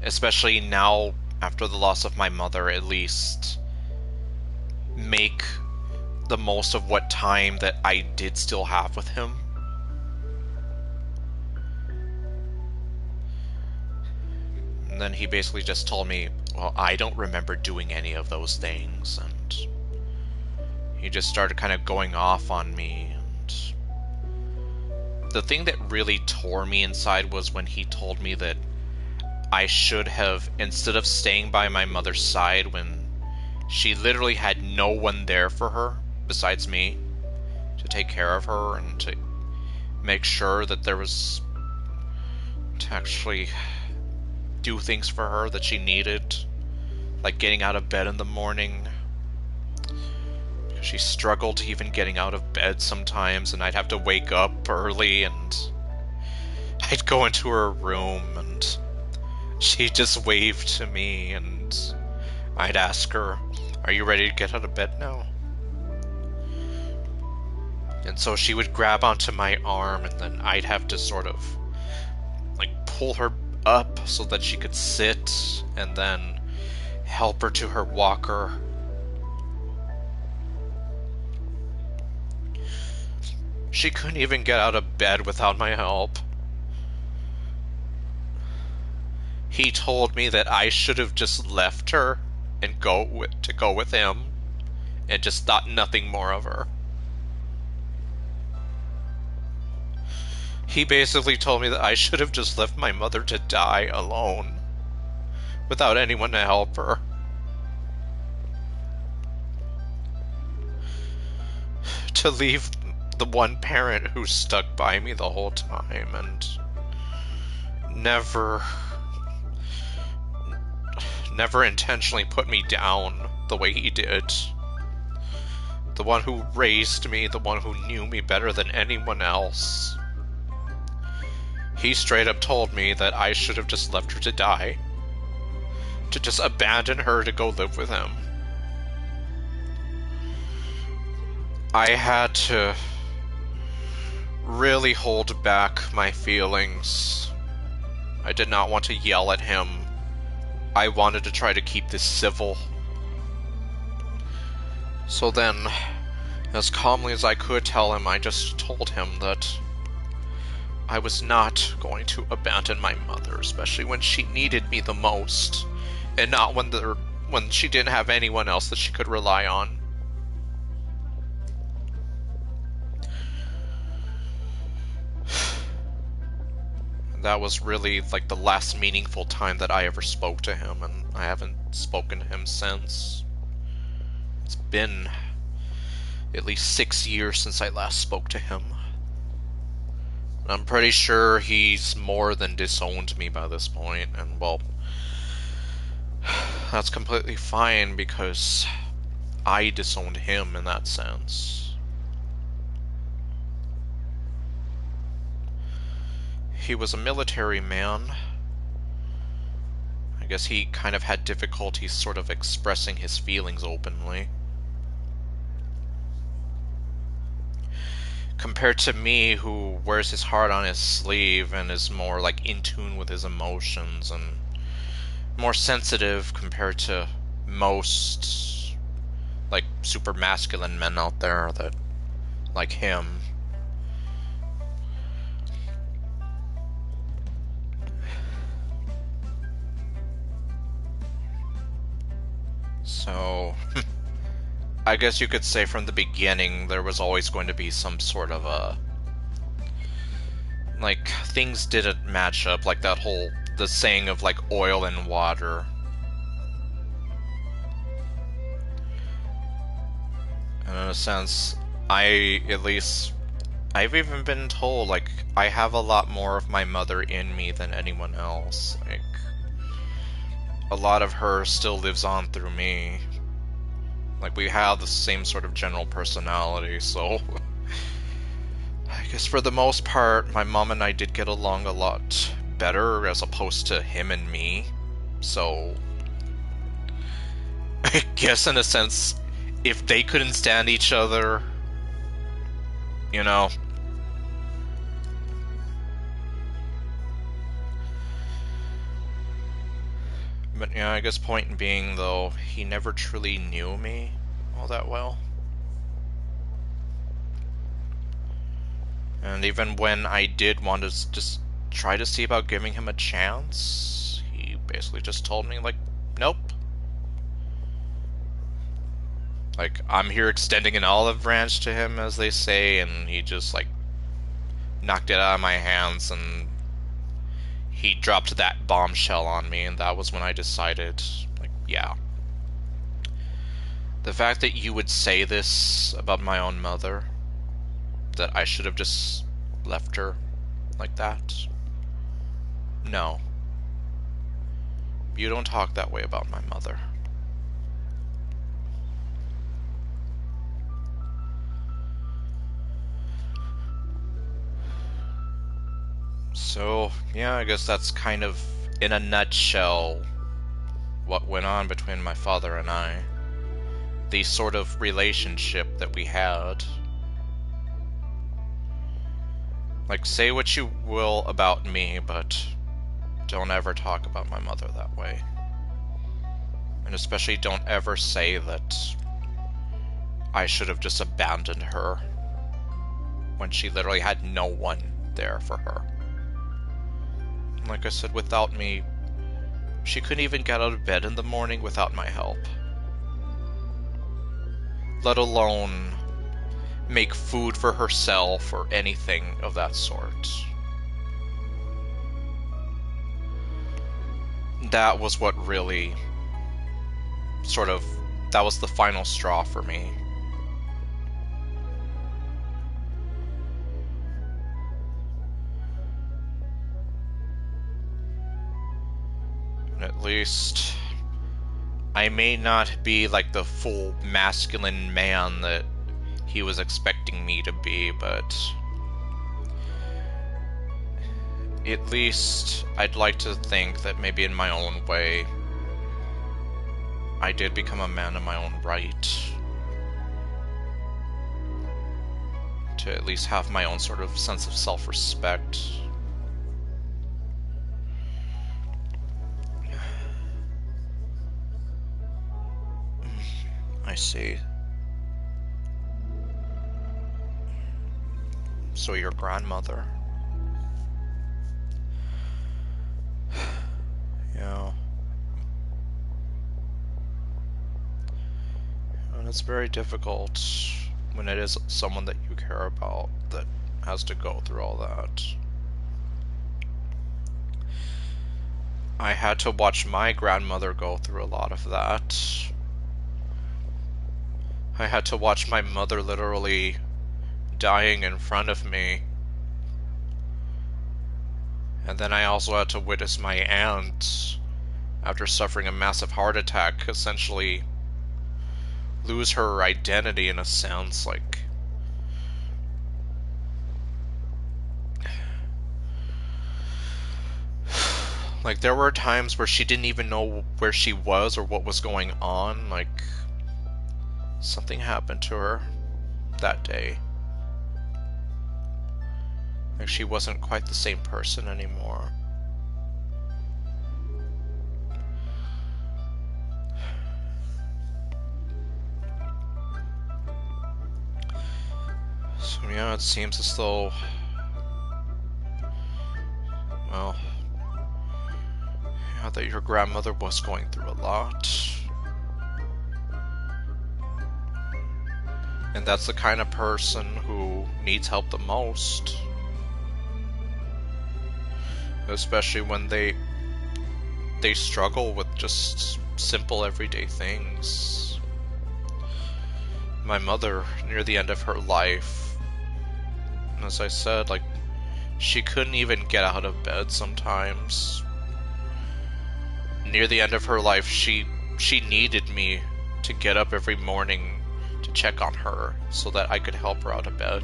[SPEAKER 1] especially now after the loss of my mother, at least make the most of what time that I did still have with him. And then he basically just told me, well, I don't remember doing any of those things, and he just started kind of going off on me. And the thing that really tore me inside was when he told me that I should have, instead of staying by my mother's side when she literally had no one there for her besides me to take care of her and to make sure that there was to actually do things for her that she needed, like getting out of bed in the morning. She struggled even getting out of bed sometimes, and I'd have to wake up early, and I'd go into her room, and she'd just wave to me, and I'd ask her, "Are you ready to get out of bed now?" And so she would grab onto my arm, and then I'd have to sort of like pull her up so that she could sit, and then help her to her walker. She couldn't even get out of bed without my help. He told me that I should have just left her and go with him, and just thought nothing more of her. He basically told me that I should have just left my mother to die alone, without anyone to help her. To leave the one parent who stuck by me the whole time and never intentionally put me down the way he did. The one who raised me, the one who knew me better than anyone else. He straight up told me that I should have just left her to die. To just abandon her to go live with him. I had to really hold back my feelings. I did not want to yell at him. I wanted to try to keep this civil. So then, as calmly as I could tell him, I just told him that I was not going to abandon my mother, especially when she needed me the most, and not when she didn't have anyone else that she could rely on. That was really like the last meaningful time that I ever spoke to him, and I haven't spoken to him since. It's been at least 6 years since I last spoke to him. I'm pretty sure he's more than disowned me by this point, and well, that's completely fine because I disowned him in that sense. He was a military man. I guess he kind of had difficulty sort of expressing his feelings openly. Compared to me, who wears his heart on his sleeve and is more like in tune with his emotions and more sensitive compared to most like super masculine men out there that like him. So, I guess you could say from the beginning there was always going to be some sort of a... like, things didn't match up, like that whole... the saying of, like, oil and water. And in a sense, I've even been told, like, I have a lot more of my mother in me than anyone else. Like, a lot of her still lives on through me. Like, we have the same sort of general personality, so... I guess for the most part, my mom and I did get along a lot better as opposed to him and me. So... I guess in a sense, if they couldn't stand each other, you know... But yeah, I guess point being, though, he never truly knew me all that well. And even when I did want to just try to see about giving him a chance, he basically just told me, like, nope. Like, I'm here extending an olive branch to him, as they say, and he just, like, knocked it out of my hands, and he dropped that bombshell on me, and that was when I decided, like, yeah. The fact that you would say this about my own mother, that I should have just left her like that, no. You don't talk that way about my mother. So, yeah, I guess that's kind of, in a nutshell, what went on between my father and I. The sort of relationship that we had. Like, say what you will about me, but don't ever talk about my mother that way. And especially don't ever say that I should have just abandoned her when she literally had no one there for her. Like I said, without me, she couldn't even get out of bed in the morning without my help. Let alone make food for herself or anything of that sort. That was what really that was the final straw for me. At least I may not be like the full masculine man that he was expecting me to be, but at least I'd like to think that maybe in my own way I did become a man in my own right. To at least have my own sort of sense of self-respect. I see. So your grandmother. Yeah. And it's very difficult when it is someone that you care about that has to go through all that. I had to watch my grandmother go through a lot of that. I had to watch my mother literally dying in front of me. And then I also had to witness my aunt, after suffering a massive heart attack, essentially lose her identity in a sense. Like there were times where she didn't even know where she was or what was going on. Like, something happened to her that day. Like, she wasn't quite the same person anymore. So yeah, it seems as though, well, yeah, that your grandmother was going through a lot. And that's the kind of person who needs help the most. Especially when they struggle with just simple everyday things. My mother, near the end of her life, as I said, like, she couldn't even get out of bed sometimes. Near the end of her life, she needed me to get up every morning to check on her so that I could help her out of bed.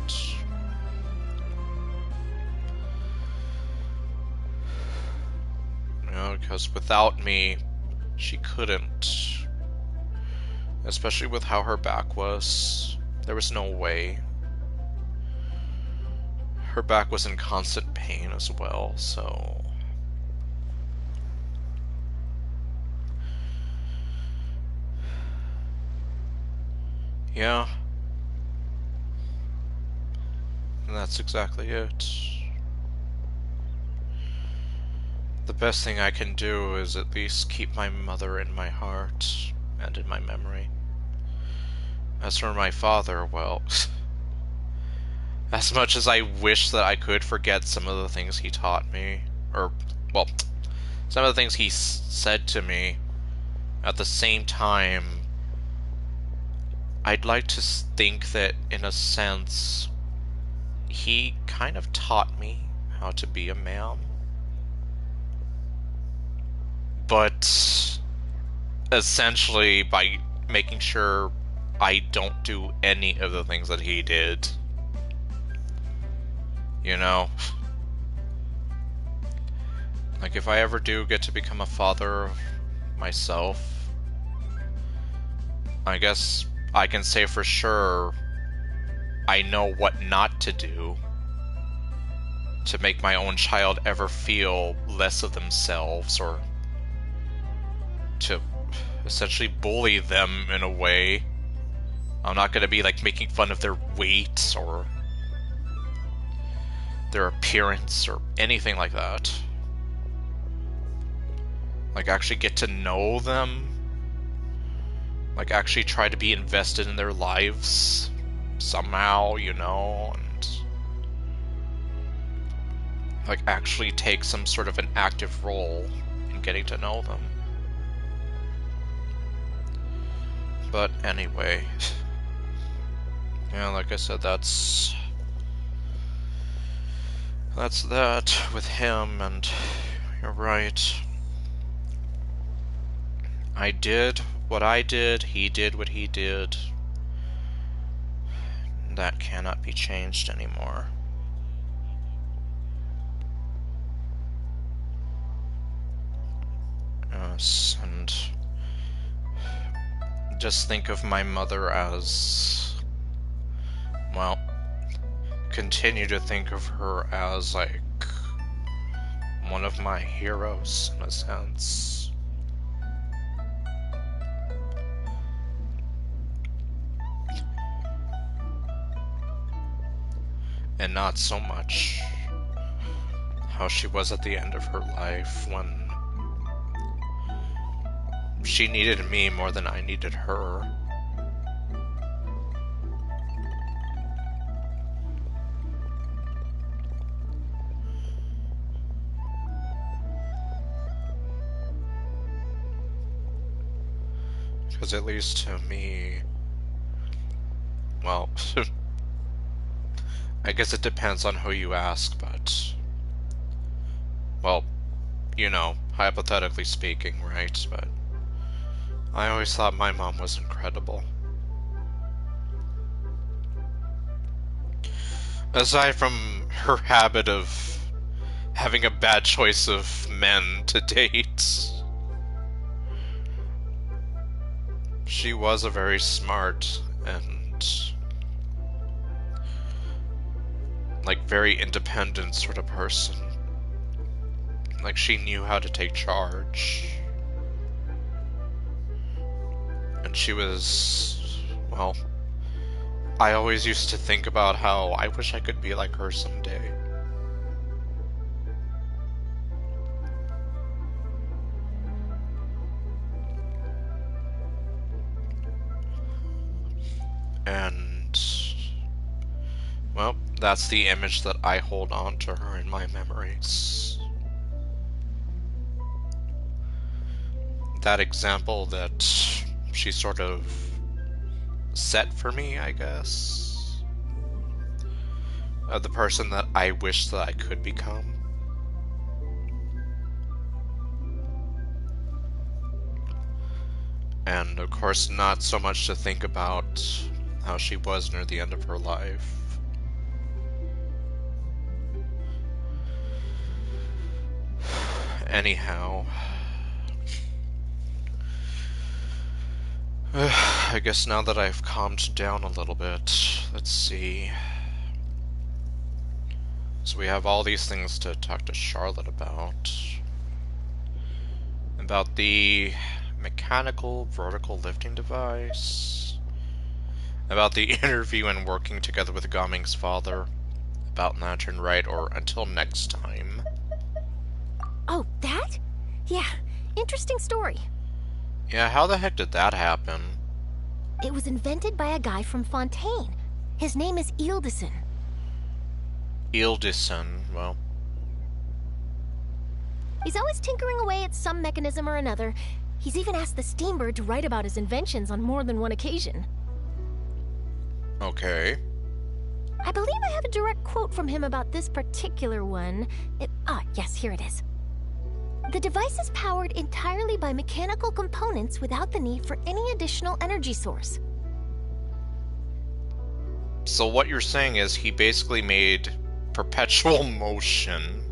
[SPEAKER 1] You know, because without me, she couldn't. Especially with how her back was. There was no way. Her back was in constant pain as well, so... yeah. And that's exactly it. The best thing I can do is at least keep my mother in my heart and in my memory. As for my father, well, as much as I wish that I could forget some of the things he taught me, or, well, some of the things he said to me, at the same time, I'd like to think that, in a sense, he kind of taught me how to be a man. But essentially by making sure I don't do any of the things that he did. You know? Like, if I ever do get to become a father myself, I guess I can say for sure I know what not to do to make my own child ever feel less of themselves, or to essentially bully them in a way. I'm not going to be like making fun of their weight or their appearance or anything like that. Like, actually get to know them. Like, actually try to be invested in their lives somehow, you know, and like actually take some sort of an active role in getting to know them. But anyway, yeah, like I said, that's that with him, and you're right. I did what I did, he did what he did. That cannot be changed anymore. Yes, and just think of my mother as, well, continue to think of her as, like, one of my heroes, in a sense. And not so much how she was at the end of her life, when she needed me more than I needed her. Because at least to me, well, I guess it depends on who you ask, but, well, you know, hypothetically speaking, right? But I always thought my mom was incredible. Aside from her habit of having a bad choice of men to date, she was a very smart and, like, very independent sort of person. Like, she knew how to take charge. And she was, well, I always used to think about how I wish I could be like her someday. And, well, that's the image that I hold on to her in my memories. That example that she sort of set for me, I guess, of the person that I wish that I could become. And of course, not so much to think about how she was near the end of her life. Anyhow, I guess now that I've calmed down a little bit, let's see. So we have all these things to talk to Charlotte about. About the mechanical vertical lifting device. About the interview and working together with Gaming's father. About Lantern Right, or until next time.
[SPEAKER 17] Oh, that? Yeah, interesting story.
[SPEAKER 1] Yeah, how the heck did that happen?
[SPEAKER 17] It was invented by a guy from Fontaine. His name is Ildison.
[SPEAKER 1] Ildison, well...
[SPEAKER 17] He's always tinkering away at some mechanism or another. He's even asked the Steambird to write about his inventions on more than one occasion.
[SPEAKER 1] Okay.
[SPEAKER 17] I believe I have a direct quote from him about this particular one. Yes, here it is. The device is powered entirely by mechanical components without the need for any additional energy source.
[SPEAKER 1] So what you're saying is he basically made perpetual motion.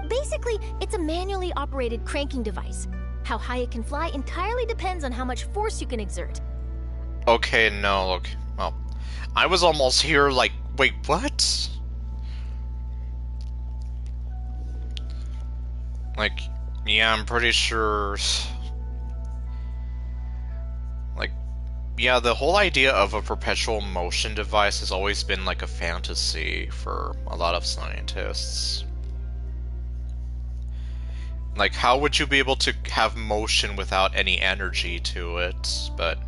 [SPEAKER 17] Basically, it's a manually operated cranking device. How high it can fly entirely depends on how much force you can exert.
[SPEAKER 1] Okay, no, look. Well, I was almost here like, wait, what? Like, yeah, I'm pretty sure... Like, yeah, the whole idea of a perpetual motion device has always been like a fantasy for a lot of scientists. Like, how would you be able to have motion without any energy to it? But...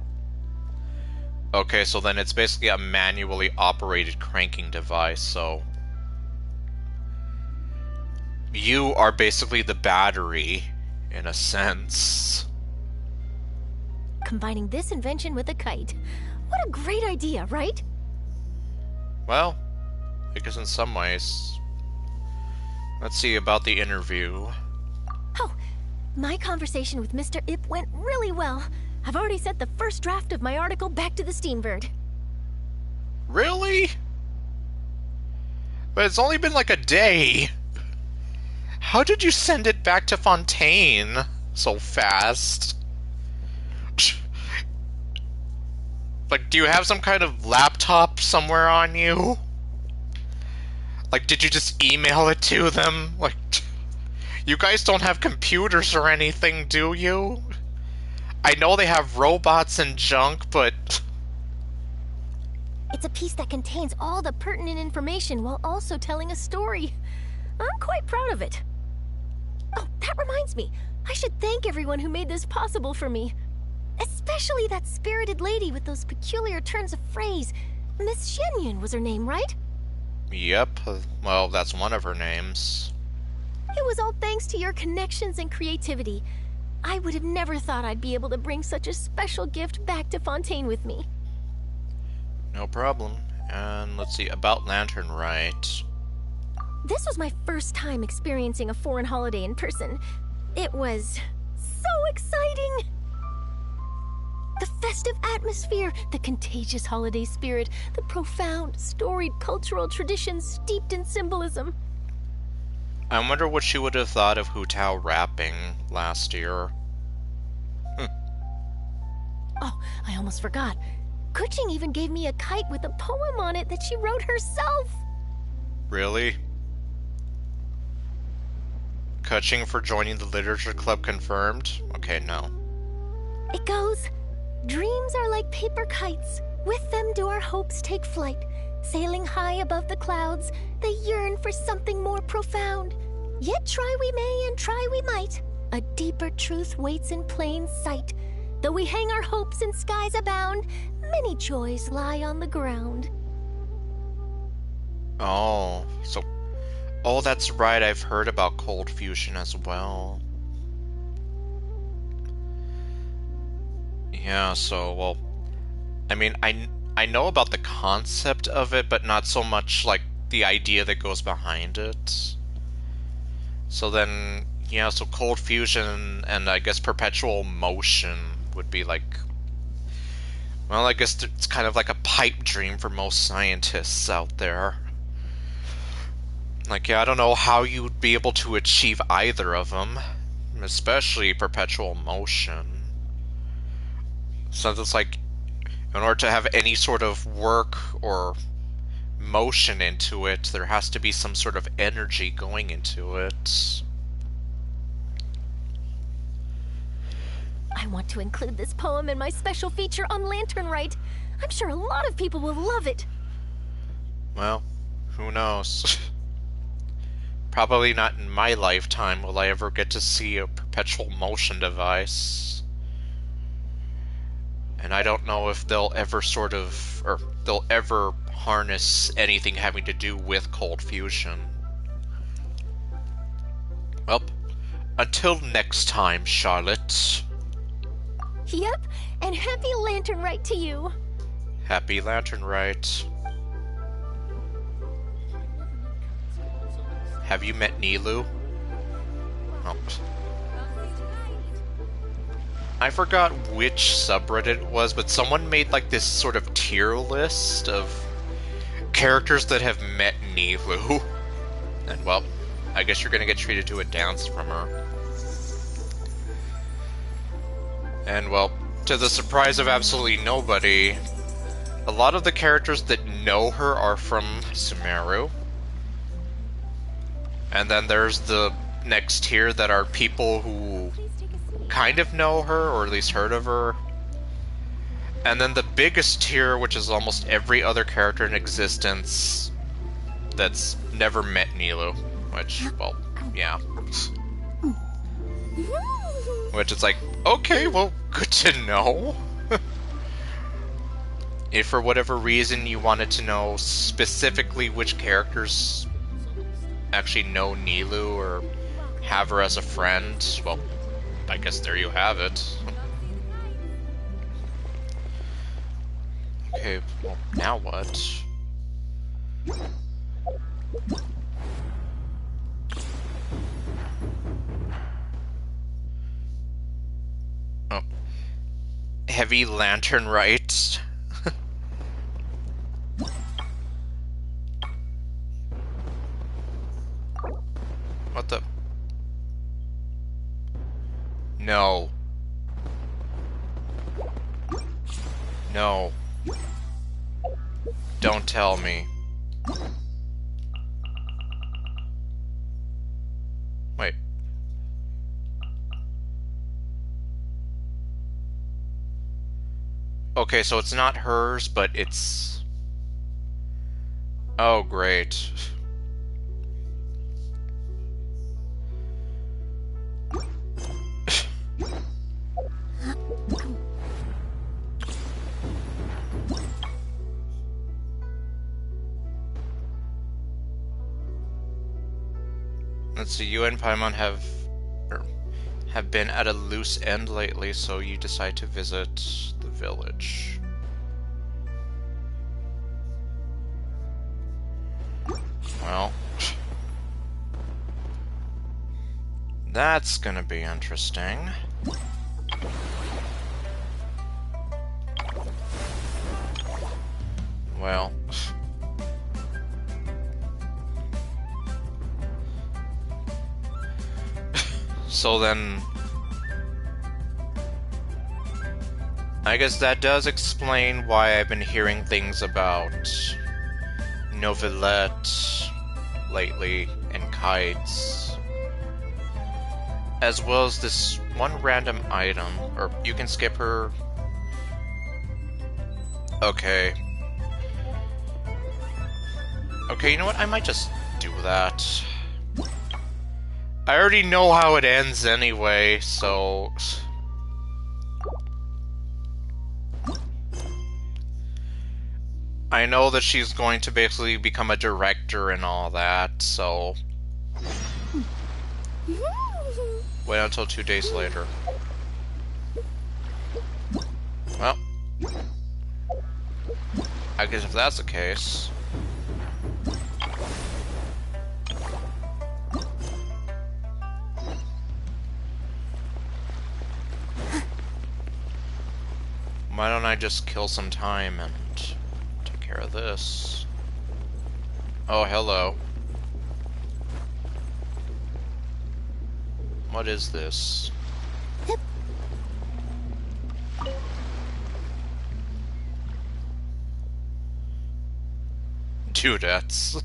[SPEAKER 1] Okay, so then it's basically a manually operated cranking device, so... You are basically the battery, in a sense.
[SPEAKER 17] Combining this invention with a kite. What a great idea, right?
[SPEAKER 1] Well, I guess in some ways. Let's see about the interview.
[SPEAKER 17] Oh, my conversation with Mr. Ip went really well. I've already sent the first draft of my article back to the Steambird.
[SPEAKER 1] Really? But it's only been like a day. How did you send it back to Fontaine so fast? Like, do you have some kind of laptop somewhere on you? Like, did you just email it to them? Like, you guys don't have computers or anything, do you? I know they have robots and junk, but...
[SPEAKER 17] It's a piece that contains all the pertinent information while also telling a story. I'm quite proud of it. Oh, that reminds me. I should thank everyone who made this possible for me. Especially that spirited lady with those peculiar turns of phrase. Miss Shenyun was her name, right?
[SPEAKER 1] Yep. Well, that's one of her names.
[SPEAKER 17] It was all thanks to your connections and creativity. I would have never thought I'd be able to bring such a special gift back to Fontaine with me.
[SPEAKER 1] No problem. And let's see, about Lantern Rite.
[SPEAKER 17] This was my first time experiencing a foreign holiday in person. It was so exciting! The festive atmosphere, the contagious holiday spirit, the profound, storied cultural traditions steeped in symbolism.
[SPEAKER 1] I wonder what she would have thought of Hu Tao rapping last year.
[SPEAKER 17] Oh, I almost forgot. Kuching even gave me a kite with a poem on it that she wrote herself.
[SPEAKER 1] Really? Kuching for joining the literature club confirmed? Okay, no.
[SPEAKER 17] It goes, dreams are like paper kites. With them do our hopes take flight. Sailing high above the clouds, they yearn for something more profound. Yet try we may and try we might. A deeper truth waits in plain sight. Though we hang our hopes in skies abound, many joys lie on the ground.
[SPEAKER 1] Oh, so... Oh, that's right, I've heard about cold fusion as well. Yeah, so, well... I mean, I know about the concept of it, but not so much, like, the idea that goes behind it. So then, yeah, so cold fusion and I guess perpetual motion would be like... Well, I guess it's kind of like a pipe dream for most scientists out there. Like, yeah, I don't know how you'd be able to achieve either of them, especially perpetual motion. So it's like, in order to have any sort of work or motion into it, there has to be some sort of energy going into it.
[SPEAKER 17] I want to include this poem in my special feature on Lantern Rite. I'm sure a lot of people will love it.
[SPEAKER 1] Well, who knows? Probably not in my lifetime will I ever get to see a perpetual motion device. And I don't know if they'll ever they'll ever harness anything having to do with cold fusion. Well, until next time, Charlotte.
[SPEAKER 17] Yep, and happy Lantern Rite to you.
[SPEAKER 1] Happy Lantern Rite. Have you met Nilu? Oh. I forgot which subreddit it was, but someone made like this sort of tier list of characters that have met Nilu. And well, I guess you're gonna get treated to a dance from her. And well, to the surprise of absolutely nobody, a lot of the characters that know her are from Sumeru. And then there's the next tier that are people who kind of know her, or at least heard of her. And then the biggest tier, which is almost every other character in existence that's never met Nilu. Which, well, yeah. Which it's like, okay, well, good to know. If for whatever reason you wanted to know specifically which characters actually know Nilu or have her as a friend, well, I guess there you have it. Okay, well, now what? Oh. Heavy Lantern Rite. What the? No. No. Don't tell me. Wait. Okay, so it's not hers, but it's... Oh, great. Let's see, you and Paimon have been at a loose end lately, so you decide to visit the village. Well, that's gonna be interesting. Well... So then... I guess that does explain why I've been hearing things about Novelette lately and kites. As well as this one random item. Or you can skip her. Okay. Okay, you know what? I might just do that. I already know how it ends anyway, so... I know that she's going to basically become a director and all that, so... Wait until 2 days later. Well... I guess if that's the case... Why don't I just kill some time and take care of this? Oh, hello. What is this? Dudettes.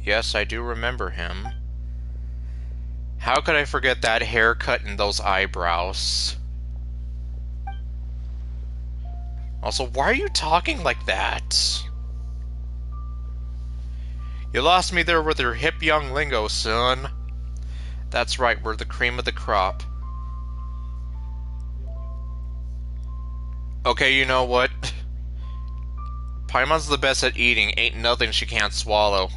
[SPEAKER 1] Yes, I do remember him. How could I forget that haircut and those eyebrows? Also, why are you talking like that? You lost me there with your hip young lingo, son. That's right, we're the cream of the crop. Okay, you know what? Paimon's the best at eating. Ain't nothing she can't swallow.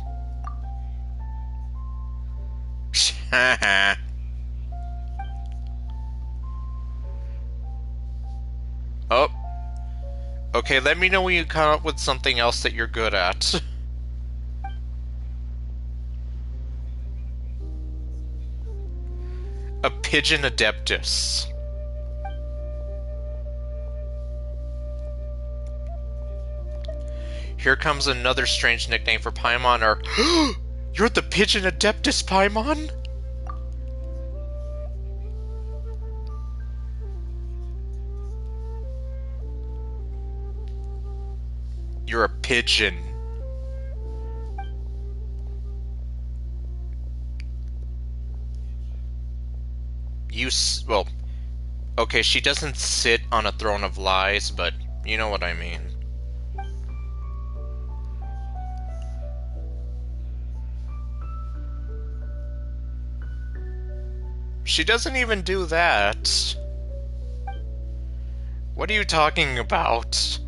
[SPEAKER 1] Oh. Okay, let me know when you come up with something else that you're good at. A pigeon adeptus. Here comes another strange nickname for Paimon, or you're the pigeon adeptus, Paimon? You're a pigeon. Well, okay, she doesn't sit on a throne of lies, but you know what I mean. She doesn't even do that. What are you talking about?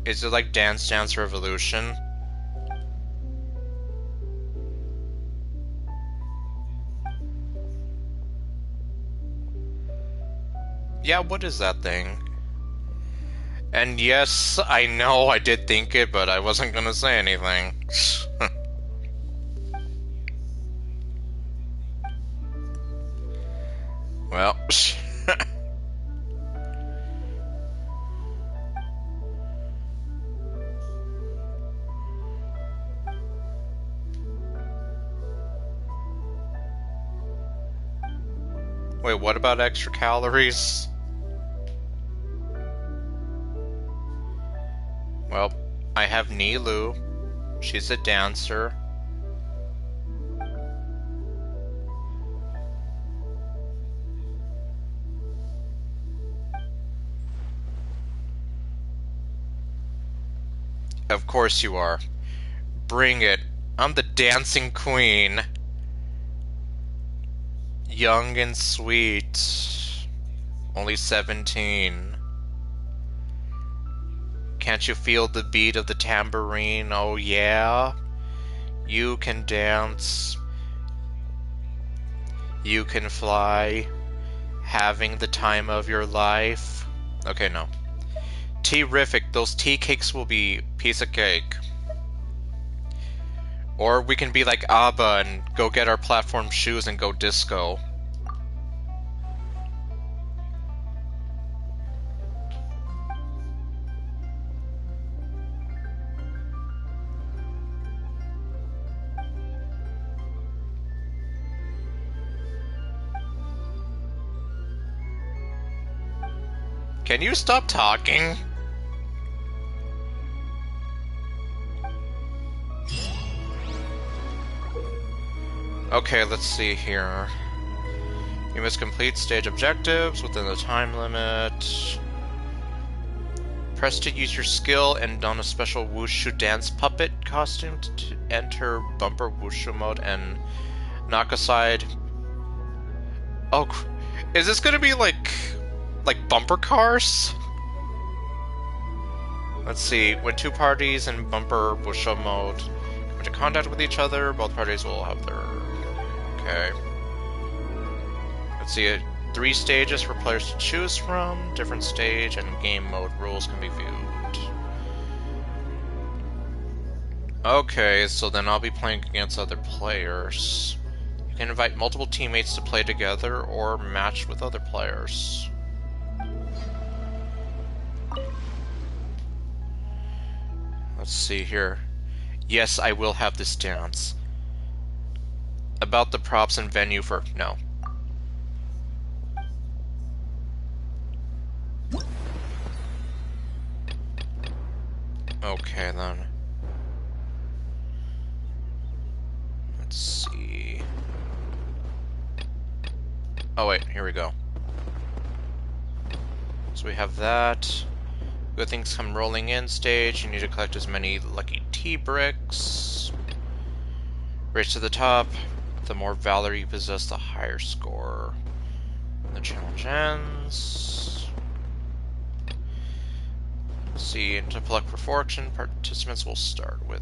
[SPEAKER 1] Is it like Dance Dance Revolution? Yeah, what is that thing? And yes, I know I did think it, but I wasn't gonna say anything. Well... Wait, what about extra calories? Well, I have Nilu. She's a dancer. Of course you are. Bring it. I'm the dancing queen. Young and sweet. Only 17. Can't you feel the beat of the tambourine? Oh yeah? You can dance. You can fly. Having the time of your life. Okay, no. Tea-rific. Those tea cakes will be piece of cake. Or we can be like ABBA and go get our platform shoes and go disco. Can you stop talking? Okay, let's see here. You must complete stage objectives within the time limit. Press to use your skill and don a special wushu dance puppet costume to enter bumper wushu mode and knock aside. Oh, is this gonna be like bumper cars? Let's see. When two parties in bumper wushu mode come into contact with each other, both parties will have their. Okay. Let's see, 3 stages for players to choose from. Different stage and game mode rules can be viewed. Okay, so then I'll be playing against other players. You can invite multiple teammates to play together or match with other players. Let's see here. Yes, I will have this dance. About the props and venue for... No. Okay, then. Let's see... Oh wait, here we go. So we have that. Good things come rolling in stage. You need to collect as many lucky T-bricks. Race to the top. The more valor you possess, the higher score. When the challenge ends. See, to pluck for fortune, participants will start with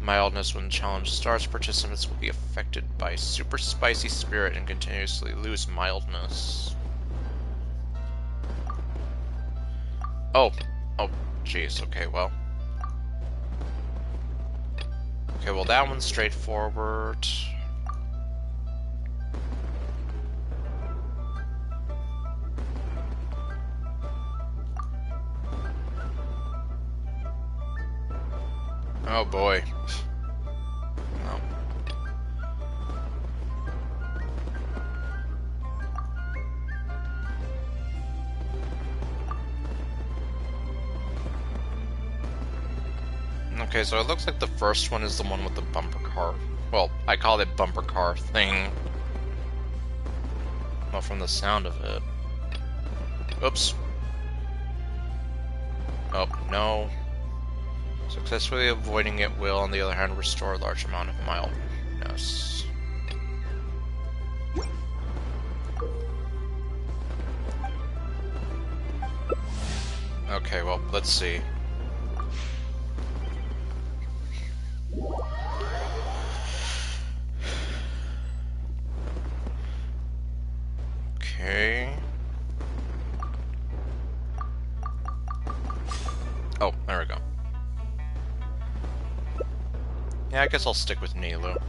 [SPEAKER 1] mildness. When the challenge starts, participants will be affected by super spicy spirit and continuously lose mildness. Oh, jeez. Okay, well. Okay, well that one's straightforward. Oh boy. No. Okay, so it looks like the first one is the one with the bumper car. Well, I call it bumper car thing. Well, from the sound of it. Oops. Oh, no. Successfully avoiding it will, on the other hand, restore a large amount of mildness. Okay, well, let's see. Okay. Oh, there we go. Yeah, I guess I'll stick with Nilu.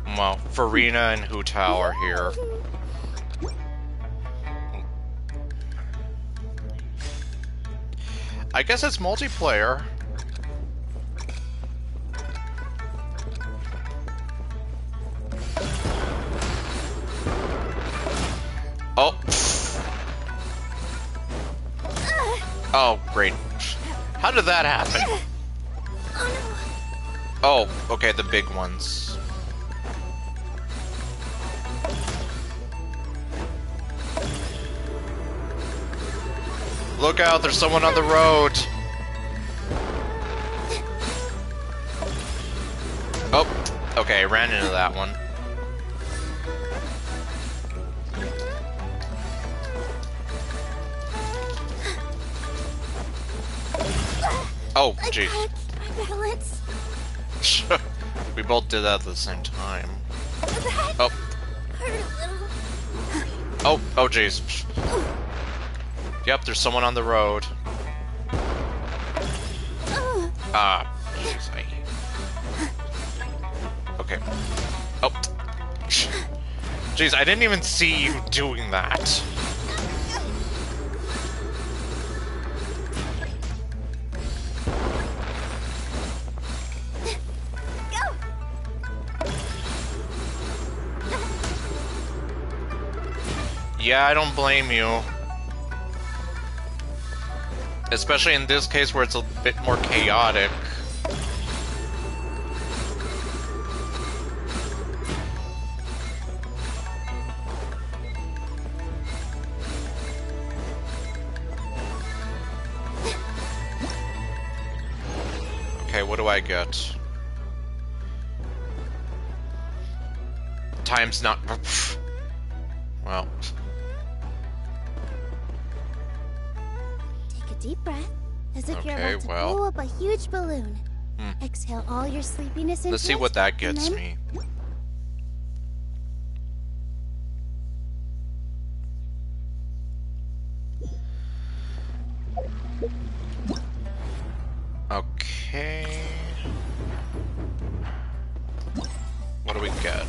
[SPEAKER 1] Well, Farina and Hu Tao are here. I guess it's multiplayer. Oh. Oh, great. How did that happen? Oh, okay, the big ones. Look out, there's someone on the road. Oh, okay, I ran into that one. Oh, jeez.
[SPEAKER 2] My balance.
[SPEAKER 1] We both did that at the same time. Oh.
[SPEAKER 2] Hurt a little.
[SPEAKER 1] Oh, jeez. Yep, there's someone on the road. Ah, jeez, okay. Oh. Jeez, I didn't even see you doing that. Yeah, I don't blame you. Especially in this case where it's a bit more chaotic. Okay, what do I get? Time's not... Well...
[SPEAKER 2] Take a deep breath, as if you're
[SPEAKER 1] Okay,
[SPEAKER 2] about to
[SPEAKER 1] well.
[SPEAKER 2] blow up a huge balloon. Exhale all your sleepiness into
[SPEAKER 1] Let's see
[SPEAKER 2] it,
[SPEAKER 1] what that
[SPEAKER 2] and
[SPEAKER 1] gets
[SPEAKER 2] then-
[SPEAKER 1] me. Okay. What do we get?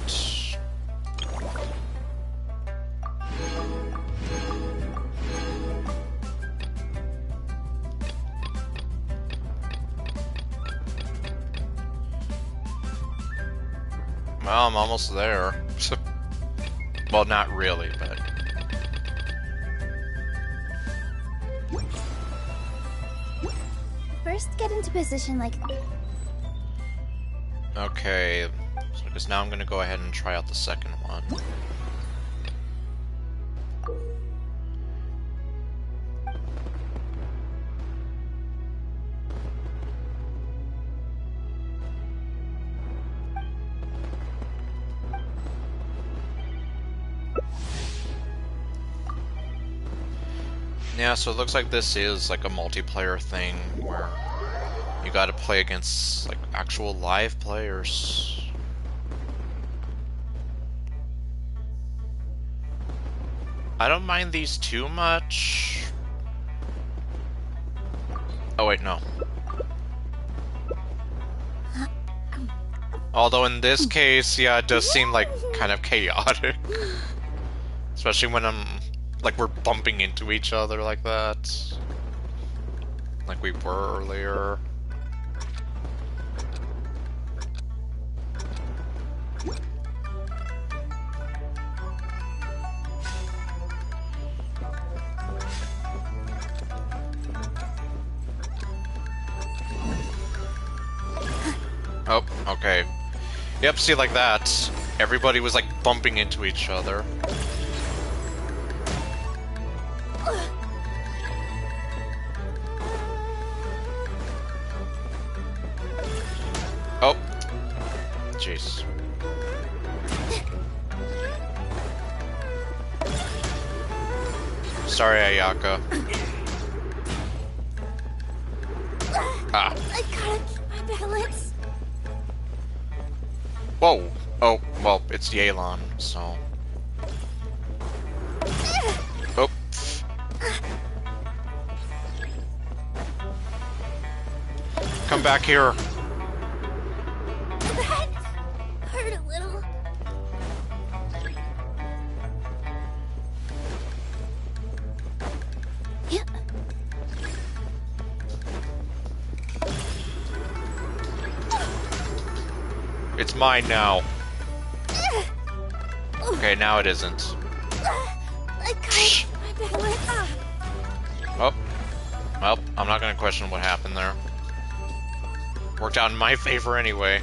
[SPEAKER 1] Well, I'm almost there. Well, not really, but...
[SPEAKER 2] First, get into position like...
[SPEAKER 1] Okay, so because now I'm gonna go ahead and try out the second one. Yeah, so it looks like this is like a multiplayer thing where you gotta play against like actual live players. I don't mind these too much. Oh wait, no. Although in this case, yeah, it does seem like kind of chaotic. Especially when like we're bumping into each other like that. Like we were earlier. Oh, okay. Yep, see, like that. Everybody was like bumping into each other. Oh. Jeez. Sorry, Ayaka. Ah.
[SPEAKER 2] I gotta keep my balance.
[SPEAKER 1] Whoa. Oh, well, it's the Yelan, so... Oh. Come back here.
[SPEAKER 2] That hurt a little. Yeah.
[SPEAKER 1] It's mine now. Okay, now it isn't.
[SPEAKER 2] I gotta keep my balance.
[SPEAKER 1] Oh. Well, I'm not gonna question what happened there. Worked out in my favor anyway.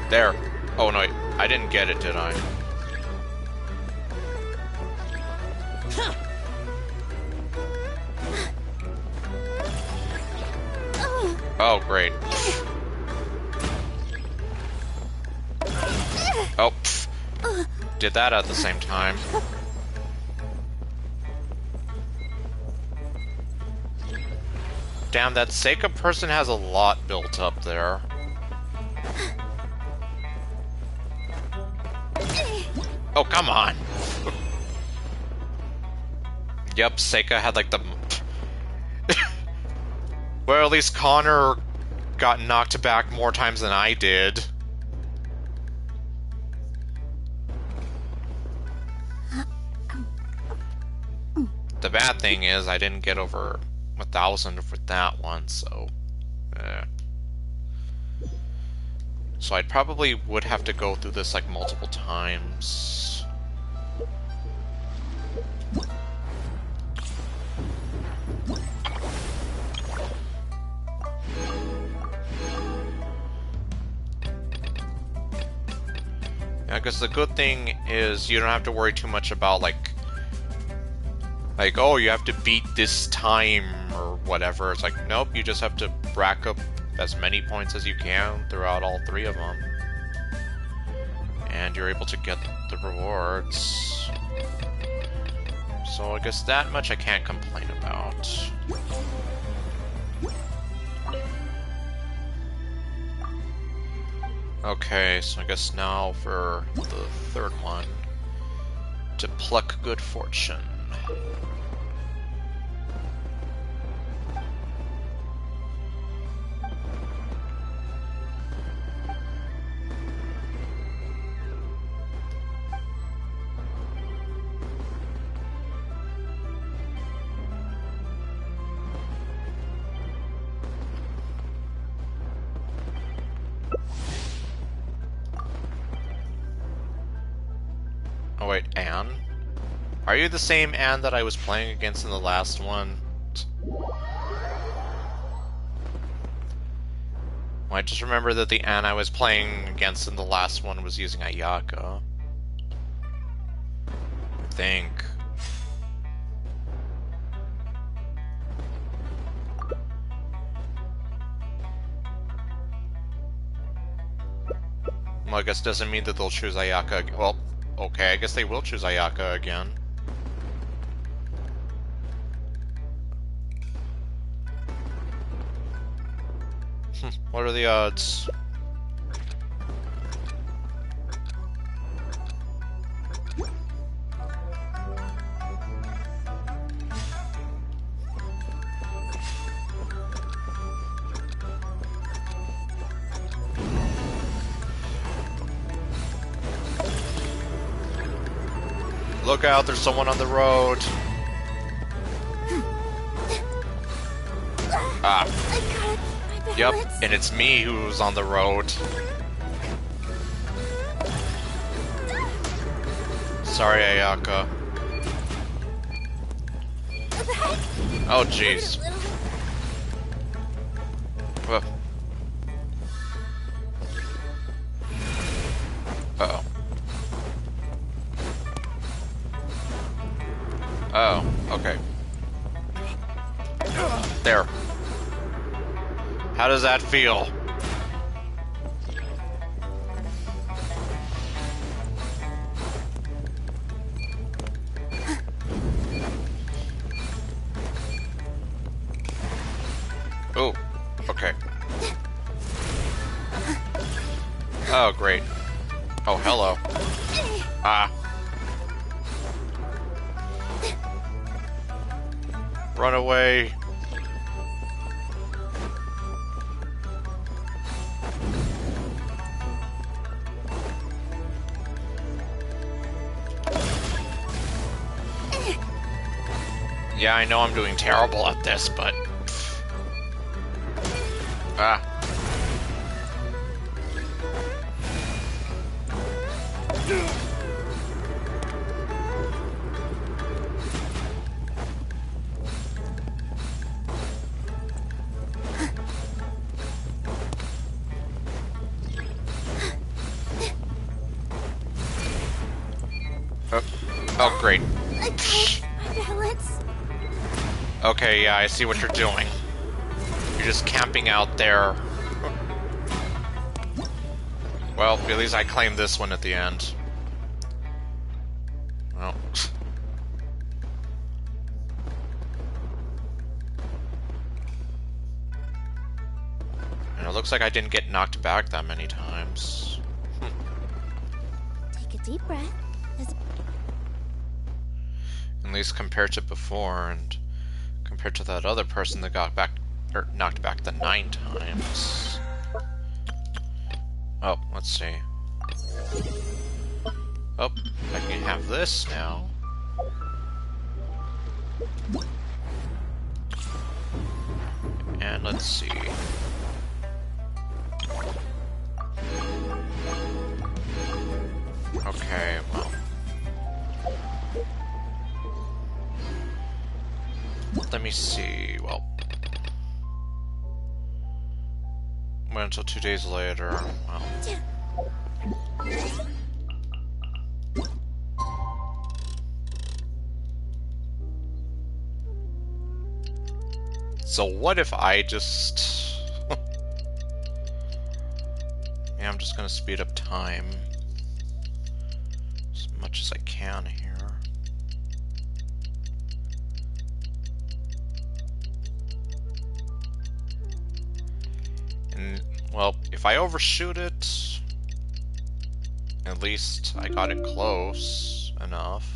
[SPEAKER 1] There. Oh no, I didn't get it, did I? Oh, great. Oh, pff. Did that at the same time. Damn, that Seika person has a lot built up there. Oh, come on! Yep, Seika had like the... Well, at least Connor got knocked back more times than I did. The bad thing is I didn't get over 1,000 with that one, so... So I probably would have to go through this like multiple times. Yeah, because the good thing is you don't have to worry too much about like, oh, you have to beat this time or whatever. It's like, nope, you just have to rack up as many points as you can throughout all 3 of them. And you're able to get the rewards. So I guess that much I can't complain about. Okay, so I guess now for the 3rd one. To pluck good fortune. Oh wait, Anne? Are you the same Anne that I was playing against in the last one? Well, I just remember that the Anne I was playing against in the last one was using Ayaka. I think. Well, I guess doesn't mean that they'll choose Ayaka. Well, okay, I guess they will choose Ayaka again. What are the odds? Look out, there's someone on the road. Ah. Yep, and it's me who's on the road. Sorry, Ayaka. Oh, jeez. Uh-oh. Oh, okay. There. How does that feel? Oh, okay. Oh, great. Oh, hello. Ah. Run away. Yeah, I know I'm doing terrible at this, but... Ah. Oh, great. Okay, yeah, I see what you're doing. You're just camping out there. Well, at least I claimed this one at the end. Well. And it looks like I didn't get knocked back that many times.
[SPEAKER 2] Take a deep breath.
[SPEAKER 1] At least compared to before, and compared to that other person that got back, or knocked back the 9 times. Oh, let's see. Oh, I can have this now. And let's see. Okay, well. Let me see, well. Wait until 2 days later, well. So what if I just... Yeah, I'm just gonna speed up time as much as I can here. And, well, if I overshoot it, at least I got it close enough.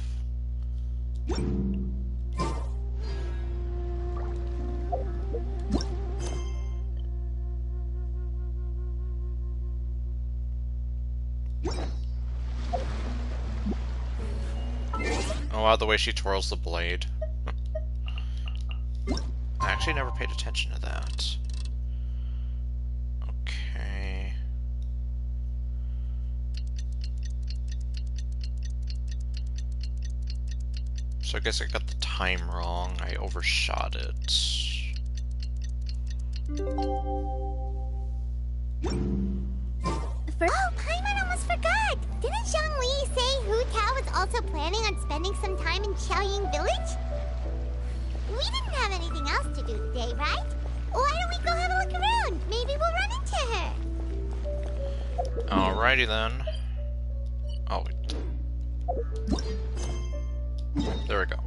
[SPEAKER 1] Oh wow, the way she twirls the blade. I actually never paid attention to that. Okay. So I guess I got the time wrong. I overshot it.
[SPEAKER 2] Oh, Paimon almost forgot! Didn't Zhongli say Hu Tao was also planning on spending some time in Qiaoying Village? We didn't have anything else to do today, right? Why don't we go have a look around? Maybe we'll run into her.
[SPEAKER 1] Alrighty then. Oh, there we go.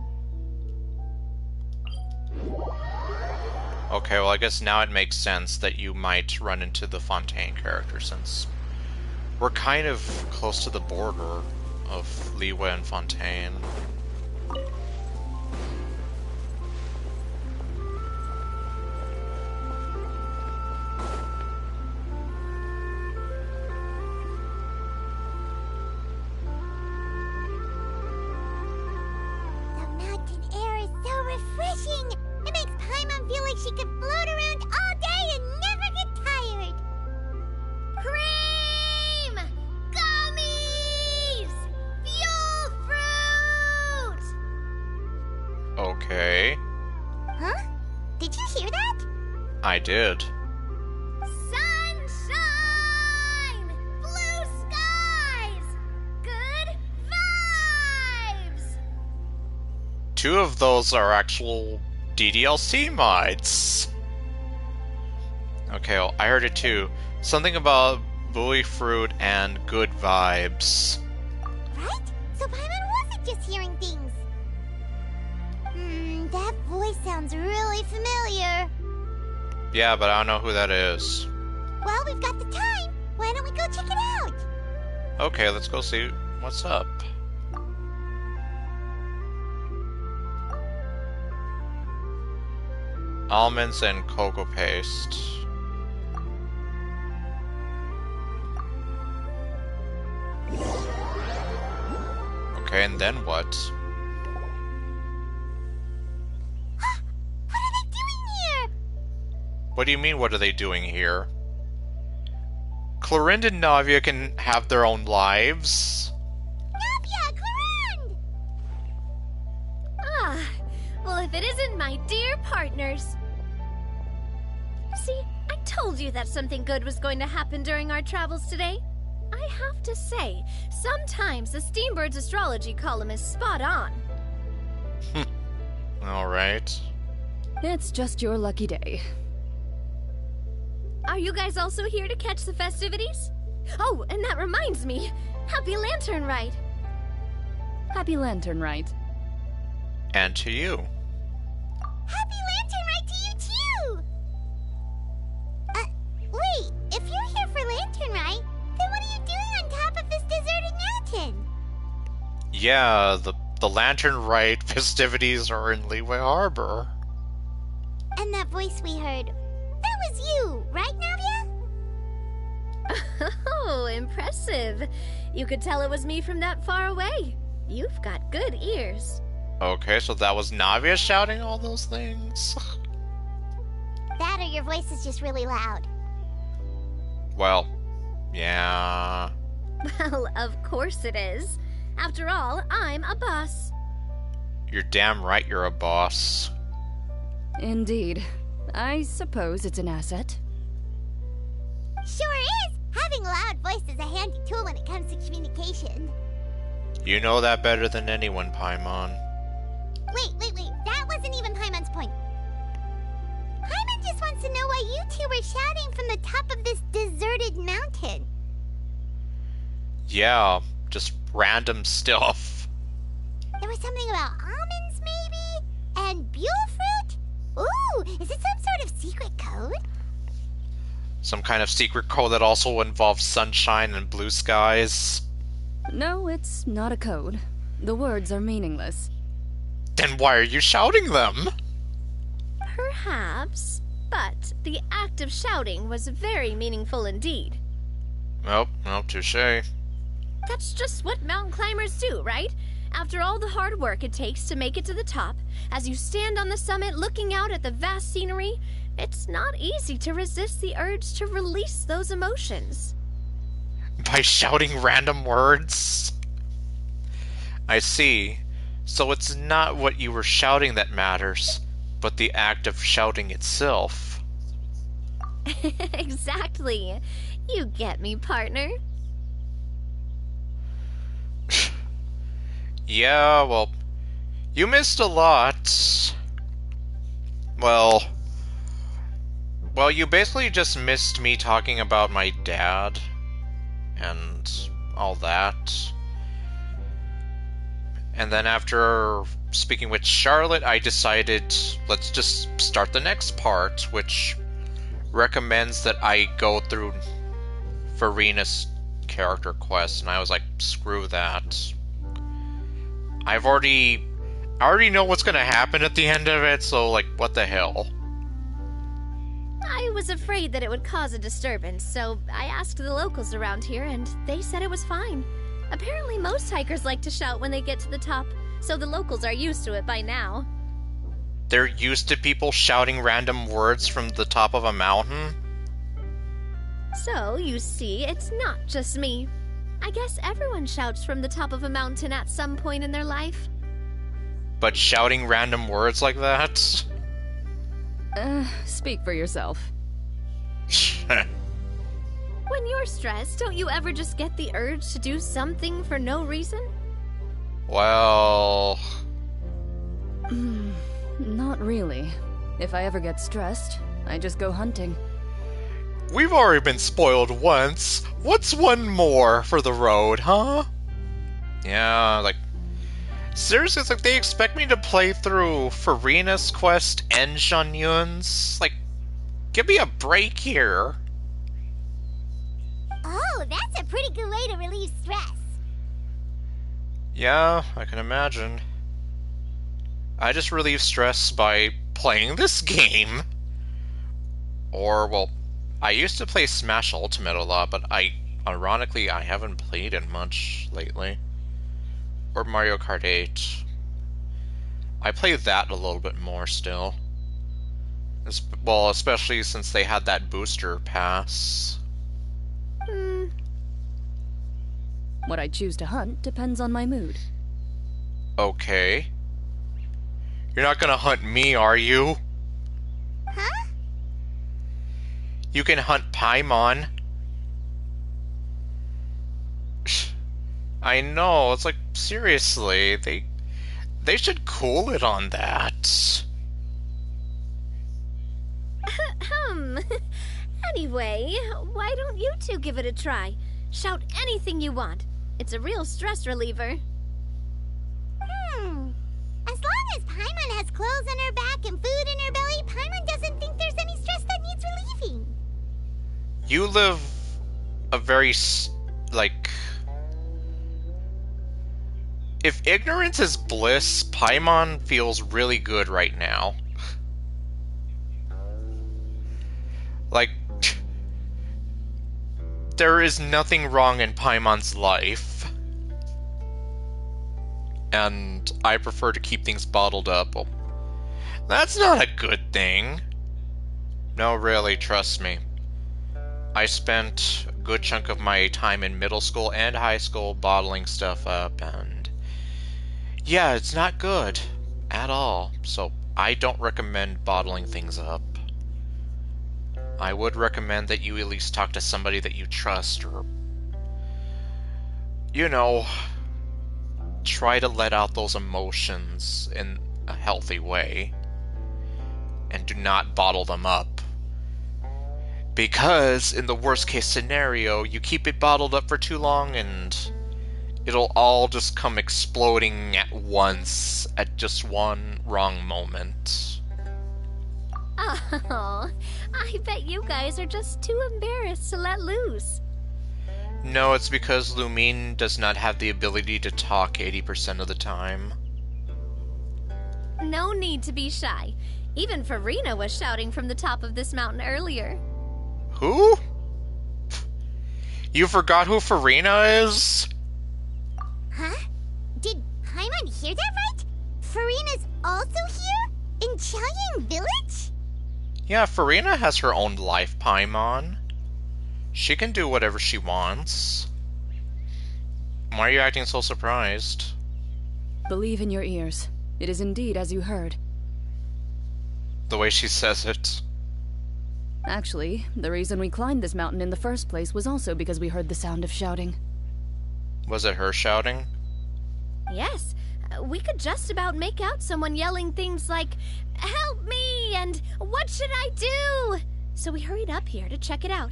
[SPEAKER 1] Okay, well I guess now it makes sense that you might run into the Fontaine character, since we're kind of close to the border of Liyue and Fontaine.
[SPEAKER 2] The mountain air is so refreshing! It makes Paimon feel like she could float around all day and never get tired! Cream! Gummies! Fuel fruit!
[SPEAKER 1] Okay,
[SPEAKER 2] Huh? Did you hear that?
[SPEAKER 1] I did.
[SPEAKER 2] Sunshine! Blue skies! Good vibes!
[SPEAKER 1] Two of those are actual DDLC mods. Okay, well, I heard it too. Something about buoy fruit and good vibes.
[SPEAKER 2] Right? So Paimon wasn't just hearing things. That voice sounds really familiar.
[SPEAKER 1] Yeah, but I don't know who that is.
[SPEAKER 2] Well, we've got the time. Why don't we go check it out?
[SPEAKER 1] Okay, let's go see what's up. Almonds and cocoa paste. Okay, and then what?
[SPEAKER 2] What are they doing here?
[SPEAKER 1] What do you mean, what are they doing here? Clorinda and Navia can have their own lives.
[SPEAKER 2] Navia, Clarinde!
[SPEAKER 17] Ah, well, if it isn't my dear partners. See, I told you that something good was going to happen during our travels today. I have to say, sometimes the Steambird's astrology column is spot on.
[SPEAKER 1] Alright.
[SPEAKER 16] It's just your lucky day.
[SPEAKER 17] Are you guys also here to catch the festivities? Oh, and that reminds me, Happy Lantern Rite!
[SPEAKER 16] Happy Lantern Rite.
[SPEAKER 1] And to you.
[SPEAKER 2] Happy Lantern Rite to you too! Wait, if you're here for Lantern Rite, then what are you doing on top of this deserted mountain?
[SPEAKER 1] Yeah, the Lantern Rite festivities are in Liyue Harbor.
[SPEAKER 2] And that voice we heard, that was you, right, Navia?
[SPEAKER 17] Oh, impressive. You could tell it was me from that far away. You've got good ears.
[SPEAKER 1] Okay, so that was Navia shouting all those things?
[SPEAKER 2] That or your voice is just really loud.
[SPEAKER 1] Well, yeah.
[SPEAKER 17] Well, of course it is. After all, I'm a boss.
[SPEAKER 1] You're damn right you're a boss.
[SPEAKER 16] Indeed. I suppose it's an asset.
[SPEAKER 2] Sure is! Having a loud voice is a handy tool when it comes to communication.
[SPEAKER 1] You know that better than anyone, Paimon.
[SPEAKER 2] Wait. That wasn't even Paimon's point. Paimon just wants to know why you two were shouting from the top of this deserted mountain.
[SPEAKER 1] Yeah, just random stuff.
[SPEAKER 2] There was something about almonds, maybe? And buell fruit? Ooh, is it some sort of secret code?
[SPEAKER 1] Some kind of secret code that also involves sunshine and blue skies.
[SPEAKER 16] No, it's not a code. The words are meaningless.
[SPEAKER 1] Then why are you shouting them?
[SPEAKER 17] Perhaps, but the act of shouting was very meaningful indeed.
[SPEAKER 1] Nope, touche.
[SPEAKER 17] That's just what mountain climbers do, right? After all the hard work it takes to make it to the top, as you stand on the summit looking out at the vast scenery, it's not easy to resist the urge to release those emotions.
[SPEAKER 1] By shouting random words? I see. So it's not what you were shouting that matters, but the act of shouting itself.
[SPEAKER 17] Exactly. You get me, partner.
[SPEAKER 1] Yeah, well, you missed a lot. Well, you basically just missed me talking about my dad. and all that. And then after speaking with Charlotte, I decided let's just start the next part, which recommends that I go through Farina's character quest, and I was like, screw that. I already know what's gonna happen at the end of it, so like, what the hell?
[SPEAKER 3] I was afraid that it would cause a disturbance, so I asked the locals around here, and they said it was fine. Apparently most hikers like to shout when they get to the top, so the locals are used to it by now.
[SPEAKER 1] They're used to people shouting random words from the top of a mountain?
[SPEAKER 3] So, you see, it's not just me. I guess everyone shouts from the top of a mountain at some point in their life.
[SPEAKER 1] But shouting random words like that?
[SPEAKER 16] Speak for yourself.
[SPEAKER 3] When you're stressed, don't you ever just get the urge to do something for no reason?
[SPEAKER 1] Well...
[SPEAKER 16] Not really. If I ever get stressed, I just go hunting.
[SPEAKER 1] We've already been spoiled once. What's one more for the road, huh? Yeah, like... Seriously, it's like they expect me to play through Farina's quest and Xianyun's? Like, give me a break here.
[SPEAKER 2] Oh, that's a pretty good way to relieve stress.
[SPEAKER 1] Yeah, I can imagine. I just relieve stress by playing this game. Or, well, I used to play Smash Ultimate a lot, but ironically, I haven't played it much lately. Or Mario Kart 8. I play that a little bit more still. Well, especially since they had that booster pass.
[SPEAKER 16] What I choose to hunt depends on my mood.
[SPEAKER 1] Okay. You're not gonna hunt me, are you?
[SPEAKER 2] Huh?
[SPEAKER 1] You can hunt Paimon. I know, it's like, seriously, they should cool it on that.
[SPEAKER 3] Anyway, why don't you two give it a try? Shout anything you want. It's a real stress reliever.
[SPEAKER 2] As long as Paimon has clothes on her back and food in her belly, Paimon doesn't think there's any stress that needs relieving.
[SPEAKER 1] You live a very, like... If ignorance is bliss, Paimon feels really good right now. Like... There is nothing wrong in Paimon's life. And I prefer to keep things bottled up. Well, that's not a good thing. No, really, trust me. I spent a good chunk of my time in middle school and high school bottling stuff up, and... yeah, it's not good. At all. So, I don't recommend bottling things up. I would recommend that you at least talk to somebody that you trust, or... you know... try to let out those emotions in a healthy way. And do not bottle them up. Because, in the worst case scenario, you keep it bottled up for too long and it'll all just come exploding at once at just one wrong moment.
[SPEAKER 3] Oh, I bet you guys are just too embarrassed to let loose.
[SPEAKER 1] No, it's because Lumine does not have the ability to talk 80% of the time.
[SPEAKER 3] No need to be shy. Even Farina was shouting from the top of this mountain earlier.
[SPEAKER 1] Who? You forgot who Farina is?
[SPEAKER 2] Huh? Did Paimon hear that right? Farina's also here? In Chaoying Village?
[SPEAKER 1] Yeah, Farina has her own life, Paimon. She can do whatever she wants. Why are you acting so surprised?
[SPEAKER 16] Believe in your ears. It is indeed as you heard.
[SPEAKER 1] The way she says it.
[SPEAKER 16] Actually, the reason we climbed this mountain in the first place was also because we heard the sound of shouting.
[SPEAKER 1] Was it her shouting?
[SPEAKER 3] Yes. We could just about make out someone yelling things like, "Help me!" and "What should I do?" So we hurried up here to check it out.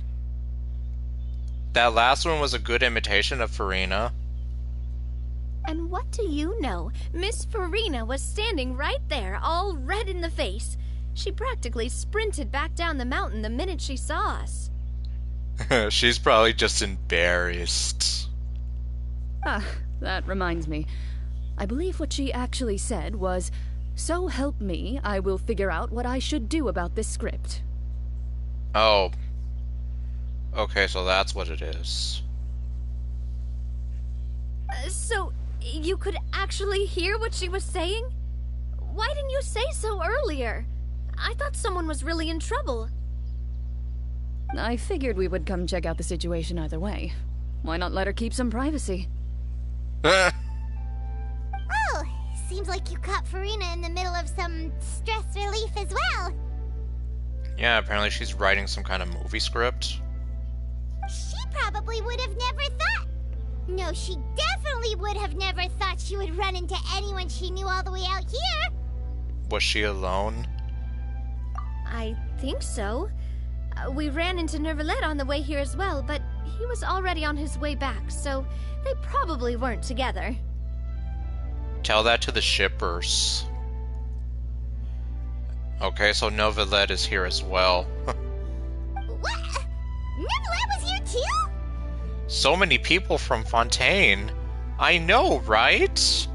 [SPEAKER 1] That last one was a good imitation of Farina.
[SPEAKER 3] And what do you know? Miss Farina was standing right there, all red in the face. She practically sprinted back down the mountain the minute she saw us.
[SPEAKER 1] She's probably just embarrassed.
[SPEAKER 19] Ah, that reminds me. I believe what she actually said was, "So help me, I will figure out what I should do about this script."
[SPEAKER 1] Oh. Okay, so that's what it is.
[SPEAKER 3] So, you could actually hear what she was saying? Why didn't you say so earlier? I thought someone was really in trouble.
[SPEAKER 19] I figured we would come check out the situation either way. Why not let her keep some privacy?
[SPEAKER 2] Oh, seems like you caught Farina in the middle of some stress relief as well.
[SPEAKER 1] Yeah, apparently she's writing some kind of movie script.
[SPEAKER 2] She probably would have never thought. No, she definitely would have never thought she would run into anyone she knew all the way out here.
[SPEAKER 1] Was she alone?
[SPEAKER 3] I think so. We ran into Nervalet on the way here as well, but he was already on his way back, so they probably weren't together.
[SPEAKER 1] Tell that to the shippers. Okay, so Novelet is here as well.
[SPEAKER 2] What? Nervalet was here too?
[SPEAKER 1] So many people from Fontaine. I know, right?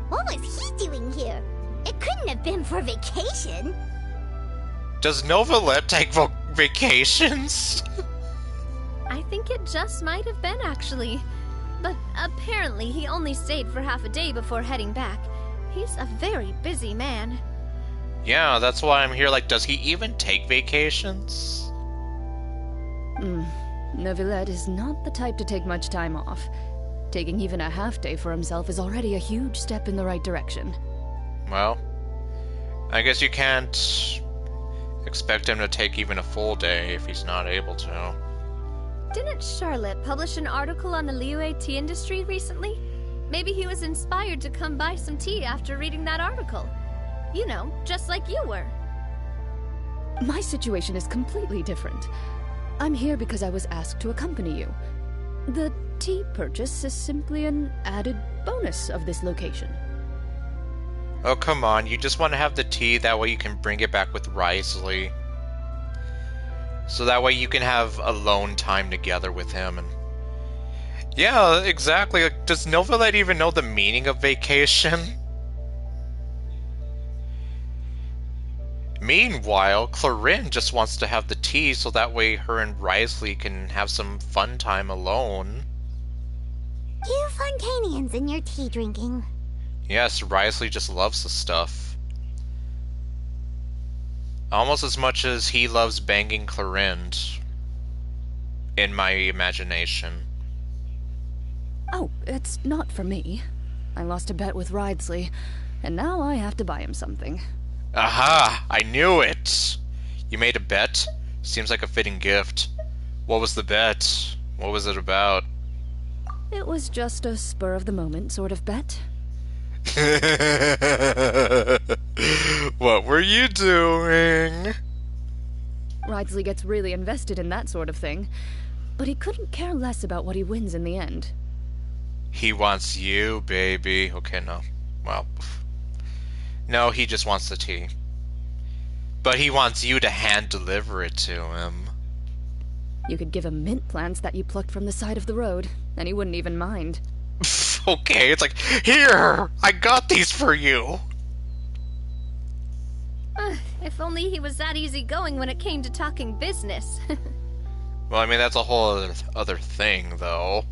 [SPEAKER 2] What was he doing here? It couldn't have been for vacation.
[SPEAKER 1] Does Novelet take vacations?
[SPEAKER 3] I think it just might have been, actually. But apparently he only stayed for half a day before heading back. He's a very busy man.
[SPEAKER 1] Yeah, that's why I'm here. Like, does he even take vacations?
[SPEAKER 19] Neuvillette is not the type to take much time off. Taking even a half day for himself is already a huge step in the right direction.
[SPEAKER 1] Well, I guess you can't expect him to take even a full day if he's not able to.
[SPEAKER 3] Didn't Charlotte publish an article on the Liyue tea industry recently? Maybe he was inspired to come buy some tea after reading that article. You know, just like you were.
[SPEAKER 19] My situation is completely different. I'm here because I was asked to accompany you. The tea purchase is simply an added bonus of this location.
[SPEAKER 1] Oh, come on. You just want to have the tea, that way you can bring it back with Risley. So that way you can have alone time together with him. And yeah, exactly. Does Novelet even know the meaning of vacation? Meanwhile, Clarin just wants to have the tea so that way her and Risley can have some fun time alone.
[SPEAKER 2] You Fontainians and your tea drinking.
[SPEAKER 1] Yes, Risley just loves the stuff. Almost as much as he loves banging Clarind. In my imagination.
[SPEAKER 19] Oh, it's not for me. I lost a bet with Risley, and now I have to buy him something.
[SPEAKER 1] Aha! I knew it! You made a bet? Seems like a fitting gift. What was the bet? What was it about?
[SPEAKER 19] It was just a spur-of-the-moment sort of bet.
[SPEAKER 1] What were you doing?
[SPEAKER 19] Risley gets really invested in that sort of thing, but he couldn't care less about what he wins in the end.
[SPEAKER 1] He wants you, baby. Okay, no. Well, no, he just wants the tea. But he wants you to hand-deliver it to him.
[SPEAKER 19] You could give him mint plants that you plucked from the side of the road, and he wouldn't even mind.
[SPEAKER 1] Okay, it's like, here! I got these for you!
[SPEAKER 3] If only he was that easygoing when it came to talking business.
[SPEAKER 1] Well, I mean, that's a whole other thing, though.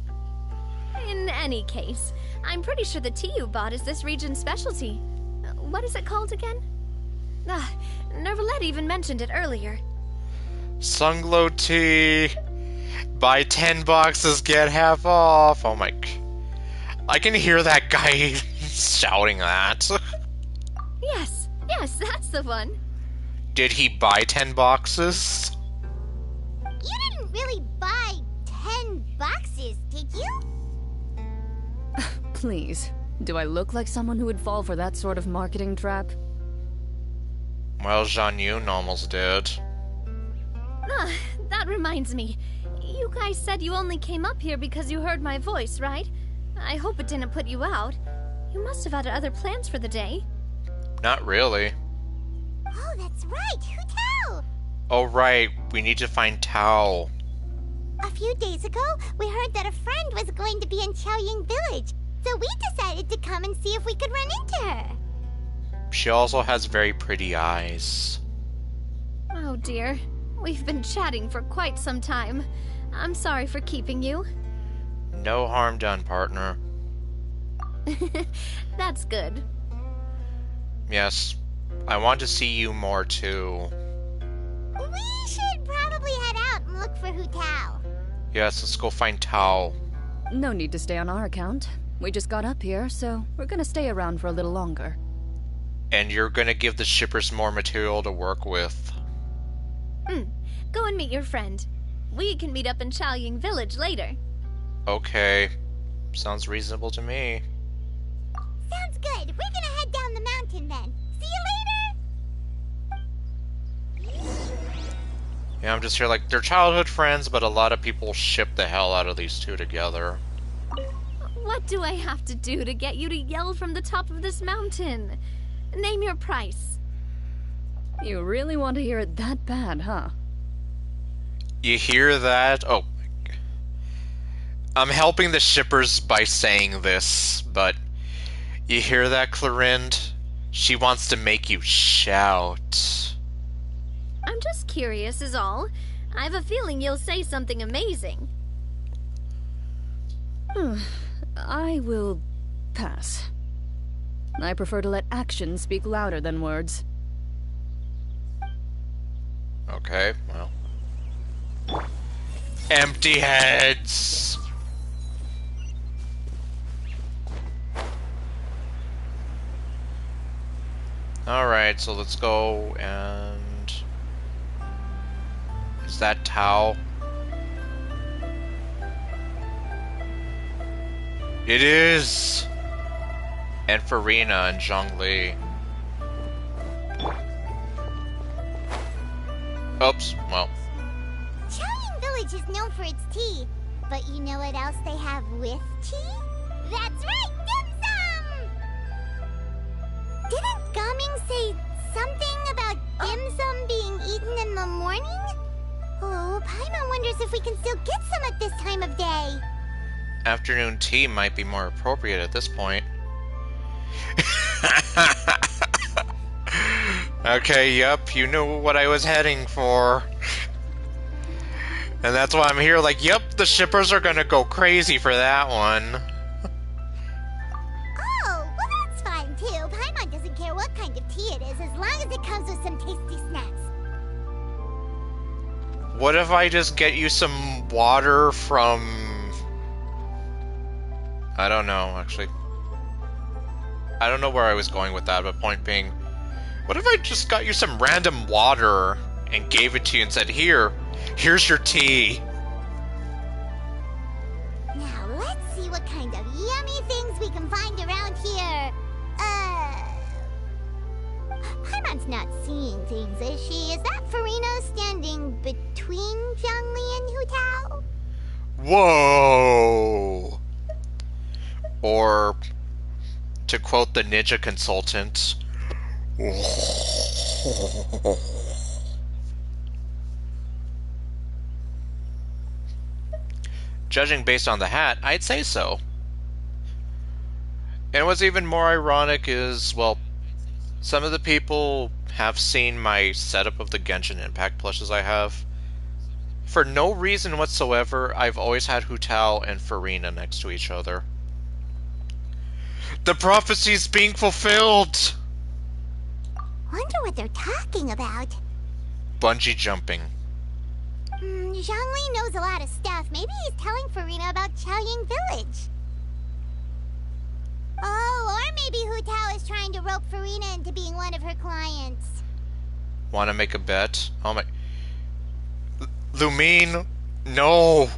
[SPEAKER 3] In any case, I'm pretty sure the tea you bought is this region's specialty. What is it called again? Nervalet even mentioned it earlier.
[SPEAKER 1] Sunglow tea! Buy 10 boxes, get half off! Oh my... I can hear that guy shouting that.
[SPEAKER 3] Yes, that's the one.
[SPEAKER 1] Did he buy 10 boxes?
[SPEAKER 2] You didn't really buy 10 boxes, did you?
[SPEAKER 19] Please, do I look like someone who would fall for that sort of marketing trap?
[SPEAKER 1] Well, Jean Yun almost did.
[SPEAKER 3] That reminds me. You guys said you only came up here because you heard my voice, right? I hope it didn't put you out. You must have had other plans for the day.
[SPEAKER 1] Not really.
[SPEAKER 2] Oh, that's right. Hu Tao!
[SPEAKER 1] Oh, right. We need to find Tao.
[SPEAKER 2] A few days ago, we heard that a friend was going to be in Chaoying Village, so we decided to come and see if we could run into her.
[SPEAKER 1] She also has very pretty eyes.
[SPEAKER 3] Oh dear. We've been chatting for quite some time. I'm sorry for keeping you.
[SPEAKER 1] No harm done, partner.
[SPEAKER 3] That's good.
[SPEAKER 1] Yes. I want to see you more, too.
[SPEAKER 2] We should probably head out and look for Hu Tao.
[SPEAKER 1] Yes, let's go find Tao.
[SPEAKER 19] No need to stay on our account. We just got up here, so we're gonna stay around for a little longer.
[SPEAKER 1] And you're gonna give the shippers more material to work with.
[SPEAKER 3] Go and meet your friend. We can meet up in Chaoying Village later.
[SPEAKER 1] Okay. Sounds reasonable to me.
[SPEAKER 2] Sounds good. We're gonna head down the mountain then. See you later!
[SPEAKER 1] Yeah, I'm just here like, they're childhood friends, but a lot of people ship the hell out of these two together.
[SPEAKER 3] What do I have to do to get you to yell from the top of this mountain? Name your price.
[SPEAKER 19] You really want to hear it that bad, huh?
[SPEAKER 1] You hear that? Oh. I'm helping the shippers by saying this, but you hear that, Clorinde? She wants to make you shout.
[SPEAKER 3] I'm just curious is all. I have a feeling you'll say something amazing.
[SPEAKER 19] I will pass. I prefer to let actions speak louder than words.
[SPEAKER 1] Okay, well. Empty heads! Alright, so let's go and... Is that Tao? It is! And Farina and Zhongli. Oops, well.
[SPEAKER 2] Chaoying Village is known for its tea, but you know what else they have with tea? That's right, dim sum! Didn't Gaming say something about dim sum being eaten in the morning? Oh, Paimon wonders if we can still get some at this time of day.
[SPEAKER 1] Afternoon tea might be more appropriate at this point. Okay, yep, you knew what I was heading for. And that's why I'm here like, yep, the shippers are gonna go crazy for that one.
[SPEAKER 2] Oh, well that's fine too. Paimon doesn't care what kind of tea it is as long as it comes with some tasty snacks.
[SPEAKER 1] What if I just get you some water from... I don't know, actually. I don't know where I was going with that, but point being, what if I just got you some random water and gave it to you and said, here's your tea.
[SPEAKER 2] Now let's see what kind of yummy things we can find around here. Paimon's not seeing things, is she? Is that Farina standing between Zhongli and Hu Tao?
[SPEAKER 1] Whoa! Or, to quote the ninja consultant, judging based on the hat, I'd say so. And what's even more ironic is, well, some of the people have seen my setup of the Genshin Impact plushes I have. For no reason whatsoever, I've always had Hu Tao and Farina next to each other. The prophecy's being fulfilled!
[SPEAKER 2] Wonder what they're talking about.
[SPEAKER 1] Bungee jumping.
[SPEAKER 2] Zhongli knows a lot of stuff. Maybe he's telling Farina about Chaoying Village. Oh, or maybe Hu Tao is trying to rope Farina into being one of her clients.
[SPEAKER 1] Wanna make a bet? Oh my... Lumine, no!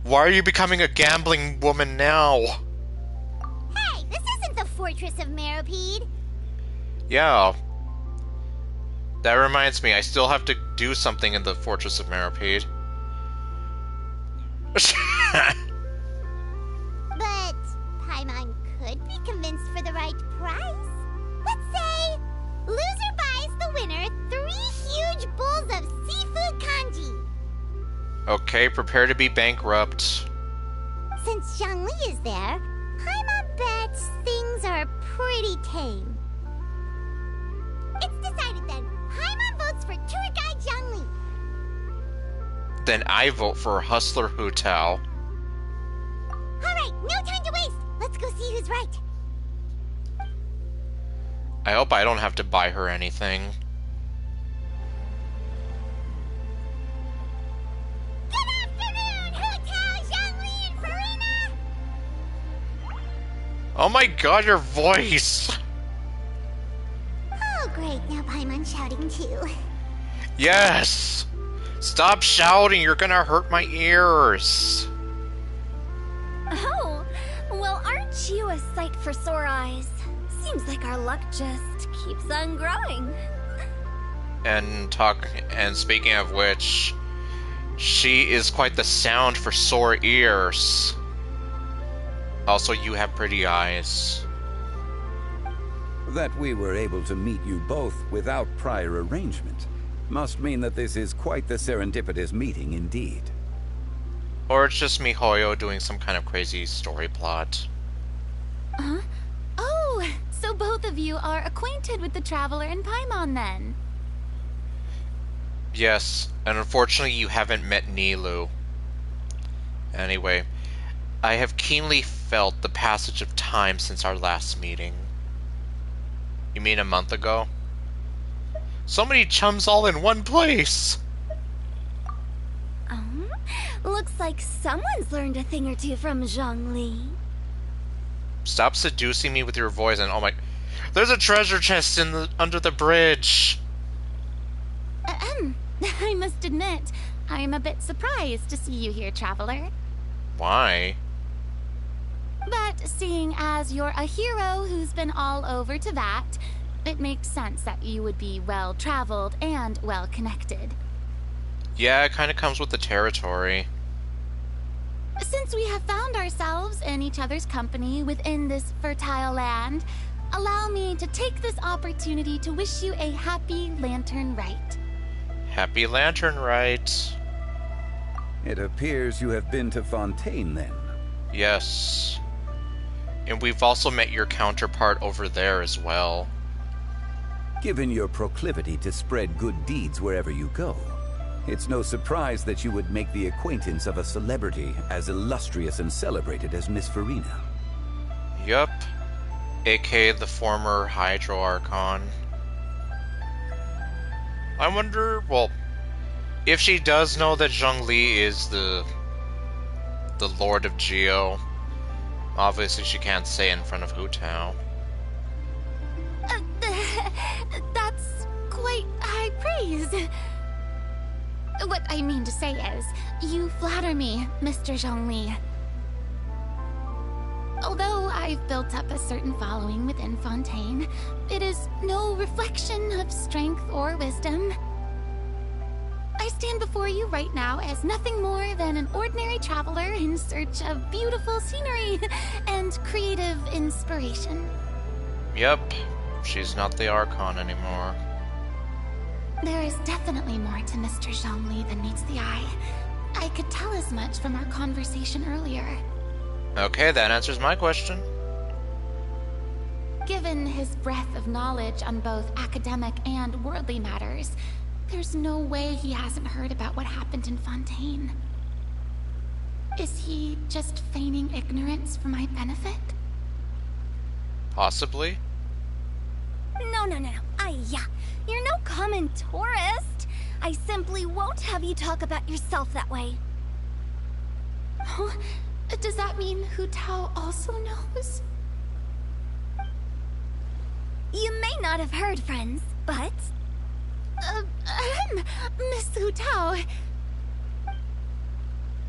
[SPEAKER 1] Why are you becoming a gambling woman now?
[SPEAKER 2] Hey, this isn't the Fortress of Meropide.
[SPEAKER 1] Yeah. That reminds me, I still have to do something in the Fortress of Meropide.
[SPEAKER 2] But Paimon could be convinced for the right price. Let's say loser buys the winner 3 huge bowls of seafood kanji.
[SPEAKER 1] Okay, prepare to be bankrupt.
[SPEAKER 2] Since Zhongli is there, Paimon bets things are pretty tame. It's decided then. Paimon votes for tour guide Zhongli.
[SPEAKER 1] Then I vote for Hustler Hu Tao.
[SPEAKER 2] Alright, no time to waste. Let's go see who's right.
[SPEAKER 1] I hope I don't have to buy her anything.
[SPEAKER 2] Good afternoon, Hu Tao, Zhongli, and Farina!
[SPEAKER 1] Oh my god, your voice!
[SPEAKER 2] Oh great, now Paimon shouting too.
[SPEAKER 1] Yes! Stop shouting, you're gonna hurt my ears!
[SPEAKER 3] Oh, well, aren't you a sight for sore eyes? Seems like our luck just keeps on growing.
[SPEAKER 1] And speaking of which, she is quite the sound for sore ears. Also, you have pretty eyes.
[SPEAKER 13] That we were able to meet you both without prior arrangement must mean that this is quite the serendipitous meeting indeed.
[SPEAKER 1] Or it's just MiHoYo doing some kind of crazy story plot.
[SPEAKER 18] Huh? Oh, so both of you are acquainted with the Traveler and Paimon then?
[SPEAKER 1] Yes, and unfortunately you haven't met Nilou. Anyway, I have keenly felt the passage of time since our last meeting. You mean a month ago? So many chums all in one place!
[SPEAKER 3] Looks like someone's learned a thing or two from Zhongli.
[SPEAKER 1] Stop seducing me with your voice and oh my... There's a treasure chest under the bridge!
[SPEAKER 18] I must admit, I am a bit surprised to see you here, Traveler.
[SPEAKER 1] Why?
[SPEAKER 18] But seeing as you're a hero who's been all over Teyvat, it makes sense that you would be well-traveled and well-connected.
[SPEAKER 1] Yeah, it kind of comes with the territory.
[SPEAKER 18] Since we have found ourselves in each other's company within this fertile land, allow me to take this opportunity to wish you a happy Lantern Rite.
[SPEAKER 1] Happy Lantern Rite.
[SPEAKER 13] It appears you have been to Fontaine then.
[SPEAKER 1] Yes. And we've also met your counterpart over there as well.
[SPEAKER 13] Given your proclivity to spread good deeds wherever you go, it's no surprise that you would make the acquaintance of a celebrity as illustrious and celebrated as Miss Farina.
[SPEAKER 1] Yup. aka the former Hydro Archon. I wonder, well, if she does know that Zhongli is the Lord of Geo, obviously she can't say in front of Hu Tao.
[SPEAKER 18] That's quite high praise. What I mean to say is, you flatter me, Mr. Zhongli. Although I've built up a certain following within Fontaine, it is no reflection of strength or wisdom. I stand before you right now as nothing more than an ordinary traveler in search of beautiful scenery and creative inspiration.
[SPEAKER 1] Yep, she's not the Archon anymore.
[SPEAKER 18] There is definitely more to Mr. Zhongli than meets the eye. I could tell as much from our conversation earlier.
[SPEAKER 1] Okay, that answers my question.
[SPEAKER 18] Given his breadth of knowledge on both academic and worldly matters, there's no way he hasn't heard about what happened in Fontaine. Is he just feigning ignorance for my benefit?
[SPEAKER 1] Possibly.
[SPEAKER 3] No. Yeah. You're no common tourist. I simply won't have you talk about yourself that way.
[SPEAKER 18] Oh, does that mean Hu Tao also knows?
[SPEAKER 3] You may not have heard, friends, but...
[SPEAKER 18] Miss Hu Tao...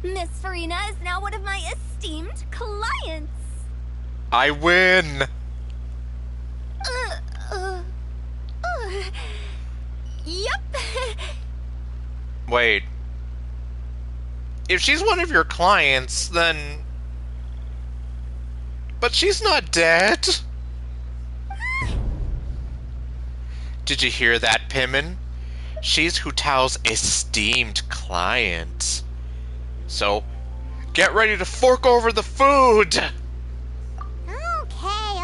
[SPEAKER 3] Miss Farina is now one of my esteemed clients.
[SPEAKER 1] I win! Wait. If she's one of your clients, then... But she's not dead. Did you hear that, Pimin? She's Hu Tao's esteemed client. So, get ready to fork over the food!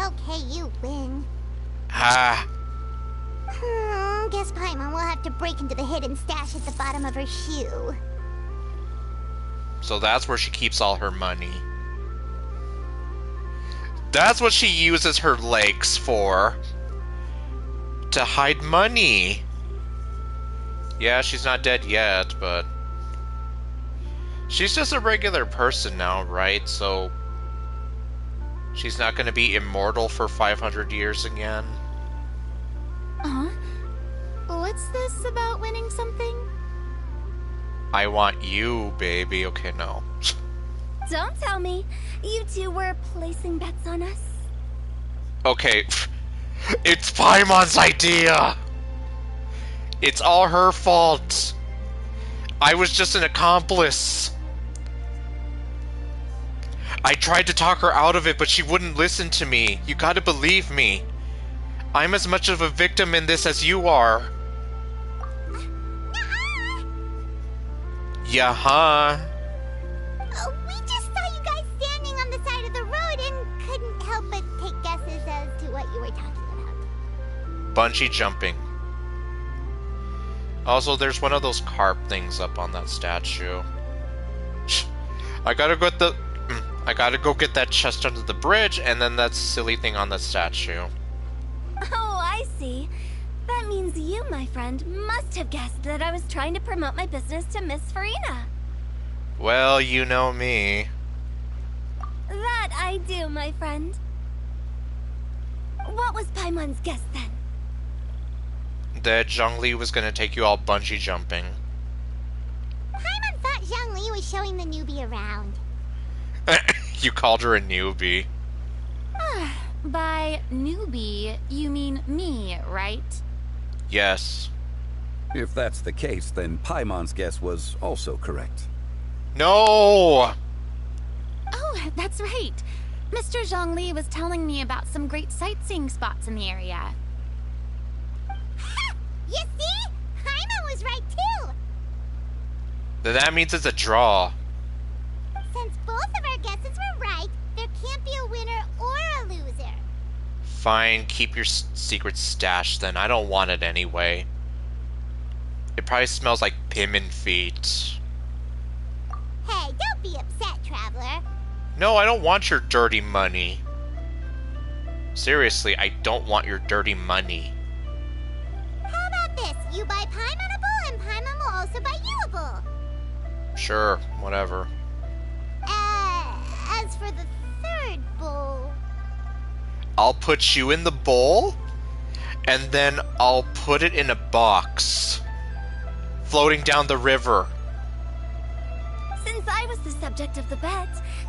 [SPEAKER 2] Okay, you win.
[SPEAKER 1] Ah.
[SPEAKER 2] Guess Paimon will have to break into the hidden stash at the bottom of her shoe.
[SPEAKER 1] So that's where she keeps all her money. That's what she uses her legs for. To hide money. Yeah, she's not dead yet, but... She's just a regular person now, right? So... She's not gonna be immortal for 500 years again?
[SPEAKER 18] Huh? What's this about winning something?
[SPEAKER 1] I want you, baby. Okay, no.
[SPEAKER 3] Don't tell me. You two were placing bets on us?
[SPEAKER 1] Okay. It's Paimon's idea! It's all her fault. I was just an accomplice. I tried to talk her out of it, but she wouldn't listen to me. You gotta believe me. I'm as much of a victim in this as you are. Yeah, huh?
[SPEAKER 2] We just saw you guys standing on the side of the road and couldn't help but take guesses as to what you were talking about.
[SPEAKER 1] Bungee jumping. Also, there's one of those carp things up on that statue. I gotta go get that chest under the bridge, and then that silly thing on the statue.
[SPEAKER 3] Oh, I see. That means you, my friend, must have guessed that I was trying to promote my business to Miss Farina.
[SPEAKER 1] Well, you know me.
[SPEAKER 3] That I do, my friend. What was Paimon's guess then?
[SPEAKER 1] That Zhongli was gonna take you all bungee jumping.
[SPEAKER 2] Paimon thought Zhongli was showing the newbie around.
[SPEAKER 1] You called her a newbie.
[SPEAKER 18] By newbie, you mean me, right?
[SPEAKER 1] Yes.
[SPEAKER 13] If that's the case, then Paimon's guess was also correct.
[SPEAKER 1] No!
[SPEAKER 18] Oh, that's right. Mr. Zhongli was telling me about some great sightseeing spots in the area.
[SPEAKER 2] You see? Paimon was right too!
[SPEAKER 1] Then that means it's a draw.
[SPEAKER 2] Since both of our guesses were right, there can't be a winner or a loser.
[SPEAKER 1] Fine, keep your secret stash then. I don't want it anyway. It probably smells like Pimin feet.
[SPEAKER 2] Hey, don't be upset, Traveler.
[SPEAKER 1] No, I don't want your dirty money. Seriously, I don't want your dirty money.
[SPEAKER 2] How about this? You buy Paimon a bowl, and Paimon will also buy you a bowl.
[SPEAKER 1] Sure, whatever.
[SPEAKER 2] As for the third bowl...
[SPEAKER 1] I'll put you in the bowl, and then I'll put it in a box, floating down the river.
[SPEAKER 3] Since I was the subject of the bet,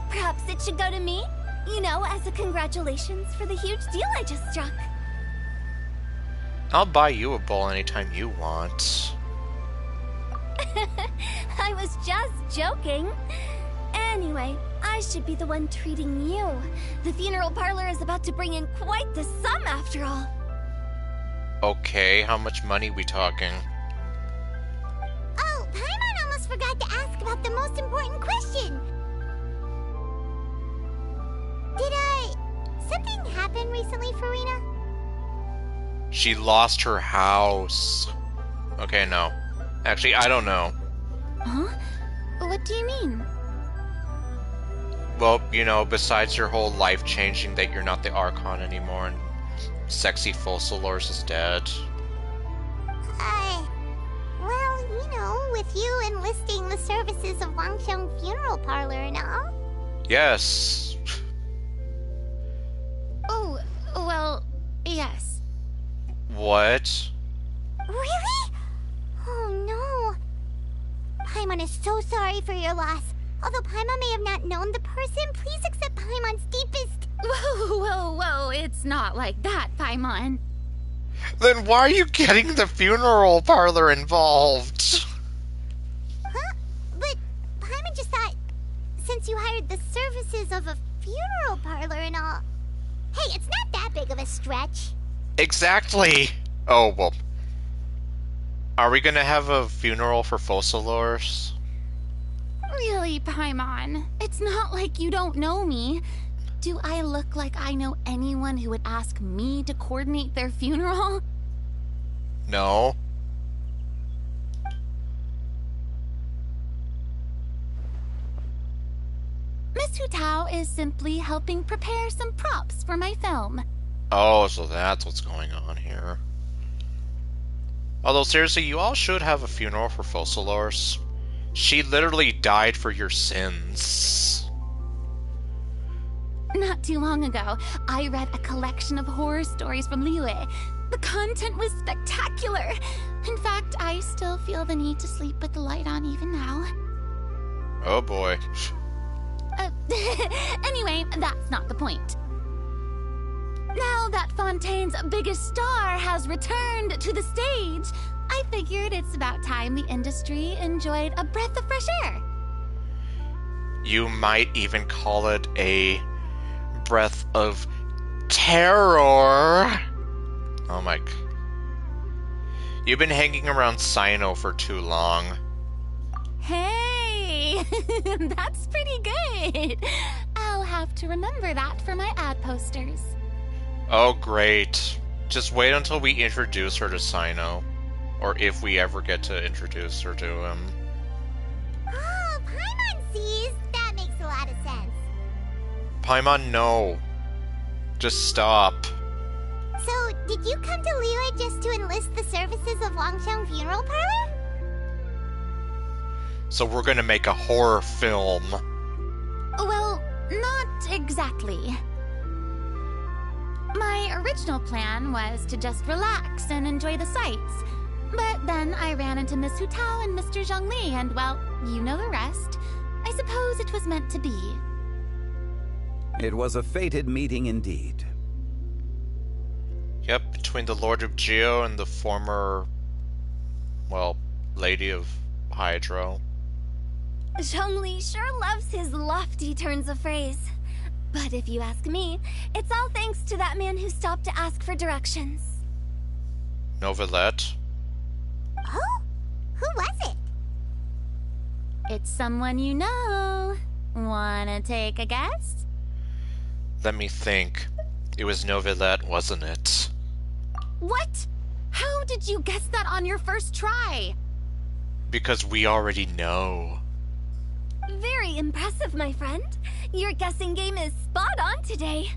[SPEAKER 3] perhaps it should go to me? You know, as a congratulations for the huge deal I just struck.
[SPEAKER 1] I'll buy you a bowl anytime you want.
[SPEAKER 3] I was just joking. Anyway, I should be the one treating you. The funeral parlor is about to bring in quite the sum after all.
[SPEAKER 1] Okay, how much money we talking?
[SPEAKER 2] Oh, Paimon almost forgot to ask about the most important question. Did something happen recently, Farina?
[SPEAKER 1] She lost her house. Okay, no. Actually, I don't know.
[SPEAKER 18] Huh? What do you mean?
[SPEAKER 1] Well, you know, besides your whole life changing that you're not the Archon anymore and sexy Fossilors is dead.
[SPEAKER 2] Well, you know, with you enlisting the services of Wangsheng Funeral Parlor and all.
[SPEAKER 1] Yes.
[SPEAKER 18] Oh, well, yes.
[SPEAKER 1] What?
[SPEAKER 2] Really? Oh no. Paimon is so sorry for your loss. Although Paimon may have not known the person, please accept Paimon's deepest...
[SPEAKER 18] Whoa, it's not like that, Paimon.
[SPEAKER 1] Then why are you getting the funeral parlor involved?
[SPEAKER 2] since you hired the services of a funeral parlor and all. Hey, it's not that big of a stretch.
[SPEAKER 1] Exactly! Oh, well. Are we gonna have a funeral for Fossilors?
[SPEAKER 18] Really, Paimon? It's not like you don't know me. Do I look like I know anyone who would ask me to coordinate their funeral?
[SPEAKER 1] No.
[SPEAKER 18] Miss Hutao is simply helping prepare some props for my film.
[SPEAKER 1] Oh, so that's what's going on here. Although, seriously, you all should have a funeral for Fossilors. She literally died for your sins.
[SPEAKER 18] Not too long ago, I read a collection of horror stories from Liyue. The content was spectacular. In fact, I still feel the need to sleep with the light on even now.
[SPEAKER 1] Oh boy.
[SPEAKER 18] Anyway, that's not the point. Now that Fontaine's biggest star has returned to the stage, I figured it's about time the industry enjoyed a breath of fresh air.
[SPEAKER 1] You might even call it a breath of terror. Oh my. You've been hanging around Sino for too long.
[SPEAKER 18] Hey, that's pretty good. I'll have to remember that for my ad posters.
[SPEAKER 1] Oh, great. Just wait until we introduce her to Sino. Or if we ever get to introduce her to him.
[SPEAKER 2] Oh, Paimon sees. That makes a lot of sense.
[SPEAKER 1] Paimon, no. Just stop.
[SPEAKER 2] So, did you come to Liyue just to enlist the services of Longsheng Funeral Parlor?
[SPEAKER 1] So we're gonna make a horror film.
[SPEAKER 18] Well, not exactly. My original plan was to just relax and enjoy the sights. But then I ran into Miss Hutao and Mr. Zhongli, and well, you know the rest. I suppose it was meant to be.
[SPEAKER 13] It was a fated meeting indeed.
[SPEAKER 1] Yep, between the Lord of Geo and the former, well, Lady of Hydro.
[SPEAKER 3] Zhongli sure loves his lofty turns of phrase. But if you ask me, it's all thanks to that man who stopped to ask for directions.
[SPEAKER 1] Novelette?
[SPEAKER 2] Oh? Who was it?
[SPEAKER 18] It's someone you know. Wanna take a guess?
[SPEAKER 1] Let me think. It was Novelette, wasn't it?
[SPEAKER 18] What? How did you guess that on your first try?
[SPEAKER 1] Because we already know.
[SPEAKER 3] Very impressive, my friend. Your guessing game is spot on today.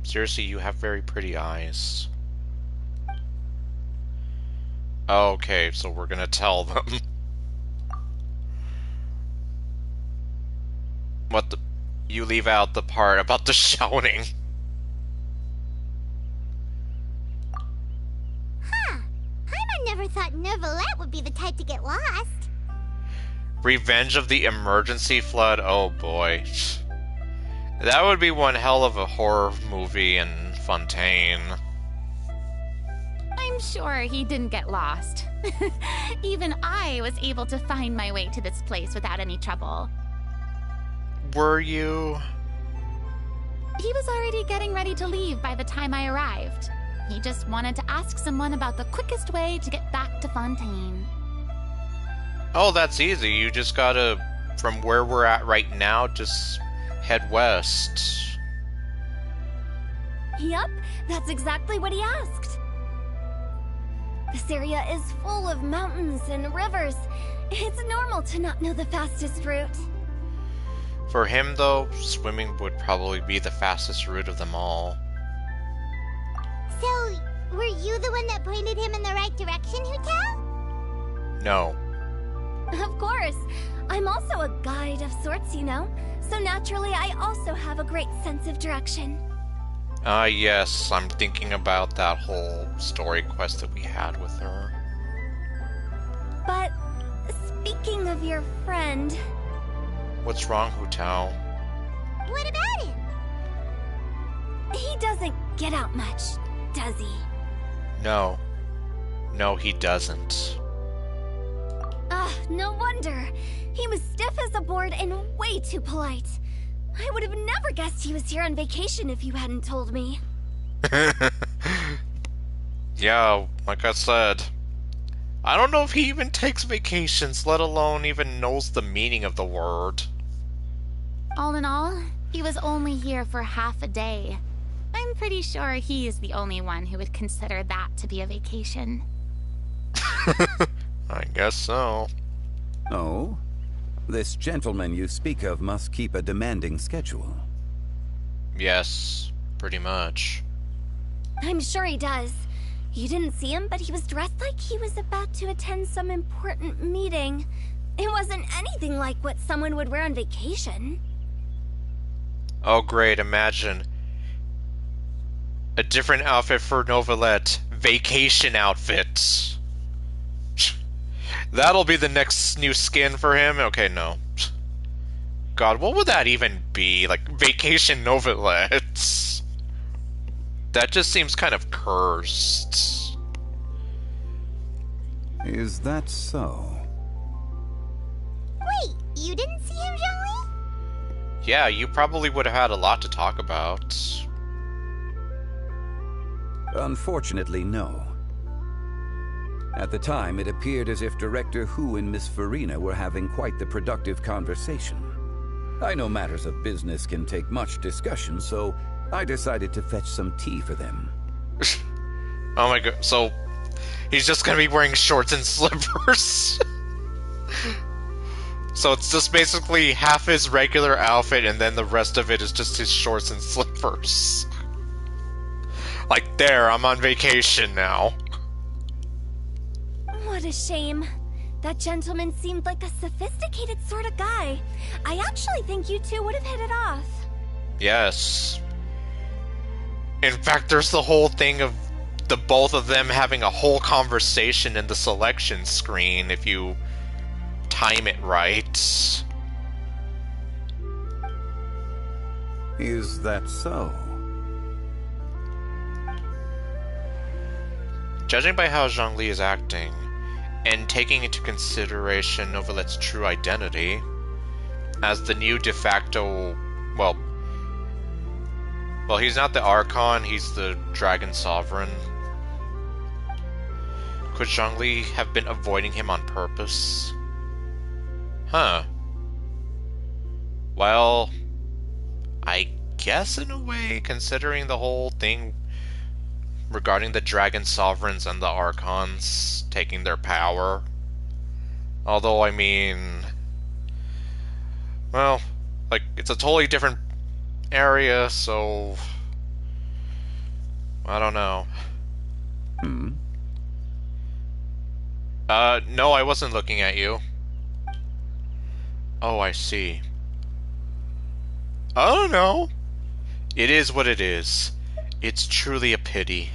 [SPEAKER 1] Seriously, you have very pretty eyes. Okay, so we're gonna tell them. What the... You leave out the part about the shouting.
[SPEAKER 2] Huh. Paimon never thought Novelette would be the type to get lost.
[SPEAKER 1] Revenge of the Emergency Flood? Oh boy. That would be one hell of a horror movie in Fontaine.
[SPEAKER 18] I'm sure he didn't get lost. Even I was able to find my way to this place without any trouble.
[SPEAKER 1] Were you?
[SPEAKER 18] He was already getting ready to leave by the time I arrived. He just wanted to ask someone about the quickest way to get back to Fontaine.
[SPEAKER 1] Oh, that's easy. You just gotta, from where we're at right now, just head west.
[SPEAKER 3] Yup, that's exactly what he asked. This area is full of mountains and rivers. It's normal to not know the fastest route.
[SPEAKER 1] For him, though, swimming would probably be the fastest route of them all.
[SPEAKER 2] So, were you the one that pointed him in the right direction, Hutao?
[SPEAKER 1] No.
[SPEAKER 3] Of course. I'm also a guide of sorts, you know. So naturally, I also have a great sense of direction.
[SPEAKER 1] Yes, I'm thinking about that whole story quest that we had with her.
[SPEAKER 3] But, speaking of your friend...
[SPEAKER 1] What's wrong, Hutao?
[SPEAKER 2] What about him?
[SPEAKER 3] He doesn't get out much, does he?
[SPEAKER 1] No. No, he doesn't.
[SPEAKER 3] Ah,
[SPEAKER 17] no wonder. He was stiff as a board and way too polite. I would have never guessed he was here on vacation if you hadn't told me.
[SPEAKER 1] Yeah, like I said, I don't know if he even takes vacations, let alone even knows the meaning of the word.
[SPEAKER 18] All in all, he was only here for half a day. I'm pretty sure he is the only one who would consider that to be a vacation.
[SPEAKER 1] I guess so.
[SPEAKER 13] Oh? This gentleman you speak of must keep a demanding schedule.
[SPEAKER 1] Yes, pretty much.
[SPEAKER 17] I'm sure he does. You didn't see him, but he was dressed like he was about to attend some important meeting. It wasn't anything like what someone would wear on vacation.
[SPEAKER 1] Oh great, imagine. A different outfit for Novelette. Vacation outfit. That'll be the next new skin for him? Okay, no. God, what would that even be? Like, Vacation Novelette? That just seems kind of cursed.
[SPEAKER 13] Is that so?
[SPEAKER 2] Wait, you didn't see him, Zhongli?
[SPEAKER 1] Yeah, you probably would have had a lot to talk about.
[SPEAKER 13] Unfortunately, no. At the time, it appeared as if Director Hu and Miss Farina were having quite the productive conversation. I know matters of business can take much discussion, so I decided to fetch some tea for them.
[SPEAKER 1] Oh my god, so he's just gonna be wearing shorts and slippers? So it's just basically half his regular outfit and then the rest of it is just his shorts and slippers. Like, there, I'm on vacation now.
[SPEAKER 17] What a shame. That gentleman seemed like a sophisticated sort of guy. I actually think you two would have hit it off.
[SPEAKER 1] Yes. In fact, there's the whole thing of the both of them having a whole conversation in the selection screen if you time it right.
[SPEAKER 13] Is that so?
[SPEAKER 1] Judging by how Zhongli is acting, and taking into consideration Novelette's true identity, as the new de facto, well, he's not the Archon, he's the Dragon Sovereign. Could Zhongli have been avoiding him on purpose? Huh. Well, I guess in a way, considering the whole thing regarding the Dragon Sovereigns and the Archons taking their power. Although, I mean, well, like, it's a totally different area, so I don't know. No, I wasn't looking at you. Oh, I see. I don't know. It is what it is. It's truly a pity.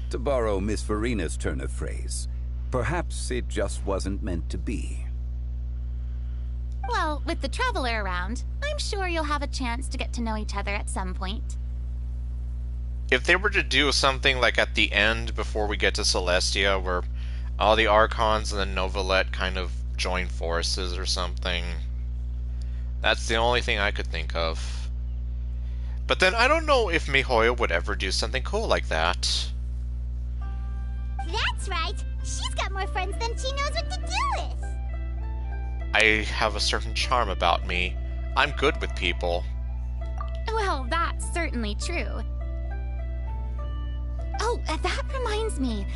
[SPEAKER 13] To borrow Miss Farina's turn of phrase, perhaps it just wasn't meant to be.
[SPEAKER 18] Well, with the Traveler around, I'm sure you'll have a chance to get to know each other at some point.
[SPEAKER 1] If they were to do something like at the end before we get to Celestia, where all the Archons and the Novelette kind of join forces or something, that's the only thing I could think of. But then I don't know if Mihoyo would ever do something cool like that.
[SPEAKER 2] That's right. She's got more friends than she knows what to do with.
[SPEAKER 1] I have a certain charm about me. I'm good with people.
[SPEAKER 18] Well, that's certainly true. Oh, that reminds me.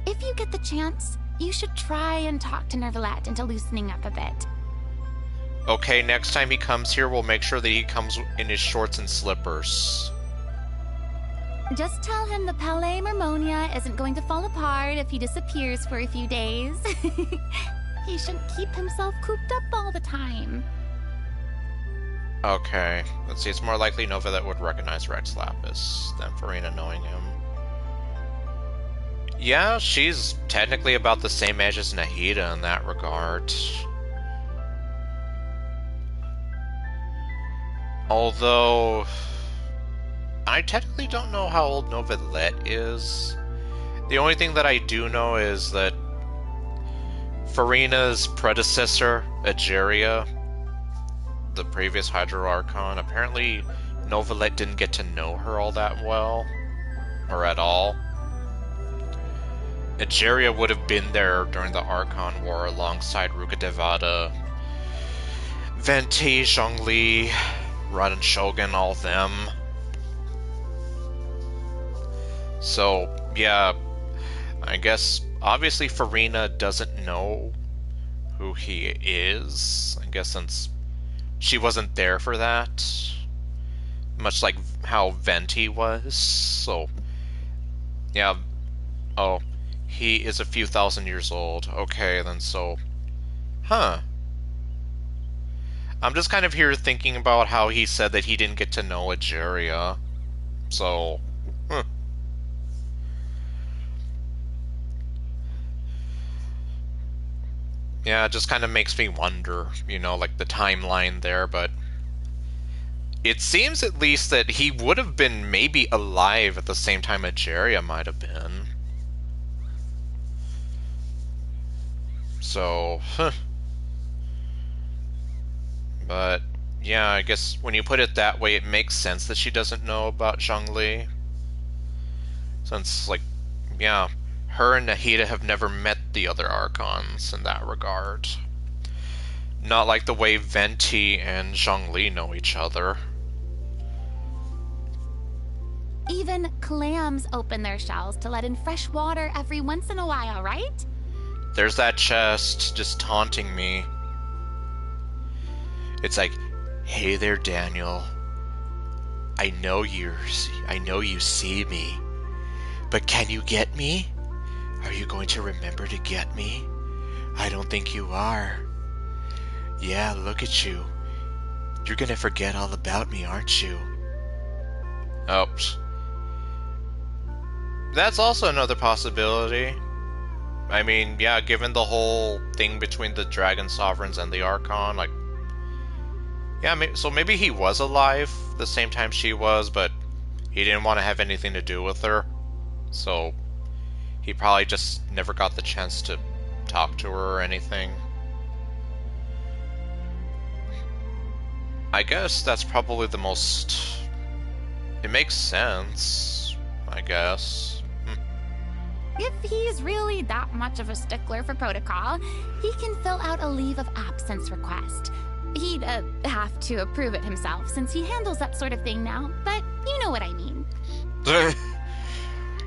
[SPEAKER 18] If you get the chance, you should try and talk to Neuvillette into loosening up a bit.
[SPEAKER 1] Okay, next time he comes here, we'll make sure that he comes in his shorts and slippers.
[SPEAKER 18] Just tell him the Palais Mermonia isn't going to fall apart if he disappears for a few days. He shouldn't keep himself cooped up all the time.
[SPEAKER 1] Okay, let's see, it's more likely Novelette would recognize Rex Lapis than Farina knowing him. Yeah, she's technically about the same age as Nahida in that regard. Although, I technically don't know how old Novelette is. The only thing that I do know is that Farina's predecessor, Egeria, the previous Hydro Archon, apparently Novalet didn't get to know her all that well, or at all. Egeria would have been there during the Archon War alongside Ruka Devada, Venti, Zhongli, Raden Shogun, all of them. So, yeah, I guess obviously Farina doesn't know who he is, I guess, since she wasn't there for that. Much like how Venti was. So, yeah. Oh, he is a few thousand years old. Okay, then so... Huh. I'm just kind of here thinking about how he said that he didn't get to know Egeria. So, yeah, it just kind of makes me wonder, you know, like the timeline there, but it seems at least that he would have been maybe alive at the same time Egeria might have been. So, But, yeah, I guess when you put it that way, it makes sense that she doesn't know about Zhongli. Since, like, yeah, her and Nahida have never met the other Archons in that regard. Not like the way Venti and Zhongli know each other.
[SPEAKER 18] Even clams open their shells to let in fresh water every once in a while, right?
[SPEAKER 1] There's that chest just taunting me. It's like, hey there, Daniel. I know you see me. But can you get me? Are you going to remember to get me? I don't think you are. Yeah, look at you. You're gonna forget all about me, aren't you? Oops. That's also another possibility. I mean, yeah, given the whole thing between the Dragon Sovereigns and the Archon, like, yeah, so maybe he was alive the same time she was, but he didn't want to have anything to do with her. So he probably just never got the chance to talk to her or anything. I guess that's probably the most... It makes sense, I guess.
[SPEAKER 18] If he's really that much of a stickler for protocol, he can fill out a leave of absence request. He'd have to approve it himself, since he handles that sort of thing now, but you know what I mean.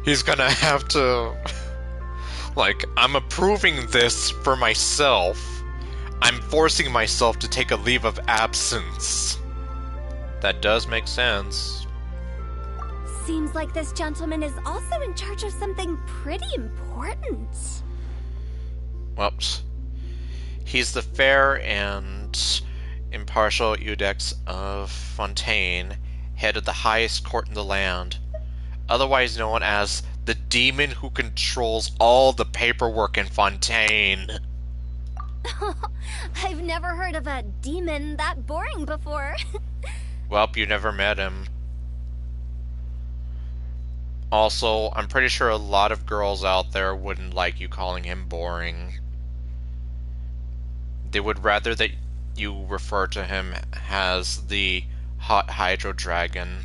[SPEAKER 1] He's gonna have to... Like, I'm approving this for myself. I'm forcing myself to take a leave of absence. That does make sense.
[SPEAKER 17] Seems like this gentleman is also in charge of something pretty important.
[SPEAKER 1] Whoops. He's the fair and impartial Eudex of Fontaine, head of the highest court in the land, otherwise known as the demon who controls all the paperwork in Fontaine.
[SPEAKER 17] I've never heard of a demon that boring before.
[SPEAKER 1] Well, you never met him. Also, I'm pretty sure a lot of girls out there wouldn't like you calling him boring. They would rather that you refer to him as the Hot Hydro Dragon.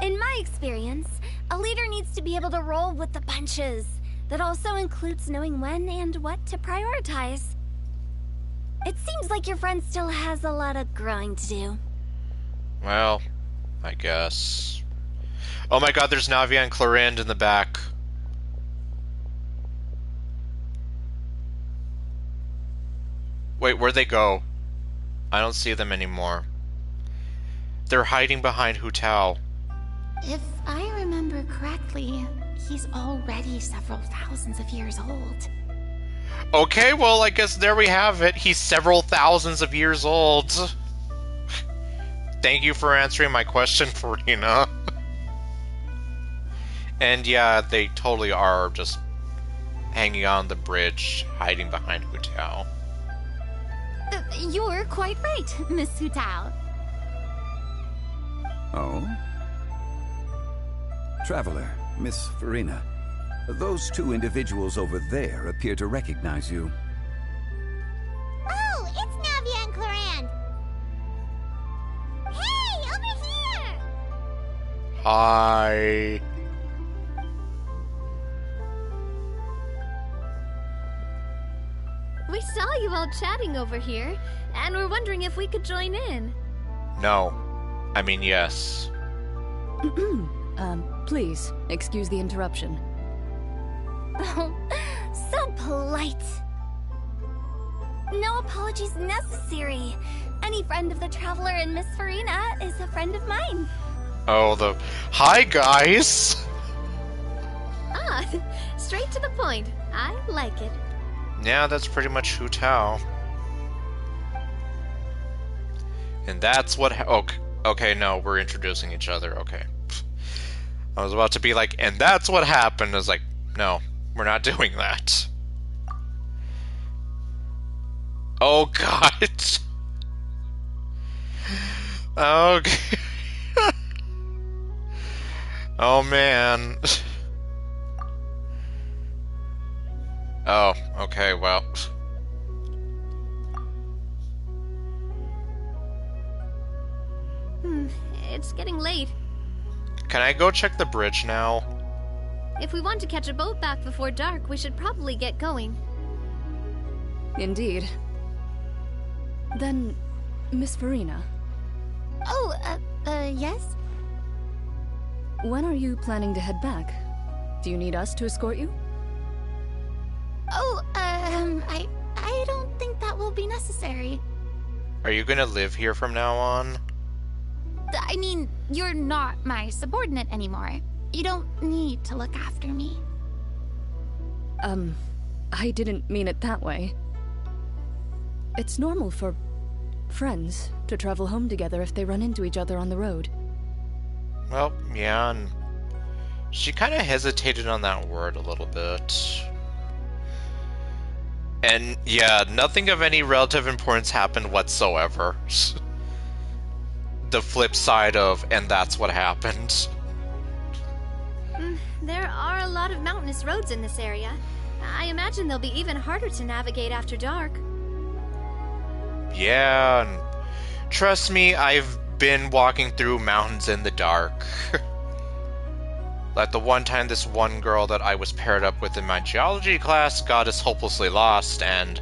[SPEAKER 17] In my experience, a leader needs to be able to roll with the punches. That also includes knowing when and what to prioritize. It seems like your friend still has a lot of growing to do.
[SPEAKER 1] Well, I guess. Oh my god, there's Navia and Clorinde in the back. Wait, where'd they go? I don't see them anymore. They're hiding behind Hu Tao.
[SPEAKER 18] If I remember correctly, he's already several thousands of years old.
[SPEAKER 1] Okay, well, I guess there we have it. He's several thousands of years old. Thank you for answering my question, Farina. And yeah, they totally are just hanging on the bridge, hiding behind Hu Tao.
[SPEAKER 18] You're quite right, Miss Hu Tao.
[SPEAKER 13] Oh? Traveler, Miss Farina. Those two individuals over there appear to recognize you.
[SPEAKER 1] Hi.
[SPEAKER 3] We saw you all chatting over here, and we're wondering if we could join in.
[SPEAKER 1] No. I mean, yes.
[SPEAKER 19] Please, excuse the interruption.
[SPEAKER 2] Oh, so polite. No apologies necessary. Any friend of the Traveler and Miss Farina is a friend of mine.
[SPEAKER 1] Oh, the... Hi, guys!
[SPEAKER 3] Ah, straight to the point. I like it.
[SPEAKER 1] Yeah, that's pretty much Hu Tao. And that's what... Okay, no, we're introducing each other, okay. I was about to be like, and that's what happened. I was like, no, we're not doing that. Oh, God. Okay. Oh, man. Oh, okay, well.
[SPEAKER 3] It's getting late.
[SPEAKER 1] Can I go check the bridge now?
[SPEAKER 3] If we want to catch a boat back before dark, we should probably get going.
[SPEAKER 19] Indeed. Then, Miss Farina.
[SPEAKER 2] Oh, yes?
[SPEAKER 19] When are you planning to head back? Do you need us to escort you?
[SPEAKER 2] Oh, I don't think that will be necessary.
[SPEAKER 1] Are you gonna live here from now on?
[SPEAKER 2] I mean, you're not my subordinate anymore. You don't need to look after me.
[SPEAKER 19] I didn't mean it that way. It's normal for friends to travel home together if they run into each other on the road.
[SPEAKER 1] Well, yeah, and she kind of hesitated on that word a little bit. And yeah, nothing of any relative importance happened whatsoever. The flip side of, and that's what happened.
[SPEAKER 3] There are a lot of mountainous roads in this area. I imagine they'll be even harder to navigate after dark.
[SPEAKER 1] Yeah, and trust me, I've been walking through mountains in the dark. Like the one time this one girl that I was paired up with in my geology class got us hopelessly lost, and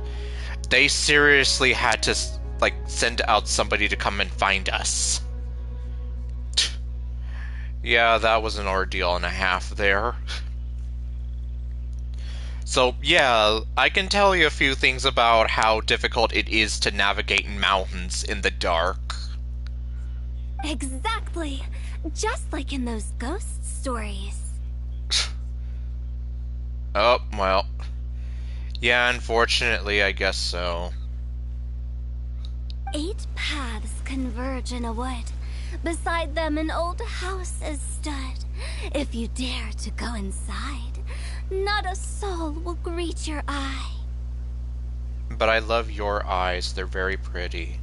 [SPEAKER 1] they seriously had to, like, send out somebody to come and find us. Yeah, that was an ordeal and a half there. So, yeah, I can tell you a few things about how difficult it is to navigate in mountains in the dark.
[SPEAKER 2] Exactly. Just like in those ghost stories.
[SPEAKER 1] Oh, well. Yeah, unfortunately, I guess so.
[SPEAKER 2] 8 paths converge in a wood. Beside them an old house is stood. If you dare to go inside, not a soul will greet your eye.
[SPEAKER 1] But I love your eyes, they're very pretty.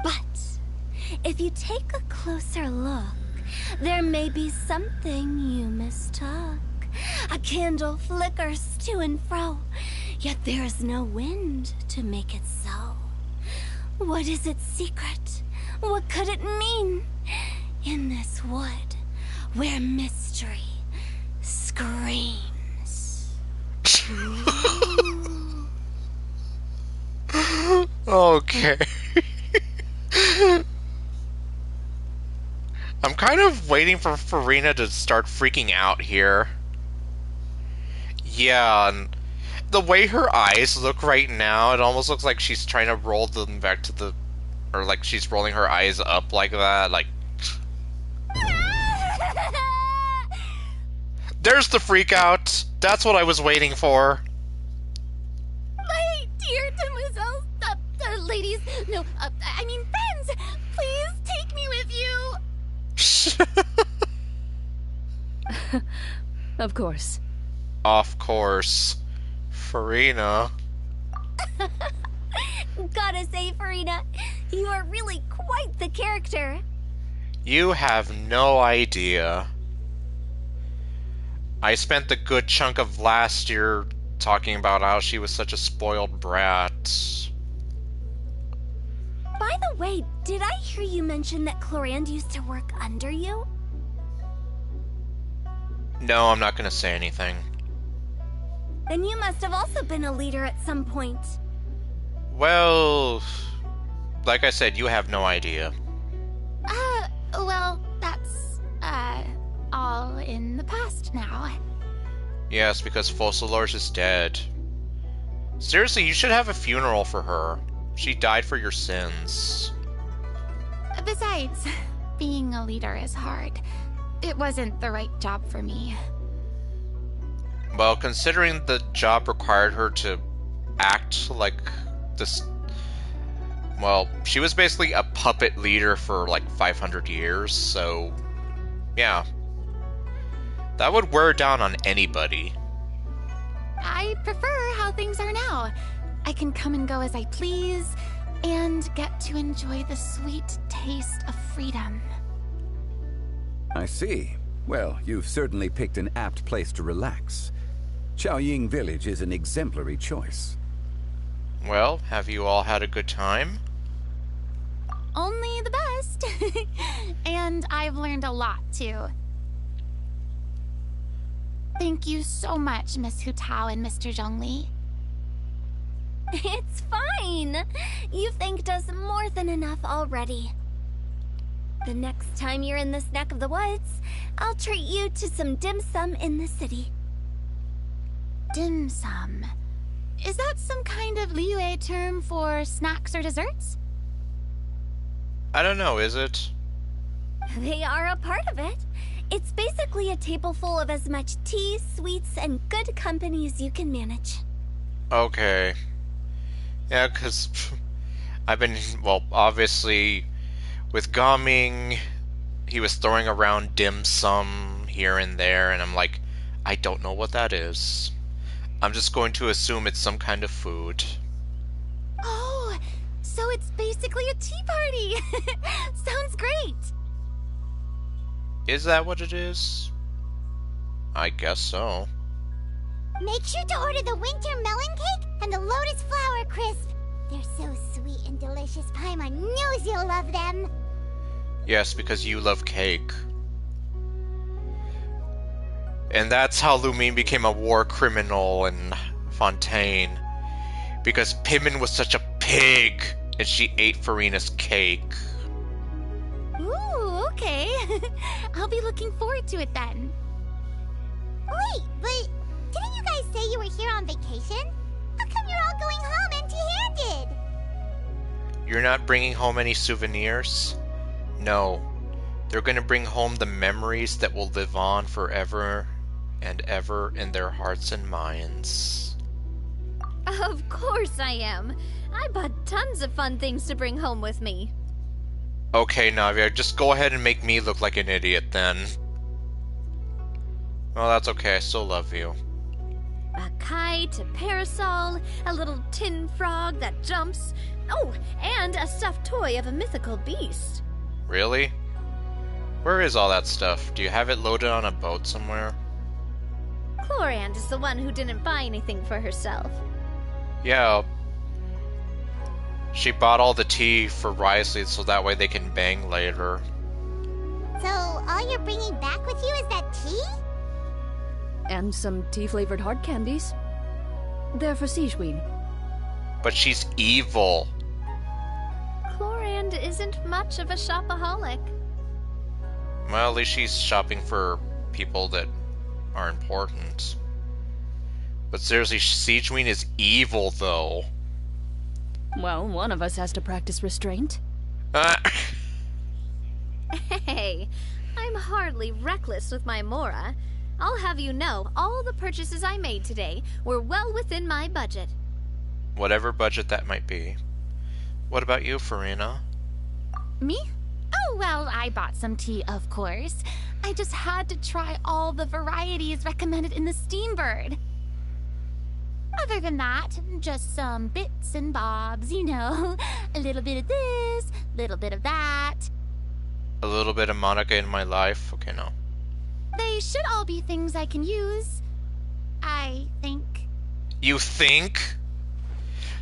[SPEAKER 2] But if you take a closer look, there may be something you mistook. A candle flickers to and fro, yet there is no wind to make it so. What is its secret? What could it mean? In this wood, where mystery screams.
[SPEAKER 1] Okay. I'm kind of waiting for Farina to start freaking out here. Yeah, and the way her eyes look right now, it almost looks like she's trying to roll them back to the... Or like she's rolling her eyes up like that, like... There's the freak out! That's what I was waiting for.
[SPEAKER 2] My dear demoiselles, ladies, no, I mean friends, please take me with you.
[SPEAKER 19] Of course.
[SPEAKER 1] Of course. Farina.
[SPEAKER 2] Gotta say, Farina, you are really quite the character.
[SPEAKER 1] You have no idea. I spent the good chunk of last year talking about how she was such a spoiled brat.
[SPEAKER 2] By the way, did I hear you mention that Clorand used to work under you?
[SPEAKER 1] No, I'm not gonna say anything.
[SPEAKER 2] Then you must have also been a leader at some point.
[SPEAKER 1] Well, like I said, you have no idea.
[SPEAKER 18] Well, that's, all in the past now.
[SPEAKER 1] Yes, because Fossilors is dead. Seriously, you should have a funeral for her. She died for your sins.
[SPEAKER 18] Besides, being a leader is hard. It wasn't the right job for me.
[SPEAKER 1] Well, considering the job required her to act like this... Well, she was basically a puppet leader for like 500 years, so... Yeah. That would wear down on anybody.
[SPEAKER 18] I prefer how things are now. I can come and go as I please, and get to enjoy the sweet taste of freedom.
[SPEAKER 13] I see. Well, you've certainly picked an apt place to relax. Chaoying Village is an exemplary choice.
[SPEAKER 1] Well, have you all had a good time?
[SPEAKER 18] Only the best. And I've learned a lot, too. Thank you so much, Miss Hu Tao and Mr. Zhongli.
[SPEAKER 2] It's fine. You've thanked us more than enough already. The next time you're in this neck of the woods, I'll treat you to some dim sum in the city.
[SPEAKER 18] Dim sum? Is that some kind of Liyue term for snacks or desserts?
[SPEAKER 1] I don't know, is it?
[SPEAKER 2] They are a part of it. It's basically a table full of as much tea, sweets, and good company as you can manage.
[SPEAKER 1] Okay. Yeah, because I've been, well, obviously, with Gaming, he was throwing around dim sum here and there, and I'm like, I don't know what that is. I'm just going to assume it's some kind of food.
[SPEAKER 18] Oh, so it's basically a tea party. Sounds great.
[SPEAKER 1] Is that what it is? I guess so.
[SPEAKER 2] Make sure to order the winter melon cake and the lotus flower crisp. They're so sweet and delicious, Paimon knows you'll love them.
[SPEAKER 1] Yes, because you love cake. And that's how Lumine became a war criminal in Fontaine. Because Pimmon was such a pig, and she ate Farina's cake.
[SPEAKER 18] Ooh, okay. I'll be looking forward to it then.
[SPEAKER 2] Wait, but didn't you guys say you were here on vacation? How come you're all going home empty-handed?
[SPEAKER 1] You're not bringing home any souvenirs? No. They're gonna bring home the memories that will live on forever and ever in their hearts and minds.
[SPEAKER 3] Of course I am. I bought tons of fun things to bring home with me.
[SPEAKER 1] Okay, Navia, just go ahead and make me look like an idiot then. Well, that's okay, I still love you.
[SPEAKER 3] A kite, a parasol, a little tin frog that jumps. Oh, and a stuffed toy of a mythical beast.
[SPEAKER 1] Really? Where is all that stuff? Do you have it loaded on a boat somewhere?
[SPEAKER 3] Chlorand is the one who didn't buy anything for herself.
[SPEAKER 1] Yeah. She bought all the tea for Risley so that way they can bang later.
[SPEAKER 2] So, all you're bringing back with you is that tea?
[SPEAKER 19] And some tea-flavored hard candies. They're for Sigewin.
[SPEAKER 1] But she's evil.
[SPEAKER 3] Chlorand isn't much of a shopaholic.
[SPEAKER 1] Well, at least she's shopping for people that are important. But seriously, Sigewin is evil, though.
[SPEAKER 19] Well, one of us has to practice restraint.
[SPEAKER 3] Hey, I'm hardly reckless with my Mora. I'll have you know, all the purchases I made today were well within my budget.
[SPEAKER 1] Whatever budget that might be. What about you, Farina?
[SPEAKER 18] Me? Oh, well, I bought some tea, of course. I just had to try all the varieties recommended in the Steambird. Other than that, just some bits and bobs, you know. A little bit of this, little bit of that.
[SPEAKER 1] A little bit of Monica in my life? Okay, no.
[SPEAKER 18] They should all be things I can use. I think.
[SPEAKER 1] You think?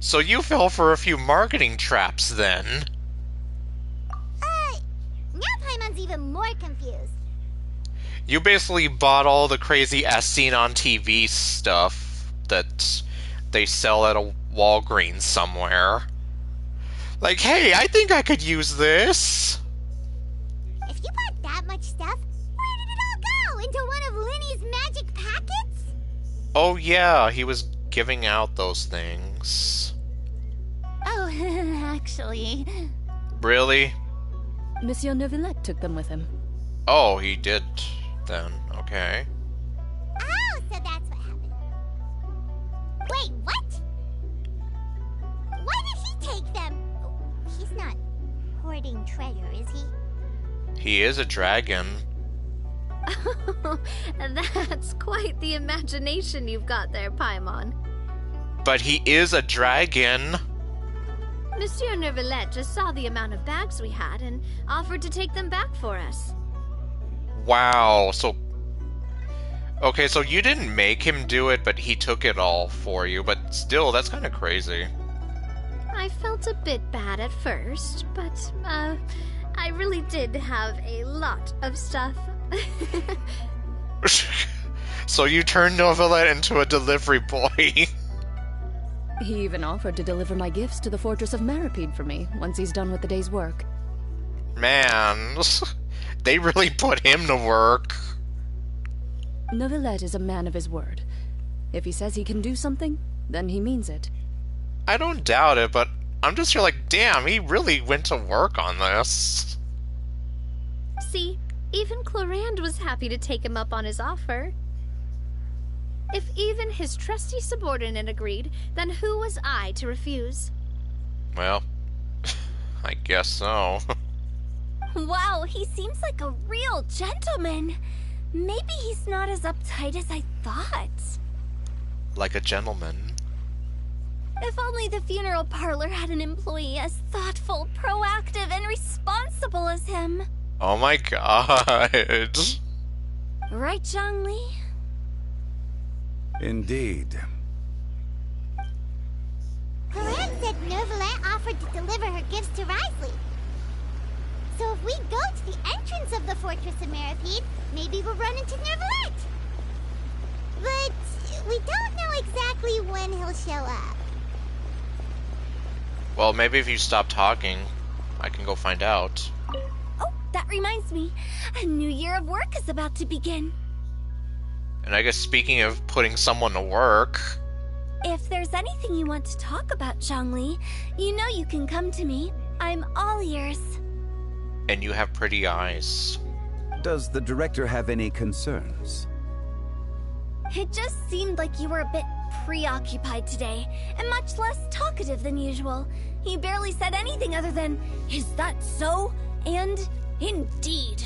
[SPEAKER 1] So you fell for a few marketing traps, then?
[SPEAKER 2] Now Paimon's even more confused.
[SPEAKER 1] You basically bought all the crazy as seen on TV stuff that they sell at a Walgreens somewhere. Like, hey, I think I could use this.
[SPEAKER 2] If you bought that much stuff, where did it all go? Into one of Linny's magic packets?
[SPEAKER 1] Oh yeah, he was giving out those things.
[SPEAKER 18] Oh, actually...
[SPEAKER 1] Really?
[SPEAKER 19] Monsieur Neuvillette took them with him.
[SPEAKER 1] Oh, he did then. Okay.
[SPEAKER 2] Oh, so that's what happened. Wait, what? Why did he take them? He's not hoarding treasure, is he?
[SPEAKER 1] He is a dragon.
[SPEAKER 3] Oh, that's quite the imagination you've got there, Paimon.
[SPEAKER 1] But he is a dragon.
[SPEAKER 3] Monsieur Neuvillette just saw the amount of bags we had and offered to take them back for us.
[SPEAKER 1] Wow, so... Okay, so you didn't make him do it, but he took it all for you. But still, that's kind of crazy.
[SPEAKER 3] I felt a bit bad at first, but, I really did have a lot of stuff.
[SPEAKER 1] So you turned Neuvillette into a delivery boy.
[SPEAKER 19] He even offered to deliver my gifts to the Fortress of Maripede for me once he's done with the day's work.
[SPEAKER 1] Man, they really put him to work.
[SPEAKER 19] Neuvillette is a man of his word. If he says he can do something, then he means it.
[SPEAKER 1] I don't doubt it, but I'm just here like, damn, he really went to work on this.
[SPEAKER 3] See, even Clorand was happy to take him up on his offer. If even his trusty subordinate agreed, then who was I to refuse?
[SPEAKER 1] Well, I guess so.
[SPEAKER 17] Wow, he seems like a real gentleman. Maybe he's not as uptight as I thought.
[SPEAKER 1] Like a gentleman.
[SPEAKER 17] If only the funeral parlor had an employee as thoughtful, proactive, and responsible as him.
[SPEAKER 1] Oh my god.
[SPEAKER 17] Right, Zhongli?
[SPEAKER 13] Indeed.
[SPEAKER 2] Clorand said Neuvillette offered to deliver her gifts to Risley. So if we go to the entrance of the Fortress of Maripede, maybe we'll run into Neuvillette. But we don't know exactly when he'll show up.
[SPEAKER 1] Well, maybe if you stop talking, I can go find out.
[SPEAKER 17] Oh, that reminds me. A new year of work is about to begin.
[SPEAKER 1] And I guess speaking of putting someone to work...
[SPEAKER 17] If there's anything you want to talk about, Zhongli, you know you can come to me. I'm all ears.
[SPEAKER 1] And you have pretty eyes.
[SPEAKER 13] Does the director have any concerns?
[SPEAKER 17] It just seemed like you were a bit preoccupied today, and much less talkative than usual. You barely said anything other than, "Is that so?" and "Indeed."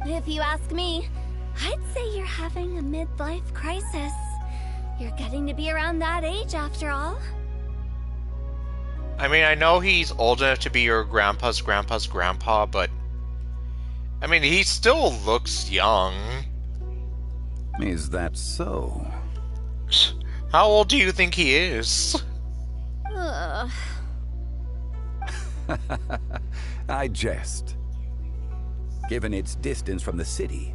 [SPEAKER 17] If you ask me, I'd say you're having a midlife crisis. You're getting to be around that age after all.
[SPEAKER 1] I mean, I know he's old enough to be your grandpa's grandpa's grandpa, but... I mean, he still looks young.
[SPEAKER 13] Is that so?
[SPEAKER 1] How old do you think he is?
[SPEAKER 3] Ugh.
[SPEAKER 13] I jest. Given its distance from the city,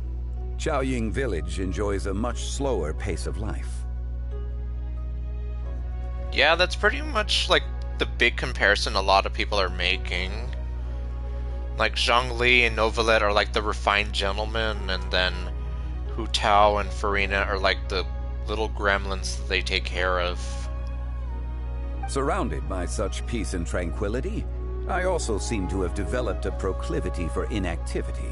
[SPEAKER 13] Chaoying Village enjoys a much slower pace of life.
[SPEAKER 1] Yeah, that's pretty much like the big comparison a lot of people are making. Like Zhongli and Neuvillette are like the refined gentlemen, and then Hu Tao and Farina are like the little gremlins that they take care of.
[SPEAKER 13] Surrounded by such peace and tranquility, I also seem to have developed a proclivity for inactivity.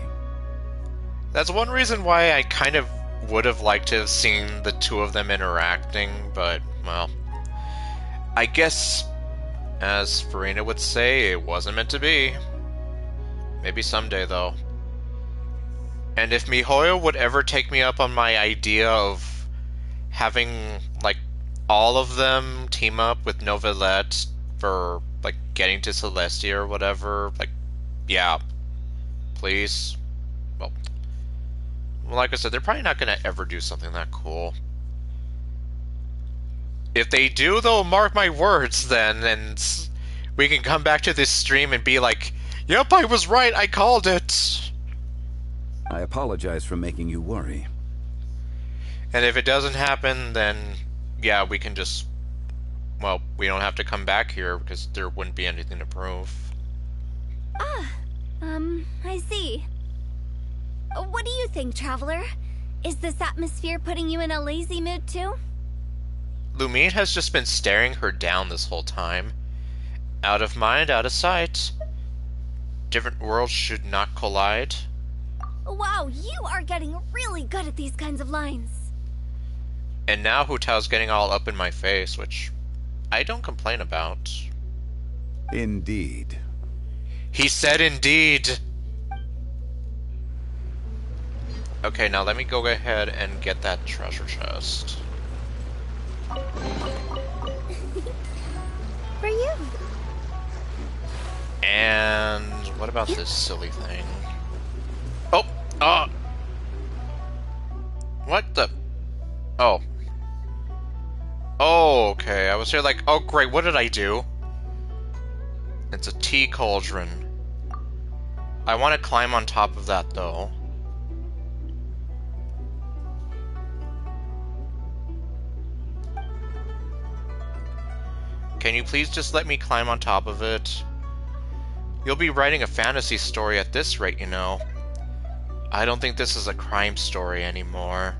[SPEAKER 1] That's one reason why I kind of would have liked to have seen the two of them interacting, but, well, I guess, as Farina would say, it wasn't meant to be. Maybe someday, though. And if Mihoyo would ever take me up on my idea of having, like, all of them team up with Neuvillette for, like, getting to Celestia or whatever, like, yeah, please. Well, like I said, they're probably not going to ever do something that cool. If they do, though, mark my words then, and we can come back to this stream and be like, yep, I was right, I called it.
[SPEAKER 13] I apologize for making you worry.
[SPEAKER 1] And if it doesn't happen, then yeah, we can just, well, we don't have to come back here because there wouldn't be anything to prove.
[SPEAKER 3] I see. What do you think, Traveler? Is this atmosphere putting you in a lazy mood too?
[SPEAKER 1] Lumine has just been staring her down this whole time. Out of mind, out of sight. Different worlds should not collide.
[SPEAKER 3] Wow, you are getting really good at these kinds of lines.
[SPEAKER 1] And now Hu Tao's getting all up in my face, which I don't complain about.
[SPEAKER 13] Indeed.
[SPEAKER 1] He said indeed. Okay, now let me go ahead and get that treasure chest.
[SPEAKER 2] For you.
[SPEAKER 1] And what about this silly thing? Oh, what the? Oh. Oh, okay. I was here like, oh great, what did I do? It's a tea cauldron. I want to climb on top of that though. Can you please just let me climb on top of it? You'll be writing a fantasy story at this rate, you know. I don't think this is a crime story anymore.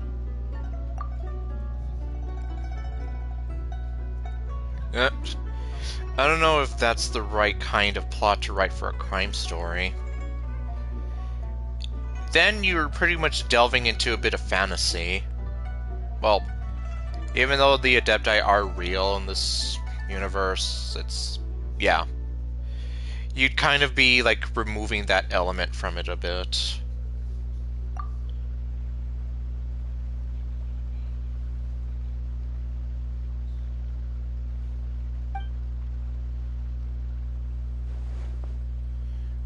[SPEAKER 1] I don't know if that's the right kind of plot to write for a crime story. Then you're pretty much delving into a bit of fantasy. Well, even though the Adepti are real in this universe, it's... yeah. You'd kind of be, like, removing that element from it a bit.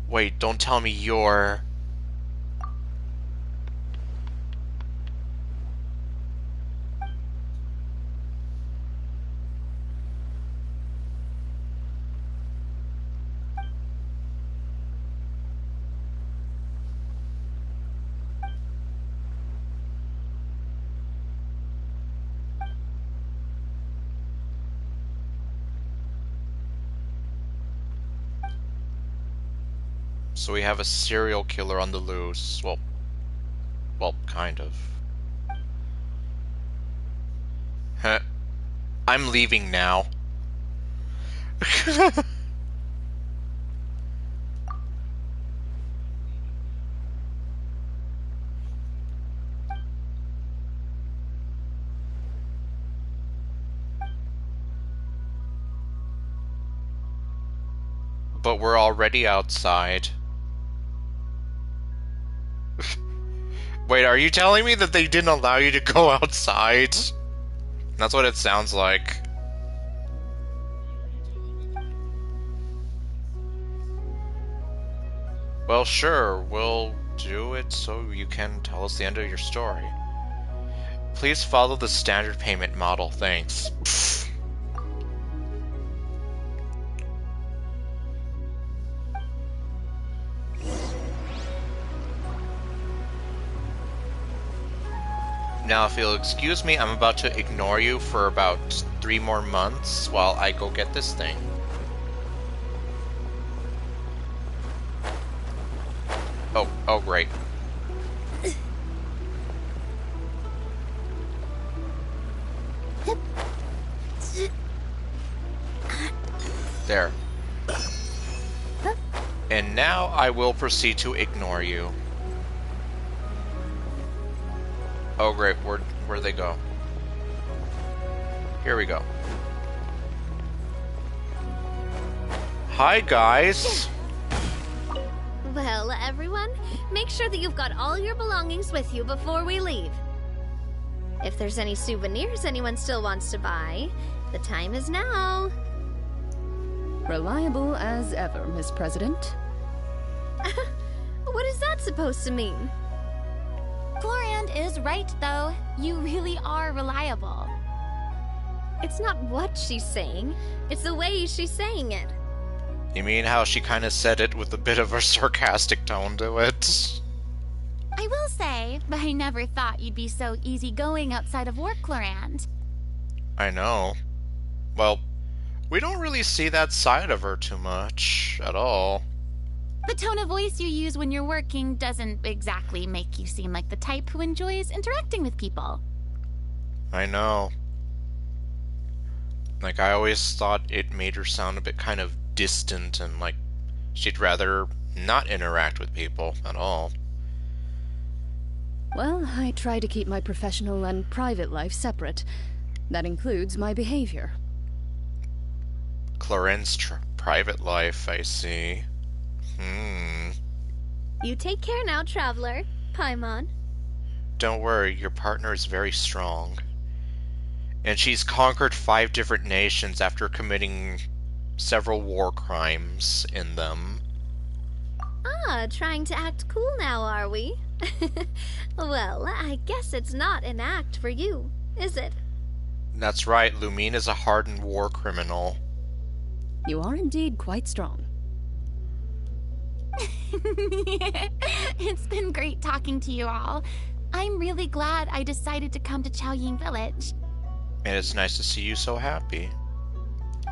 [SPEAKER 1] Wait, don't tell me you're... So we have a serial killer on the loose. Well, kind of. Huh. I'm leaving now. But we're already outside. Wait, are you telling me that they didn't allow you to go outside? That's what it sounds like. Well, sure, we'll do it so you can tell us the end of your story. Please follow the standard payment model, thanks. Pfft. Now, if you'll excuse me, I'm about to ignore you for about 3 more months while I go get this thing. Oh, great. There. And now I will proceed to ignore you. Oh great, where'd they go? Here we go. Hi guys!
[SPEAKER 3] Well, everyone, make sure that you've got all your belongings with you before we leave. If there's any souvenirs anyone still wants to buy, the time is now.
[SPEAKER 19] Reliable as ever, Miss President.
[SPEAKER 3] What is that supposed to mean?
[SPEAKER 17] Florian is right, though. You really are reliable.
[SPEAKER 3] It's not what she's saying, it's the way she's saying it.
[SPEAKER 1] You mean how she kind of said it with a bit of a sarcastic tone to it?
[SPEAKER 18] I will say, I never thought you'd be so easygoing outside of work, Lorand.
[SPEAKER 1] I know. Well, we don't really see that side of her too much at all.
[SPEAKER 18] The tone of voice you use when you're working doesn't exactly make you seem like the type who enjoys interacting with people.
[SPEAKER 1] I know. Like, I always thought it made her sound a bit kind of distant and like she'd rather not interact with people at all.
[SPEAKER 19] Well, I try to keep my professional and private life separate. That includes my behavior.
[SPEAKER 1] Clarence's private life, I see.
[SPEAKER 3] You take care now, Traveler. Paimon.
[SPEAKER 1] Don't worry, your partner is very strong. And she's conquered 5 different nations after committing several war crimes in them.
[SPEAKER 3] Ah, trying to act cool now, are we? Well, I guess it's not an act for you, is it?
[SPEAKER 1] That's right, Lumine is a hardened war criminal.
[SPEAKER 19] You are indeed quite strong.
[SPEAKER 18] It's been great talking to you all. I'm really glad I decided to come to Chaoying Village.
[SPEAKER 1] And it's nice to see you so happy.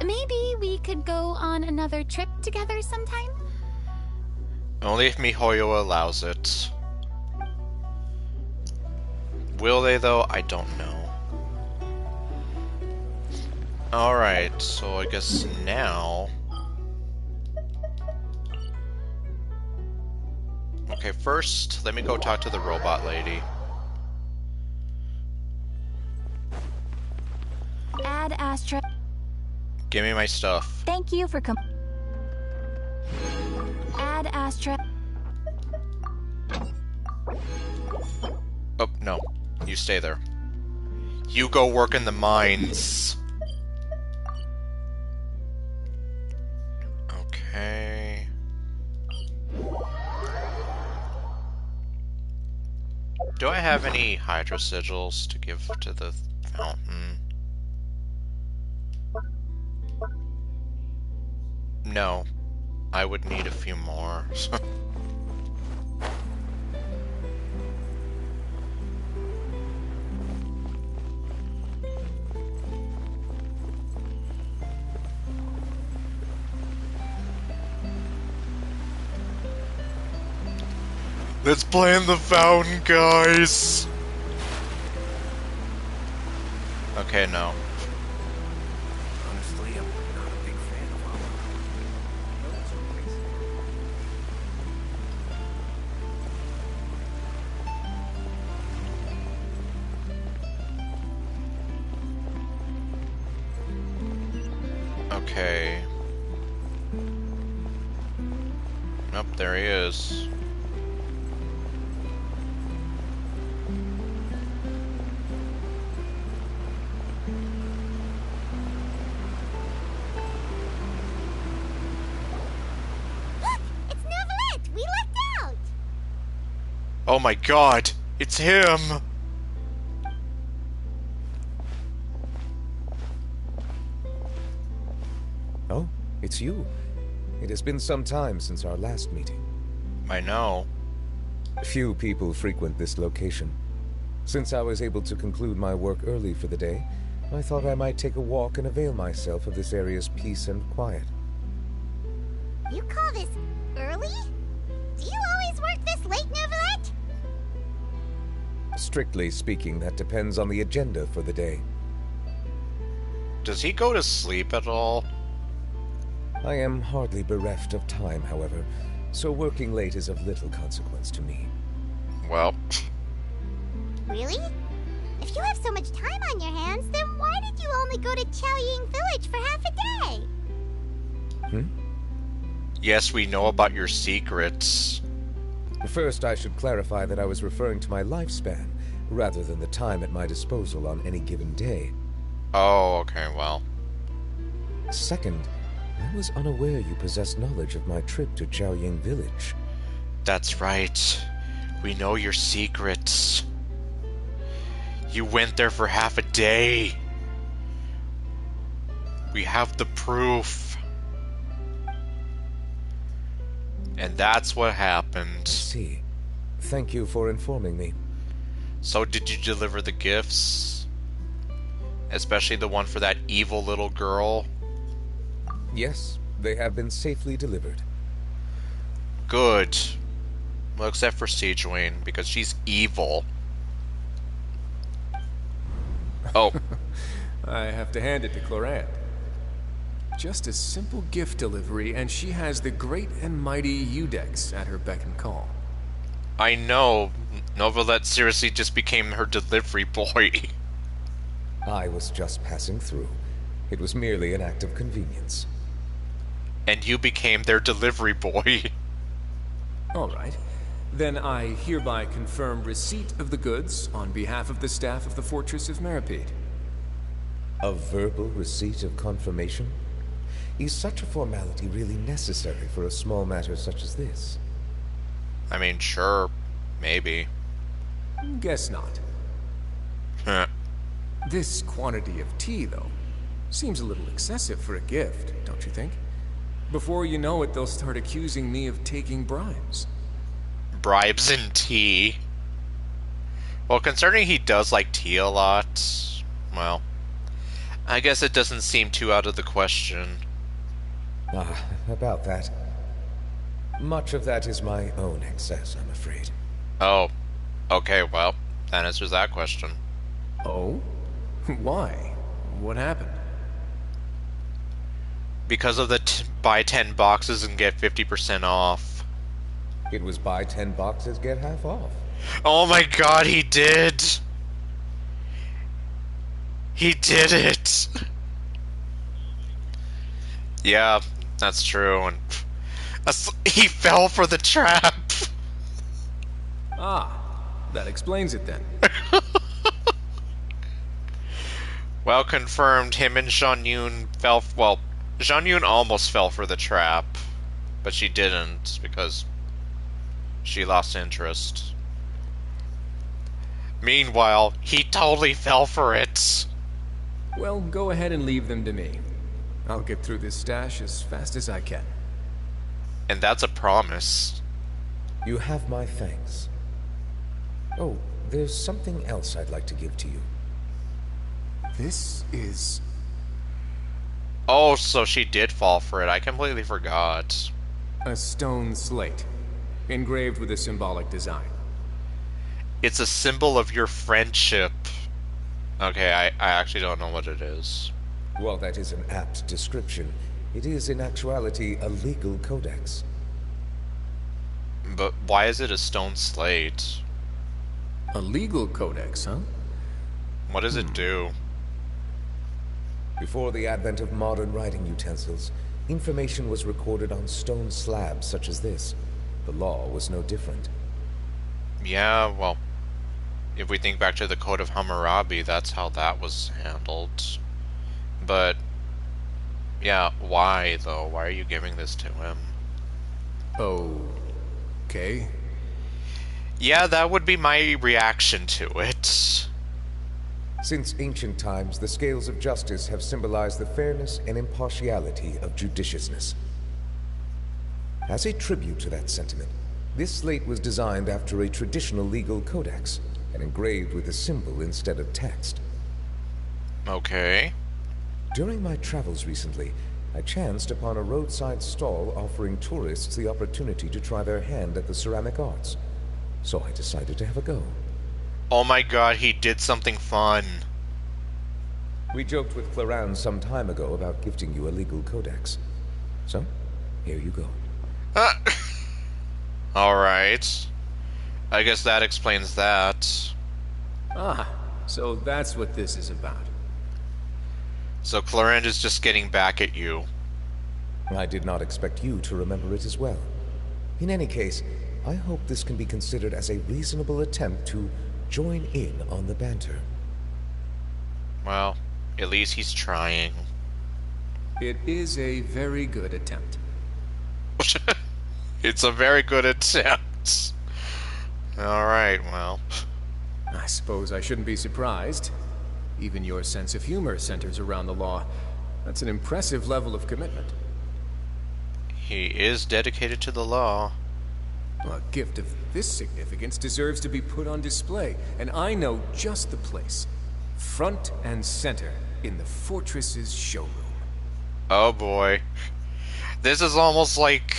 [SPEAKER 18] Maybe we could go on another trip together sometime?
[SPEAKER 1] Only if MiHoYo allows it. Will they, though? I don't know. Alright, so I guess now... Okay, first, let me go talk to the robot lady.
[SPEAKER 2] Ad Astra.
[SPEAKER 1] Give me my stuff.
[SPEAKER 2] Thank you for Ad Astra.
[SPEAKER 1] Oh, no. You stay there. You go work in the mines. Okay. Do I have any Hydro Sigils to give to the fountain? No. I would need a few more. Let's play in the fountain, guys! Okay, no.
[SPEAKER 4] Honestly, I'm not a big fan of all
[SPEAKER 1] Okay. Nope, there he is. Oh my god! It's him!
[SPEAKER 9] Oh, it's you. It has been some time since our last meeting.
[SPEAKER 1] I know.
[SPEAKER 9] Few people frequent this location. Since I was able to conclude my work early for the day, I thought I might take a walk and avail myself of this area's peace and quiet.
[SPEAKER 2] You call this early? Do you always work this late, Neuvillette?
[SPEAKER 9] Strictly speaking, that depends on the agenda for the day.
[SPEAKER 1] Does he go to sleep at all?
[SPEAKER 9] I am hardly bereft of time, however, so working late is of little consequence to me.
[SPEAKER 1] Well...
[SPEAKER 2] Really? If you have so much time on your hands, then why did you only go to Chaoying Village for half a day?
[SPEAKER 1] Yes, we know about your secrets.
[SPEAKER 9] First, I should clarify that I was referring to my lifespan, rather than the time at my disposal on any given day.
[SPEAKER 1] Oh, okay, well.
[SPEAKER 9] Second, I was unaware you possessed knowledge of my trip to Chaoying Village.
[SPEAKER 1] That's right. We know your secrets. You went there for half a day. We have the proof. And that's what happened.
[SPEAKER 9] See, Thank you for informing me.
[SPEAKER 1] So did you deliver the gifts? Especially the one for that evil little girl?
[SPEAKER 9] Yes, they have been safely delivered.
[SPEAKER 1] Good. Well, except for Siegewayne, because she's evil. Oh.
[SPEAKER 20] I have to hand it to Clorand. Just a simple gift delivery, and she has the great and mighty Udex at her beck and call.
[SPEAKER 1] I know. Novelette seriously just became her delivery boy.
[SPEAKER 9] I was just passing through. It was merely an act of convenience.
[SPEAKER 1] And you became their delivery boy.
[SPEAKER 20] All right. Then I hereby confirm receipt of the goods on behalf of the staff of the Fortress of Meripede.
[SPEAKER 9] A verbal receipt of confirmation? Is such a formality really necessary for a small matter such as this?
[SPEAKER 1] I mean, sure. Maybe.
[SPEAKER 20] Guess not. This quantity of tea, though, seems a little excessive for a gift, don't you think? Before you know it, they'll start accusing me of taking bribes.
[SPEAKER 1] Bribes in tea? Well, considering he does like tea a lot, well, I guess it doesn't seem too out of the question.
[SPEAKER 9] Ah, about that. Much of that is my own excess, I'm afraid.
[SPEAKER 1] Oh. Okay, well, that answers that question.
[SPEAKER 20] Oh? Why? What happened?
[SPEAKER 1] Because of the buy 10 boxes and get 50% off.
[SPEAKER 9] It was buy 10 boxes, get half off.
[SPEAKER 1] Oh my god, he did! He did it! Yeah, that's true, and he fell for the trap!
[SPEAKER 20] Ah, that explains it then.
[SPEAKER 1] Well, confirmed, him and Jean-Yun fell... Well, Jean-Yun almost fell for the trap, but she didn't, because she lost interest. Meanwhile, he totally fell for it.
[SPEAKER 20] Well, go ahead and leave them to me. I'll get through this stash as fast as I can.
[SPEAKER 1] And that's a promise.
[SPEAKER 9] You have my thanks. Oh, there's something else I'd like to give to you.
[SPEAKER 20] This is...
[SPEAKER 1] Oh, so she did fall for it. I completely forgot.
[SPEAKER 20] A stone slate, engraved with a symbolic design.
[SPEAKER 1] It's a symbol of your friendship. Okay, I actually don't know what it is.
[SPEAKER 9] While that is an apt description, it is in actuality a legal codex.
[SPEAKER 1] But why is it a stone slate?
[SPEAKER 20] A legal codex, huh?
[SPEAKER 1] What does it do?
[SPEAKER 9] Before the advent of modern writing utensils, information was recorded on stone slabs such as this. The law was no different.
[SPEAKER 1] Yeah, well, if we think back to the Code of Hammurabi, that's how that was handled. But, yeah, why, though? Why are you giving this to him?
[SPEAKER 20] Okay.
[SPEAKER 1] Yeah, that would be my reaction to it.
[SPEAKER 9] Since ancient times, the scales of justice have symbolized the fairness and impartiality of judiciousness. As a tribute to that sentiment, this slate was designed after a traditional legal codex and engraved with a symbol instead of text.
[SPEAKER 1] Okay.
[SPEAKER 9] During my travels recently, I chanced upon a roadside stall offering tourists the opportunity to try their hand at the ceramic arts. So I decided to have a go.
[SPEAKER 1] Oh my god, he did something fun.
[SPEAKER 9] We joked with Clorand some time ago about gifting you a legal codex. So, here you go.
[SPEAKER 1] Alright. I guess that explains that.
[SPEAKER 20] Ah, so that's what this is about.
[SPEAKER 1] So Clorand is just getting back at you.
[SPEAKER 9] I did not expect you to remember it as well. In any case, I hope this can be considered as a reasonable attempt to join in on the banter.
[SPEAKER 1] Well, at least he's trying.
[SPEAKER 20] It is a very good attempt.
[SPEAKER 1] It's a very good attempt. Alright, well.
[SPEAKER 20] I suppose I shouldn't be surprised. Even your sense of humor centers around the law. That's an impressive level of commitment.
[SPEAKER 1] He is dedicated to the law.
[SPEAKER 20] A gift of this significance deserves to be put on display, and I know just the place. Front and center in the fortress's showroom.
[SPEAKER 1] Oh boy. This is almost like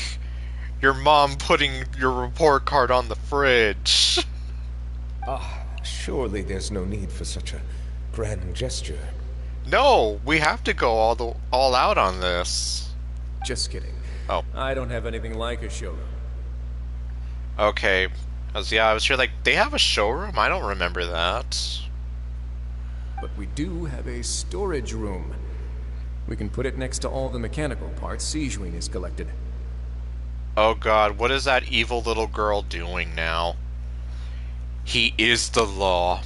[SPEAKER 1] your mom putting your report card on the fridge.
[SPEAKER 21] Surely there's no need for such a grand gesture.
[SPEAKER 1] No, we have to go all out on this.
[SPEAKER 20] Just kidding.
[SPEAKER 1] Oh.
[SPEAKER 20] I don't have anything like a showroom.
[SPEAKER 1] Okay. I was sure, like, they have a showroom? I don't remember that.
[SPEAKER 20] But we do have a storage room. We can put it next to all the mechanical parts Sijuin has collected.
[SPEAKER 1] Oh god, what is that evil little girl doing now? He is the law.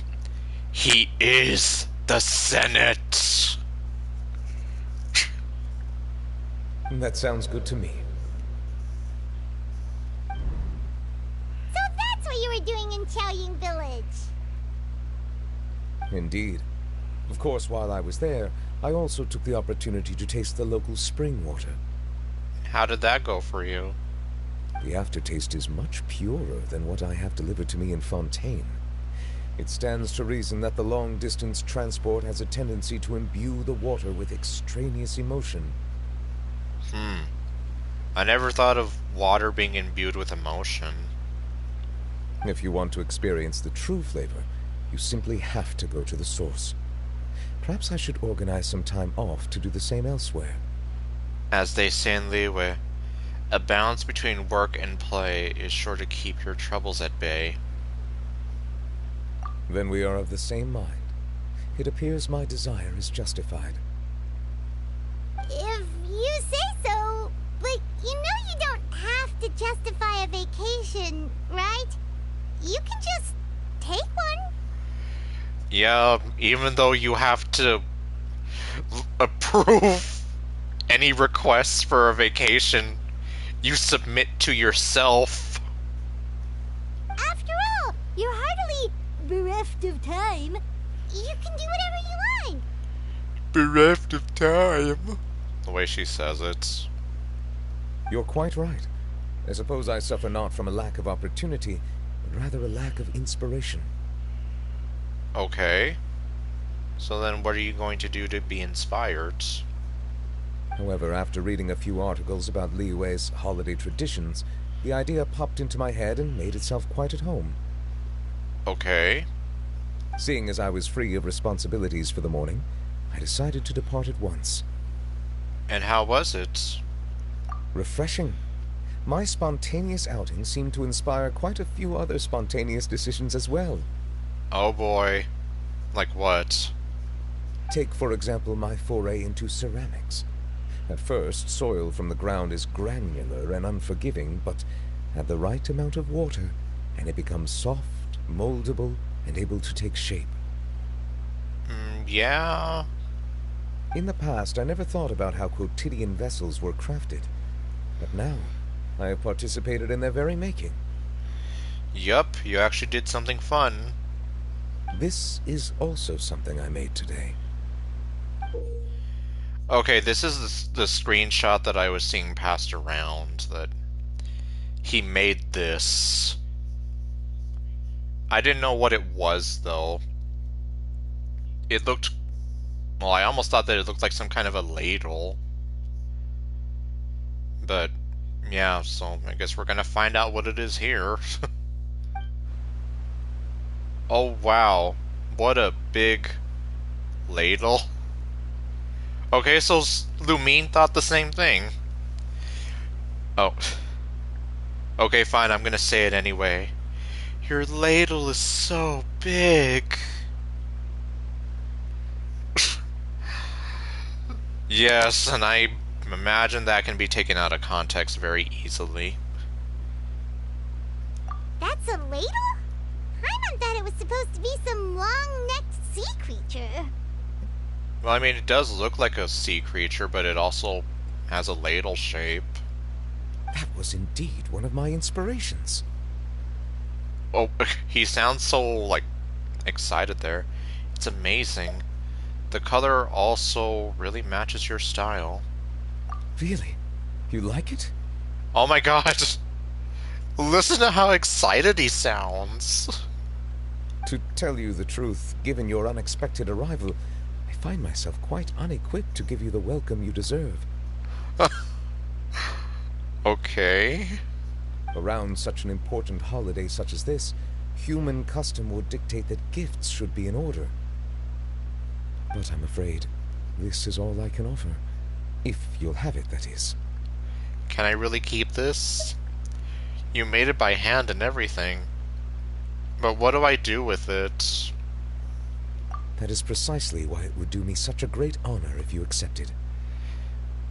[SPEAKER 1] He is the Senate.
[SPEAKER 21] That sounds good to me.
[SPEAKER 2] So that's what you were doing in Chaoying Village.
[SPEAKER 21] Indeed. Of course, while I was there, I also took the opportunity to taste the local spring water.
[SPEAKER 1] How did that go for you?
[SPEAKER 21] The aftertaste is much purer than what I have delivered to me in Fontaine. It stands to reason that the long-distance transport has a tendency to imbue the water with extraneous emotion.
[SPEAKER 1] I never thought of water being imbued with emotion.
[SPEAKER 21] If you want to experience the true flavor, you simply have to go to the source. Perhaps I should organize some time off to do the same elsewhere.
[SPEAKER 1] As they say in Liyue, a balance between work and play is sure to keep your troubles at bay.
[SPEAKER 21] Then we are of the same mind. It appears my desire is justified.
[SPEAKER 2] If you say so, but you know you don't have to justify a vacation, right? You can just take one.
[SPEAKER 1] Yeah, even though you have to approve any requests for a vacation you submit to yourself.
[SPEAKER 2] After all, you're hardly bereft of time. You can do whatever you want.
[SPEAKER 1] Bereft of time. The way she says it.
[SPEAKER 21] You're quite right. I suppose I suffer not from a lack of opportunity, but rather a lack of inspiration.
[SPEAKER 1] Okay. So then what are you going to do to be inspired?
[SPEAKER 21] However, after reading a few articles about Liyue's holiday traditions, the idea popped into my head and made itself quite at home.
[SPEAKER 1] Okay.
[SPEAKER 21] Seeing as I was free of responsibilities for the morning, I decided to depart at once.
[SPEAKER 1] And how was it?
[SPEAKER 21] Refreshing. My spontaneous outing seemed to inspire quite a few other spontaneous decisions as well.
[SPEAKER 1] Oh boy. Like what?
[SPEAKER 21] Take, for example, my foray into ceramics. At first, soil from the ground is granular and unforgiving, but add the right amount of water, and it becomes soft, moldable, and able to take shape.
[SPEAKER 1] Yeah.
[SPEAKER 21] In the past, I never thought about how quotidian vessels were crafted. But now, I have participated in their very making.
[SPEAKER 1] Yup, you actually did something fun.
[SPEAKER 21] This is also something I made today.
[SPEAKER 1] Okay, this is the screenshot that I was seeing passed around, that he made this. I didn't know what it was, though. It looked... Well, I almost thought that it looked like some kind of a ladle. But, yeah, so I guess we're gonna find out what it is here. Oh, wow. What a big ladle. Okay, so Lumine thought the same thing. Oh. Okay, fine, I'm gonna say it anyway. Your ladle is so big. Yes, and I imagine that can be taken out of context very easily.
[SPEAKER 2] That's a ladle? I thought it was supposed to be some long-necked sea creature.
[SPEAKER 1] Well, I mean, it does look like a sea creature, but it also has a ladle shape.
[SPEAKER 21] That was indeed one of my inspirations.
[SPEAKER 1] Oh, he sounds so, like, excited there. It's amazing. The color also really matches your style.
[SPEAKER 21] Really? You like it?
[SPEAKER 1] Oh my god! Listen to how excited he sounds.
[SPEAKER 21] To tell you the truth, given your unexpected arrival, I find myself quite unequipped to give you the welcome you deserve.
[SPEAKER 1] Okay.
[SPEAKER 21] Around such an important holiday such as this, human custom would dictate that gifts should be in order. But I'm afraid this is all I can offer. If you'll have it, that is.
[SPEAKER 1] Can I really keep this? You made it by hand and everything. But what do I do with it?
[SPEAKER 21] That is precisely why it would do me such a great honor if you accepted.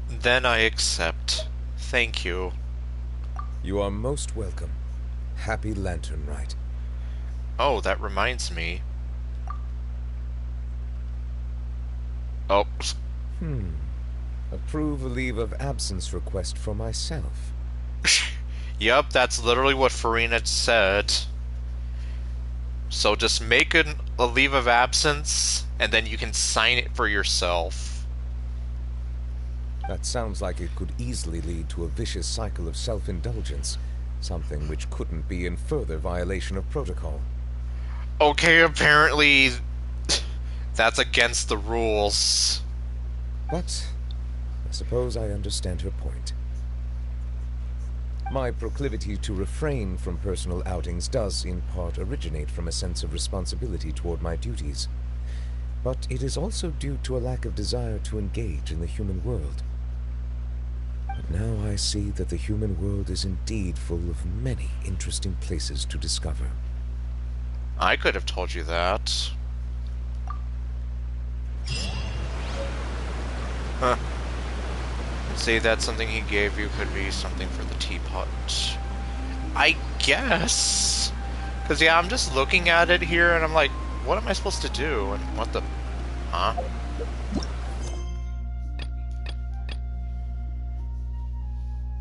[SPEAKER 1] Then I accept. Thank you.
[SPEAKER 21] You are most welcome. Happy Lantern Rite.
[SPEAKER 1] Oh, that reminds me. Oh.
[SPEAKER 21] Approve a leave of absence request for myself.
[SPEAKER 1] Yep, that's literally what Farina said. So just make a leave of absence, and then you can sign it for yourself.
[SPEAKER 21] That sounds like it could easily lead to a vicious cycle of self-indulgence, something which couldn't be in further violation of protocol.
[SPEAKER 1] Okay, apparently that's against the rules.
[SPEAKER 21] But I suppose I understand her point. My proclivity to refrain from personal outings does, in part, originate from a sense of responsibility toward my duties. But it is also due to a lack of desire to engage in the human world. But now I see that the human world is indeed full of many interesting places to discover.
[SPEAKER 1] I could have told you that. Huh. See, that's something he gave you, could be something for the teapot. I guess. Because, yeah, I'm just looking at it here, and I'm like, what am I supposed to do? And what the... Huh?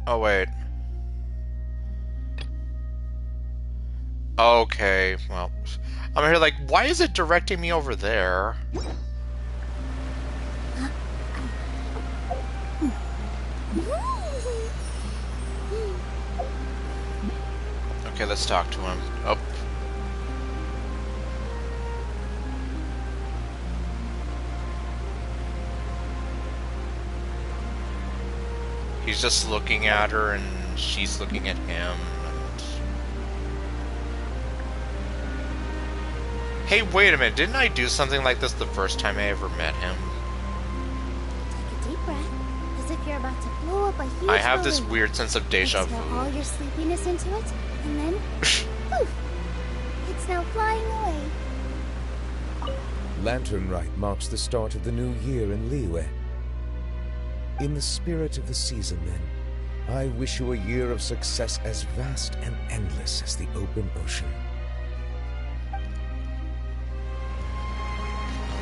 [SPEAKER 1] Oh, wait. Okay, well... I'm here like, why is it directing me over there? Okay, let's talk to him. Oh. He's just looking at her and she's looking at him. Hey, wait a minute. Didn't I do something like this the first time I ever met him?
[SPEAKER 2] Take a deep breath, as if you're about to blow up a huge
[SPEAKER 1] I have this
[SPEAKER 2] balloon.
[SPEAKER 1] weird sense of deja
[SPEAKER 2] Exhale
[SPEAKER 1] vu.
[SPEAKER 2] all your sleepiness into it, and then poof! It's now flying away.
[SPEAKER 21] Lantern Rite marks the start of the new year in Liyue. In the spirit of the season, then, I wish you a year of success as vast and endless as the open ocean.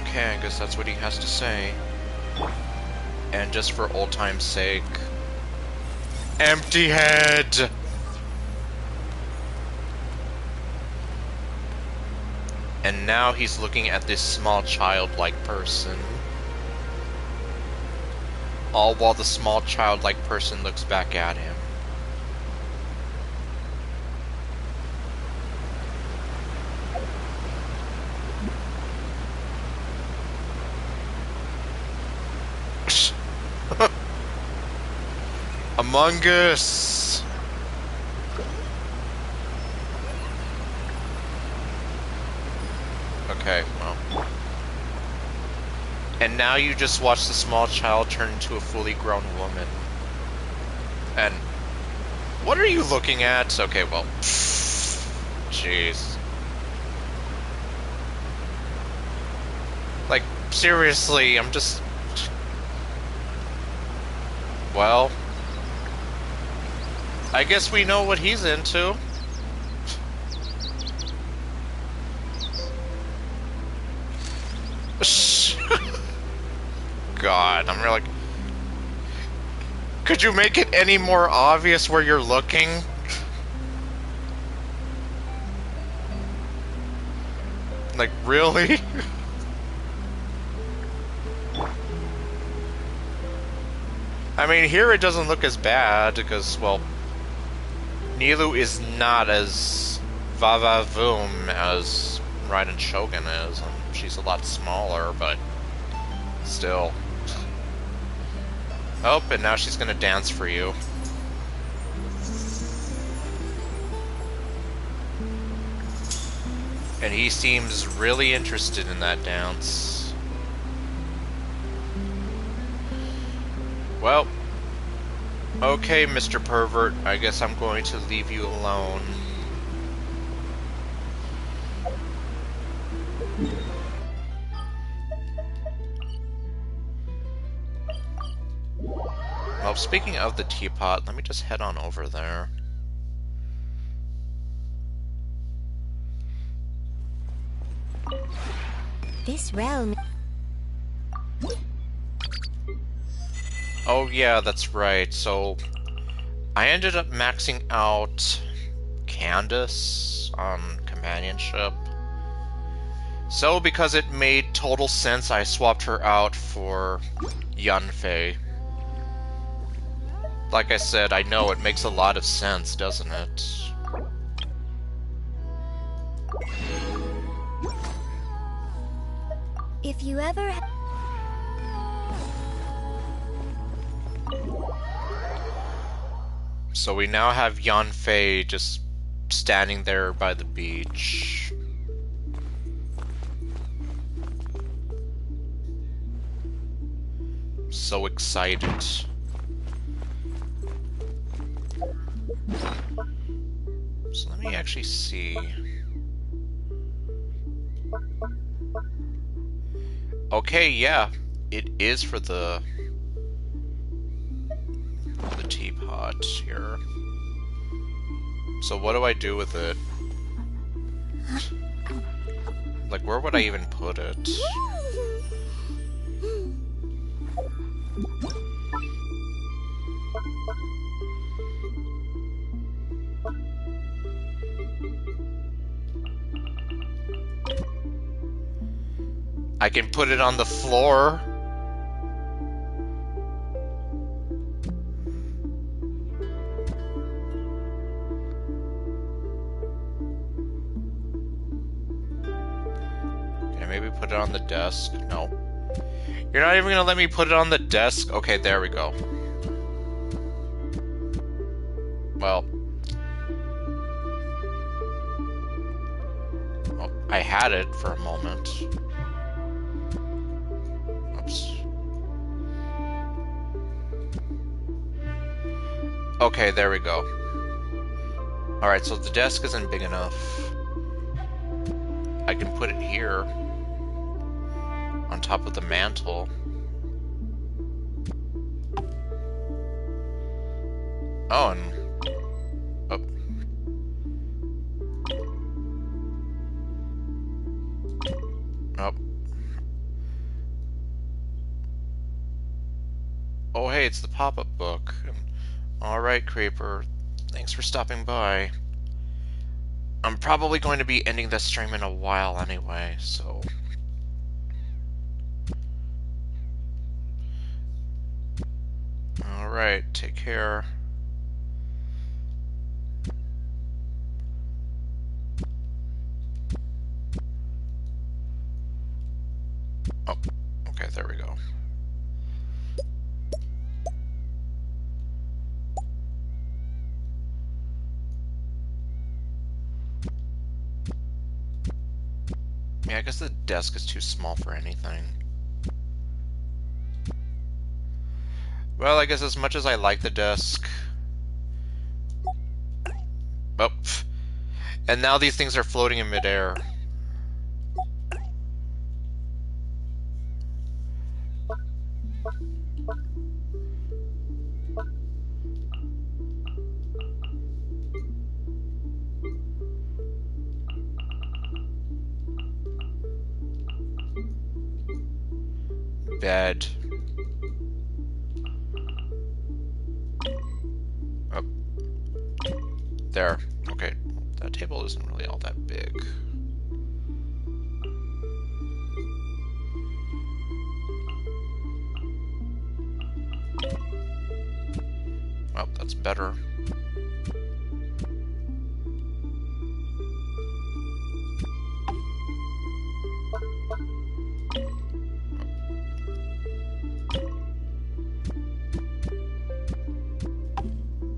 [SPEAKER 1] Okay, I guess that's what he has to say. And just for old time's sake... Empty head! And now he's looking at this small childlike person. All while the small childlike person looks back at him. Among Us! Okay, well. And now you just watch the small child turn into a fully grown woman. And... what are you looking at? Okay, well... jeez. Like, seriously, I'm just... well... I guess we know what he's into. God, I'm really... could you make it any more obvious where you're looking? Like, really? I mean, here it doesn't look as bad, because, well... Nilu is not as va-va-voom as Raiden Shogun is. She's a lot smaller, but still. Oh, and now she's gonna dance for you. And he seems really interested in that dance. Well, okay, Mr. Pervert, I guess I'm going to leave you alone. Well, speaking of the teapot, let me just head on over there.
[SPEAKER 2] This realm...
[SPEAKER 1] Oh yeah, that's right. So, I ended up maxing out Candace on companionship. So, because it made total sense, I swapped her out for Yunfei. Like I said, I know it makes a lot of sense, doesn't it?
[SPEAKER 2] If you ever...
[SPEAKER 1] So we now have Yunfei just standing there by the beach. So excited. So let me actually see. Okay, yeah, it is for the teapot here. So what do I do with it? Like, where would I even put it? I can put it on the floor. Can I maybe put it on the desk? No. You're not even gonna let me put it on the desk? Okay, there we go. Well. Oh, I had it for a moment. Oops. Okay, there we go. Alright, so the desk isn't big enough. I can put it here. On top of the mantle. Oh, and... Oh. Oh. Oh, hey, it's the pop-up book. Alright, Creeper. Thanks for stopping by. I'm probably going to be ending this stream in a while anyway, so... Alright, take care. Oh, okay, there we go. Yeah, I guess the desk is too small for anything. Well, I guess as much as I like the desk... Oh, and now these things are floating in midair. Bed. Oh. There. Okay. That table isn't really all that big. Well, that's better.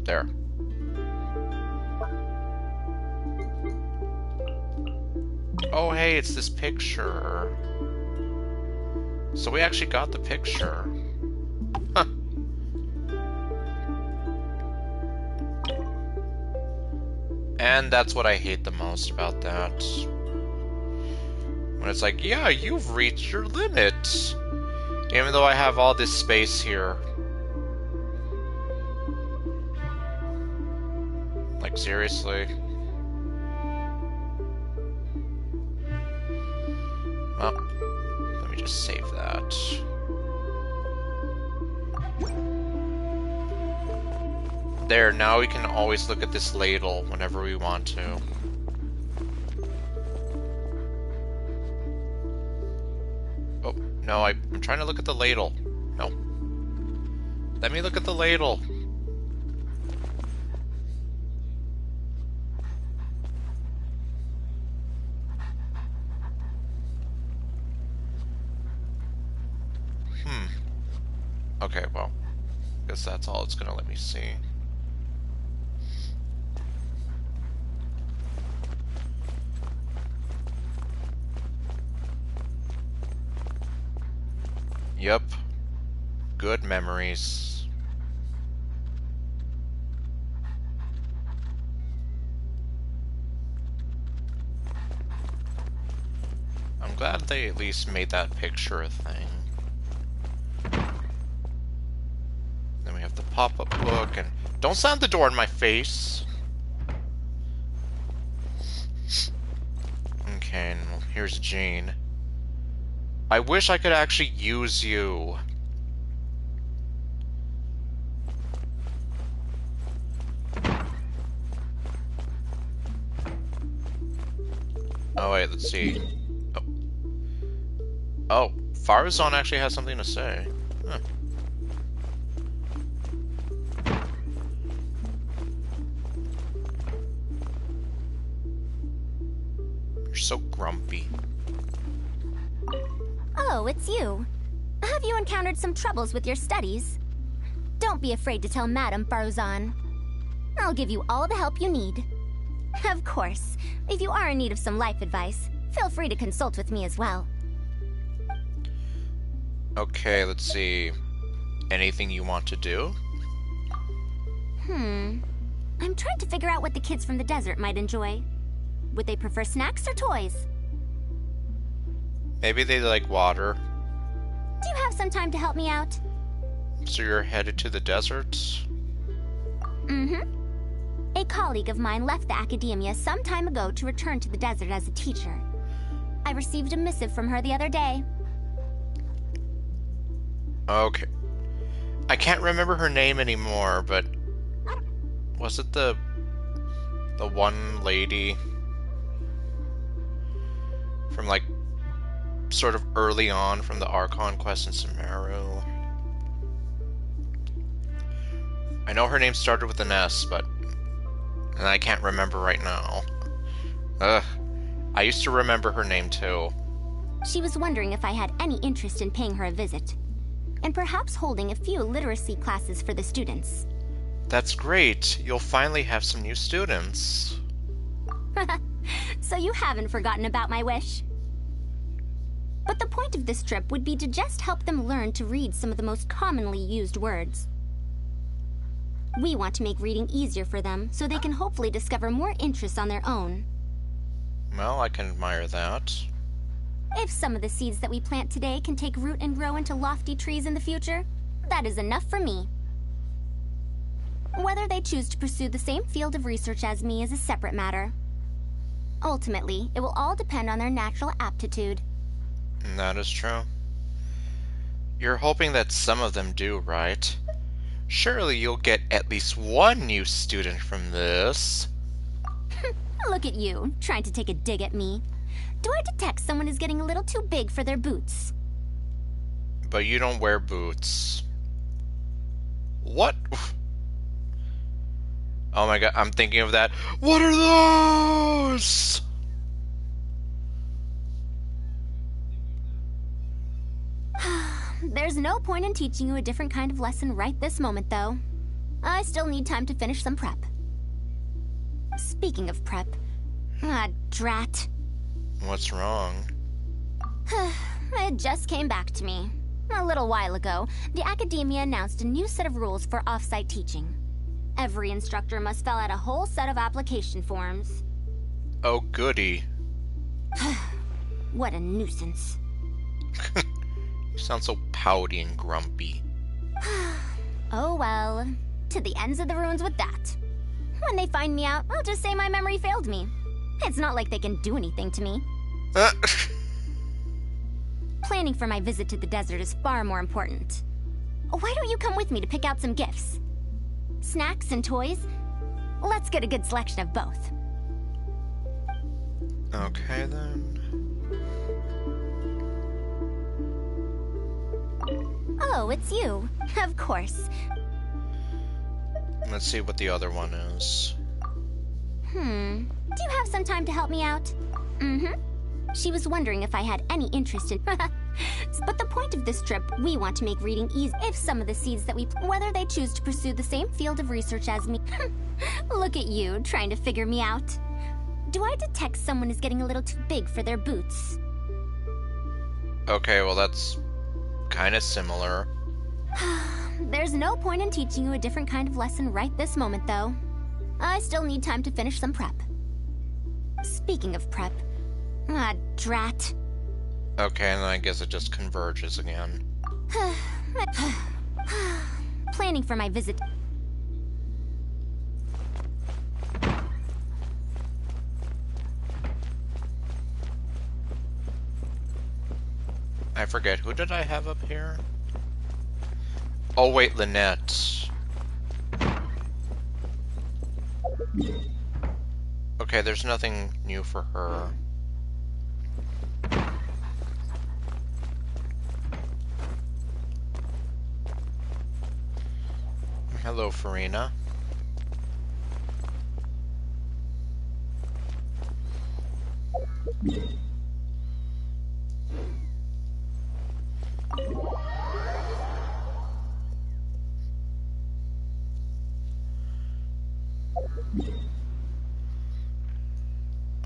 [SPEAKER 1] There. Oh, hey, it's this picture. So we actually got the picture. Huh. And that's what I hate the most about that. When it's like, yeah, you've reached your limit. Even though I have all this space here. Like, seriously? Well, let me just save that. There, now we can always look at this ladle whenever we want to. Oh, no, I'm trying to look at the ladle. No. Let me look at the ladle. Okay, well, guess that's all it's gonna let me see. Yep. Good memories. I'm glad they at least made that picture a thing. Then we have the pop-up book, and don't slam the door in my face! Okay, and here's Jane. I wish I could actually use you. Oh wait, let's see. Oh, Farazan actually has something to say. Huh. You're so grumpy.
[SPEAKER 2] Oh, it's you. Have you encountered some troubles with your studies? Don't be afraid to tell Madame Farazan. I'll give you all the help you need. Of course, if you are in need of some life advice, feel free to consult with me as well.
[SPEAKER 1] Okay, let's see. Anything you want to do?
[SPEAKER 2] I'm trying to figure out what the kids from the desert might enjoy. Would they prefer snacks or toys?
[SPEAKER 1] Maybe they like water.
[SPEAKER 2] Do you have some time to help me out?
[SPEAKER 1] So you're headed to the desert?
[SPEAKER 2] A colleague of mine left the academia some time ago to return to the desert as a teacher. I received a missive from her the other day.
[SPEAKER 1] Okay. I can't remember her name anymore, but was it the one lady from like sort of early on from the Archon quest in Sumeru? I know her name started with an S, and I can't remember right now. Ugh. I used to remember her name too.
[SPEAKER 2] She was wondering if I had any interest in paying her a visit, and perhaps holding a few literacy classes for the students.
[SPEAKER 1] That's great. You'll finally have some new students.
[SPEAKER 2] So you haven't forgotten about my wish. But the point of this trip would be to just help them learn to read some of the most commonly used words. We want to make reading easier for them, so they can hopefully discover more interests on their own.
[SPEAKER 1] Well, I can admire that.
[SPEAKER 2] If some of the seeds that we plant today can take root and grow into lofty trees in the future, that is enough for me. Whether they choose to pursue the same field of research as me is a separate matter. Ultimately, it will all depend on their natural aptitude.
[SPEAKER 1] That is true. You're hoping that some of them do, right? Surely you'll get at least one new student from this.
[SPEAKER 2] Look at you, trying to take a dig at me. Do I detect someone is getting a little too big for their boots?
[SPEAKER 1] But you don't wear boots. What? Oh my god, I'm thinking of that. What are those?
[SPEAKER 2] There's no point in teaching you a different kind of lesson right this moment, though.
[SPEAKER 12] I still need time to finish some prep. Speaking of prep... drat.
[SPEAKER 1] What's wrong?
[SPEAKER 12] It just came back to me. A little while ago, the Academia announced a new set of rules for off-site teaching. Every instructor must fill out a whole set of application forms.
[SPEAKER 1] Oh, goody.
[SPEAKER 12] What a nuisance.
[SPEAKER 1] You sound so pouty and grumpy.
[SPEAKER 12] Oh well, to the ends of the ruins with that. When they find me out, I'll just say my memory failed me. It's not like they can do anything to me. Planning for my visit to the desert is far more important. Why don't you come with me to pick out some gifts? Snacks and toys? Let's get a good selection of both.
[SPEAKER 1] Okay, then.
[SPEAKER 12] Oh, it's you. Of course.
[SPEAKER 1] Let's see what the other one is.
[SPEAKER 12] Do you have some time to help me out? She was wondering if I had any interest in... But the point of this trip, we want to make reading easy. If some of the seeds that we... Whether they choose to pursue the same field of research as me... Look at you, trying to figure me out. Do I detect someone is getting a little too big for their boots?
[SPEAKER 1] Okay, well that's... kind of similar.
[SPEAKER 12] There's no point in teaching you a different kind of lesson right this moment, though. I still need time to finish some prep. Speaking of prep... drat.
[SPEAKER 1] Okay, and then I guess it just converges again.
[SPEAKER 12] Planning for my visit...
[SPEAKER 1] I forget, who did I have up here? Oh wait, Lynette. Okay, there's nothing new for her. Hello, Farina.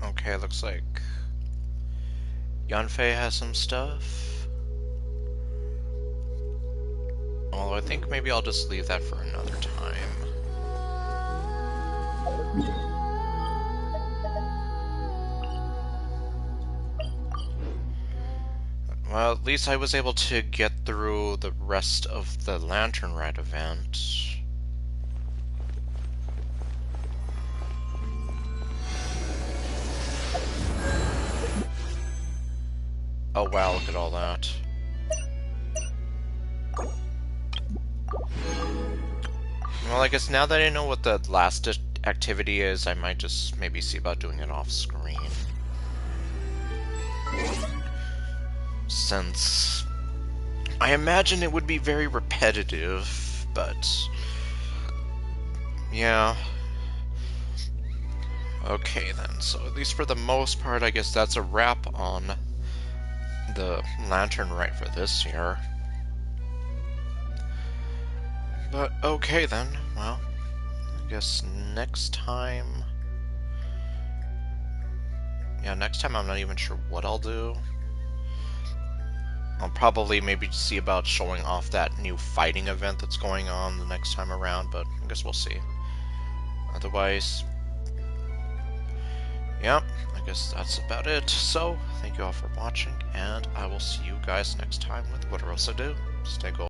[SPEAKER 1] Okay, looks like Yanfei has some stuff. Although I think maybe I'll just leave that for another time. Well, at least I was able to get through the rest of the Lantern Rite event. Oh wow, look at all that. Well, I guess now that I know what the last activity is, I might just maybe see about doing it off screen. Since I imagine it would be very repetitive, but yeah. Okay then, so at least for the most part, I guess that's a wrap on the Lantern Rite for this year. But okay then, well, I guess next time... Yeah, next time I'm not even sure what I'll do. I'll probably maybe see about showing off that new fighting event that's going on the next time around, but I guess we'll see. Otherwise, yeah, I guess that's about it. So, thank you all for watching, and I will see you guys next time with What Else to Do. Stay gold.